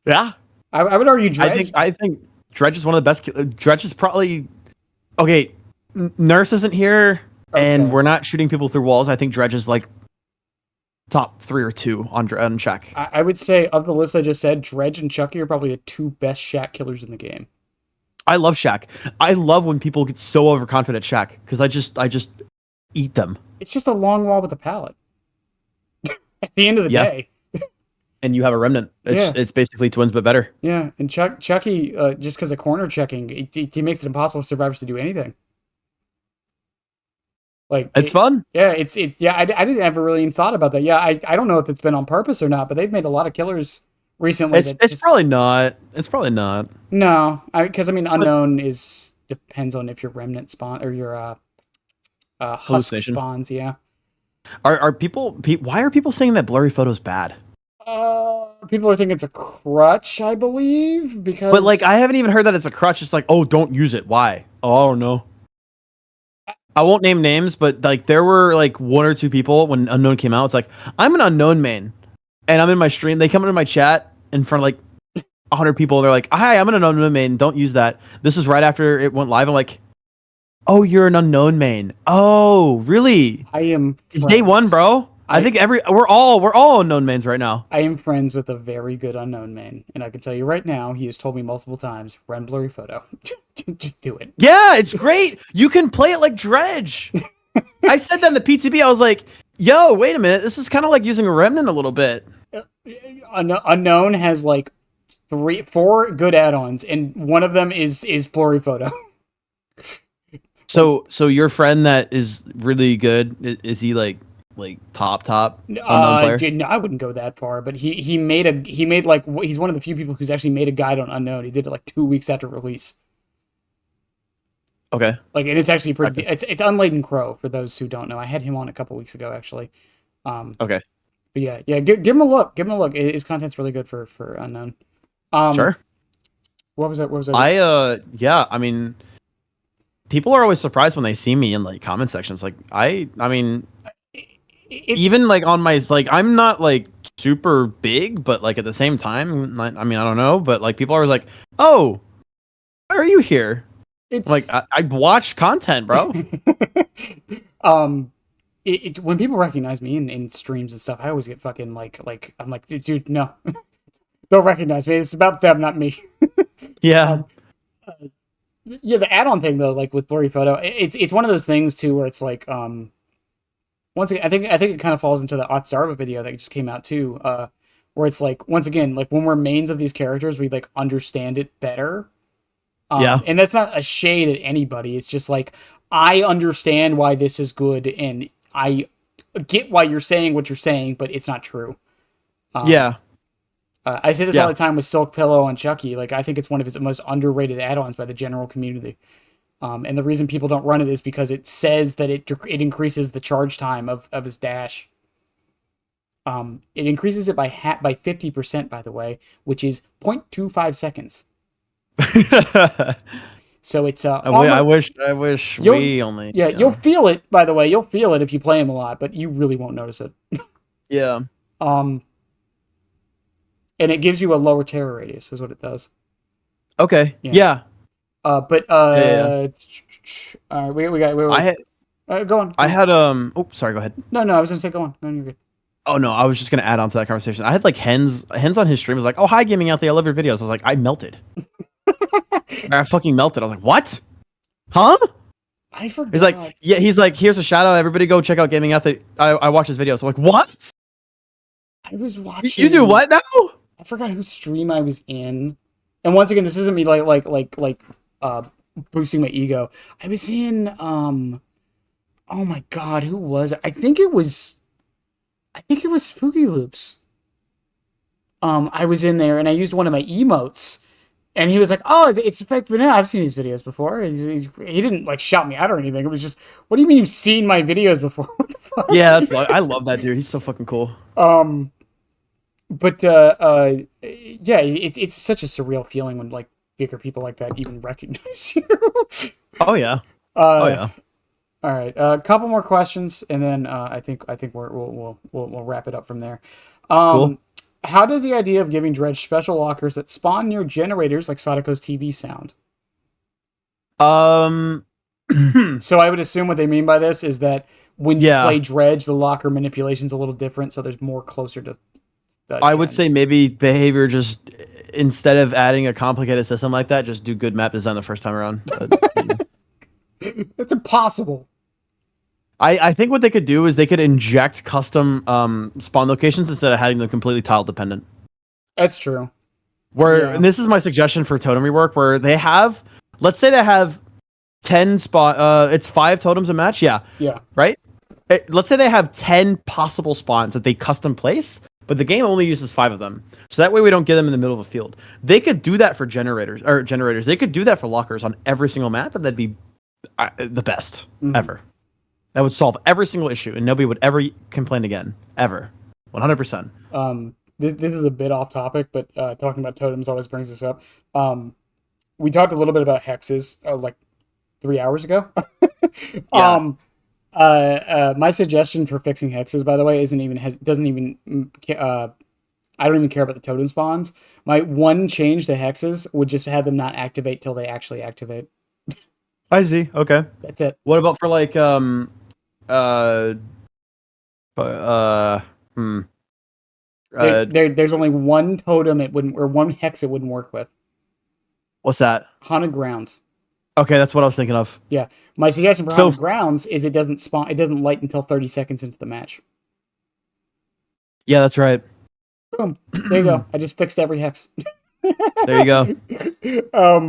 Yeah. I would argue Dredge. I think Dredge is one of the best. Dredge is probably okay. Nurse isn't here, and we're not shooting people through walls. I think Dredge is like top 3 or 2 on Shack. I would say of the list I just said, Dredge and Chucky are probably the 2 best Shack killers in the game. I love Shack. I love when people get so overconfident at Shack because I just eat them. It's just a long wall with a pallet. At the end of the day. And you have a remnant. It's basically twins but better. Yeah, and Chucky, just because of corner checking, he makes it impossible for survivors to do anything. Like it's fun. Yeah, I didn't ever really even thought about that. Yeah, I don't know if it's been on purpose or not, but they've made a lot of killers recently. It's probably not. It's probably not. No, because I mean, unknown depends on if your remnant spawn or your husk spawns. Yeah. Are people? Why are people saying that blurry photo's bad? People are thinking it's a crutch, I believe, because. But like, I haven't even heard that it's a crutch. It's like, oh, don't use it. Why? Oh, I don't know. I won't name names, but like, there were like 1 or 2 people when Unknown came out. It's like, I'm an Unknown main, and I'm in my stream. They come into my chat in front of like 100 people. They're like, hi, I'm an Unknown main. Don't use that. This is right after it went live. I'm like, oh, you're an Unknown main. Oh, really? I am. It's day 1, bro. I think we're all Unknown mains right now. I am friends with a very good Unknown main, and I can tell you right now, he has told me multiple times, run blurry photo. Just do it. Yeah, it's great. You can play it like Dredge. I said that in the PTB. I was like, yo, wait a minute. This is kind of like using a remnant a little bit. Unknown has like 4 good add-ons, and one of them is blurry photo. So your friend that is really good, is he like top Unknown player? No, I wouldn't go that far, but he's one of the few people who's actually made a guide on Unknown. He did it like 2 weeks after release. Okay. Like, and it's actually pretty. It's Unladen Crow for those who don't know. I had him on a couple weeks ago actually. Okay. But yeah, give him a look. Give him a look. His content's really good for Unknown. Sure. What was that? I mean, people are always surprised when they see me in like comment sections. Like I mean, even like on my I'm not like super big, but like at the same time, I mean, I don't know, but like people are like, oh, why are you here? It's like I watch content, bro. When people recognize me in streams and stuff, I always get fucking like I'm like, dude, no, don't recognize me. It's about them, not me. Yeah. Yeah, the add-on thing though, like with blurry photo, it's one of those things too where it's like once again, I think it kind of falls into the Otstarva video that just came out too, where it's like once again, like when we're mains of these characters, we like understand it better. And that's not a shade at anybody. It's just like I understand why this is good, and I get why you're saying what you're saying, but it's not true. I say this all the time with Silk Pillow and Chucky. Like, I think it's one of its most underrated add-ons by the general community. And the reason people don't run it is because it says that it increases the charge time of his dash. It increases it by 50%, by the way, which is 0.25 seconds. So it's I wish we only. Yeah, you'll feel it. By the way, you'll feel it if you play him a lot, but you really won't notice it. Yeah. And it gives you a lower terror radius, is what it does. Okay. Yeah. We got. Go on. I had Oh, sorry. Go ahead. No. I was gonna say go on. No, you're good. Oh no, I was just gonna add on to that conversation. I had like hens on his stream was like, "Oh, hi, Gaming Out There. I love your videos." I was like, I melted. I fucking melted. I was like, "What? Huh?" I forgot. He's like, "Yeah." He's like, "Here's a shout out. Everybody go check out Gaming Out There." I watch his videos. I'm like, "What?" I was watching. You do what now? I forgot whose stream I was in. And once again, this isn't me like boosting my ego. I was in oh my god, who was it? I think it was Spooky Loops. I was in there and I used one of my emotes, and he was like, "Oh, it's fake vanilla. I've seen these videos before." He didn't like shout me out or anything. It was just, "What do you mean you've seen my videos before?" What the fuck? Yeah, I love that dude. He's so fucking cool. But yeah, it's such a surreal feeling when like bigger people like that even recognize you. Oh yeah. Oh yeah. All right, a couple more questions, and then I think we'll wrap it up from there. Cool. How does the idea of giving Dredge special lockers that spawn near generators like Sadako's TV sound? So I would assume what they mean by this is that when you play Dredge, the locker manipulation's a little different, so there's more closer to. I would say maybe behavior, just instead of adding a complicated system like that, just do good map design the first time around. It's impossible. I think what they could do is they could inject custom spawn locations instead of having them completely tile dependent. That's true. And this is my suggestion for totem rework, where they have, let's say they have 10 spawn, it's 5 totems a match. Yeah. Right. Let's say they have 10 possible spawns that they custom place, but the game only uses 5 of them. So that way we don't get them in the middle of a field. They could do that for generators. They could do that for lockers on every single map, and that'd be the best ever. That would solve every single issue, and nobody would ever complain again, ever. 100%. This is a bit off topic, but talking about totems always brings this up. We talked a little bit about hexes like 3 hours ago. My suggestion for fixing hexes, by the way, I don't even care about the totem spawns. My one change to hexes would just have them not activate till they actually activate. I see. Okay. That's it. What about for like there's only one totem one hex it wouldn't work with. What's that? Haunted Grounds. Okay, that's what I was thinking of. Yeah. My suggestion for Haunted Grounds is it doesn't light until 30 seconds into the match. Yeah, that's right. Boom. There you go. I just fixed every hex. There you go.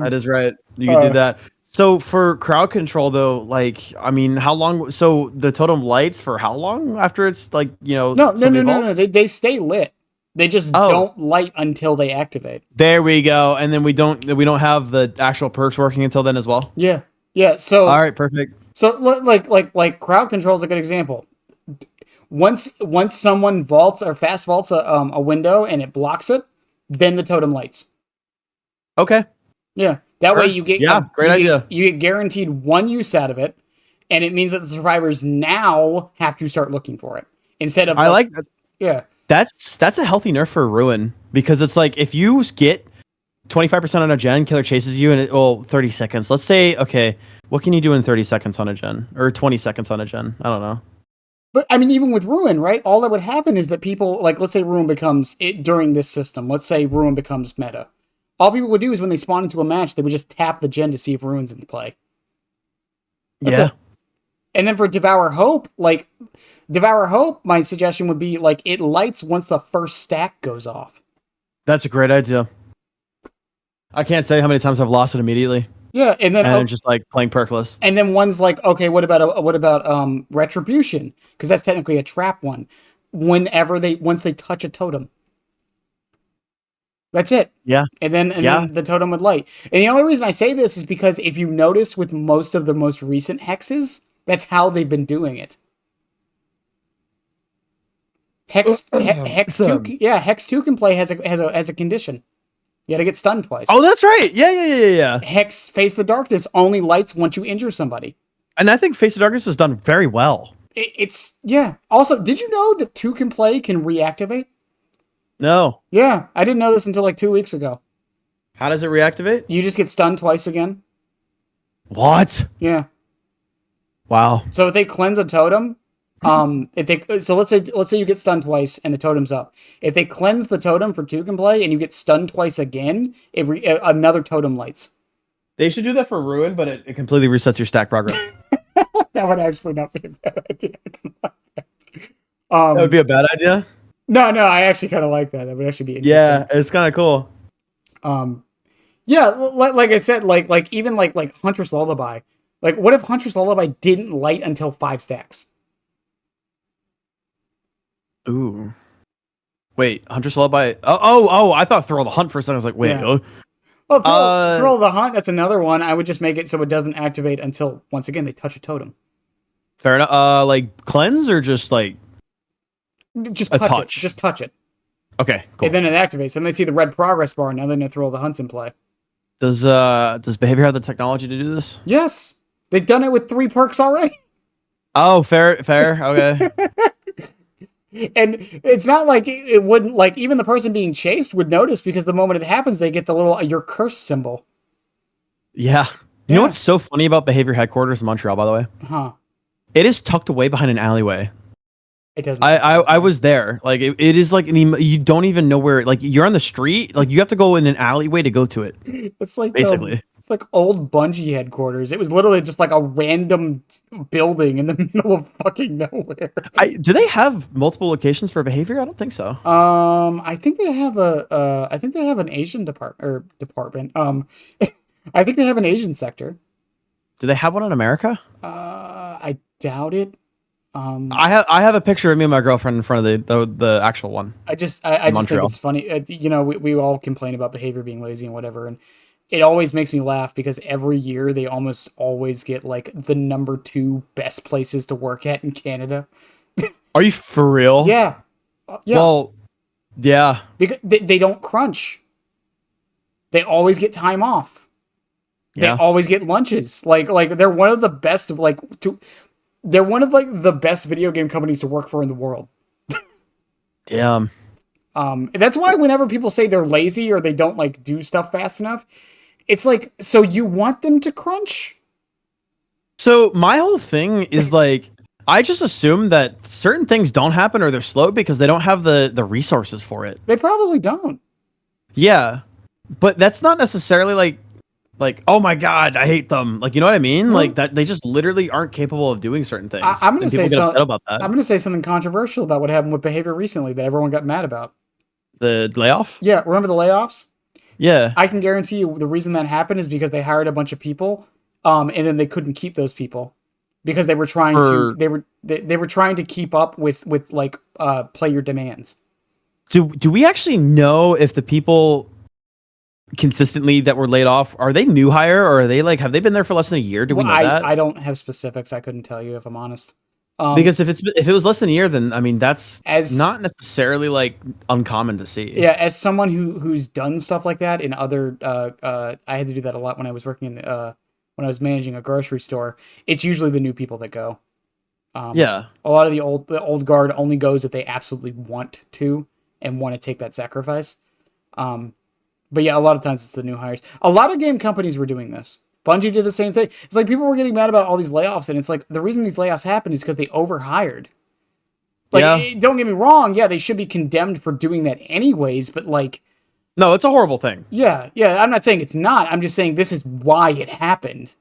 That is right. You can do that. So for crowd control, though, like, I mean, how long? So the totem lights for how long after it's like, No. They stay lit. They just don't light until they activate. There we go. And then we don't have the actual perks working until then as well. Yeah. So all right, perfect. So like crowd control is a good example. Once someone vaults or fast vaults a window and it blocks it, then the totem lights. Okay. Yeah. That way you get great idea. You get guaranteed one use out of it, and it means that the survivors now have to start looking for it instead of. I like that. Yeah. That's a healthy nerf for Ruin, because it's like if you get 25% on a gen, killer chases you in 30 seconds. Let's say, okay, what can you do in 30 seconds on a gen or 20 seconds on a gen? I don't know. But I mean, even with Ruin, right? All that would happen is that people, like, let's say Ruin becomes it during this system. Let's say Ruin becomes meta. All people would do is when they spawn into a match, they would just tap the gen to see if Ruin's in play. That's it. And then for Devour Hope, my suggestion would be like it lights once the first stack goes off. That's a great idea. I can't tell you how many times I've lost it immediately. Yeah, and then I'm just like playing perkless. And then one's like, okay, what about Retribution? Because that's technically a trap one. Once they touch a totem. That's it. Yeah. And then the totem would light. And the only reason I say this is because if you notice with most of the most recent hexes, that's how they've been doing it. Hex 2 can play has a condition. You got to get stunned twice. Oh, that's right. Yeah. Hex Face the Darkness only lights once you injure somebody. And I think Face the Darkness is done very well. It's Also, did you know that 2 can play can reactivate? No. Yeah, I didn't know this until like 2 weeks ago. How does it reactivate? You just get stunned twice again. What? Yeah. Wow. So if they cleanse a totem, let's say you get stunned twice and the totem's up. If they cleanse the totem for 2 can play and you get stunned twice again, another totem lights. They should do that for Ruin, but it completely resets your stack progress. That would actually not be a bad idea. That would be a bad idea? No, I actually kind of like that. That would actually be interesting. Yeah, it's kind of cool. Yeah, like I said, like even like Huntress Lullaby. Like, what if Huntress Lullaby didn't light until 5 stacks? Ooh. Wait, Huntress Lullaby. Oh, I thought Thrill the Hunt for a second. I was like, wait. Yeah. Well, Thrill the Hunt, that's another one. I would just make it so it doesn't activate until, once again, they touch a totem. Fair enough. Like, cleanse or just like... Just touch it. Just touch it. Okay, cool. And then it activates. And they see the red progress bar, and now they know Thrill the Hunt's in play. Does Behavior have the technology to do this? Yes. They've done it with 3 perks already. Oh, fair. Okay. And it's not like it wouldn't, like, even the person being chased would notice, because the moment it happens, they get the little your curse symbol. Yeah. You know what's so funny about Behavior headquarters in Montreal, by the way? Huh. It is tucked away behind an alleyway. It doesn't. I was there. Like, it is like you don't even know where. Like, you're on the street. Like, you have to go in an alleyway to go to it. It's like basically. It's like old Bungie headquarters. It was literally just like a random building in the middle of fucking nowhere. Do they have multiple locations for Behavior? I don't think so. I think they have an Asian department. I think they have an Asian sector. Do they have one in America? I doubt it. I have a picture of me and my girlfriend in front of the actual one. I just think it's funny. We all complain about Behavior being lazy and whatever, and it always makes me laugh because every year they almost always get like the number 2 best places to work at in Canada. Are you for real? Yeah. Well, yeah. Because they don't crunch. They always get time off. They always get lunches. Like they're one of the best of they're one of like the best video game companies to work for in the world. Damn. That's why whenever people say they're lazy or they don't like do stuff fast enough, it's like, so you want them to crunch? So my whole thing is like, I just assume that certain things don't happen or they're slow because they don't have the resources for it. They probably don't. Yeah, but that's not necessarily like, oh my god, I hate them. Like, you know what I mean? Like that they just literally aren't capable of doing certain things. I'm going to say something about that. I'm going to say something controversial about what happened with Behavior recently that everyone got mad about. The layoff? Yeah, remember the layoffs? Yeah. I can guarantee you the reason that happened is because they hired a bunch of people, and then they couldn't keep those people because they were trying they were trying to keep up with like player demands. Do we actually know if the people consistently that were laid off are they new hire or are they like have they been there for less than a year? Do we know that? I don't have specifics. I couldn't tell you if I'm honest. Because if it was less than a year, then I mean that's not necessarily like uncommon to see. Yeah, as someone who's done stuff like that in other, I had to do that a lot when I was working when I was managing a grocery store. It's usually the new people that go. A lot of the old guard only goes if they absolutely want to and want to take that sacrifice. But yeah, a lot of times it's the new hires. A lot of game companies were doing this. Bungie did the same thing. It's like people were getting mad about all these layoffs, and it's like the reason these layoffs happened is because they overhired. Like, don't get me wrong, yeah, they should be condemned for doing that anyways, but like... No, it's a horrible thing. Yeah, I'm not saying it's not. I'm just saying this is why it happened.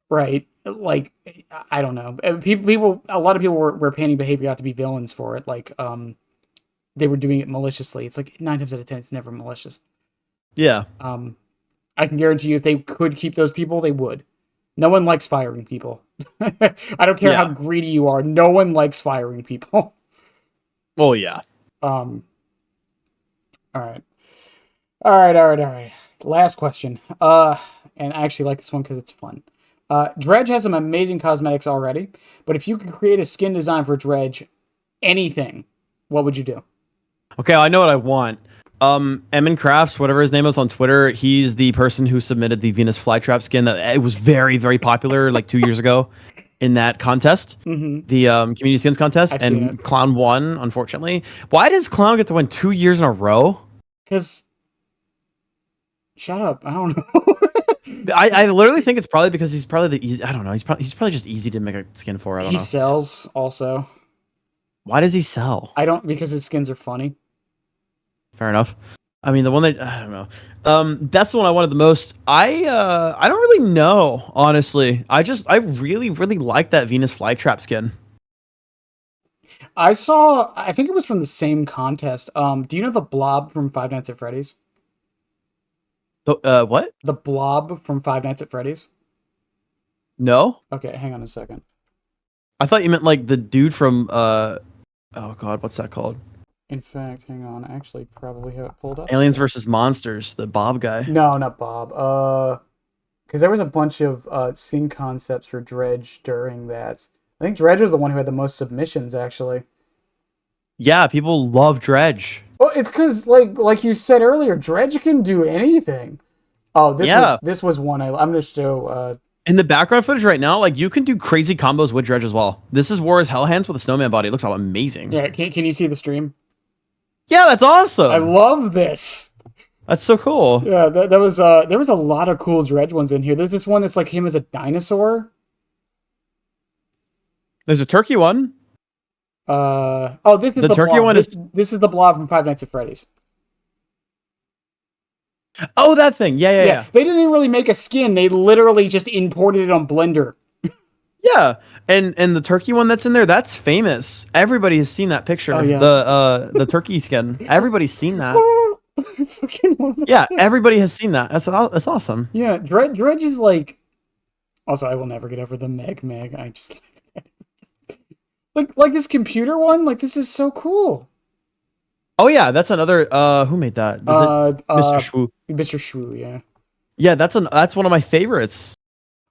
Right? Like, I don't know. A lot of people were painting Behavior out to be villains for it. Like, they were doing it maliciously. It's like 9 times out of 10, it's never malicious. Yeah. I can guarantee you if they could keep those people, they would. No one likes firing people. I don't care how greedy you are. No one likes firing people. Well, yeah. All right. All right. Last question. And I actually like this one because it's fun. Dredge has some amazing cosmetics already, but if you could create a skin design for Dredge, anything, what would you do? Okay, I know what I want. Emin Crafts, whatever his name is on Twitter, he's the person who submitted the Venus flytrap skin that it was very, very popular like 2 years ago in that contest, Mm-hmm. the community skins contest, I've seen it. and Clown won, unfortunately. Why does Clown get to win 2 years in a row? Because shut up. I don't know. I literally think it's probably because he's probably the easy. I don't know. He's probably just easy to make a skin for. I don't He know. sells also. Why does he sell? I don't because his skins are funny. Fair enough. I mean, the one that I don't know. That's the one I wanted the most. I don't really know, honestly. I really really like that Venus flytrap skin. I think it was from the same contest. Do you know the Blob from Five Nights at Freddy's? What? The Blob from Five Nights at Freddy's? No, Okay, hang on a second. I thought you meant like the dude from oh god, what's that called? In fact, hang on. I actually probably have it pulled up. Aliens versus Monsters, the Bob guy. No, not Bob. Because there was a bunch of skin concepts for Dredge during that. I think Dredge was the one who had the most submissions, actually. Yeah, people love Dredge. Well, it's because, like you said earlier, Dredge can do anything. Oh, this was one. I'm gonna show. In the background footage right now, like you can do crazy combos with Dredge as well. This is War as Hell Hands with a snowman body. It looks all amazing. Yeah, can you see the stream? Yeah, that's awesome. I love this. That's so cool. Yeah, there was a lot of cool Dredge ones in here. There's this one that's like him as a dinosaur. There's a turkey one. This is The turkey Blob. one This is the Blob from Five Nights at Freddy's. Oh, that thing. Yeah. They didn't even really make a skin. They literally just imported it on Blender. Yeah. And the turkey one that's in there, that's famous. Everybody has seen that picture. Oh, yeah. The turkey skin. Everybody's seen that. Yeah, everybody has seen that. That's awesome. Yeah, Dredge is like. Also, I will never get over the Meg. I just like this computer one. Like this is so cool. Oh yeah, that's another. Who made that? Mr. Shwoo. Mr. Shwoo, yeah. Yeah, that's one of my favorites.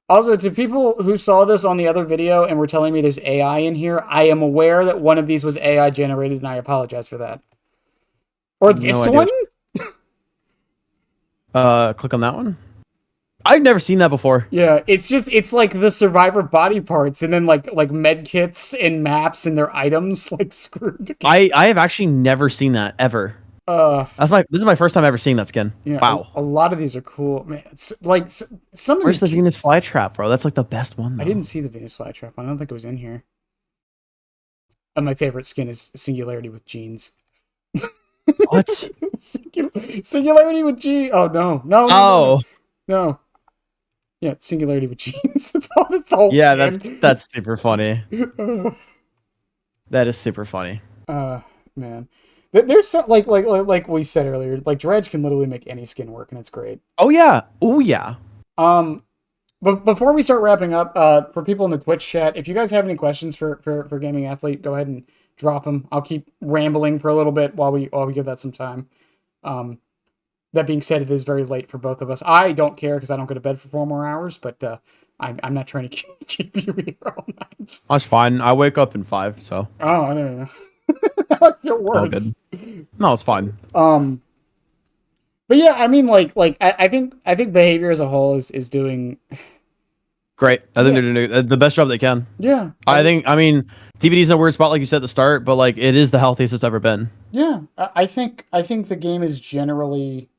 Also, to people who saw this on the other video and were telling me there's AI in here, I am aware that one of these was AI generated, and I apologize for that. Or this one? Click on that one. I've never seen that before. Yeah, it's like the survivor body parts and then like med kits and maps and their items like screwed together. I have actually never seen that ever. This is my first time ever seeing that skin. Yeah, wow. A lot of these are cool, man. It's like some of Where's these the Venus flytrap, bro? That's like the best one. Though. I didn't see the Venus flytrap. I don't think it was in here. And my favorite skin is Singularity with jeans. What? Singularity with G. Oh no. Yeah, Singularity with jeans. That's the whole yeah, skin. that's super funny. That is super funny. Man. There's some like we said earlier, like Dredge can literally make any skin work, and it's great. Oh yeah. But before we start wrapping up, for people in the Twitch chat, if you guys have any questions for Gaming Athlete, go ahead and drop them. I'll keep rambling for a little bit while we give that some time. That being said, it is very late for both of us. I don't care because I don't go to bed for 4 more hours, but I'm not trying to keep you here all night. That's fine. I wake up in 5, so. Oh, I don't know. I feel worse. All good. No, it's fine. But yeah, I mean, I think behavior as a whole is doing great. I think they're doing the best job they can. Yeah. I mean, TBD's in a weird spot, like you said at the start, but like it is the healthiest it's ever been. Yeah, I think the game is generally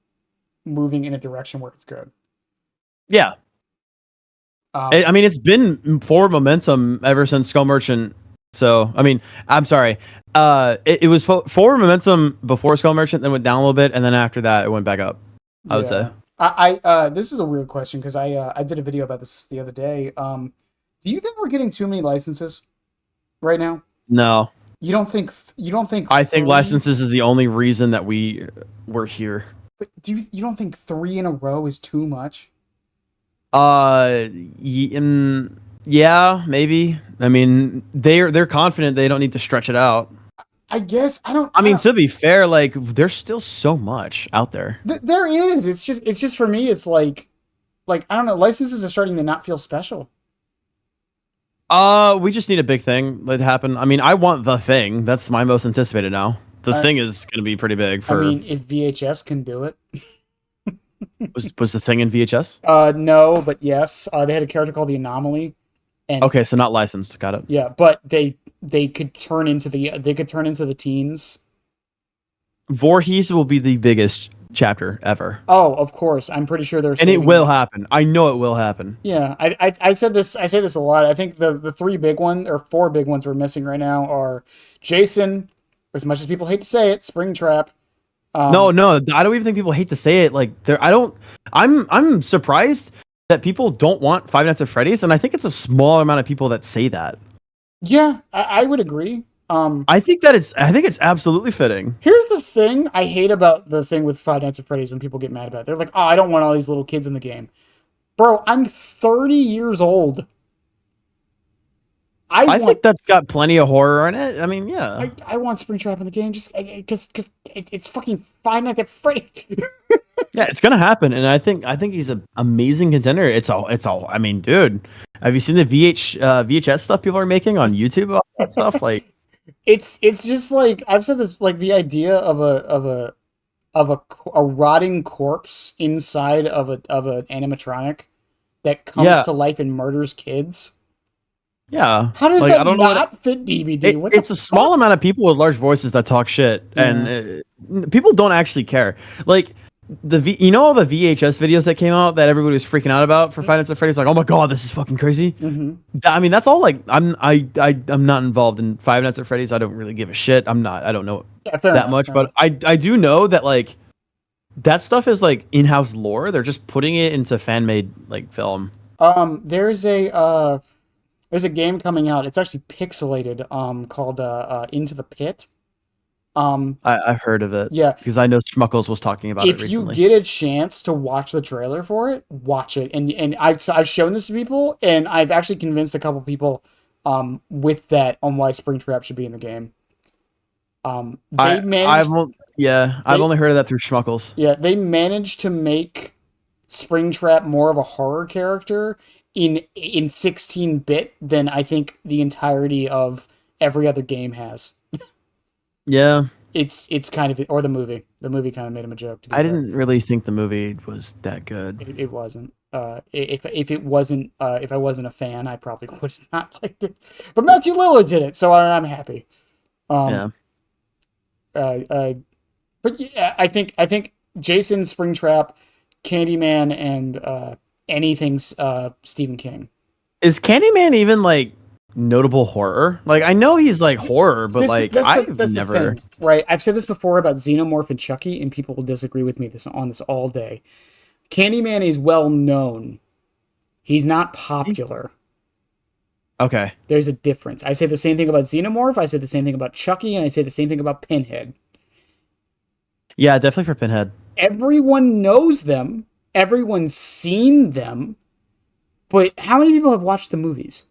moving in a direction where it's good. Yeah. I mean, it's been forward momentum ever since Skull Merchant. So, I mean, I'm sorry. It was forward momentum before Skull Merchant, then went down a little bit, and then after that, it went back up. I would say. This is a weird question because I did a video about this the other day. Do you think we're getting too many licenses right now? No. You don't think? I think licenses is the only reason that we're here. But you don't think 3 in a row is too much? Yeah, maybe. I mean, they're confident they don't need to stretch it out. I guess I mean, to be fair, like there's still so much out there. There is. It's just for me. It's like I don't know. Licenses are starting to not feel special. We just need a big thing that happen. I mean, I want the thing. That's my most anticipated now. The thing is going to be pretty big for. I mean, if VHS can do it. was the thing in VHS? No, but yes. They had a character called the Anomaly. And okay, so not licensed. Got it. yeah, but they could turn into the teens. Voorhees will be the biggest chapter ever. Oh, of course. I'm pretty sure and it will happen. I know it will happen. Yeah, I said this. I say this a lot. I think the four big ones we're missing right now are Jason. As much as people hate to say it, Springtrap. No, I don't even think people hate to say it. Like, I'm surprised that people don't want Five Nights at Freddy's, and I think it's a small amount of people that say that. Yeah, I would agree. I think it's absolutely fitting. Here's the thing I hate about the thing with Five Nights at Freddy's when people get mad about it. They're like, "Oh, I don't want all these little kids in the game." Bro, I'm 30 years old. I think that's got plenty of horror in it. I mean, yeah. I want Springtrap in the game just because it's fucking Five Nights at Freddy's. Yeah, it's gonna happen, and I think he's an amazing contender. It's all. I mean, dude, have you seen the VHS stuff people are making on YouTube about that stuff? Like, it's just like I've said this. Like the idea of a rotting corpse inside of an animatronic that comes to life and murders kids. Yeah. How does that not fit DBD? It's a small amount of people with large voices that talk shit, and people don't actually care. Like all the VHS videos that came out that everybody was freaking out about for Five Nights at Freddy's, like, oh my god, this is fucking crazy. Mm-hmm. I mean, that's all. Like, I'm not involved in Five Nights at Freddy's. I don't really give a shit. I don't know that much, but I do know that like that stuff is like in-house lore. They're just putting it into fan-made like film. There's a game coming out. It's actually pixelated. Called Into the Pit. I've heard of it. Yeah, because I know Schmuckles was talking about it recently. If you get a chance to watch the trailer for it, watch it. And I've shown this to people, and I've actually convinced a couple people with that on why Springtrap should be in the game. I've only heard of that through Schmuckles. Yeah, they managed to make Springtrap more of a horror character in 16-bit than I think the entirety of every other game has. Yeah. It's kind of, or the movie. The movie kind of made him a joke. I didn't really think the movie was that good. It wasn't. If I wasn't a fan, I probably would have not liked it. But Matthew Lillard did it, so I'm happy. But yeah, I think Jason, Springtrap, Candyman, and anything Stephen King. Is Candyman even like notable horror? Like, I know he's like horror, but I've never. Right, I've said this before about Xenomorph and Chucky, and people will disagree with me on this all day. Candyman is well known. He's not popular. Okay. There's a difference. I say the same thing about Xenomorph, I say the same thing about Chucky, and I say the same thing about Pinhead. Yeah, definitely for Pinhead. Everyone knows them. Everyone's seen them. But how many people have watched the movies?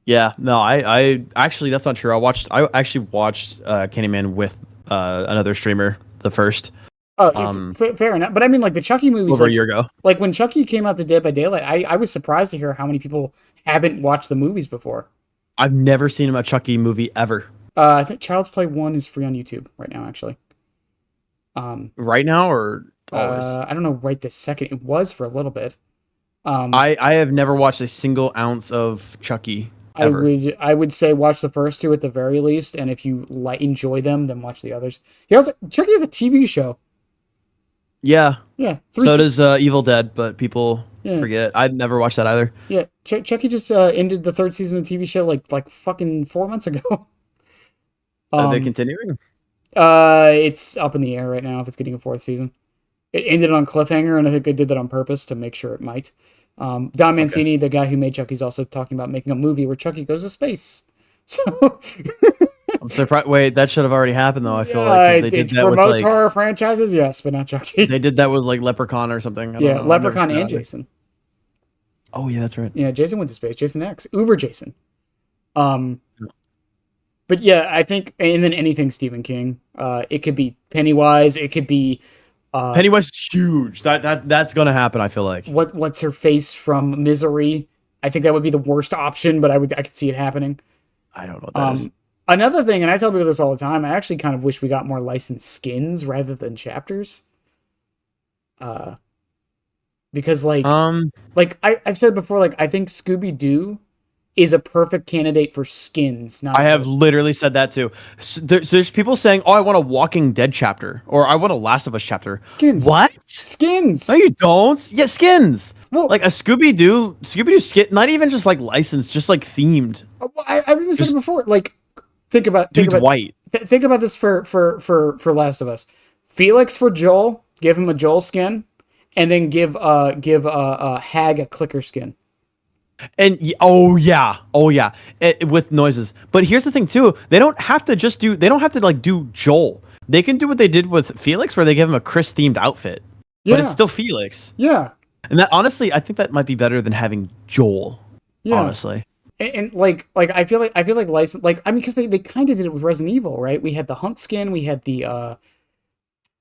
Yeah, no, I actually, that's not true. I actually watched Candyman with another streamer, the first. Oh, fair enough. But I mean, like the Chucky movies, over a year ago. Like when Chucky came out, the Dead by Daylight, I was surprised to hear how many people haven't watched the movies before. I've never seen a Chucky movie ever. I think Child's Play 1 is free on YouTube right now, actually. Right now or always? I don't know. Right this second, it was for a little bit. I have never watched a single ounce of Chucky. Ever. I would say watch the first two at the very least, and if you enjoy them, then watch the others. Chucky is a TV show. Yeah. Yeah. So does Evil Dead, but people forget. I'd never watched that either. Yeah. Chucky just ended the third season of the TV show like fucking 4 months ago. Are they continuing? It's up in the air right now if it's getting a fourth season. It ended on cliffhanger, and I think they did that on purpose to make sure it might. Don Mancini, the guy who made Chucky, is also talking about making a movie where Chucky goes to space. So I'm surprised. Wait, that should have already happened, though. I feel like they did that for with most horror franchises, yes, but not Chucky. They did that with like Leprechaun or something. Yeah, Leprechaun and Jason. Oh yeah, that's right. Yeah, Jason went to space. Jason X, Uber Jason. But yeah, I think, and then anything Stephen King. It could be Pennywise. It could be Pennywise is huge. That's gonna happen. I feel like. what's her face from Misery. I think that would be the worst option, but I could see it happening. I don't know what that is. Another thing, and I tell people this all the time, I actually kind of wish we got more licensed skins rather than chapters. Because I've said before, like I think Scooby Doo is a perfect candidate for skins. I have literally said that too. So there's people saying, "Oh, I want a Walking Dead chapter," or "I want a Last of Us chapter." Skins. What? Skins. No, you don't. Yeah, skins. Well, like a Scooby Doo skin, not even just like licensed, just like themed. I've even said it before. Like, think about white. Think about this for Last of Us. Felix for Joel. Give him a Joel skin, and then give Hag a clicker skin. And with noises. But here's the thing too: they don't have to do Joel. They can do what they did with Felix, where they give him a Chris themed outfit, but it's still Felix. Yeah. And that honestly, I think that might be better than having Joel. Yeah. Honestly. And like I feel like license, like I mean, because they kind of did it with Resident Evil, right? We had the Hunk skin, we had the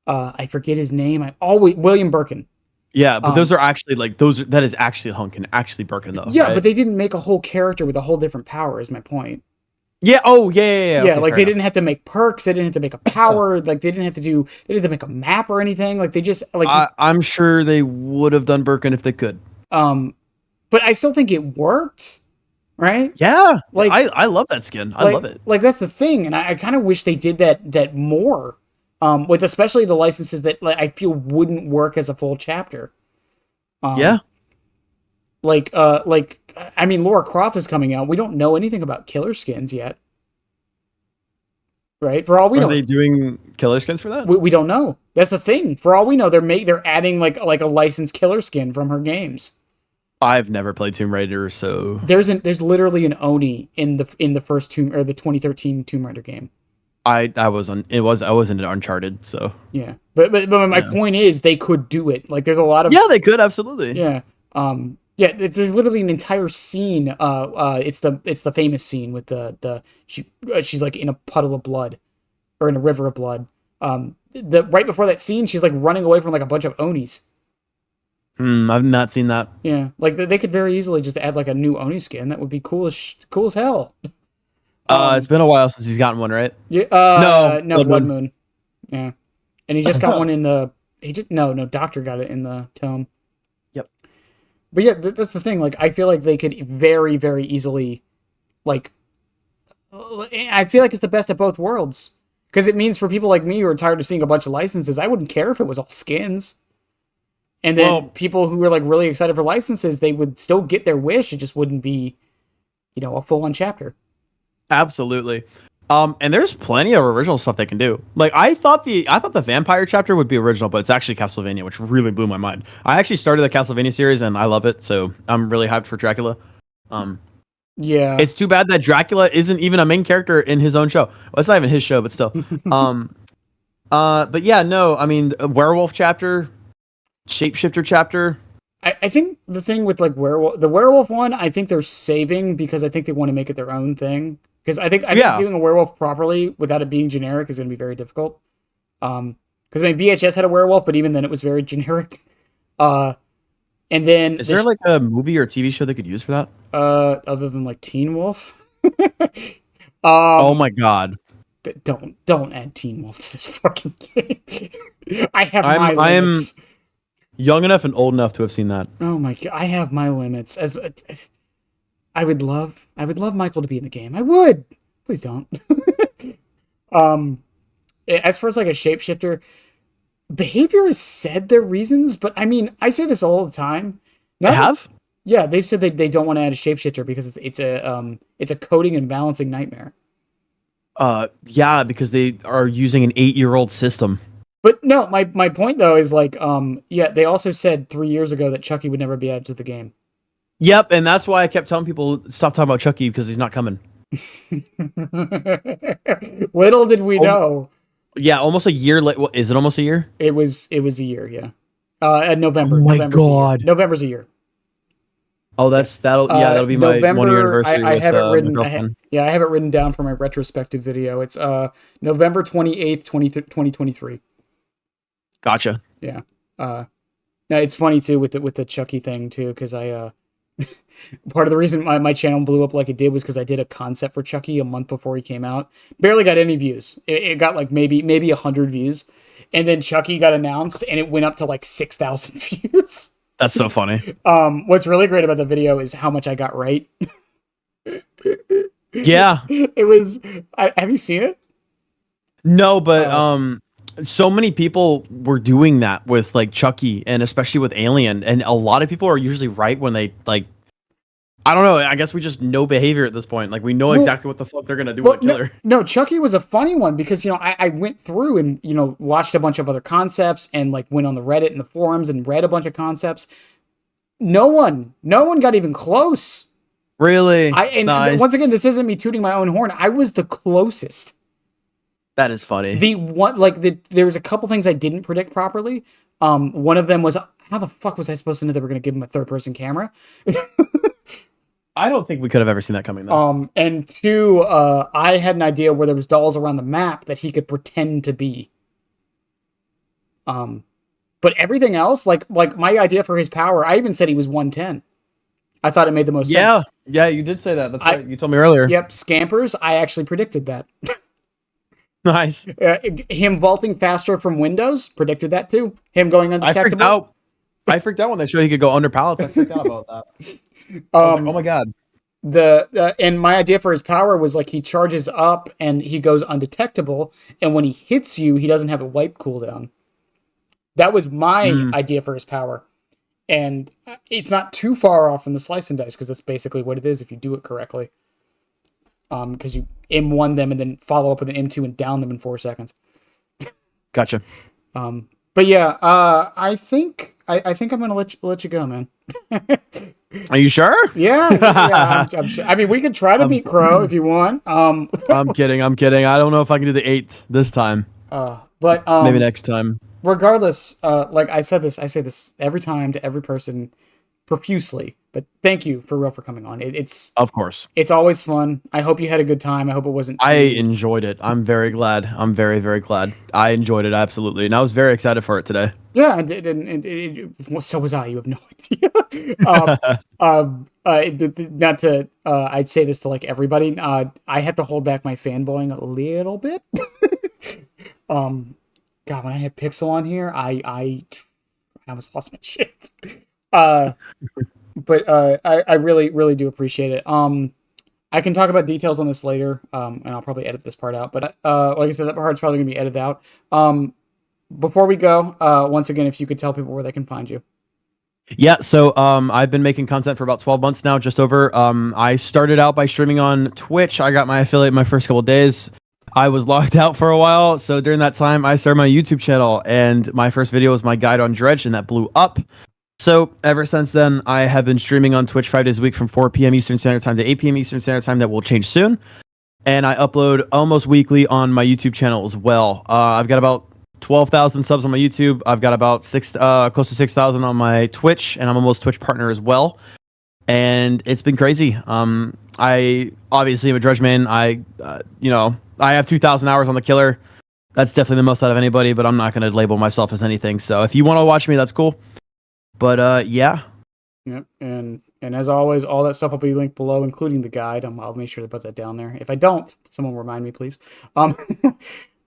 I forget his name. William Birkin. Yeah, but those are actually that is actually Hunk and actually Birkin though. Yeah, right? but they didn't make a whole character with a whole different power. Is my point. Yeah. Oh, yeah. Yeah, okay, like they didn't have to make perks. They didn't have to make a power. Like they didn't have to make a map or anything. Like they just like. I'm sure they would have done Birkin if they could. But I still think it worked. Right? Yeah. Like I love that skin. I love it. Like that's the thing, and I kind of wish they did that more. With especially the licenses that like I feel wouldn't work as a full chapter. Yeah. I mean, Lara Croft is coming out. We don't know anything about killer skins yet. Right? For all we know, are they doing killer skins for that? We don't know. That's the thing. For all we know, they're adding like a licensed killer skin from her games. I've never played Tomb Raider, so there's literally an Oni in the first Tomb or the 2013 Tomb Raider game. I wasn't in Uncharted, so yeah. But my point is they could do it. Like there's a lot of they could absolutely. Yeah. There's literally an entire scene. It's the famous scene with she's like in a puddle of blood, or in a river of blood. Right before that scene, she's like running away from like a bunch of Onis. I've not seen that. Yeah, like they could very easily just add like a new Oni skin. That would be cool as hell. It's been a while since he's gotten one, right? Yeah. No, Blood Moon. Yeah, and he just got one in the. No. Doctor got it in the tome. Yep. But yeah, that's the thing. Like, I feel like they could very, very easily, like, I feel like it's the best of both worlds, because it means for people like me who are tired of seeing a bunch of licenses, I wouldn't care if it was all skins. And then people who are like really excited for licenses, they would still get their wish. It just wouldn't be, a full-on chapter. Absolutely. And there's plenty of original stuff they can do. Like I thought the vampire chapter would be original, but it's actually Castlevania, which really blew my mind. I actually started the Castlevania series and I love it, so I'm really hyped for Dracula. Yeah. It's too bad that Dracula isn't even a main character in his own show. Well, it's not even his show, but still. But yeah, no, I mean, a werewolf chapter, shapeshifter chapter. I think the thing with like the werewolf one, I think they're saving because I think they want to make it their own thing. Because I think doing a werewolf properly without it being generic is going to be very difficult. Because I mean, VHS had a werewolf, but even then it was very generic. And then is there like a movie or TV show they could use for that? Other than like Teen Wolf. Oh my god! Don't add Teen Wolf to this fucking game. I am young enough and old enough to have seen that. Oh my god! I have my limits. I would love Michael to be in the game. I would. Please don't. As far as like a shapeshifter, Behavior has said their reasons, but I mean, I say this all the time. Yeah, they've said they don't want to add a shapeshifter because it's a coding and balancing nightmare. Yeah, because they are using an 8-year-old system. But no, my point though is like, they also said 3 years ago that Chucky would never be added to the game. Yep, and that's why I kept telling people stop talking about Chucky because he's not coming. Little did we know. Yeah, almost a year late. What, is it almost a year? It was a year, yeah. November. Oh my god. November's a year. Oh, that'll be my 1 year November. anniversary I with have it my written. girlfriend. Yeah, I have it written down for my retrospective video. It's November 28th, 2023. Gotcha. Yeah. Now it's funny too with the Chucky thing too, because I part of the reason my channel blew up like it did was because I did a concept for Chucky a month before he came out. Barely got any views. It got like maybe 100 views, and then Chucky got announced and it went up to like 6,000 views. That's so funny. What's really great about the video is how much I got right. Yeah. It was. Have you seen it? No, but so many people were doing that with like Chucky and especially with Alien, and a lot of people are usually right when they like. I don't know. I guess we just know behavior at this point. Like we know exactly what the fuck they're gonna do with a killer. No, Chucky was a funny one because I went through and watched a bunch of other concepts and like went on the Reddit and the forums and read a bunch of concepts. No one got even close. Really? Nice. Once again, this isn't me tooting my own horn. I was the closest. That is funny. There was a couple things I didn't predict properly. One of them was, how the fuck was I supposed to know they were going to give him a third-person camera? I don't think we could have ever seen that coming, though. And two, I had an idea where there was dolls around the map that he could pretend to be. But everything else, like my idea for his power, I even said he was 110. I thought it made the most sense. Yeah, you did say that. That's right. You told me earlier. Yep, Scampers, I actually predicted that. Nice. Him vaulting faster from windows, predicted that too. Him going undetectable. I freaked out when they showed he could go under pallets. I freaked out about that. Like, oh my god. And my idea for his power was like he charges up and he goes undetectable, and when he hits you, he doesn't have a wipe cooldown. That was my idea for his power. And it's not too far off from the slice and dice because that's basically what it is if you do it correctly. Because you M1 them and then follow up with an M2 and down them in 4 seconds. Gotcha. But yeah, I think I'm gonna let you go, man. Are you sure? Yeah, I'm sure. I mean, we could try to beat Crow if you want. I'm kidding. I don't know if I can do the 8 this time. But maybe next time. Regardless, like I say this every time to every person profusely, but thank you for real for coming on. It's of course. It's always fun. I hope you had a good time. I hope it wasn't I enjoyed it. I'm very glad. I'm very, very glad. I enjoyed it, absolutely. And I was very excited for it today. Yeah, so was I. You have no idea. Not to, I'd say this to like everybody. I have to hold back my fanboying a little bit. God, when I had Pixel on here, I almost lost my shit. But I really, really do appreciate it. I can talk about details on this later, and I'll probably edit this part out. But like I said, that part's probably gonna be edited out. Before we go, once again, if you could tell people where they can find you. Yeah, so I've been making content for about 12 months now, just over. I started out by streaming on Twitch. I got my affiliate my first couple of days. I was locked out for a while, so during that time, I started my YouTube channel, and my first video was my guide on Dredge, and that blew up. So ever since then, I have been streaming on Twitch 5 days a week from 4 p.m. Eastern Standard Time to 8 p.m. Eastern Standard Time. That will change soon. And I upload almost weekly on my YouTube channel as well. I've got about 12,000 subs on my YouTube. I've got about close to 6,000 on my Twitch, and I'm almost Twitch partner as well. And it's been crazy. I obviously am a Dredge main. I have 2,000 hours on the killer. That's definitely the most out of anybody, but I'm not going to label myself as anything. So if you want to watch me, that's cool. But yeah. Yep. And as always, all that stuff will be linked below, including the guide. I'll make sure to put that down there. If I don't, someone remind me, please. In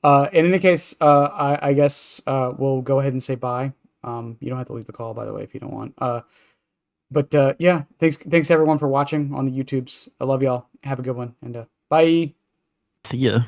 any case, I guess we'll go ahead and say bye. You don't have to leave the call, by the way, if you don't want. But yeah, thanks everyone for watching on the YouTubes. I love y'all. Have a good one, and bye. See ya.